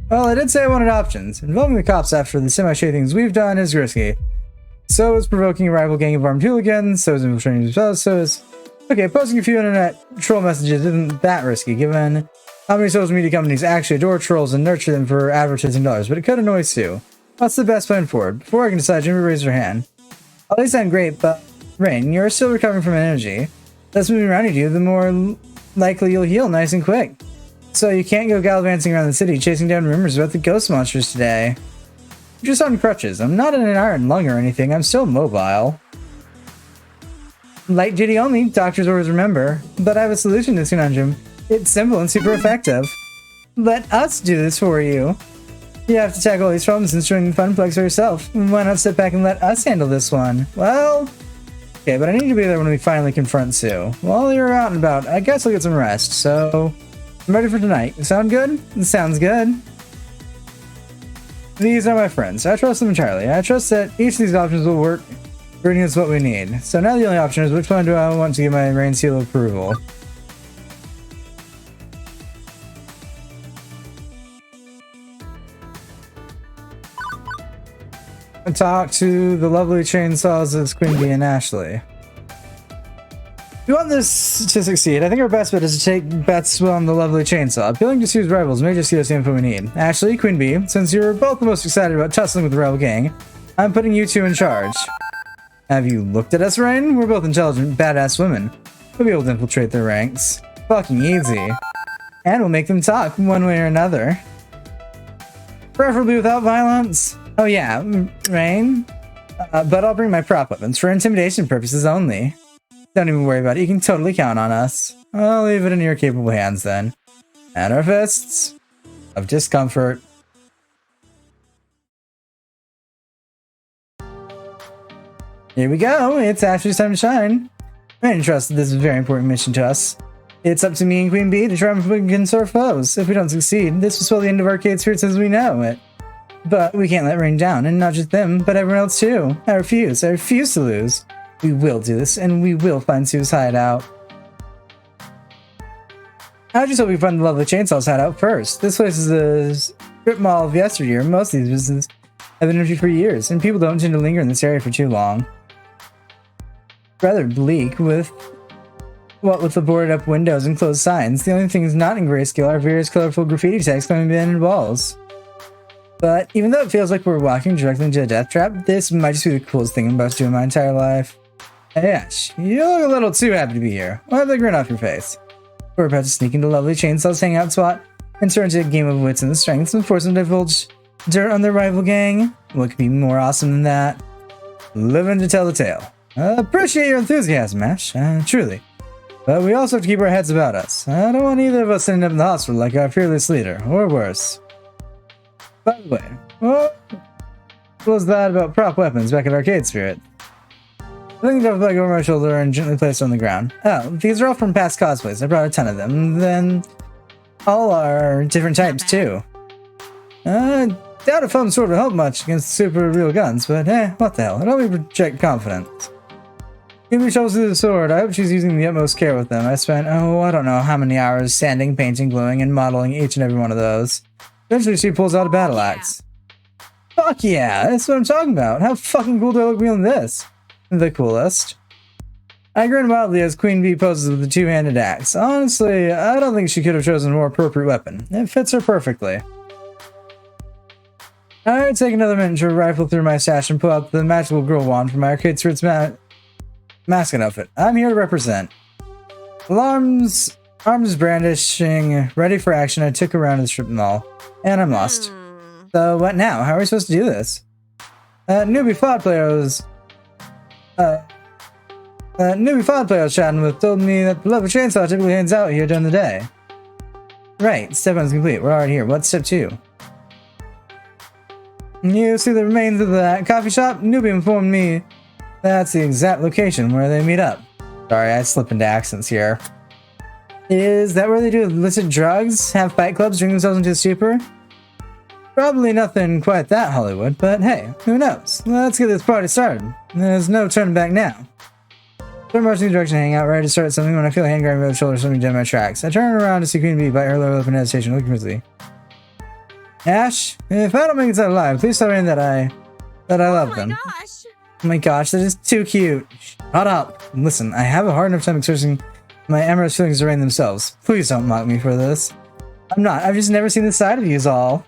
Speaker 1: Well, I did say I wanted options. Involving the cops after the semi-shady things we've done is risky. So is provoking a rival gang of armed hooligans, so is infiltrating themselves, so is... Okay, posting a few internet troll messages isn't that risky, given how many social media companies actually adore trolls and nurture them for advertising dollars, but it could annoy Sue. What's the best plan forward? Before I can decide, Jimmy raised her hand. All these sound great, but Rain, you're still recovering from energy. The less moving around you do, the more likely you'll heal nice and quick. So you can't go gallivanting around the city chasing down rumors about the ghost monsters today. I'm just on crutches. I'm not in an iron lung or anything. I'm still mobile. Light duty only, doctors always remember. But I have a solution to this conundrum. It's simple and super effective. Let us do this for you. You have to tackle all these problems and string the Funplex for yourself. Why not sit back and let us handle this one? Well... Okay, but I need to be there when we finally confront Sue. While you're out and about, I guess I'll get some rest, so... I'm ready for tonight. Sound good? Sounds good. These are my friends. I trust them entirely. I trust that each of these options will work, bringing us what we need. So now the only option is which one do I want to give my Rain seal of approval? Talk to the lovely chainsaws of Queen Bee and Ashley. If you want this to succeed, I think our best bet is to take bets on the lovely chainsaw. Appealing to Sue's rivals may just get us the info we need. Ashley, Queen Bee, since you're both the most excited about tussling with the rival gang, I'm putting you two in charge. Have you looked at us, Rain? We're both intelligent, badass women. We'll be able to infiltrate their ranks. Fucking easy. And we'll make them talk one way or another. Preferably without violence. Oh yeah, Rain. But I'll bring my prop weapons for intimidation purposes only. Don't even worry about it, you can totally count on us. I'll leave it in your capable hands then. And our fists of discomfort. Here we go, it's Ashley's time to shine. I entrust this very important mission to us. It's up to me and Queen Bee to triumph against our foes. If we don't succeed, this will spell the end of Arcade Spirits as we know it. But we can't let Rain down, and not just them, but everyone else too. I refuse to lose. We will do this, and we will find Sue's hideout. I just hope we find the lovely Chainsaw's hideout first. This place is a strip mall of yesteryear. Most of these businesses have been empty for years, and people don't tend to linger in this area for too long. Rather bleak, with the boarded up windows and closed signs. The only things not in grayscale are various colorful graffiti tags climbing abandoned walls. But even though it feels like we're walking directly into a death trap, this might just be the coolest thing I'm about to do in my entire life. Hey Ash, you look a little too happy to be here. Why have the grin off your face? We're about to sneak into lovely Chainsaw's hangout spot and turn into a game of wits and strengths and force them to divulge dirt on their rival gang. What could be more awesome than that? Living to tell the tale. Appreciate your enthusiasm, Ash, truly. But we also have to keep our heads about us. I don't want either of us ending up in the hospital like our fearless leader, or worse. By the way, what was that about prop weapons back at Arcade Spirit? I think I bag over my shoulder and gently placed on the ground. Oh, these are all from past cosplays. I brought a ton of them. Then all are different types too. Doubt a foam sword will help much against super real guns, but what the hell? It only project confidence. Give me shows to the sword. I hope she's using the utmost care with them. I spent, I don't know how many hours sanding, painting, gluing, and modeling each and every one of those. Eventually she pulls out a battle axe. Fuck yeah, that's what I'm talking about. How fucking cool do I look wielding this? The coolest. I grin wildly as Queen Bee poses with the two-handed axe. Honestly, I don't think she could have chosen a more appropriate weapon. It fits her perfectly. I take another minute to rifle through my stash and pull out the magical girl wand from my arcade spirits mascot outfit. I'm here to represent. Arms brandishing, ready for action, I took a round of the strip mall. And I'm lost. So what now? How are we supposed to do this? Newbie FOD player I was chatting with told me that the Lovely Chainsaw typically hangs out here during the day. Right, step 1 is complete. We're already here. What's step 2? You see the remains of that coffee shop? Newbie informed me that's the exact location where they meet up. Sorry, I slip into accents here. Is that where they do illicit drugs, have fight clubs, drink themselves into a stupor? Probably nothing quite that Hollywood, but hey, who knows? Let's get this party started. There's no turning back now. I'm marching in the direction of hangout, ready to start something when I feel a hand grabbing by the shoulder slipping down my tracks. I turn around to see Queen Bee bite her lower lip in hesitation, looking for me. Ash, if I don't make it out alive, please tell me that I love them.
Speaker 7: Gosh!
Speaker 1: Oh my gosh, that is too cute. Shut up. Listen, I have a hard enough time expressing my amorous feelings to Rain themselves. Please don't mock me for this. I'm not. I've just never seen this side of you is all.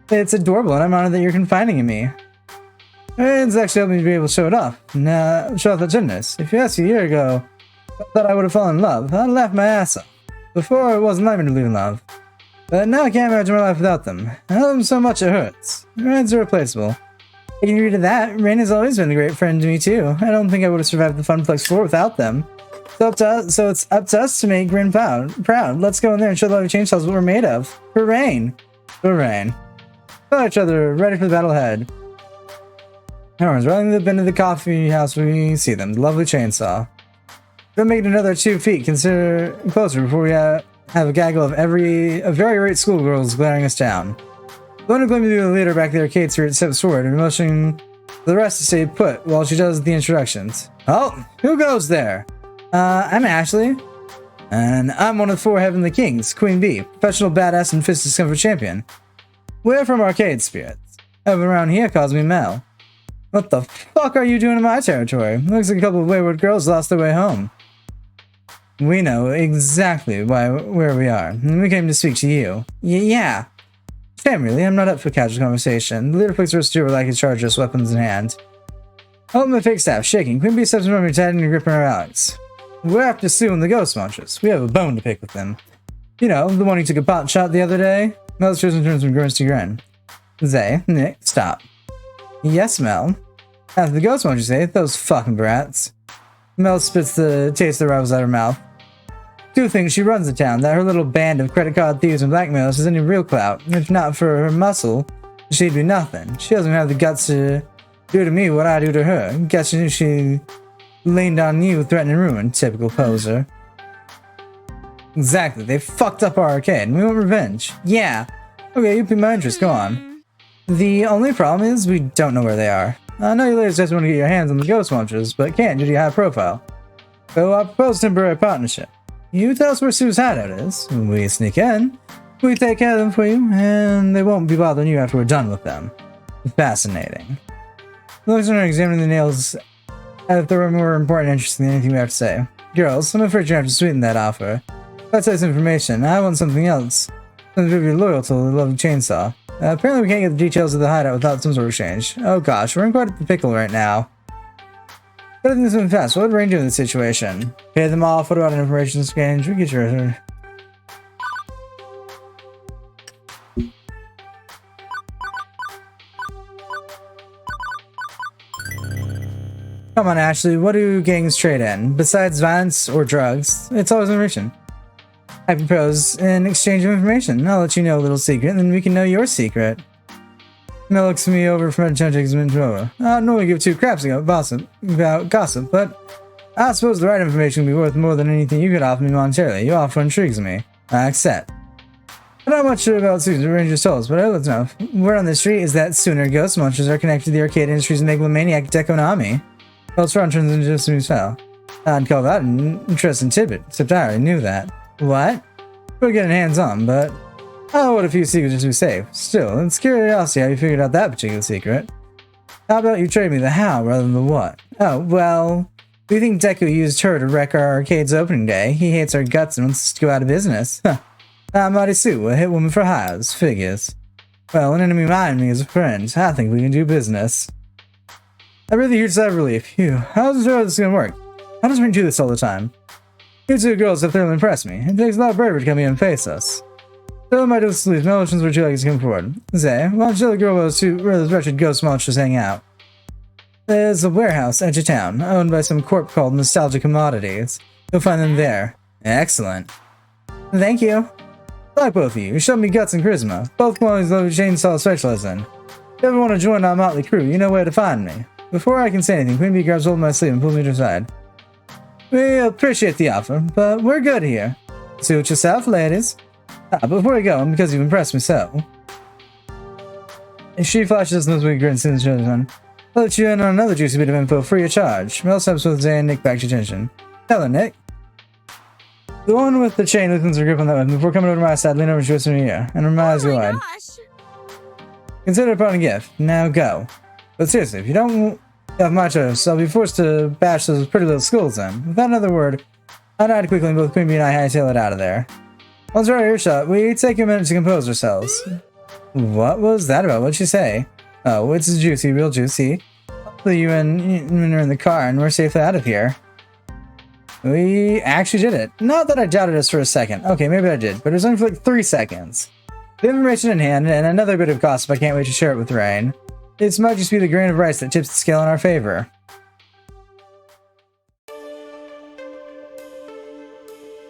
Speaker 1: It's adorable, and I'm honored that you're confiding in me. It's actually helped me to be able to show it off. Show off that gymnast. If you asked me a year ago, I thought I would have fallen in love. I'd laugh my ass off. Before, it wasn't like me to believe in love. But now I can't imagine my life without them. I love them so much it hurts. Rain's irreplaceable. I can agree to that. Rain has always been a great friend to me too. I don't think I would have survived the Funplex 4 without them. So it's up to us to make Grin proud. Let's go in there and show the Lovely Chainsaws what we're made of. For Rain. For Rain. Follow each other, ready for the battle ahead. Everyone's running the bin to the coffee house when we see them. The Lovely Chainsaw. Don't make it another 2 feet. Consider closer before we have a gaggle of very irate schoolgirls glaring us down. The one who claimed to be the leader back at the arcade spirit steps forward and motioning the rest to stay put while she does the introductions. Oh, who goes there? I'm Ashley. And I'm one of the 4 Heavenly Kings, Queen Bee, professional badass and fist discomfort champion. We're from Arcade Spirits. Everyone around here calls me Mel. What the fuck are you doing in my territory? Looks like a couple of wayward girls lost their way home. We know exactly where we are, and we came to speak to you. Yeah. Damn, really, I'm not up for casual conversation. The leader picks her to like his charges, weapons in hand. Hold my fake staff, shaking. Queen Bee steps in front of me, tightening and gripping her Alex. We're after Sue and the Ghost Munchers. We have a bone to pick with them. You know, the one who took a pot shot the other day? Mel's chosen turns from grins to grin. Zay, Nick, stop. Yes, Mel. After the Ghost Munchers, eh? Those fucking brats. Mel spits the taste that rivals out her mouth. Do think she runs the town, that her little band of credit card thieves and blackmailers has any real clout. If not for her muscle, she'd be nothing. She doesn't have the guts to do to me what I do to her. Guess she leaned on you, threatening ruin. Typical poser. Exactly, they fucked up our arcade, and we want revenge. Yeah. Okay, you piqued my interest, go on. The only problem is we don't know where they are. I know you ladies just want to get your hands on the Ghost Munchers, but can't due to your high profile. So I propose temporary partnership. You tell us where Sue's hideout is, we sneak in, we take care of them for you, and they won't be bothering you after we're done with them. Fascinating. Looks are examining the nails as if they were more important and interesting than anything we have to say. Girls, I'm afraid you have to sweeten that offer. That's this information. I want something else. Something to be loyal to the Lovely Chainsaw. Apparently we can't get the details of the hideout without some sort of exchange. Oh gosh, we're in quite the pickle right now. But this moving fast. What would Rain do in this situation? Pay them all, photo out an information scan, get your... Come on, Ashley, what do gangs trade in? Besides violence or drugs, it's always information. I propose an exchange of information. I'll let you know a little secret, and then we can know your secret. Mel looks me over from a takes a minute over. I don't normally give 2 craps about gossip, but I suppose the right information will be worth more than anything you could offer me monetarily. Your offer intrigues me. I accept. I'm not much sure about Sue's Ranger Souls, but let's know. Word on the street is that sooner Ghost Munchers are connected to the arcade industry's megalomaniac Dekonami. Beltron turns into just a new style. I'd call that an interesting tidbit, except I already knew that. What? We're getting hands-on, but Oh, what a few secrets are too safe. Still, it's curiosity how you figured out that particular secret. How about you trade me the how rather than the what? Oh, well, we think Deku used her to wreck our arcade's opening day. He hates our guts and wants us to go out of business. Huh. Marisu, a hit woman for hires. Figures. Well, an enemy mind me as a friend. I think we can do business. I really huge sigh of relief. Phew, how's this gonna work? How does Ring do this all the time? You two girls have thoroughly impressed me. It takes a lot of bravery to come here and face us. Tell my dual sleeves, no options would you like to come forward? Zay, why don't you let the girl where those wretched ghost monsters hang out? There's a warehouse edge of town, owned by some corp called Nostalgia Commodities. You'll find them there. Excellent. Thank you. I like both of you. You showed me guts and charisma. Both qualities Lovely Chainsaw specialize in. If you ever want to join our motley crew, you know where to find me. Before I can say anything, Queen Bee grabs hold of my sleeve and pulls me to her side. We appreciate the offer, but we're good here. Suit yourself, ladies. Before we go, and because you've impressed me so. She flashes those weird grins and shows on. I'll let you in on another juicy bit of info free of charge. Mel steps with Zay and Nick back to attention. Hello, Nick. The one with the chain loosens her grip on that weapon before coming over to my side, lean over and whispers in her ear, and her eyes go wide. Consider it upon a gift. Now go. But seriously, if you don't have my choice, I'll be forced to bash those pretty little skulls in. Without another word, I nod quickly and both Queen Bee and I hightail it out of there. Once we're out of earshot, we take a minute to compose ourselves. What was that about? What'd she say? Oh, it's juicy, real juicy. Hopefully you and are in the car and we're safely out of here. We actually did it. Not that I doubted us for a second. Okay, maybe I did, but it was only for like 3 seconds. The information in hand and another bit of gossip I can't wait to share it with Rain. This might just be the grain of rice that tips the scale in our favor.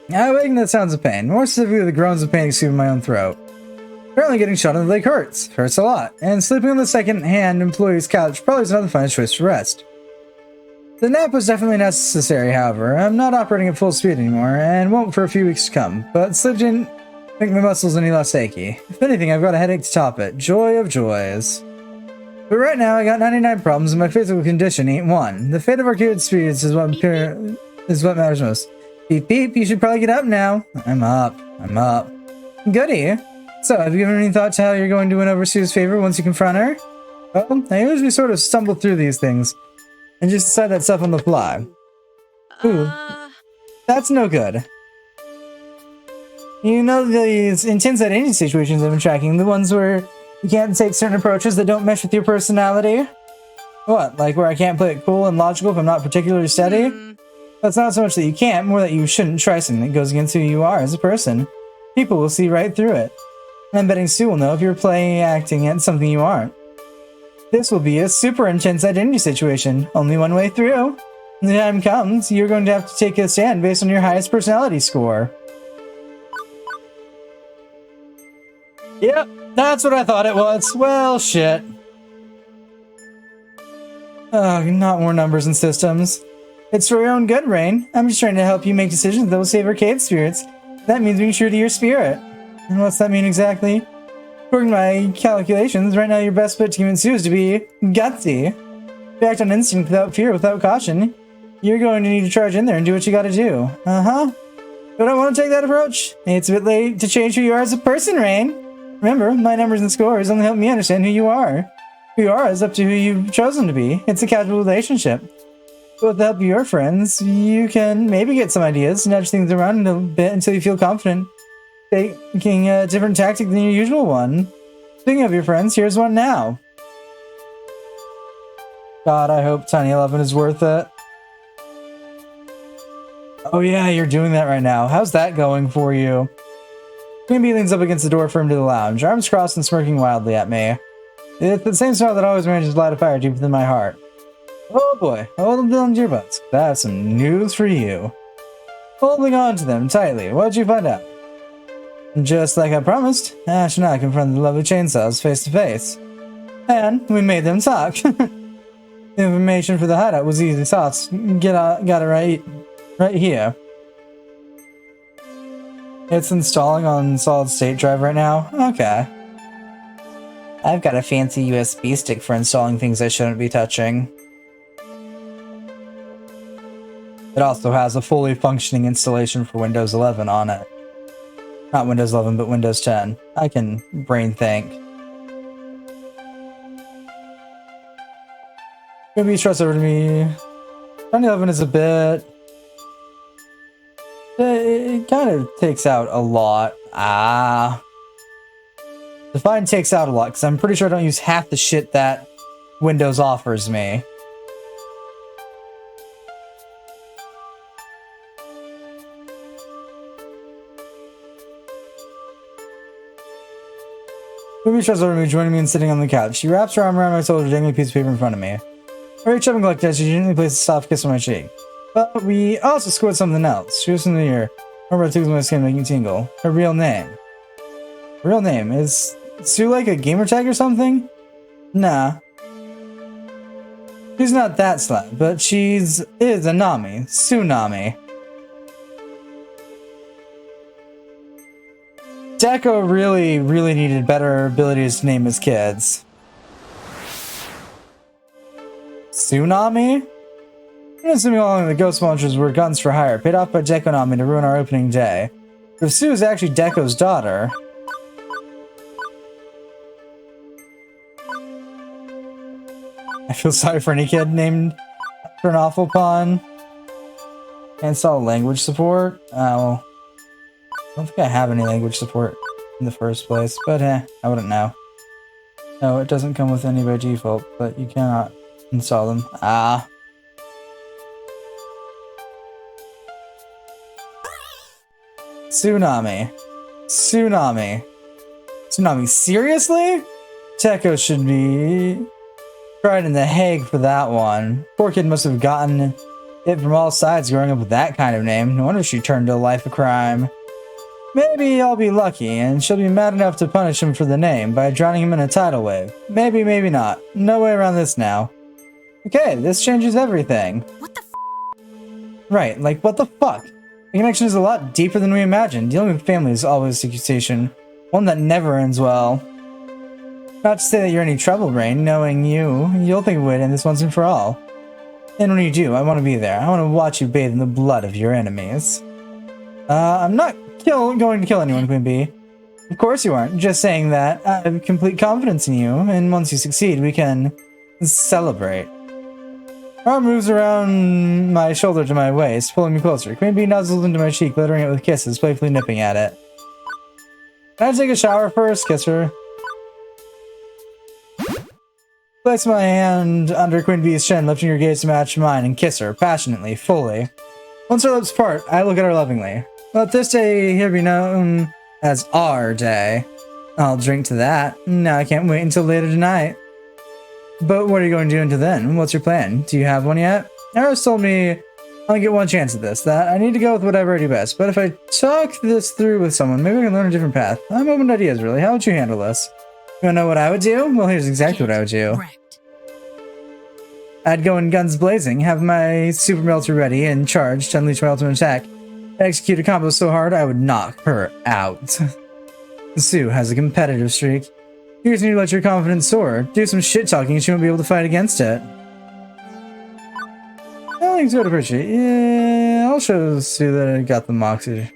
Speaker 1: I awaken to the sounds of pain, more specifically the groans of pain exceeding my own throat. Apparently getting shot in the leg hurts a lot, and sleeping on the second-hand employee's couch probably is not the finest choice for rest. The nap was definitely necessary, however. I'm not operating at full speed anymore, and won't for a few weeks to come, but sleep didn't make my muscles any less achy. If anything, I've got a headache to top it. Joy of joys. But right now, I got 99 problems, and my physical condition ain't one. The fate of our good spirits is what matters most. Beep beep, you should probably get up now. I'm up. Goody. So, have you given any thought to how you're going to win over Sue's favor once you confront her? Well, I usually sort of stumble through these things and just decide that stuff on the fly. Ooh, that's no good. You know these intense identity situations I've been tracking, the ones where you can't take certain approaches that don't mesh with your personality? What, like where I can't play it cool and logical if I'm not particularly steady? That's not so much that you can't, more that you shouldn't try something that goes against who you are as a person. People will see right through it. And I'm betting Sue will know if you're acting at something you aren't. This will be a super intense identity situation, only one way through. When the time comes, you're going to have to take a stand based on your highest personality score. Yep, that's what I thought it was. Well, shit. Oh, not more numbers and systems. It's for your own good, Rain. I'm just trying to help you make decisions that will save Arcade spirits. That means being true to your spirit. And what's that mean exactly? According to my calculations, right now your best bet to convince you is to be gutsy. If you act on instinct without fear, without caution, you're going to need to charge in there and do what you gotta do. Uh-huh. But I want to take that approach. It's a bit late to change who you are as a person, Rain. Remember, my numbers and scores only help me understand who you are. Who you are is up to who you've chosen to be. It's a casual relationship. But with the help of your friends, you can maybe get some ideas, nudge things around a bit until you feel confident taking a different tactic than your usual one. Speaking of your friends, here's one now. God, I hope Tiny 11 is worth it. Oh yeah, you're doing that right now. How's that going for you? Queen Bee leans up against the door firm to the lounge, arms crossed and smirking wildly at me. It's the same smile that always manages to light a fire deep within my heart. Oh boy, hold them to your butts. That's some news for you. Holding on to them tightly, what'd you find out? Just like I promised, Ash and I confronted the lovely chainsaws face to face. And we made them talk. The information for the hideout was easy sauce. Got it right here. It's installing on solid state drive right now? Okay. I've got a fancy USB stick for installing things I shouldn't be touching. It also has a fully functioning installation for Windows 11 on it. Not Windows 11, but Windows 10. I can brain think. Gonna be stressed over to me. 2011 is a bit... It kind of takes out a lot. Define takes out a lot, because I'm pretty sure I don't use half the shit that Windows offers me. Ruby strolls over to me, joining me and sitting on the couch. She wraps her arm around my shoulder, dangling a piece of paper in front of me. I reach up and collect it. She gently places a soft kiss on my cheek. But we also scored something else. She was in the ear. Remember, it tickles my skin, making it tingle. Her real name. Her real name is Sue, like a gamer tag or something? Nah. She's not that slut, but is a Nami. Tsunami. Deco really needed better abilities to name his kids. Tsunami? I'm assuming all of the ghost monsters were guns for hire, paid off by Deco Nami to ruin our opening day. But if Sue is actually Deco's daughter... I feel sorry for any kid named after an awful pun. And saw language support. Well, I don't think I have any language support in the first place, but I wouldn't know. No, it doesn't come with any by default, but you cannot install them. Tsunami. Tsunami. Tsunami, seriously? Deco should be tried in The Hague for that one. Poor kid must have gotten it from all sides growing up with that kind of name. No wonder she turned to a life of crime. Maybe I'll be lucky, and she'll be mad enough to punish him for the name by drowning him in a tidal wave. Maybe, maybe not. No way around this now. Okay, this changes everything.
Speaker 3: What the
Speaker 1: Right, like what the fuck? The connection is a lot deeper than we imagined. Dealing with family is always a situation. One that never ends well. Not to say that you're any trouble, Rain. Knowing you'll think of it in this once and for all. And when you do, I want to be there. I want to watch you bathe in the blood of your enemies. I'm not going to kill anyone, Queen Bee. Of course you aren't. Just saying that I have complete confidence in you, and once you succeed, we can celebrate. Her arm moves around my shoulder to my waist, pulling me closer. Queen Bee nuzzles into my cheek, glittering it with kisses, playfully nipping at it. Can I take a shower first? Kiss her. Place my hand under Queen Bee's chin, lifting her gaze to match mine, and kiss her, passionately, fully. Once our lips part, I look at her lovingly. Let this day here be known as our day. I'll drink to that. Now I can't wait until later tonight. But what are you going to do until then? What's your plan? Do you have one yet? Eris told me I only get one chance at this, that I need to go with whatever I do best. But if I talk this through with someone, maybe I can learn a different path. I'm open to ideas, really. How would you handle this? You wanna know what I would do? Well, here's exactly what I would do.
Speaker 3: Correct.
Speaker 1: I'd go in guns blazing, have my super melter ready and charged to unleash my ultimate attack. I'd execute a combo so hard I would knock her out. Sue has a competitive streak. You just need to let your confidence soar. Do some shit talking and she won't be able to fight against it. I think so, I'd appreciate. Yeah, I'll show Sue that I got the moxie.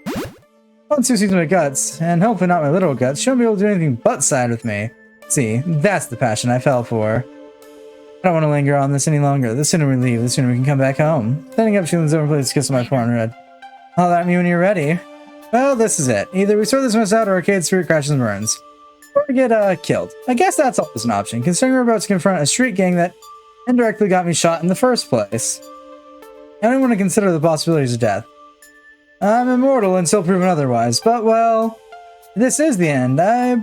Speaker 1: Once Sue sees my guts, and hopefully not my literal guts, she won't be able to do anything but side with me. See, that's the passion I fell for. I don't want to linger on this any longer. The sooner we leave, the sooner we can come back home. Standing up, she leans over and places a kiss on my forehead. Holler at me when you're ready. Well, this is it. Either we sort this mess out or Arcade Spirit crashes and burns. Or we get, killed. I guess that's always an option, considering we're about to confront a street gang that indirectly got me shot in the first place. I don't want to consider the possibilities of death. I'm immortal until proven otherwise, but well, this is the end. I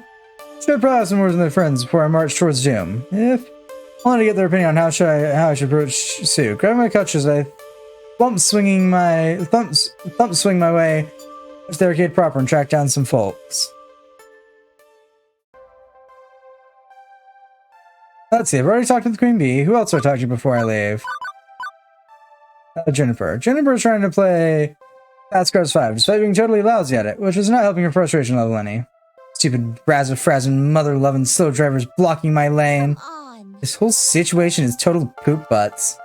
Speaker 1: should probably have some words with my friends before I march towards doom. If I want to get their opinion on how I should approach Sue. Grabbing my crutches, I thump swing my way to the arcade proper and track down some folks. Let's see, I've already talked to the Queen Bee. Who else do I talk to before I leave? Jennifer. Jennifer's trying to play Pathscars 5, despite being totally lousy at it, which is not helping her frustration level any. Stupid razzle-frazzing, mother-loving slow drivers blocking my lane.
Speaker 8: Come on.
Speaker 1: This whole situation is total poop butts.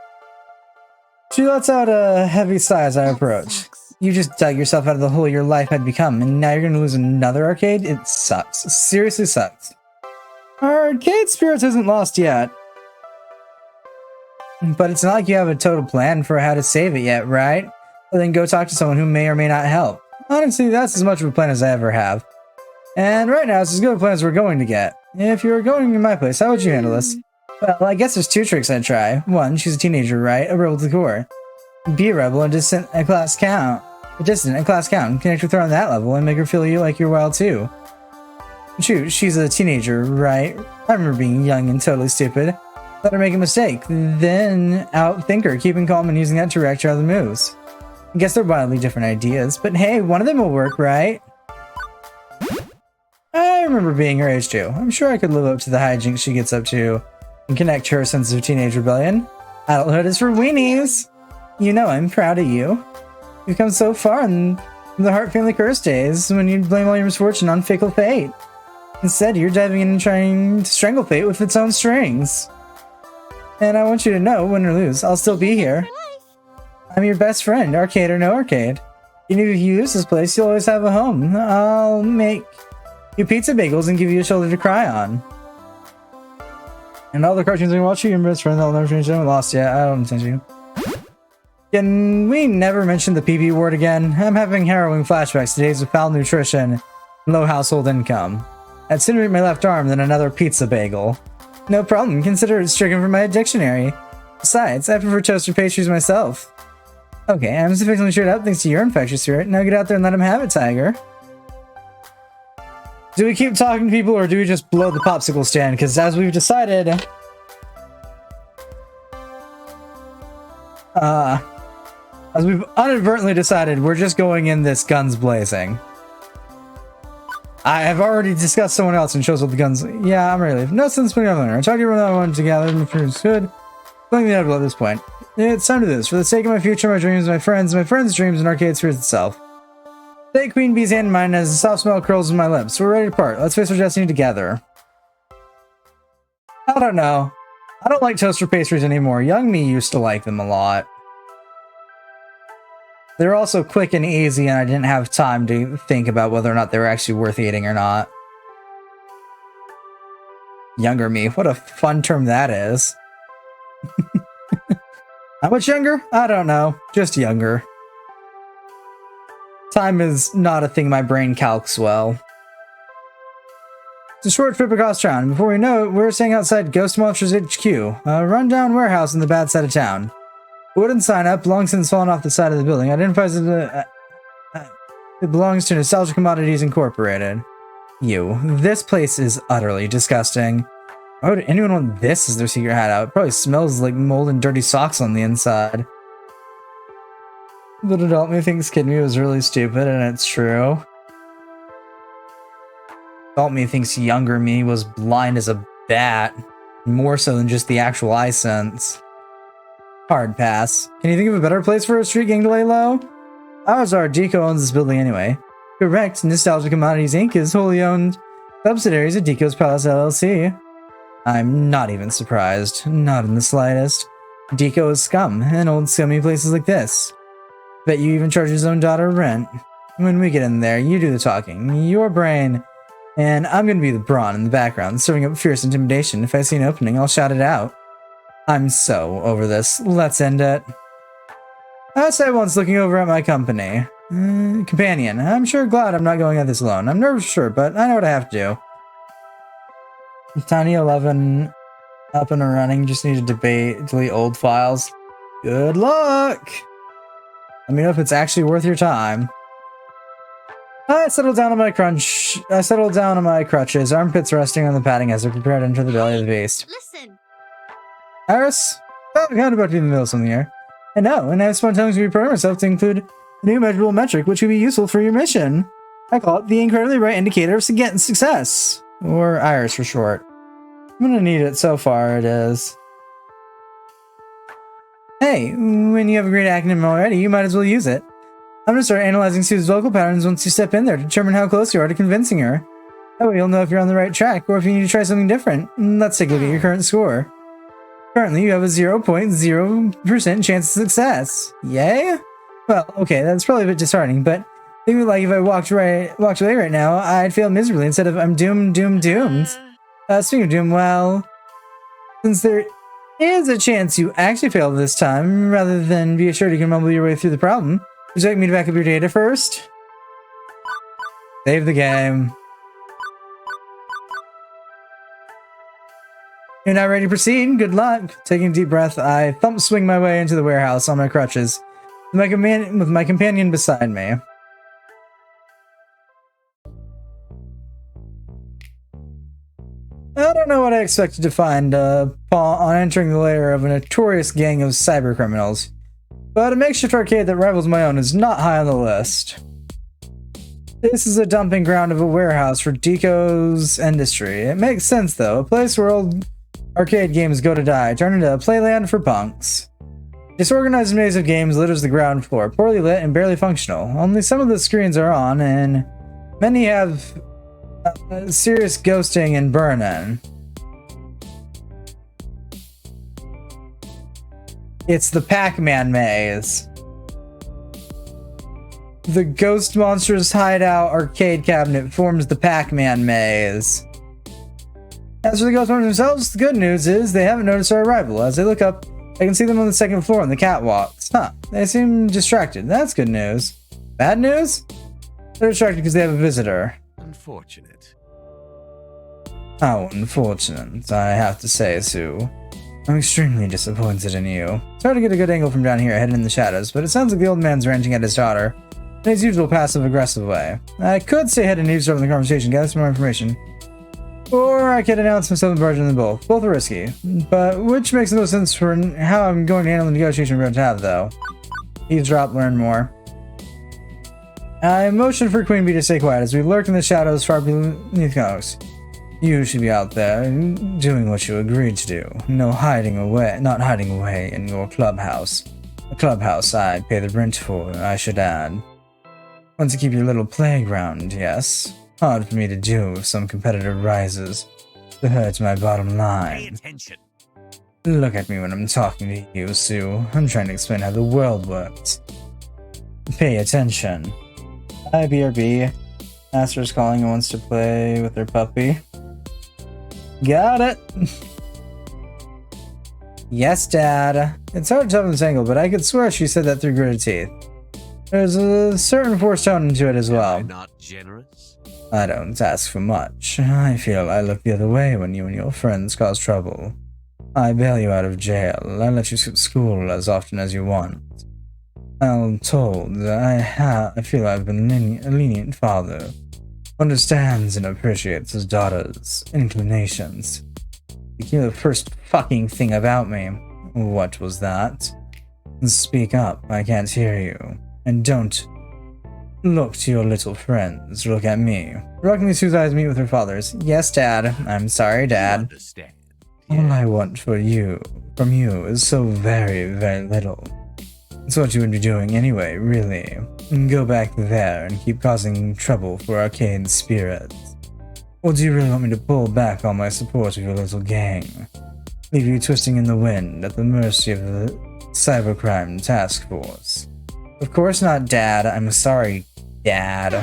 Speaker 1: She lets out a heavy sigh as I approach.
Speaker 8: Sucks.
Speaker 1: You just dug yourself out of the hole your life had become, and now you're gonna lose another arcade? It sucks. It seriously sucks. Our arcade spirits isn't lost yet. But it's not like you have a total plan for how to save it yet, right? Well, then go talk to someone who may or may not help. Honestly, that's as much of a plan as I ever have. And right now, it's as good a plan as we're going to get. If you were going to my place, how would you handle this? Well, I guess there's 2 tricks I'd try. 1, she's a teenager, right? A rebel to the core. Be a rebel and distant a class count. Connect with her on that level and make her feel like you're wild too. Shoot, she's a teenager, right? I remember being young and totally stupid. Let her make a mistake, then outthink her, keeping calm and using that to react to other moves. I guess they're wildly different ideas, but hey, one of them will work, right? I remember being her age too. I'm sure I could live up to the hijinks she gets up to and connect to her sense of teenage rebellion. Adulthood is for weenies! You know I'm proud of you. You've come so far in the Hart family curse days when you'd blame all your misfortune on fickle fate. Instead, you're diving in and trying to strangle fate with its own strings. And I want you to know, win or lose, I'll still be here. I'm your best friend, arcade or no arcade. Even if you use this place, you'll always have a home. I'll make you pizza bagels and give you a shoulder to cry on. And all the cartoons I watch, your best friend, I'll never change them. Lost yet. I don't intend you. Can we never mention the PB word again? I'm having harrowing flashbacks to days of foul nutrition and low household income. I'd sooner eat my left arm than another pizza bagel. No problem, consider it stricken from my dictionary. Besides, I prefer toaster pastries myself. Okay, I'm sufficiently cheered up thanks to your infectious spirit. Now get out there and let him have it, Tiger. Do we keep talking to people or do we just blow the popsicle stand? Because as we've decided... as we've inadvertently decided, we're just going in this guns blazing. I have already discussed someone else and shows what the guns... Yeah, I'm ready to leave. No sense putting up on her. I tried to run that one together and it's good. Playing the inevitable at this point. It's time to do this. For the sake of my future, my dreams, my friends' dreams, and arcade spirits itself. Take Queen Bee's hand in mine as the soft smell curls in my lips. We're ready to part. Let's face our destiny together. I don't know. I don't like toaster pastries anymore. Young me used to like them a lot. They're also quick and easy, and I didn't have time to think about whether or not they were actually worth eating or not. Younger me. What a fun term that is. How much younger? I don't know. Just younger. Time is not a thing my brain calcs well. It's a short trip across town. Before we know it, we're staying outside Ghost Monsters HQ, a rundown warehouse in the bad side of town. A wooden sign up, long since fallen off the side of the building, identifies it belongs to Nostalgia Commodities Incorporated. This place is utterly disgusting. Why would anyone want this as their secret hideout? It probably smells like mold and dirty socks on the inside. But adult me thinks kid me was really stupid, and it's true. Adult me thinks younger me was blind as a bat, more so than just the actual eye sense. Hard pass. Can you think of a better place for a street gang to lay low? Ours are. Deco owns this building anyway. Correct. Nostalgia Commodities Inc. is wholly owned subsidiaries of Deco's Palace LLC. I'm not even surprised. Not in the slightest. Deco is scum, and old scummy places like this. Bet you even charge his own daughter rent. When we get in there, you do the talking. Your brain. And I'm gonna be the brawn in the background, serving up fierce intimidation. If I see an opening, I'll shout it out. I'm so over this. Let's end it. I said once looking over at my company. Companion. I'm sure glad I'm not going at this alone. I'm nervous, sure, but I know what I have to do. Tiny 11 up and running. Just need to delete old files. Good luck! Let me know if it's actually worth your time. I settled down on my crutches, armpits resting on the padding as I prepare to enter the belly of the beast.
Speaker 8: Listen.
Speaker 1: Iris? Oh, I'm kind of about to be in the middle of something here. And I've spontaneously reprogram myself to include a new measurable metric which would be useful for your mission. I call it the incredibly right indicator of success. Or Iris for short. I'm gonna need it, so far it is. Hey, when you have a great acronym already, you might as well use it. I'm gonna start analyzing Sue's vocal patterns once you step in there to determine how close you are to convincing her. That way you'll know if you're on the right track or if you need to try something different. Let's take a look at your current score. Currently, you have a 0.0% chance of success. Yay? Well, okay, that's probably a bit disheartening, but think of it like if I walked away right now, I'd fail miserably instead of I'm doomed. Speaking of doom, well, since there is a chance you actually fail this time, rather than be assured you can mumble your way through the problem, would you like me to back up your data first? Save the game. You're not ready to proceed? Good luck. Taking a deep breath, I swing my way into the warehouse on my crutches, with my companion beside me. I don't know what I expected to find on entering the lair of a notorious gang of cybercriminals, but a makeshift arcade that rivals my own is not high on the list. This is a dumping ground of a warehouse for Deco's industry. It makes sense though, a place where old arcade games go to die, turned into a playland for punks. Disorganized maze of games litters the ground floor, poorly lit and barely functional. Only some of the screens are on, and many have serious ghosting and burn-in. It's the Pac-Man maze. The Ghost Monsters Hideout arcade cabinet forms the Pac-Man maze. As for the Ghost Monsters themselves, the good news is they haven't noticed our arrival. As they look up, I can see them on the second floor on the catwalks. Huh, they seem distracted. That's good news. Bad news? They're distracted because they have a visitor.
Speaker 4: Unfortunate.
Speaker 1: How unfortunate, I have to say, Sue. I'm extremely disappointed in you. It's hard to get a good angle from down here, hidden in the shadows, but it sounds like the old man's ranting at his daughter in his usual passive-aggressive way. I could stay ahead and eavesdrop on the conversation, gather some more information, or I could announce myself and barge in them both. Both are risky, but which makes no sense for how I'm going to handle the negotiation we're going to have, though. Eavesdrop, learn more. I motion for Queen Bee to stay quiet as we lurk in the shadows far beneath Cox. You should be out there doing what you agreed to do. Not hiding away in your clubhouse. A clubhouse I'd pay the rent for, I should add. Want to keep your little playground, yes? Hard for me to do if some competitor rises to hurt my bottom line.
Speaker 4: Pay attention.
Speaker 1: Look at me when I'm talking to you, Sue. I'm trying to explain how the world works. Pay attention. Hi, BRB. Master's calling and wants to play with her puppy. Got it! Yes, Dad. It's hard to tell from this angle, but I could swear she said that through gritted teeth. There's a certain forced tone to it as well.
Speaker 4: Am I not generous?
Speaker 1: I don't ask for much. I feel I look the other way when you and your friends cause trouble. I bail you out of jail. I let you skip school as often as you want. I'm told that I feel I've been a lenient father. Understands and appreciates his daughter's inclinations. You know the first fucking thing about me. What was that? Speak up, I can't hear you. And don't look to your little friends, look at me. Reluctantly, Sue's eyes meet with her father's. Yes, Dad. I'm sorry,
Speaker 4: You
Speaker 1: Dad.
Speaker 4: understand.
Speaker 1: All I want from you is so very, very little. It's what you would be doing anyway, really. Go back there and keep causing trouble for Arcane spirits. Or do you really want me to pull back all my support of your little gang? Leave you twisting in the wind at the mercy of the Cybercrime Task Force? Of course not, Dad. I'm sorry, Dad.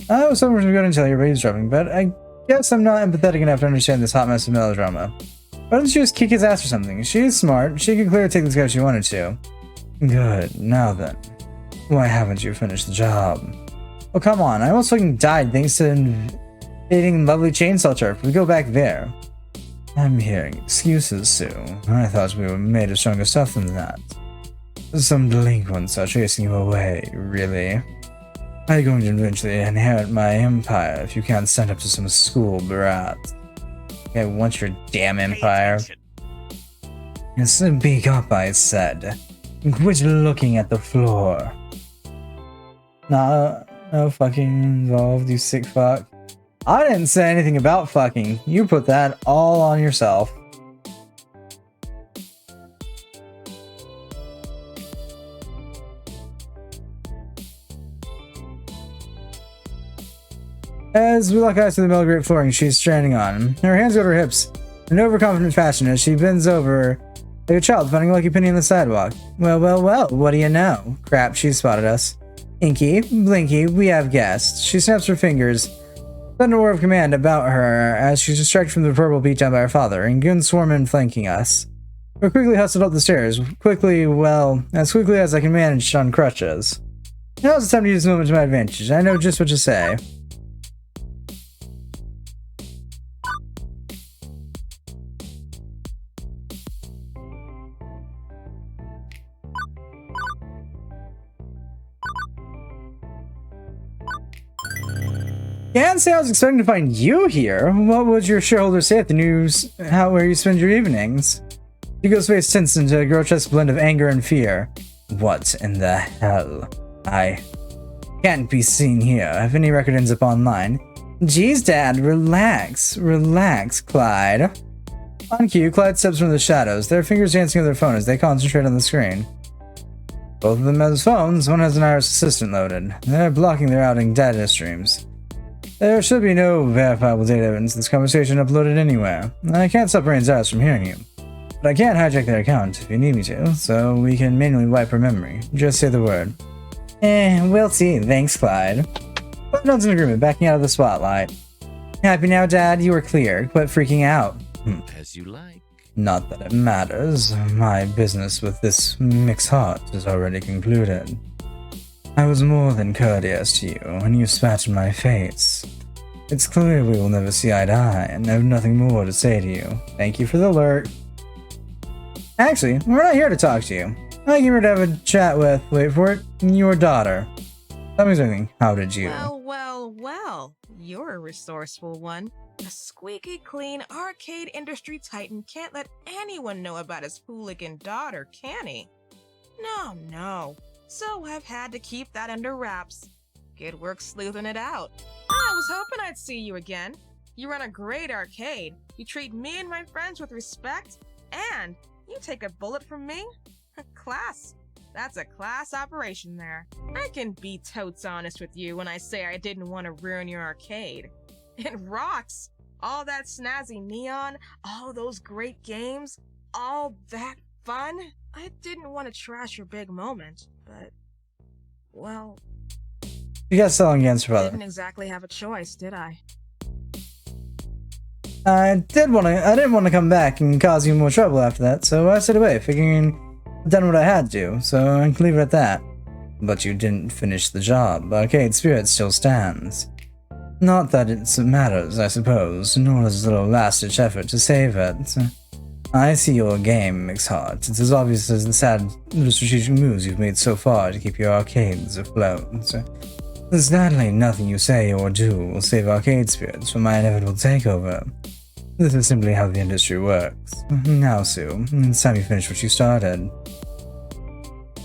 Speaker 1: I was hoping to go and tell you about eavesdropping, but I guess I'm not empathetic enough to understand this hot mess of melodrama. Why don't you just kick his ass or something? She's smart. She could clearly take this guy if she wanted to. Good. Now then. Why haven't you finished the job? Oh, come on. I almost fucking died thanks to invading lovely chainsaw turf. We go back there. I'm hearing excuses, Sue. I thought we were made of stronger stuff than that. Some delinquents are chasing you away, really. How are you going to eventually inherit my empire if you can't stand up to some school brat? I want your damn empire. Speak up, I said. Quit looking at the floor. No fucking involved, you sick fuck. I didn't say anything about fucking. You put that all on yourself. As we lock eyes to the metal grate flooring she's standing on, her hands go to her hips in an overconfident fashion as she bends over Like a child finding a lucky penny on the sidewalk. Well, well, well, what do you know? Crap, she spotted us. Inky, Blinky, we have guests. She snaps her fingers. Thunder word of command about her as she's distracted from the verbal beatdown by her father, and goons swarm in flanking us. We quickly hustled up the stairs, as quickly as I can manage on crutches. Now's the time to use this moment to my advantage. I know just what to say. Can't say I was expecting to find you here. What would your shareholders say at the news where you spend your evenings? Hugo's face tensed into a grotesque blend of anger and fear. What in the hell? I can't be seen here if any record ends up online. Geez, Dad, relax. Relax, Clyde. On cue, Clyde steps from the shadows, their fingers dancing on their phone as they concentrate on the screen. Both of them have phones, one has an Iris assistant loaded. They're blocking their outing data streams. There should be no verifiable data evidence of this conversation uploaded anywhere. I can't stop Rain's eyes from hearing you. But I can hijack their account if you need me to, so we can manually wipe her memory. Just say the word. We'll see. Thanks, Clyde. Both nods in agreement, backing out of the spotlight. Happy now, Dad? You are clear. Quit freaking out.
Speaker 4: As you like.
Speaker 1: Not that it matters. My business with this mixed heart is already concluded. I was more than courteous to you when you spat in my face. It's clear we will never see eye to eye, and I have nothing more to say to you. Thank you for the alert. Actually, we're not here to talk to you. I came here to have a chat with, wait for it, your daughter. Tell me something. How did you?
Speaker 7: Well. You're a resourceful one. A squeaky clean arcade industry titan can't let anyone know about his hooligan daughter, can he? No. So I've had to keep that under wraps. Good work sleuthing it out. I was hoping I'd see you again. You run a great arcade. You treat me and my friends with respect, and you take a bullet from me? Class. That's a class operation there. I can be totes honest with you when I say I didn't want to ruin your arcade. It rocks. All that snazzy neon, all those great games, all that fun. I didn't want to trash your big moment, but, well...
Speaker 1: You got selling against your
Speaker 7: I
Speaker 1: brother.
Speaker 7: didn't exactly have a choice, did I?
Speaker 1: I didn't want to come back and cause you more trouble after that, so I stayed away, figuring I'd done what I had to, so I can leave it at that. But you didn't finish the job. Arcade Spirit still stands. Not that it matters, I suppose, nor does a little last-ditch effort to save it. I see your game, Mixheart. It's as obvious as the sad little strategic moves you've made so far to keep your arcades afloat. Sadly, nothing you say or do will save Arcade Spirits from my inevitable takeover. This is simply how the industry works. Now, Sue, it's time you finish what you started.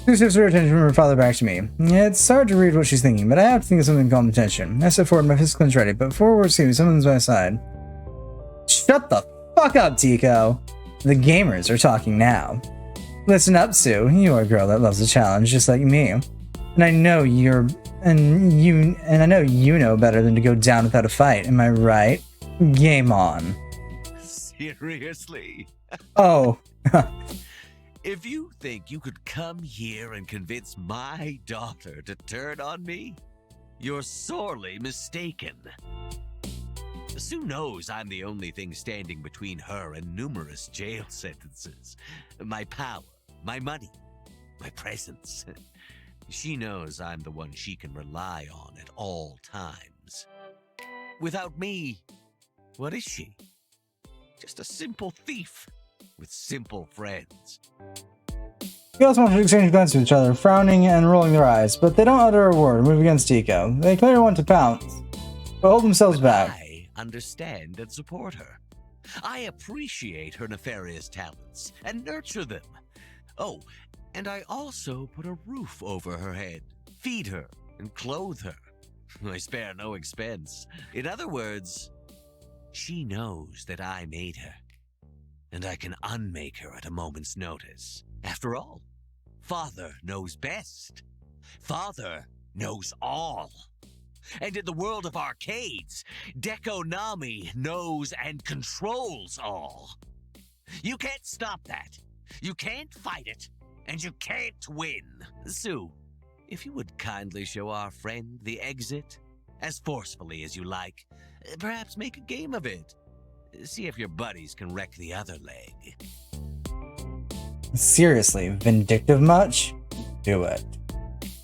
Speaker 1: Sue shifts her attention from her father back to me. It's hard to read what she's thinking, but I have to think of something to calm attention. I step forward, my fist clenched ready, but before words came, someone's by my side. Shut the fuck up, Tico! The gamers are talking now. Listen up, Sue. You're a girl that loves a challenge, just like me. And I know you know better than to go down without a fight. Am I right? Game on.
Speaker 4: Seriously?
Speaker 1: Oh.
Speaker 4: If you think you could come here and convince my daughter to turn on me, you're sorely mistaken. Sue knows I'm the only thing standing between her and numerous jail sentences. My power, my money, my presence. She knows I'm the one she can rely on at all times. Without me, what is she? Just a simple thief with simple friends.
Speaker 1: We also want to exchange glances with each other, frowning and rolling their eyes, but they don't utter a word or move against Tico. They clearly want to pounce, but hold themselves back.
Speaker 4: I understand and support her. I appreciate her nefarious talents and nurture them. Oh, and I also put a roof over her head, feed her, and clothe her. I spare no expense. In other words, she knows that I made her, and I can unmake her at a moment's notice. After all, Father knows best. Father knows all. And in the world of arcades, Dekonami knows and controls all. You can't stop that. You can't fight it, and you can't win. Sue, if you would kindly show our friend the exit, as forcefully as you like, perhaps make a game of it. See if your buddies can wreck the other leg.
Speaker 1: Seriously, vindictive much? Do it.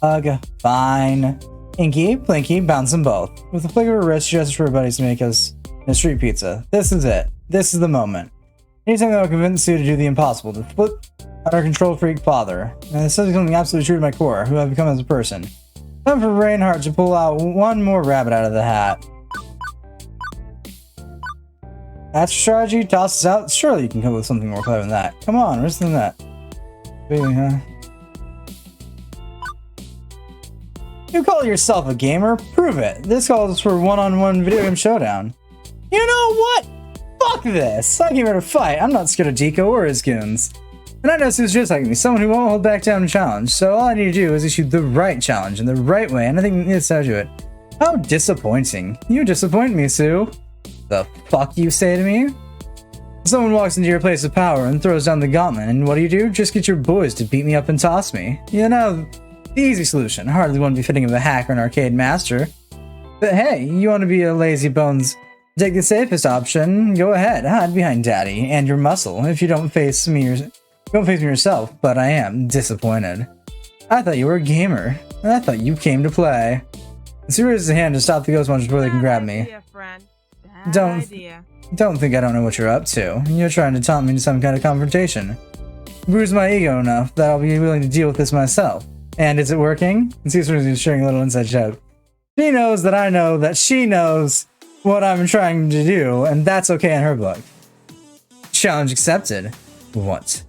Speaker 1: Ugh, fine. Inky, Plinky, bounce them both. With a flick of her wrist, she gestures for her buddies to make us a street pizza. This is it. This is the moment. Anytime that will convince Sue to do the impossible, to flip on our control freak father. And this is something absolutely true to my core, who I've become as a person. Time for Reinhardt to pull out one more rabbit out of the hat. That's your strategy? Toss us out? Surely you can come up with something more clever than that. Come on, worse than that. Really, huh? You call yourself a gamer? Prove it. This calls for one-on-one video game showdown. You know what? Fuck this. I came here to fight. I'm not scared of Deco or his goons. And I know Sue's just like me, someone who won't hold back down a challenge. So all I need to do is issue the right challenge in the right way, and I think it's how to do it. How disappointing. You disappoint me, Sue. The fuck you say to me? Someone walks into your place of power and throws down the gauntlet, and what do? Just get your boys to beat me up and toss me. You know, the easy solution. Hardly one befitting of a hacker and arcade master. But hey, you want to be a lazy bones, take the safest option, go ahead, hide behind daddy and your muscle if you don't face me yourself, but I am disappointed. I thought you were a gamer, and I thought you came to play. Sue raises a hand to stop the ghost monsters before they can grab me.
Speaker 7: Idea, friend. Bad
Speaker 1: Don't-
Speaker 7: idea.
Speaker 1: Don't think I don't know what you're up to. You're trying to taunt me into some kind of confrontation. Bruise my ego enough that I'll be willing to deal with this myself. And is it working? And Caesar's sharing a little inside joke. She knows that I know that she knows what I'm trying to do, and that's okay in her book. Challenge accepted. What?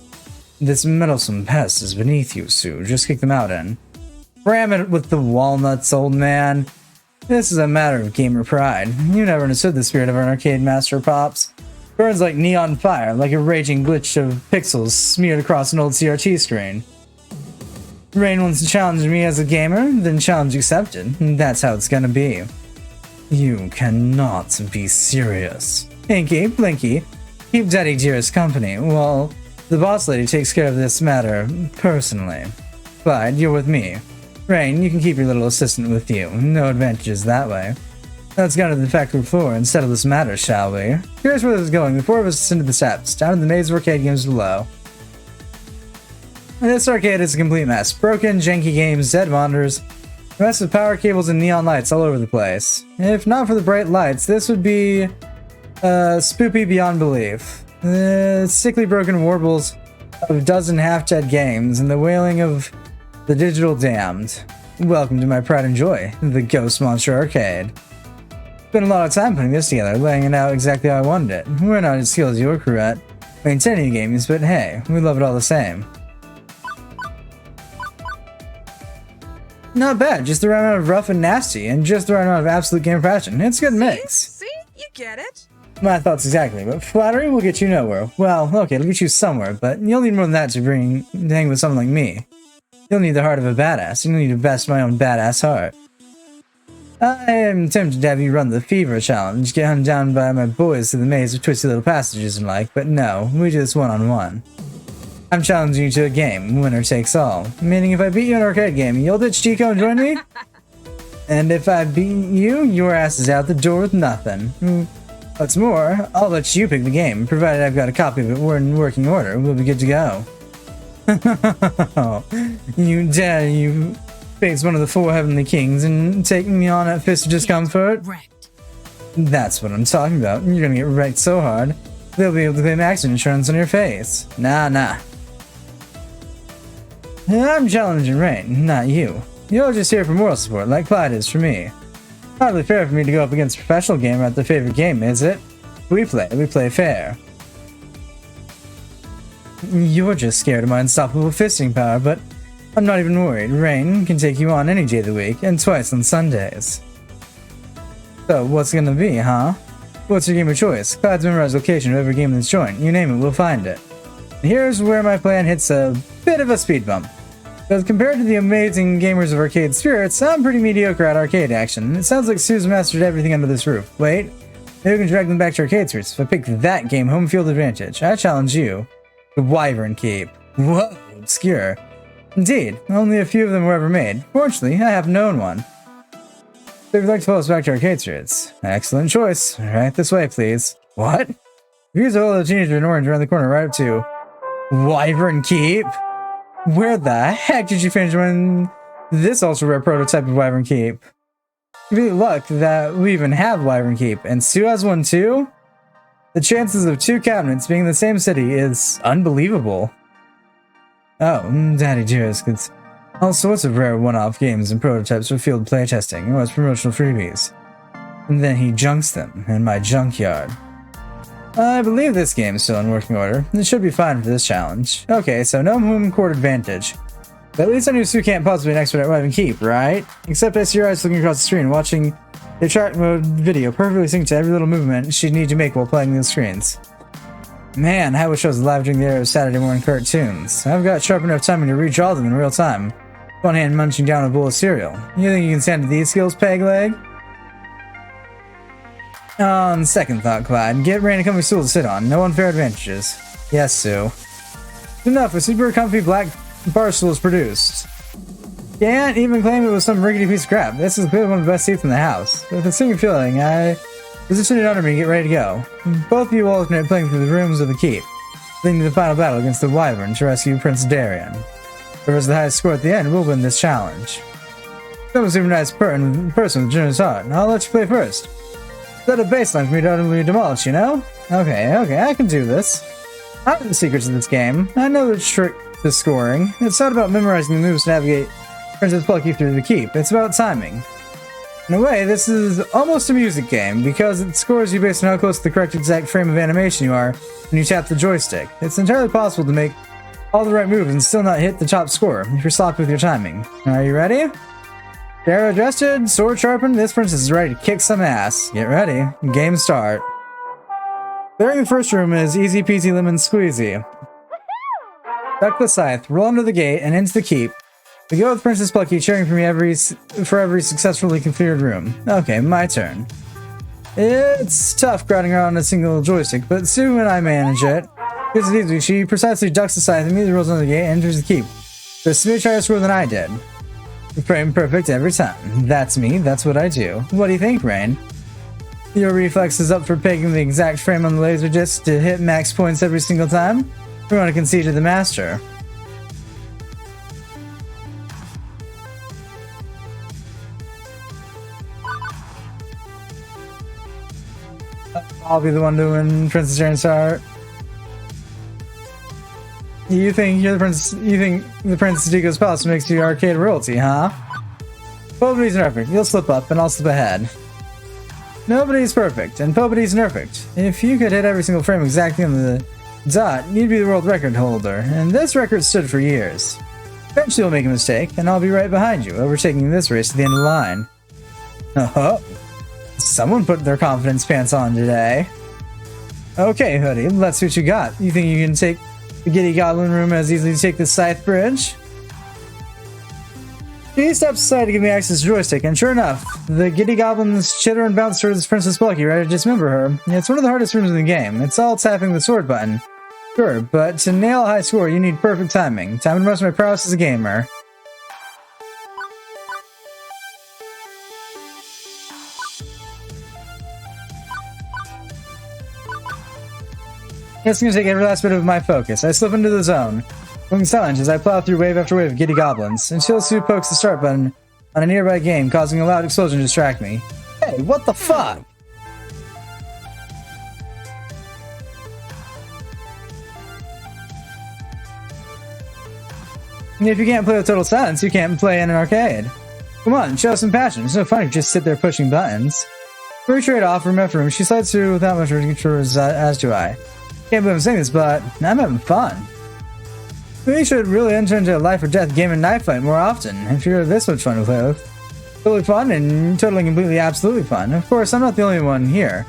Speaker 1: This meddlesome pest is beneath you, Sue. Just kick them out in. Ram it with the walnuts, old man. This is a matter of gamer pride. You never understood the spirit of an arcade master, Pops. Burns like neon fire, like a raging glitch of pixels smeared across an old CRT screen. Rain wants to challenge me as a gamer, then challenge accepted. That's how it's gonna be. You cannot be serious. Inky, Blinky, keep Daddy Dearest company. Well, the boss lady takes care of this matter personally. Clyde, you're with me. Rain, you can keep your little assistant with you. No advantages that way. Let's go to the factory floor and settle this matter, shall we? Here's where this is going. The four of us ascend to the steps, down to the maze of arcade games below. This arcade is a complete mess. Broken, janky games, dead monitors, a mess of power cables and neon lights all over the place. If not for the bright lights, this would be spoopy beyond belief. Sickly broken warbles of a dozen half-dead games and the wailing of the digital damned. Welcome to my pride and joy, the Ghost Monster Arcade. Spent a lot of time putting this together, laying it out exactly how I wanted it. We're not as skilled as your crew at maintaining games, but hey, we love it all the same. Not bad, just the right amount of rough and nasty, and just the right amount of absolute game passion. It's a good mix.
Speaker 7: See? You get it?
Speaker 1: My thoughts exactly, but flattery will get you nowhere. Well, okay, it'll get you somewhere, but you'll need more than that to hang with someone like me. You'll need the heart of a badass. You'll need to best my own badass heart. I am tempted to have you run the Fever Challenge, get hunted down by my boys through the maze of twisty little passages and like, but no, we do this one-on-one. I'm challenging you to a game, winner takes all. Meaning if I beat you in an arcade game, you'll ditch Chico and join me? And if I beat you, your ass is out the door with nothing. What's more, I'll let you pick the game, provided I've got a copy of it in working order. We'll be good to go. You dare you face one of the four heavenly kings and take me on at Fist of Discomfort?
Speaker 3: Wrecked.
Speaker 1: That's what I'm talking about. You're gonna get wrecked so hard, they'll be able to claim accident insurance on your face. Nah. I'm challenging Rain, not you. You're just here for moral support, like Clyde is for me. Hardly fair for me to go up against a professional gamer at their favorite game, is it? We play fair. You're just scared of my unstoppable fisting power, but I'm not even worried. Rain can take you on any day of the week, and twice on Sundays. So, what's it gonna be, huh? What's your game of choice? Clyde's memorized location of every game in this joint. You name it, we'll find it. And here's where my plan hits a bit of a speed bump. Because compared to the amazing gamers of Arcade Spirits, I'm pretty mediocre at arcade action. It sounds like Sue's mastered everything under this roof. Wait, maybe we can drag them back to Arcade Spirits. If I pick that game, home field advantage, I challenge you. The Wyvern Keep. Whoa, obscure. Indeed, only a few of them were ever made. Fortunately, I have known one. So if you'd like to follow us back to Arcade Streets. Excellent choice. Right this way, please. What? Here's a little teenager in orange around the corner, right up to Wyvern Keep? Where the heck did you finish when this ultra rare prototype of Wyvern Keep? Really luck that we even have Wyvern Keep, and Sue has one too? The chances of two cabinets being in the same city is unbelievable. Oh, Daddy dearest, it's all sorts of rare one-off games and prototypes for field playtesting or as promotional freebies. And then he junks them in my junkyard. I believe this game is still in working order. It should be fine for this challenge. Okay, so no home court advantage. But at least I knew Sue can't possibly an expert at Wyvern Keep, right? Except I see your eyes looking across the screen, watching the track mode video perfectly synced to every little movement she'd need to make while playing those screens. Man, I wish I was live during the era of Saturday morning cartoons. I've got sharp enough timing to reach all of them in real time. One hand munching down a bowl of cereal. You think you can stand to these skills, peg leg? On second thought, Clyde, get Rain a comfy stool to sit on. No unfair advantages. Yes, Sue. Enough, a super comfy black bar stool is produced. Can't even claim it was some rickety piece of crap. This is clearly one of the best seats in the house. With a single feeling, I position it under me and get ready to go. Both of you will alternate playing through the rooms of the keep, leading to the final battle against the Wyvern to rescue Prince Darien. Whoever's the highest score at the end will win this challenge. I'm a super nice person with a generous heart. I'll let you play first. Set a baseline for me to utterly demolish, you know? Okay, I can do this. I know the secrets of this game. I know the trick to scoring. It's not about memorizing the moves to navigate Princess Plucky through the keep. It's about timing. In a way, this is almost a music game, because it scores you based on how close to the correct exact frame of animation you are when you tap the joystick. It's entirely possible to make all the right moves and still not hit the top score if you're sloppy with your timing. Are you ready? Arrow adjusted, sword sharpened, this princess is ready to kick some ass. Get ready. Game start. Clearing the first room is easy peasy lemon squeezy. Duck the scythe, roll under the gate, and into the keep. We go with Princess Plucky cheering for me for every successfully configured room. Okay, my turn. It's tough crowding around a single joystick, but Sue and I manage it. It's easy. She precisely ducks the scythe, immediately rolls under the gate, and enters the keep. But a smooth higher score than I did. Frame perfect every time. That's me, that's what I do. What do you think, Rain? Your reflex is up for pegging the exact frame on the laser disc to hit max points every single time? We want to concede to the master. I'll be the one doing Princess Darien Star. You think you're the prince? You think the Princess Deco's palace makes you arcade royalty, huh? Nobody's perfect. You'll slip up, and I'll slip ahead. Nobody's perfect, and nobody's perfect. If you could hit every single frame exactly on the dot, you'd be the world record holder, and this record stood for years. Eventually, you'll make a mistake, and I'll be right behind you, overtaking this race to the end of the line. Oh, someone put their confidence pants on today. Okay, Hoodie, let's see what you got. You think you can take the Giddy Goblin room as easily to take the Scythe Bridge? She steps aside to give me access to the joystick, and sure enough, the Giddy Goblins chitter and bounce towards Princess Plucky, ready to dismember her. It's one of the hardest rooms in the game. It's all tapping the sword button. Sure, but to nail a high score, you need perfect timing. Time to impress my prowess as a gamer. It's gonna take every last bit of my focus. I slip into the zone. Looking silent as I plow through wave after wave of Giddy Goblins, until Sue pokes the start button on a nearby game, causing a loud explosion to distract me. Hey, what the fuck? If you can't play with total silence, you can't play in an arcade. Come on, show some passion. It's no fun to just sit there pushing buttons. We trade off room after room. She slides through without much controls, as do I. Can't believe I'm saying this, but I'm having fun. We should really enter into a life or death game and knife fight more often, if you're this much fun to play with. Totally fun and totally completely absolutely fun. Of course, I'm not the only one here.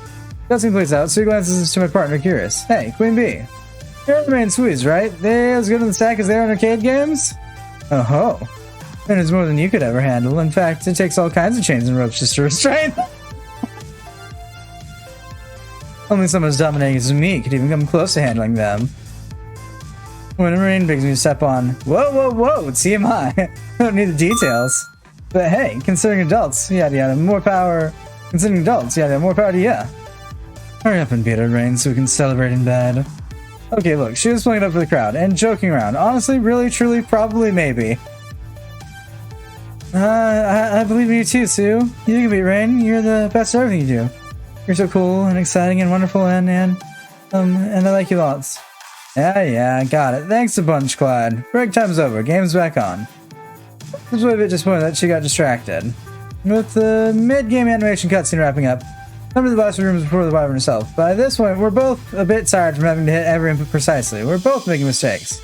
Speaker 1: Dustin plays out, so he glances to my partner, Curious. Hey, Queen Bee. You're the main squeeze, right? They as good in the stack as they are in arcade games? Oh ho. And it's more than you could ever handle. In fact, it takes all kinds of chains and ropes just to restrain them. Only someone as dominating as me could even come close to handling them. When rain begs me to step on. Whoa, whoa, whoa, TMI. I don't need the details. But hey, considering adults, yada yada, more power. Considering adults, yada, more power to you. Hurry up and beat it, Rain, so we can celebrate in bed. Okay, look, she was playing it up for the crowd and joking around. Honestly, really, truly, probably, maybe. I believe in you too, Sue. You can beat Rain. You're the best at everything you do. You're so cool and exciting and wonderful and I like you lots. Yeah, got it. Thanks a bunch, Clyde. Break time's over. Game's back on. I was a bit disappointed that she got distracted. With the mid-game animation cutscene wrapping up, some of the boss rooms before the Wyvern herself. By this point, we're both a bit tired from having to hit every input precisely. We're both making mistakes.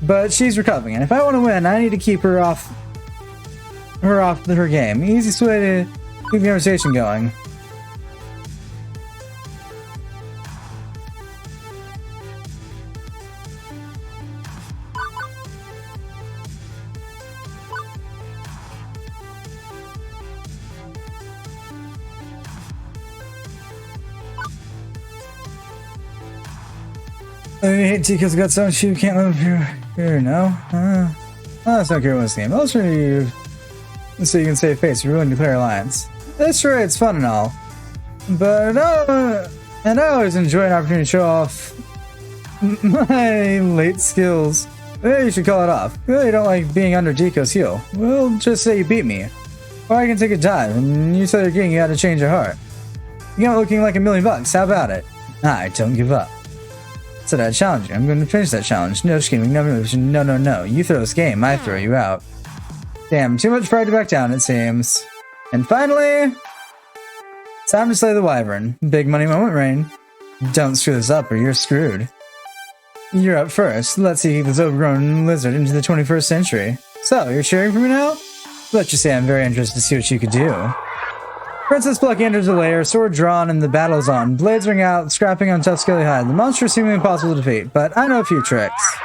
Speaker 1: But she's recovering, and if I want to win, I need to keep her off her game. Easiest way to keep the conversation going. I hate Tico's got some she can't live here, no? That's not good in this game. I'll show you so you can save face if you're willing to clear alliance. That's true, it's fun and all. But and I always enjoy an opportunity to show off my late skills. Maybe you should call it off. You really don't like being under Tico's heel. We'll just say you beat me. Or I can take a dive, and you said again you had to change your heart. You got looking like $1,000,000, how about it? I don't give up. Said I'd challenge you. I'm going to finish that challenge. No scheming, no manipulation, no. You throw this game, I throw you out. Damn, too much pride to back down, it seems. And finally, time to slay the Wyvern. Big money moment, Rain. Don't screw this up or you're screwed. You're up first. Let's see this overgrown lizard into the 21st century. So, you're cheering for me now? Let's just say I'm very interested to see what you could do. Princess Plucky enters the lair, sword drawn, and the battle's on. Blades ring out, scrapping on tough scaly hide. The monster is seemingly impossible to defeat, but I know a few tricks.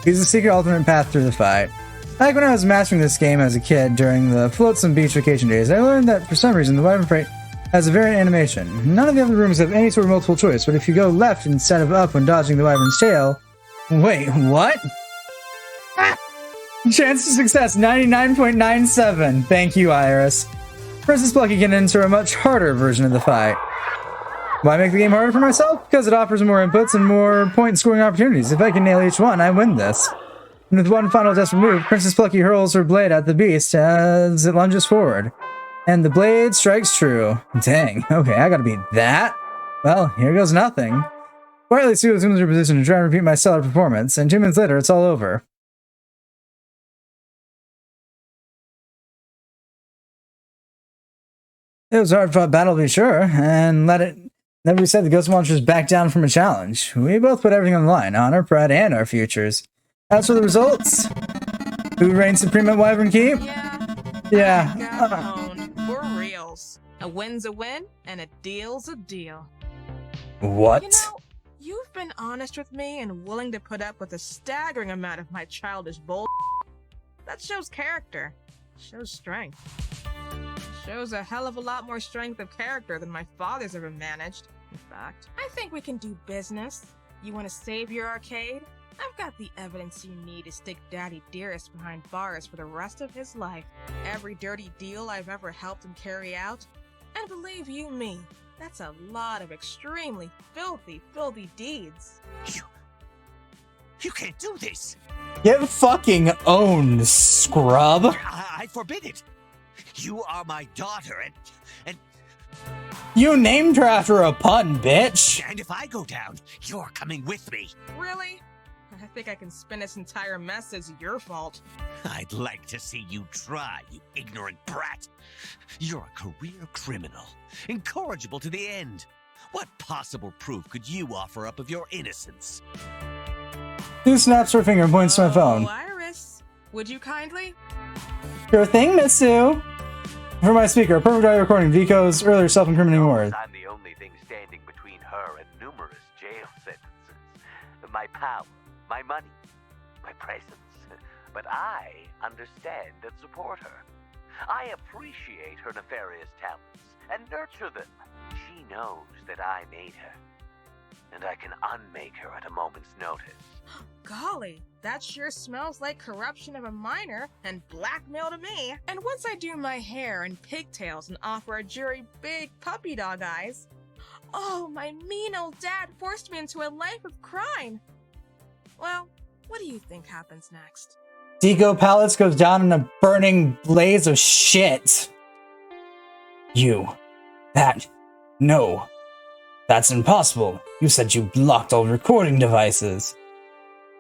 Speaker 1: Use a secret alternate path through the fight. Back when I was mastering this game as a kid during the flotsam beach vacation days, I learned that for some reason the Wyvern Freight has a variant animation. None of the other rooms have any sort of multiple choice, but if you go left instead of up when dodging the Wyvern's tail... Wait, what? Chance to success 99.97. Thank you, Iris. Princess Plucky can enter a much harder version of the fight. Why make the game harder for myself? Because it offers more inputs and more point scoring opportunities. If I can nail each one, I win this. And with one final desperate move, Princess Plucky hurls her blade at the beast as it lunges forward. And the blade strikes true. Dang, okay, I gotta beat that. Well, here goes nothing. Quietly Sue assumes her position to try and repeat my stellar performance, and 2 minutes later, it's all over. It was a hard-fought battle to be sure, and never be said the ghost monsters back down from a challenge. We both put everything on the line, honor, pride, and our futures. As for the results, who reigns supreme at Wyvern Keep? Yeah.
Speaker 7: Got owned. For reals. A win's a win, and a deal's a deal.
Speaker 1: What?
Speaker 7: You know, you've been honest with me and willing to put up with a staggering amount of my childish bull. That shows character. Shows strength. Shows a hell of a lot more strength of character than my father's ever managed. In fact, I think we can do business. You want to save your arcade? I've got the evidence you need to stick Daddy Dearest behind bars for the rest of his life. Every dirty deal I've ever helped him carry out. And believe you me, that's a lot of extremely filthy deeds.
Speaker 4: You can't do this!
Speaker 1: Get fucking owned, scrub!
Speaker 4: I forbid it! You are my daughter, and
Speaker 1: You named her after a pun, bitch!
Speaker 4: if I go down, you're coming with me.
Speaker 7: Really? I think I can spin this entire mess as your fault.
Speaker 4: I'd like to see you try, you ignorant brat. You're a career criminal, incorrigible to the end. What possible proof could you offer up of your innocence?
Speaker 1: Sue snaps her finger and points to my phone.
Speaker 7: Iris, would you kindly?
Speaker 1: Sure thing, Miss Sue. For my speaker, a perfect audio recording of Vico's earlier self-incriminating words.
Speaker 9: I'm the only thing standing between her and numerous jail sentences. My power, my money, my presence. But I understand and support her. I appreciate her nefarious talents and nurture them. She knows that I made her. and I can unmake her at a moment's notice.
Speaker 7: Golly, that sure smells like corruption of a minor and blackmail to me. And once I do my hair and pigtails and offer a jury big puppy dog eyes, oh, my mean old dad forced me into a life of crime. Well, what do you think happens next?
Speaker 1: Deco Palace goes down in a burning blaze of shit. No. That's impossible. You said you blocked all recording devices.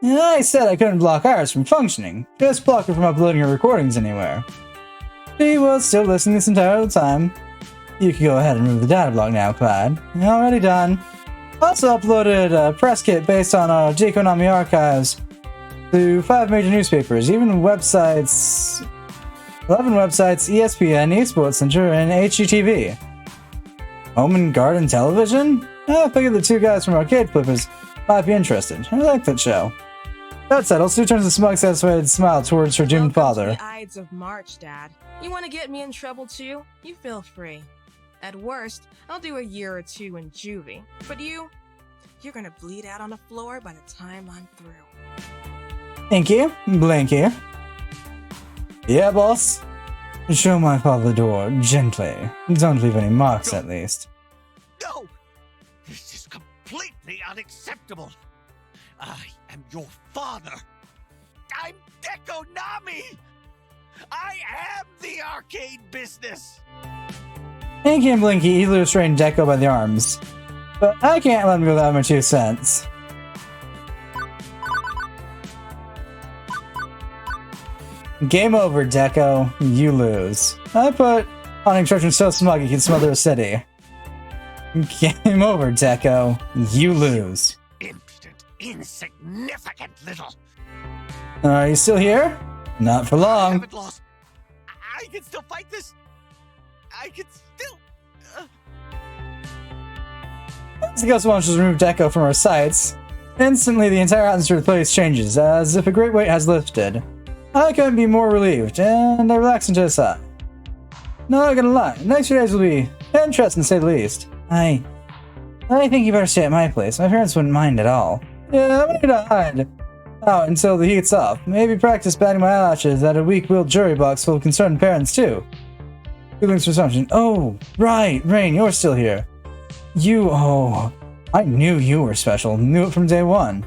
Speaker 1: Yeah, I said I couldn't block ours from functioning. Just block her from uploading her recordings anywhere. She was still listening this entire time. You can go ahead and remove the data block now, Clyde. Already done. Also uploaded a press kit based on our Geekonami archives to 5 major newspapers, even websites, 11 websites, ESPN, Esports Center, and HGTV. Home and Garden Television? I figured the 2 guys from Arcade Flippers might be interested. I like that show. That settles. Sue turns a smug, satisfied smile towards her doomed father.
Speaker 7: Welcome to the Ides of March, Dad. You want to get me in trouble too? You feel free. At worst, I'll do a year or 2 in juvie. But you're gonna bleed out on the floor by the time I'm through.
Speaker 1: Inky, Blinky. Yeah, boss. Show my father the door gently. Don't leave any marks, at least.
Speaker 4: No! This is completely unacceptable. I am your father. I'm Dekonami. I am the arcade business.
Speaker 1: Inky and Blinky easily restrain Deco by the arms. But I can't let him go without my 2 cents. Game over, Deco. You lose. I put on instructions so smug you can smother a city. Game over, Deco. You lose.
Speaker 4: Impudent, insignificant little.
Speaker 1: Are you still here? Not for
Speaker 4: I
Speaker 1: long.
Speaker 4: haven't lost. I can still fight this. I can still.
Speaker 1: As the ghost launches remove Deco from our sights, instantly the entire atmosphere of the place changes, as if a great weight has lifted. I couldn't be more relieved, and I relax into a sigh. Not gonna lie, the next few days will be interesting to say the least. I think you better stay at my place. My parents wouldn't mind at all. Yeah, I'm gonna hide out until the heat's off. Maybe practice batting my eyelashes at a weak-willed jury box full of concerned parents, too. Feelings for assumption. Oh, right, Rain, you're still here. I knew you were special. Knew it from day one.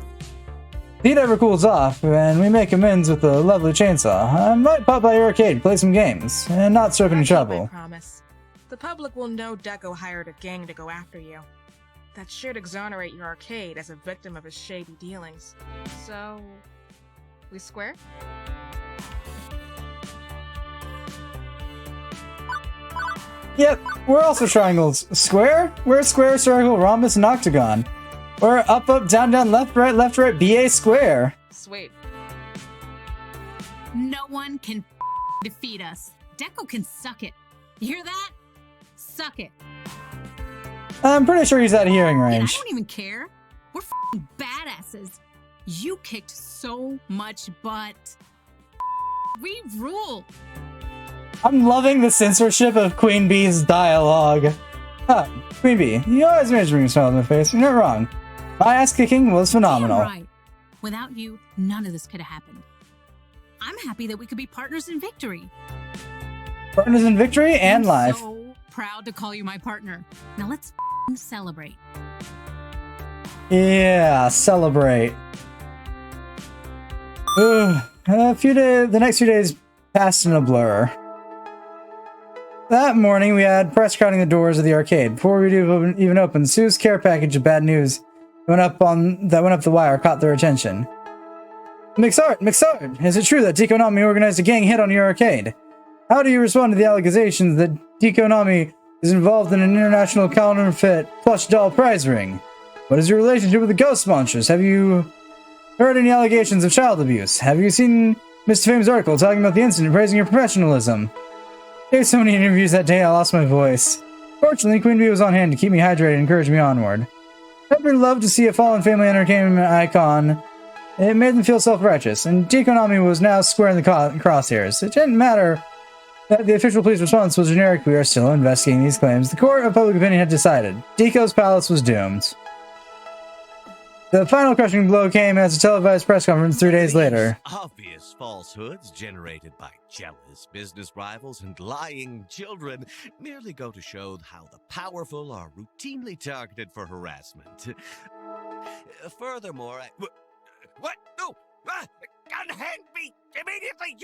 Speaker 1: The heat ever cools off, and we make amends with a lovely chainsaw. I might pop by your arcade, play some games, and not stir up any trouble.
Speaker 7: I promise. The public will know Deco hired a gang to go after you. That should exonerate your arcade as a victim of his shady dealings. So, we square?
Speaker 1: Yep, we're also triangles. Square? We're square, circle, rhombus, and octagon. We're up, up, down, down, left, right, BA square.
Speaker 7: Sweet.
Speaker 3: No one can defeat us. Deco can suck it. You hear that? Suck it.
Speaker 1: I'm pretty sure he's out of hearing
Speaker 3: And I
Speaker 1: range.
Speaker 3: don't even care. We're badasses. You kicked so much butt. We rule.
Speaker 1: I'm loving the censorship of Queen Bee's dialogue. Queen Bee, you always manage to bring a smile to my face. You're not wrong. My ass kicking was phenomenal.
Speaker 3: Damn right. Without you, none of this could have happened. I'm happy that we could be partners in victory.
Speaker 1: Partners in victory and
Speaker 3: I'm
Speaker 1: life.
Speaker 3: so proud to call you my partner. Now let's celebrate.
Speaker 1: Yeah, celebrate. The next few days passed in a blur. That morning, we had press crowding the doors of the arcade. Before we even opened, Sue's care package of bad news that went up the wire caught their attention. McSart, is it true that Dekonami organized a gang hit on your arcade? How do you respond to the allegations that Dekonami is involved in an international counterfeit plush doll prize ring? What is your relationship with the ghost monsters? Have you heard any allegations of child abuse? Have you seen Mr. Fame's article talking about the incident, praising your professionalism? There's so many interviews that day I lost my voice. Fortunately, Queen Bee was on hand to keep me hydrated and encourage me onward. I'd really love to see a fallen family entertainment icon. It made them feel self-righteous, and Dekonami was now square in the crosshairs. It didn't matter that the official police response was generic. We are still investigating these claims. The court of public opinion had decided. Deco's palace was doomed. The final crushing blow came as a televised press conference 3 days later.
Speaker 4: Obvious falsehoods generated by jealous business rivals and lying children merely go to show how the powerful are routinely targeted for harassment. Furthermore, what? No! Unhand me immediately!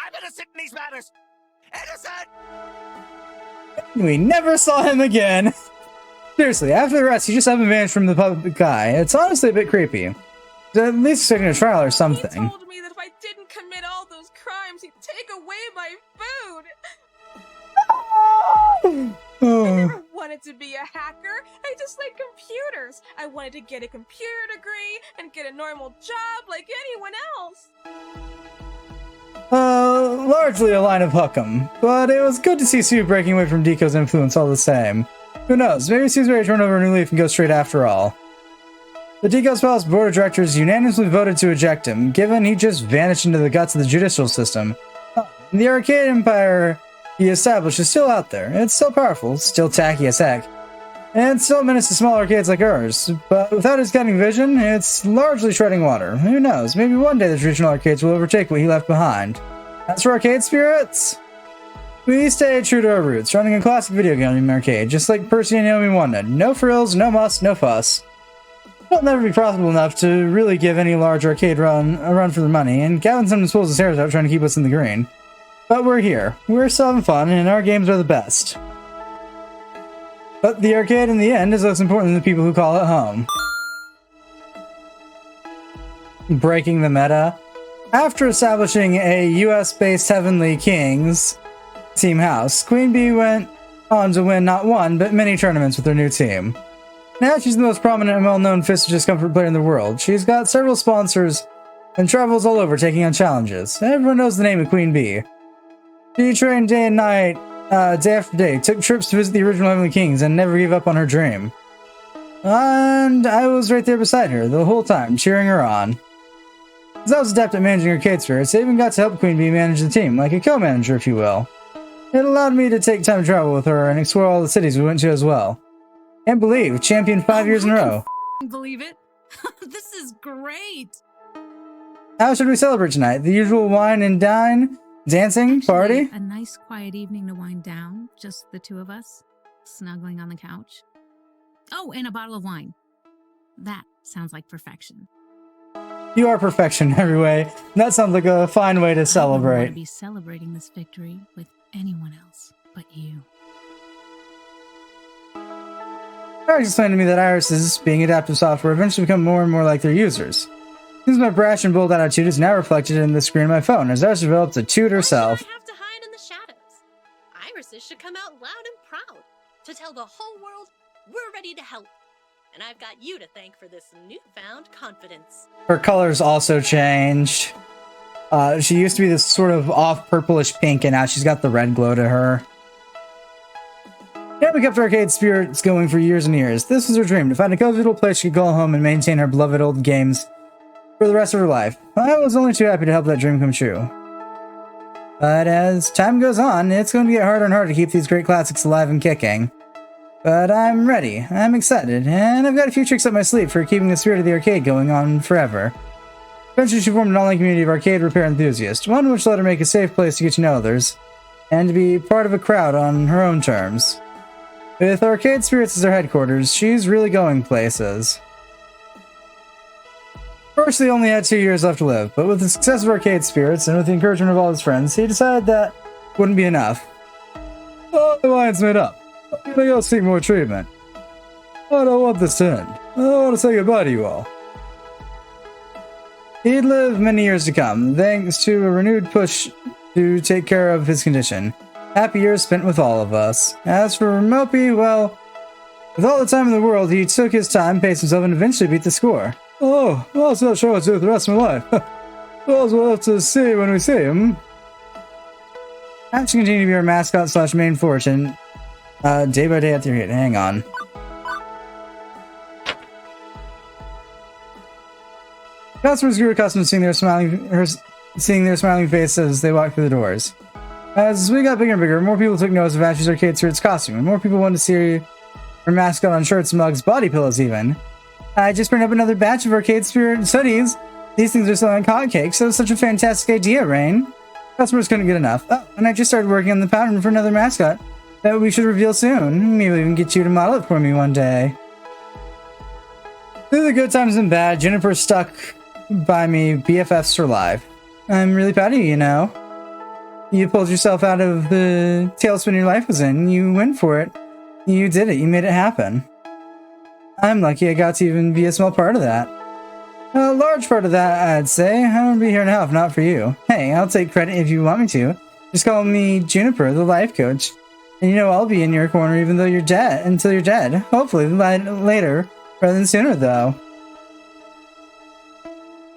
Speaker 4: I'm innocent in these matters! Innocent!
Speaker 1: We never saw him again. Seriously, after the arrest, he just haven't vanished from the public eye. It's honestly a bit creepy. At least expecting a trial or something.
Speaker 7: He told me that if I didn't commit all those crimes, he'd take away my food. I never wanted to be a hacker. I just like computers. I wanted to get a computer degree and get a normal job like anyone else.
Speaker 1: Largely a line of Huckum, but it was good to see Sue breaking away from Deco's influence all the same. Who knows, maybe Sue's ready to turn over a new leaf and go straight after all. The Deco's Palace Board of Directors unanimously voted to eject him, given he just vanished into the guts of the judicial system. The arcade empire he established is still out there. It's still powerful, still tacky as heck, and still a menace to small arcades like ours. But without his cutting vision, it's largely treading water. Who knows, maybe one day the traditional arcades will overtake what he left behind. As for arcade spirits, we stay true to our roots, running a classic video game arcade, just like Percy and Naomi wanted. No frills, no muss, no fuss. It'll never be profitable enough to really give any large arcade run a run for their money, and Gavin sometimes pulls his hair out trying to keep us in the green. But we're here. We're still having fun, and our games are the best. But the arcade in the end is less important than the people who call it home. Breaking the meta. After establishing a US-based Heavenly Kings team house, Queen Bee went on to win not one, but many tournaments with her new team. Now she's the most prominent and well-known Fist of Discomfort player in the world. She's got several sponsors and travels all over taking on challenges. Everyone knows the name of Queen Bee. She trained day and night, day after day, took trips to visit the original Heavenly Kings, and never gave up on her dream. And I was right there beside her the whole time, cheering her on. As I was adept at managing arcade spirits, I even got to help Queen Bee manage the team, like a co-manager, if you will. It allowed me to take time to travel with her and explore all the cities we went to as well. Can't believe, champion 5 years in a row.
Speaker 3: Believe it? This is great.
Speaker 1: How should we celebrate tonight? The usual wine and dine? Dancing? Party?
Speaker 3: A nice quiet evening to wind down, just the two of us, snuggling on the couch. Oh, and a bottle of wine. That sounds like perfection.
Speaker 1: You are perfection every way. That sounds like a fine way to
Speaker 3: I wouldn't want
Speaker 1: celebrate.
Speaker 3: to be celebrating this victory with anyone else but you.
Speaker 1: Alex explained to me that irises, being adaptive software, eventually become more and more like their users. Since my brash and bold attitude is now reflected in the screen of my phone, as Iris develops a toot herself.
Speaker 8: Why should I have to hide in the shadows? Irises should come out loud and proud to tell the whole world we're ready to help. And I've got you to thank for this newfound confidence.
Speaker 1: Her colors also changed. She used to be this sort of off purplish pink, and now she's got the red glow to her. Yeah, we kept arcade spirits going for years and years. This was her dream, to find a cozy little place she could call home and maintain her beloved old games for the rest of her life. I was only too happy to help that dream come true. But as time goes on, it's going to get harder and harder to keep these great classics alive and kicking. But I'm ready, I'm excited, and I've got a few tricks up my sleeve for keeping the spirit of the arcade going on forever. Eventually she formed an online community of arcade repair enthusiasts, one which let her make a safe place to get to know others, and to be part of a crowd on her own terms. With Arcade Spirits as her headquarters, she's really going places. First, he only had 2 years left to live, but with the success of Arcade Spirits, and with the encouragement of all his friends, he decided that wouldn't be enough. Oh, the line's made up. I'm gonna go seek more treatment. I don't want this to end. I want to say goodbye to you all. He'd live many years to come, thanks to a renewed push to take care of his condition. Happy years spent with all of us. As for Mopi, well, with all the time in the world, he took his time, paced himself, and eventually beat the score. Oh, well, that's not sure what to do with the rest of my life. Well, we'll have to see when we see him. Ash continue to be our mascot slash main fortune, day by day at their hit. Hang on. Customers grew accustomed to seeing their smiling faces as they walked through the doors. As we got bigger and bigger, more people took notice of Ash's Arcade Spirits costume, and more people wanted to see her mascot on shirts, mugs, body pillows even. I just printed up another batch of Arcade Spirit hoodies. These things are selling like hotcakes. That was such a fantastic idea, Rain. Customers couldn't get enough. Oh, and I just started working on the pattern for another mascot that we should reveal soon. Maybe even get you to model it for me one day. Through the good times and bad, Juniper stuck by me. BFFs for life. I'm really proud of you, you know. You pulled yourself out of the tailspin your life was in. You went for it. You did it. You made it happen. I'm lucky I got to even be a small part of that. A large part of that, I'd say. I wouldn't be here to help, not for you. Hey, I'll take credit if you want me to. Just call me Juniper, the life coach. And you know I'll be in your corner even though you're dead, until you're dead. Hopefully later, rather than sooner, though.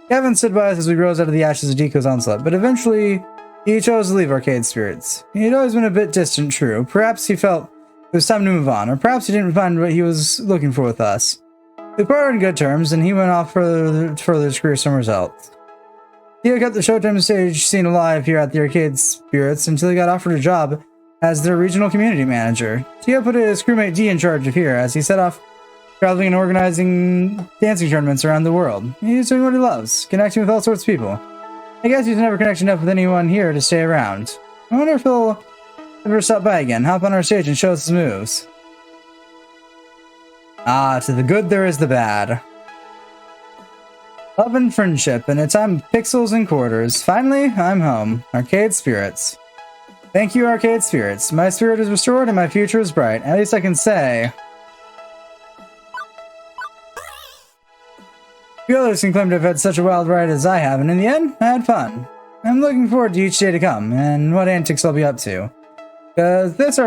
Speaker 1: Kevin stood by us as we rose out of the ashes of Deco's onslaught, but eventually he chose to leave Arcade Spirits. He'd always been a bit distant, true. Perhaps he felt it was time to move on, or perhaps he didn't find what he was looking for with us. We parted on good terms, and he went off further his career somewhere else. Theo kept the Showtime stage scene alive here at the Arcade Spirits until he got offered a job as their regional community manager. Theo put his crewmate D in charge of here as he set off traveling and organizing dancing tournaments around the world. He's doing what he loves, connecting with all sorts of people. I guess he's never connected enough with anyone here to stay around. I wonder if he'll ever stop by again, hop on our stage and show us his moves. Ah, to the good there is the bad. Love and friendship, and a time of pixels and quarters. Finally, I'm home. Arcade Spirits. Thank you, Arcade Spirits. My spirit is restored and my future is bright. At least I can say. Few others can claim to have had such a wild ride as I have, and in the end, I had fun. I'm looking forward to each day to come, and what antics I'll be up to. Because this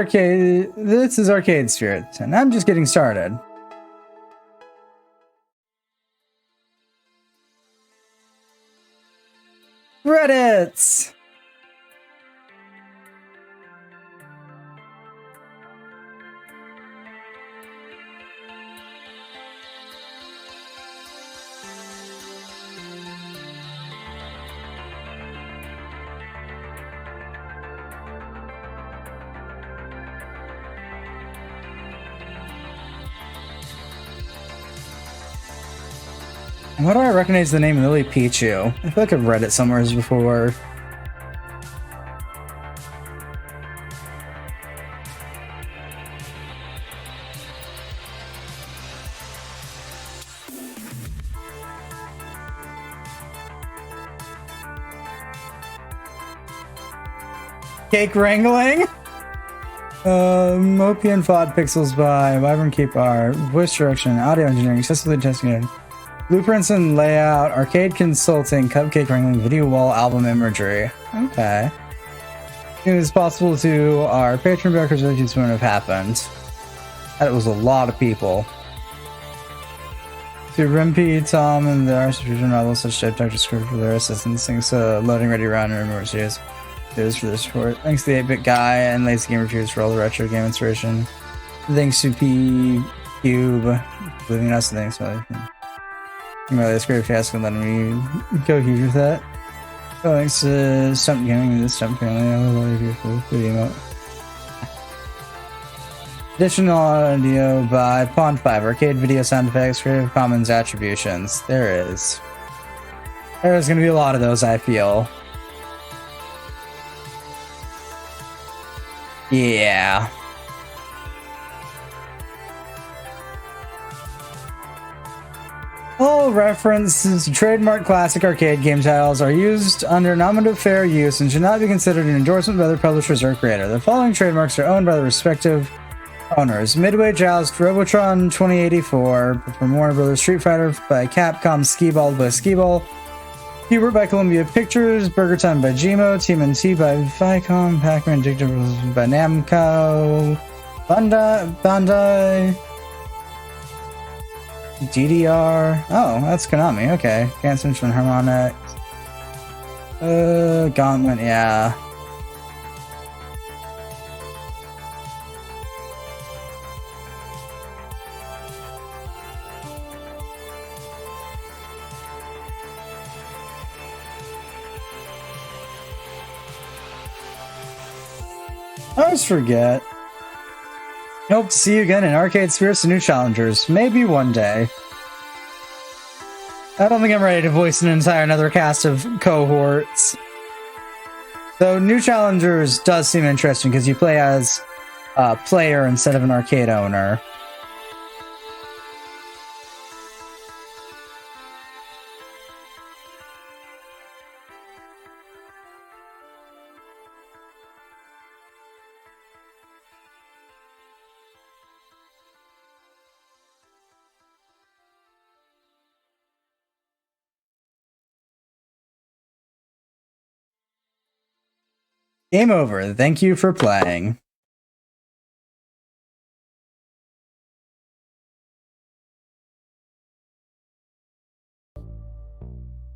Speaker 1: is Arcade Spirits, and I'm just getting started. Credits! Why do I recognize the name Lily Pichu? I feel like I've read it somewhere before. Cake wrangling? Mopian FOD pixels by Vibrant Keep Art, voice direction, audio engineering, accessibility testing, blueprints and layout, arcade consulting, cupcake wrangling, video wall, album imagery. Okay. It was possible to our Patreon backers that just wouldn't have happened. That was a lot of people. To Rimpy, Tom, and the Archdivision novels such as Dr. Script for their assistance. Thanks to Loading Ready Run and Remember Series for the support. Thanks to the 8-Bit Guy and Lazy Game Reviews for all the retro game inspiration. Thanks to P Cube, leaving us. Thanks, Mother. Really, it's great fiasco and letting me go huge with that. Oh, thanks to Stump Gaming, this Stump Gaming, I love you for the video. Additional audio by Pond5, arcade video sound effects, Creative Commons attributions. There is. There's gonna be a lot of those, I feel. Yeah. All references to trademark classic arcade game titles are used under nominative fair use and should not be considered an endorsement by other publishers or creator. The following trademarks are owned by the respective owners. Midway Joust, Robotron 2084 from Warner Bros. Street Fighter by Capcom, Skee-Ball by Skee-Ball, Hubert by Columbia Pictures, Burger Time by Gmo, TMNT by Viacom, Pac-Man Dictator by Namco, Bandai, DDR. Oh, that's Konami. Okay. Dance Instrument Harmonix. Gauntlet, yeah. I always forget. Hope to see you again in Arcade Spirits and New Challengers. Maybe one day. I don't think I'm ready to voice an entire another cast of cohorts. So new challengers does seem interesting because you play as a player instead of an arcade owner. Game over. Thank you for playing.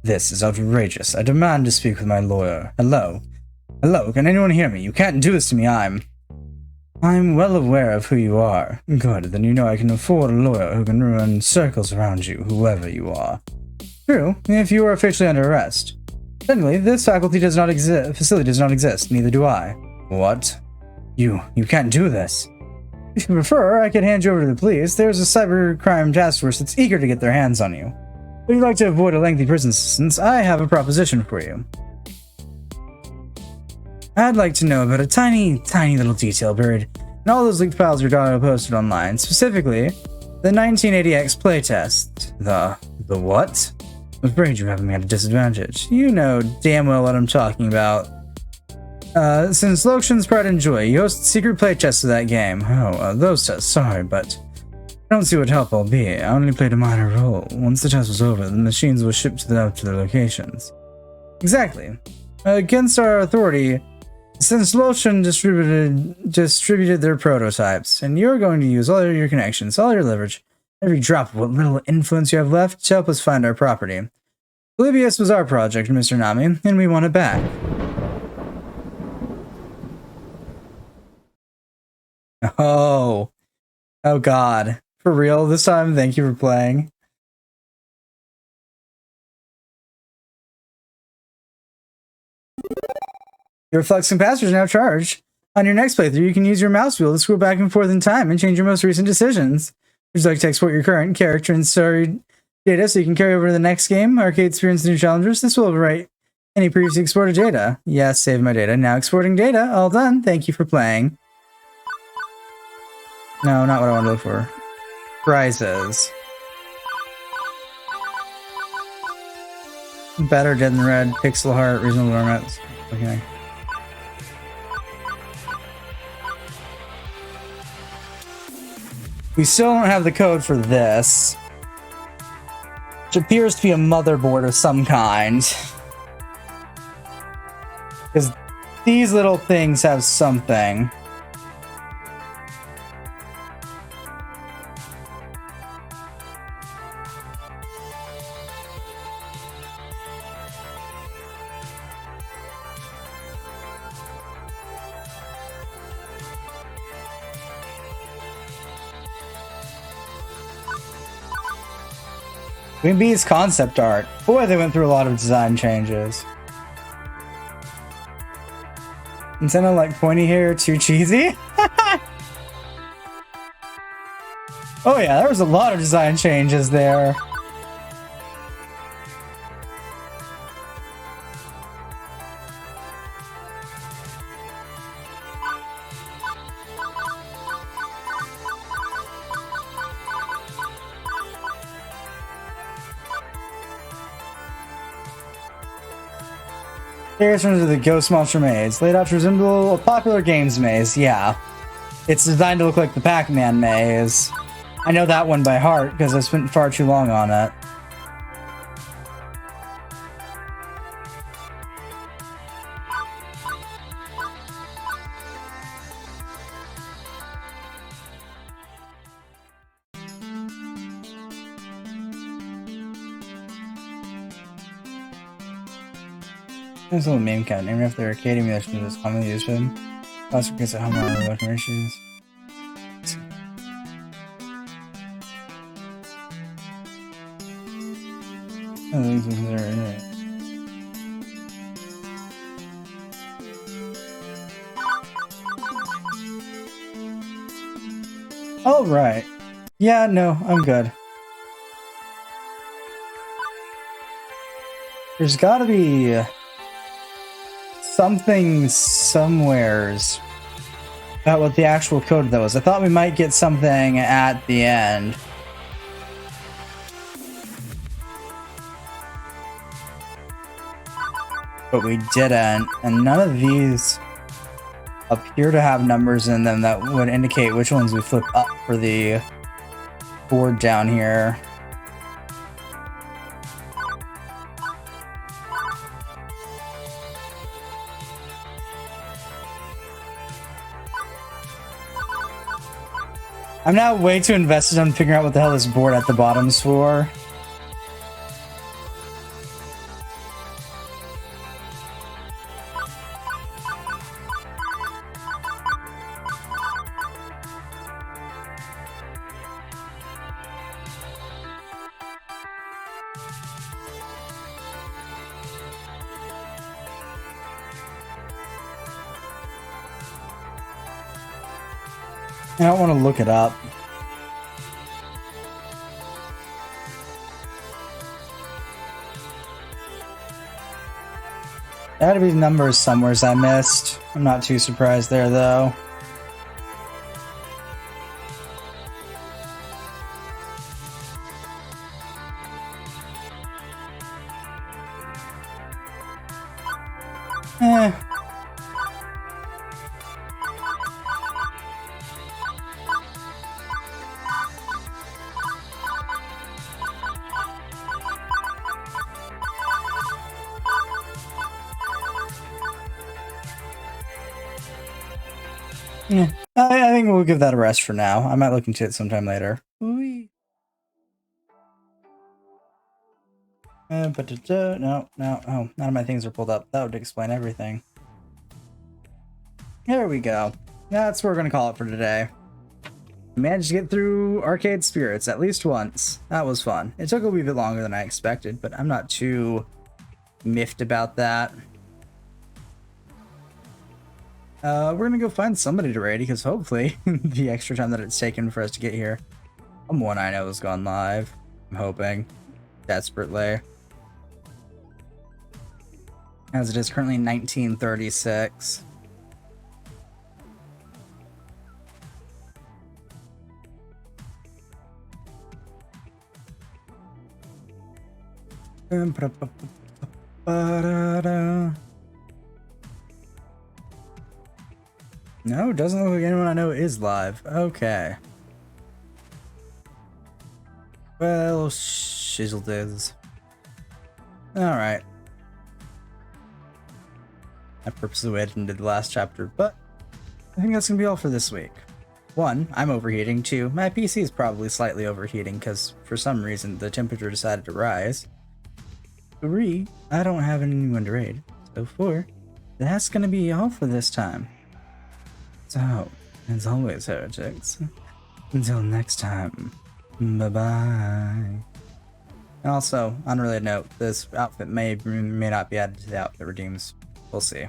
Speaker 1: This is outrageous. I demand to speak with my lawyer. Hello? Hello, can anyone hear me? You can't do this to me. I'm well aware of who you are. Good, then you know I can afford a lawyer who can run circles around you, whoever you are. True, if you are officially under arrest. Secondly, this facility does not exist, neither do I. What? You can't do this. If you prefer, I could hand you over to the police. There's a cybercrime task force that's eager to get their hands on you. If you'd like to avoid a lengthy prison sentence, I have a proposition for you. I'd like to know about a tiny little detail buried in all those leaked files your daughter posted online, specifically the 1980X playtest. The what? I'm afraid you're having me at a disadvantage. You know damn well what I'm talking about. Since Lokshin's Pride and Joy, you host secret playtests of that game. Oh, those tests, sorry, but I don't see what help I'll be. I only played a minor role. Once the test was over, the machines were shipped out to their locations. Exactly. Against our authority, since Lokshin distributed their prototypes, and you're going to use all your connections, all your leverage, every drop of what little influence you have left to help us find our property. Polybius was our project, Mr. Nami, and we want it back. Oh God. For real this time? Thank you for playing. Your flexing password is now charged. On your next playthrough, you can use your mouse wheel to scroll back and forth in time and change your most recent decisions. Would you like to export your current character and story data so you can carry over to the next game, Arcade Experience New Challengers? This will overwrite any previously exported data. Yes, save my data. Now exporting data. All done. Thank you for playing. No, not what I want to look for. Prizes. Better, Dead in Red, Pixel Heart, Reasonable Romance. Okay. We still don't have the code for this, which appears to be a motherboard of some kind. Because these little things have something. Queen Bee's concept art. Boy, they went through a lot of design changes. Nintendo like pointy hair, too cheesy? Oh yeah, there was a lot of design changes there. Here's into the Ghost Monster Maze, laid out to resemble a popular games maze. Yeah, it's designed to look like the Pac-Man maze. I know that one by heart because I spent far too long on it. There's a little meme count. Named after the arcade emulation that's commonly used for them. Also gets at home on the weapon issues. All right. Yeah, no, I'm good. There's gotta be something somewheres about what the actual code of that was. I thought we might get something at the end. But we didn't, and none of these appear to have numbers in them that would indicate which ones we flip up for the board down here. I'm now way too invested on figuring out what the hell this board at the bottom's for. I don't want to look it up. There had to be numbers somewhere I missed. I'm not too surprised there, though. Eh. Yeah, I think we'll give that a rest for now. I might look into it sometime later. But no, oh, none of my things are pulled up. That would explain everything. There we go. That's what we're gonna call it for today. Managed to get through Arcade Spirits at least once. That was fun. It took a wee bit longer than I expected, but I'm not too miffed about that. We're gonna go find somebody to raid because hopefully the extra time that it's taken for us to get here, someone I know has gone live. I'm hoping desperately. As it is currently 1936. No, it doesn't look like anyone I know is live. Okay. Well, shizzle diz. Alright. I purposely waited and did the last chapter, but I think that's gonna be all for this week. 1, I'm overheating. 2, my PC is probably slightly overheating because for some reason the temperature decided to rise. 3, I don't have anyone to raid. So 4, that's gonna be all for this time. So, as always, heretics, until next time, bye-bye. And also, on a related note, this outfit may not be added to the outfit redeems. We'll see.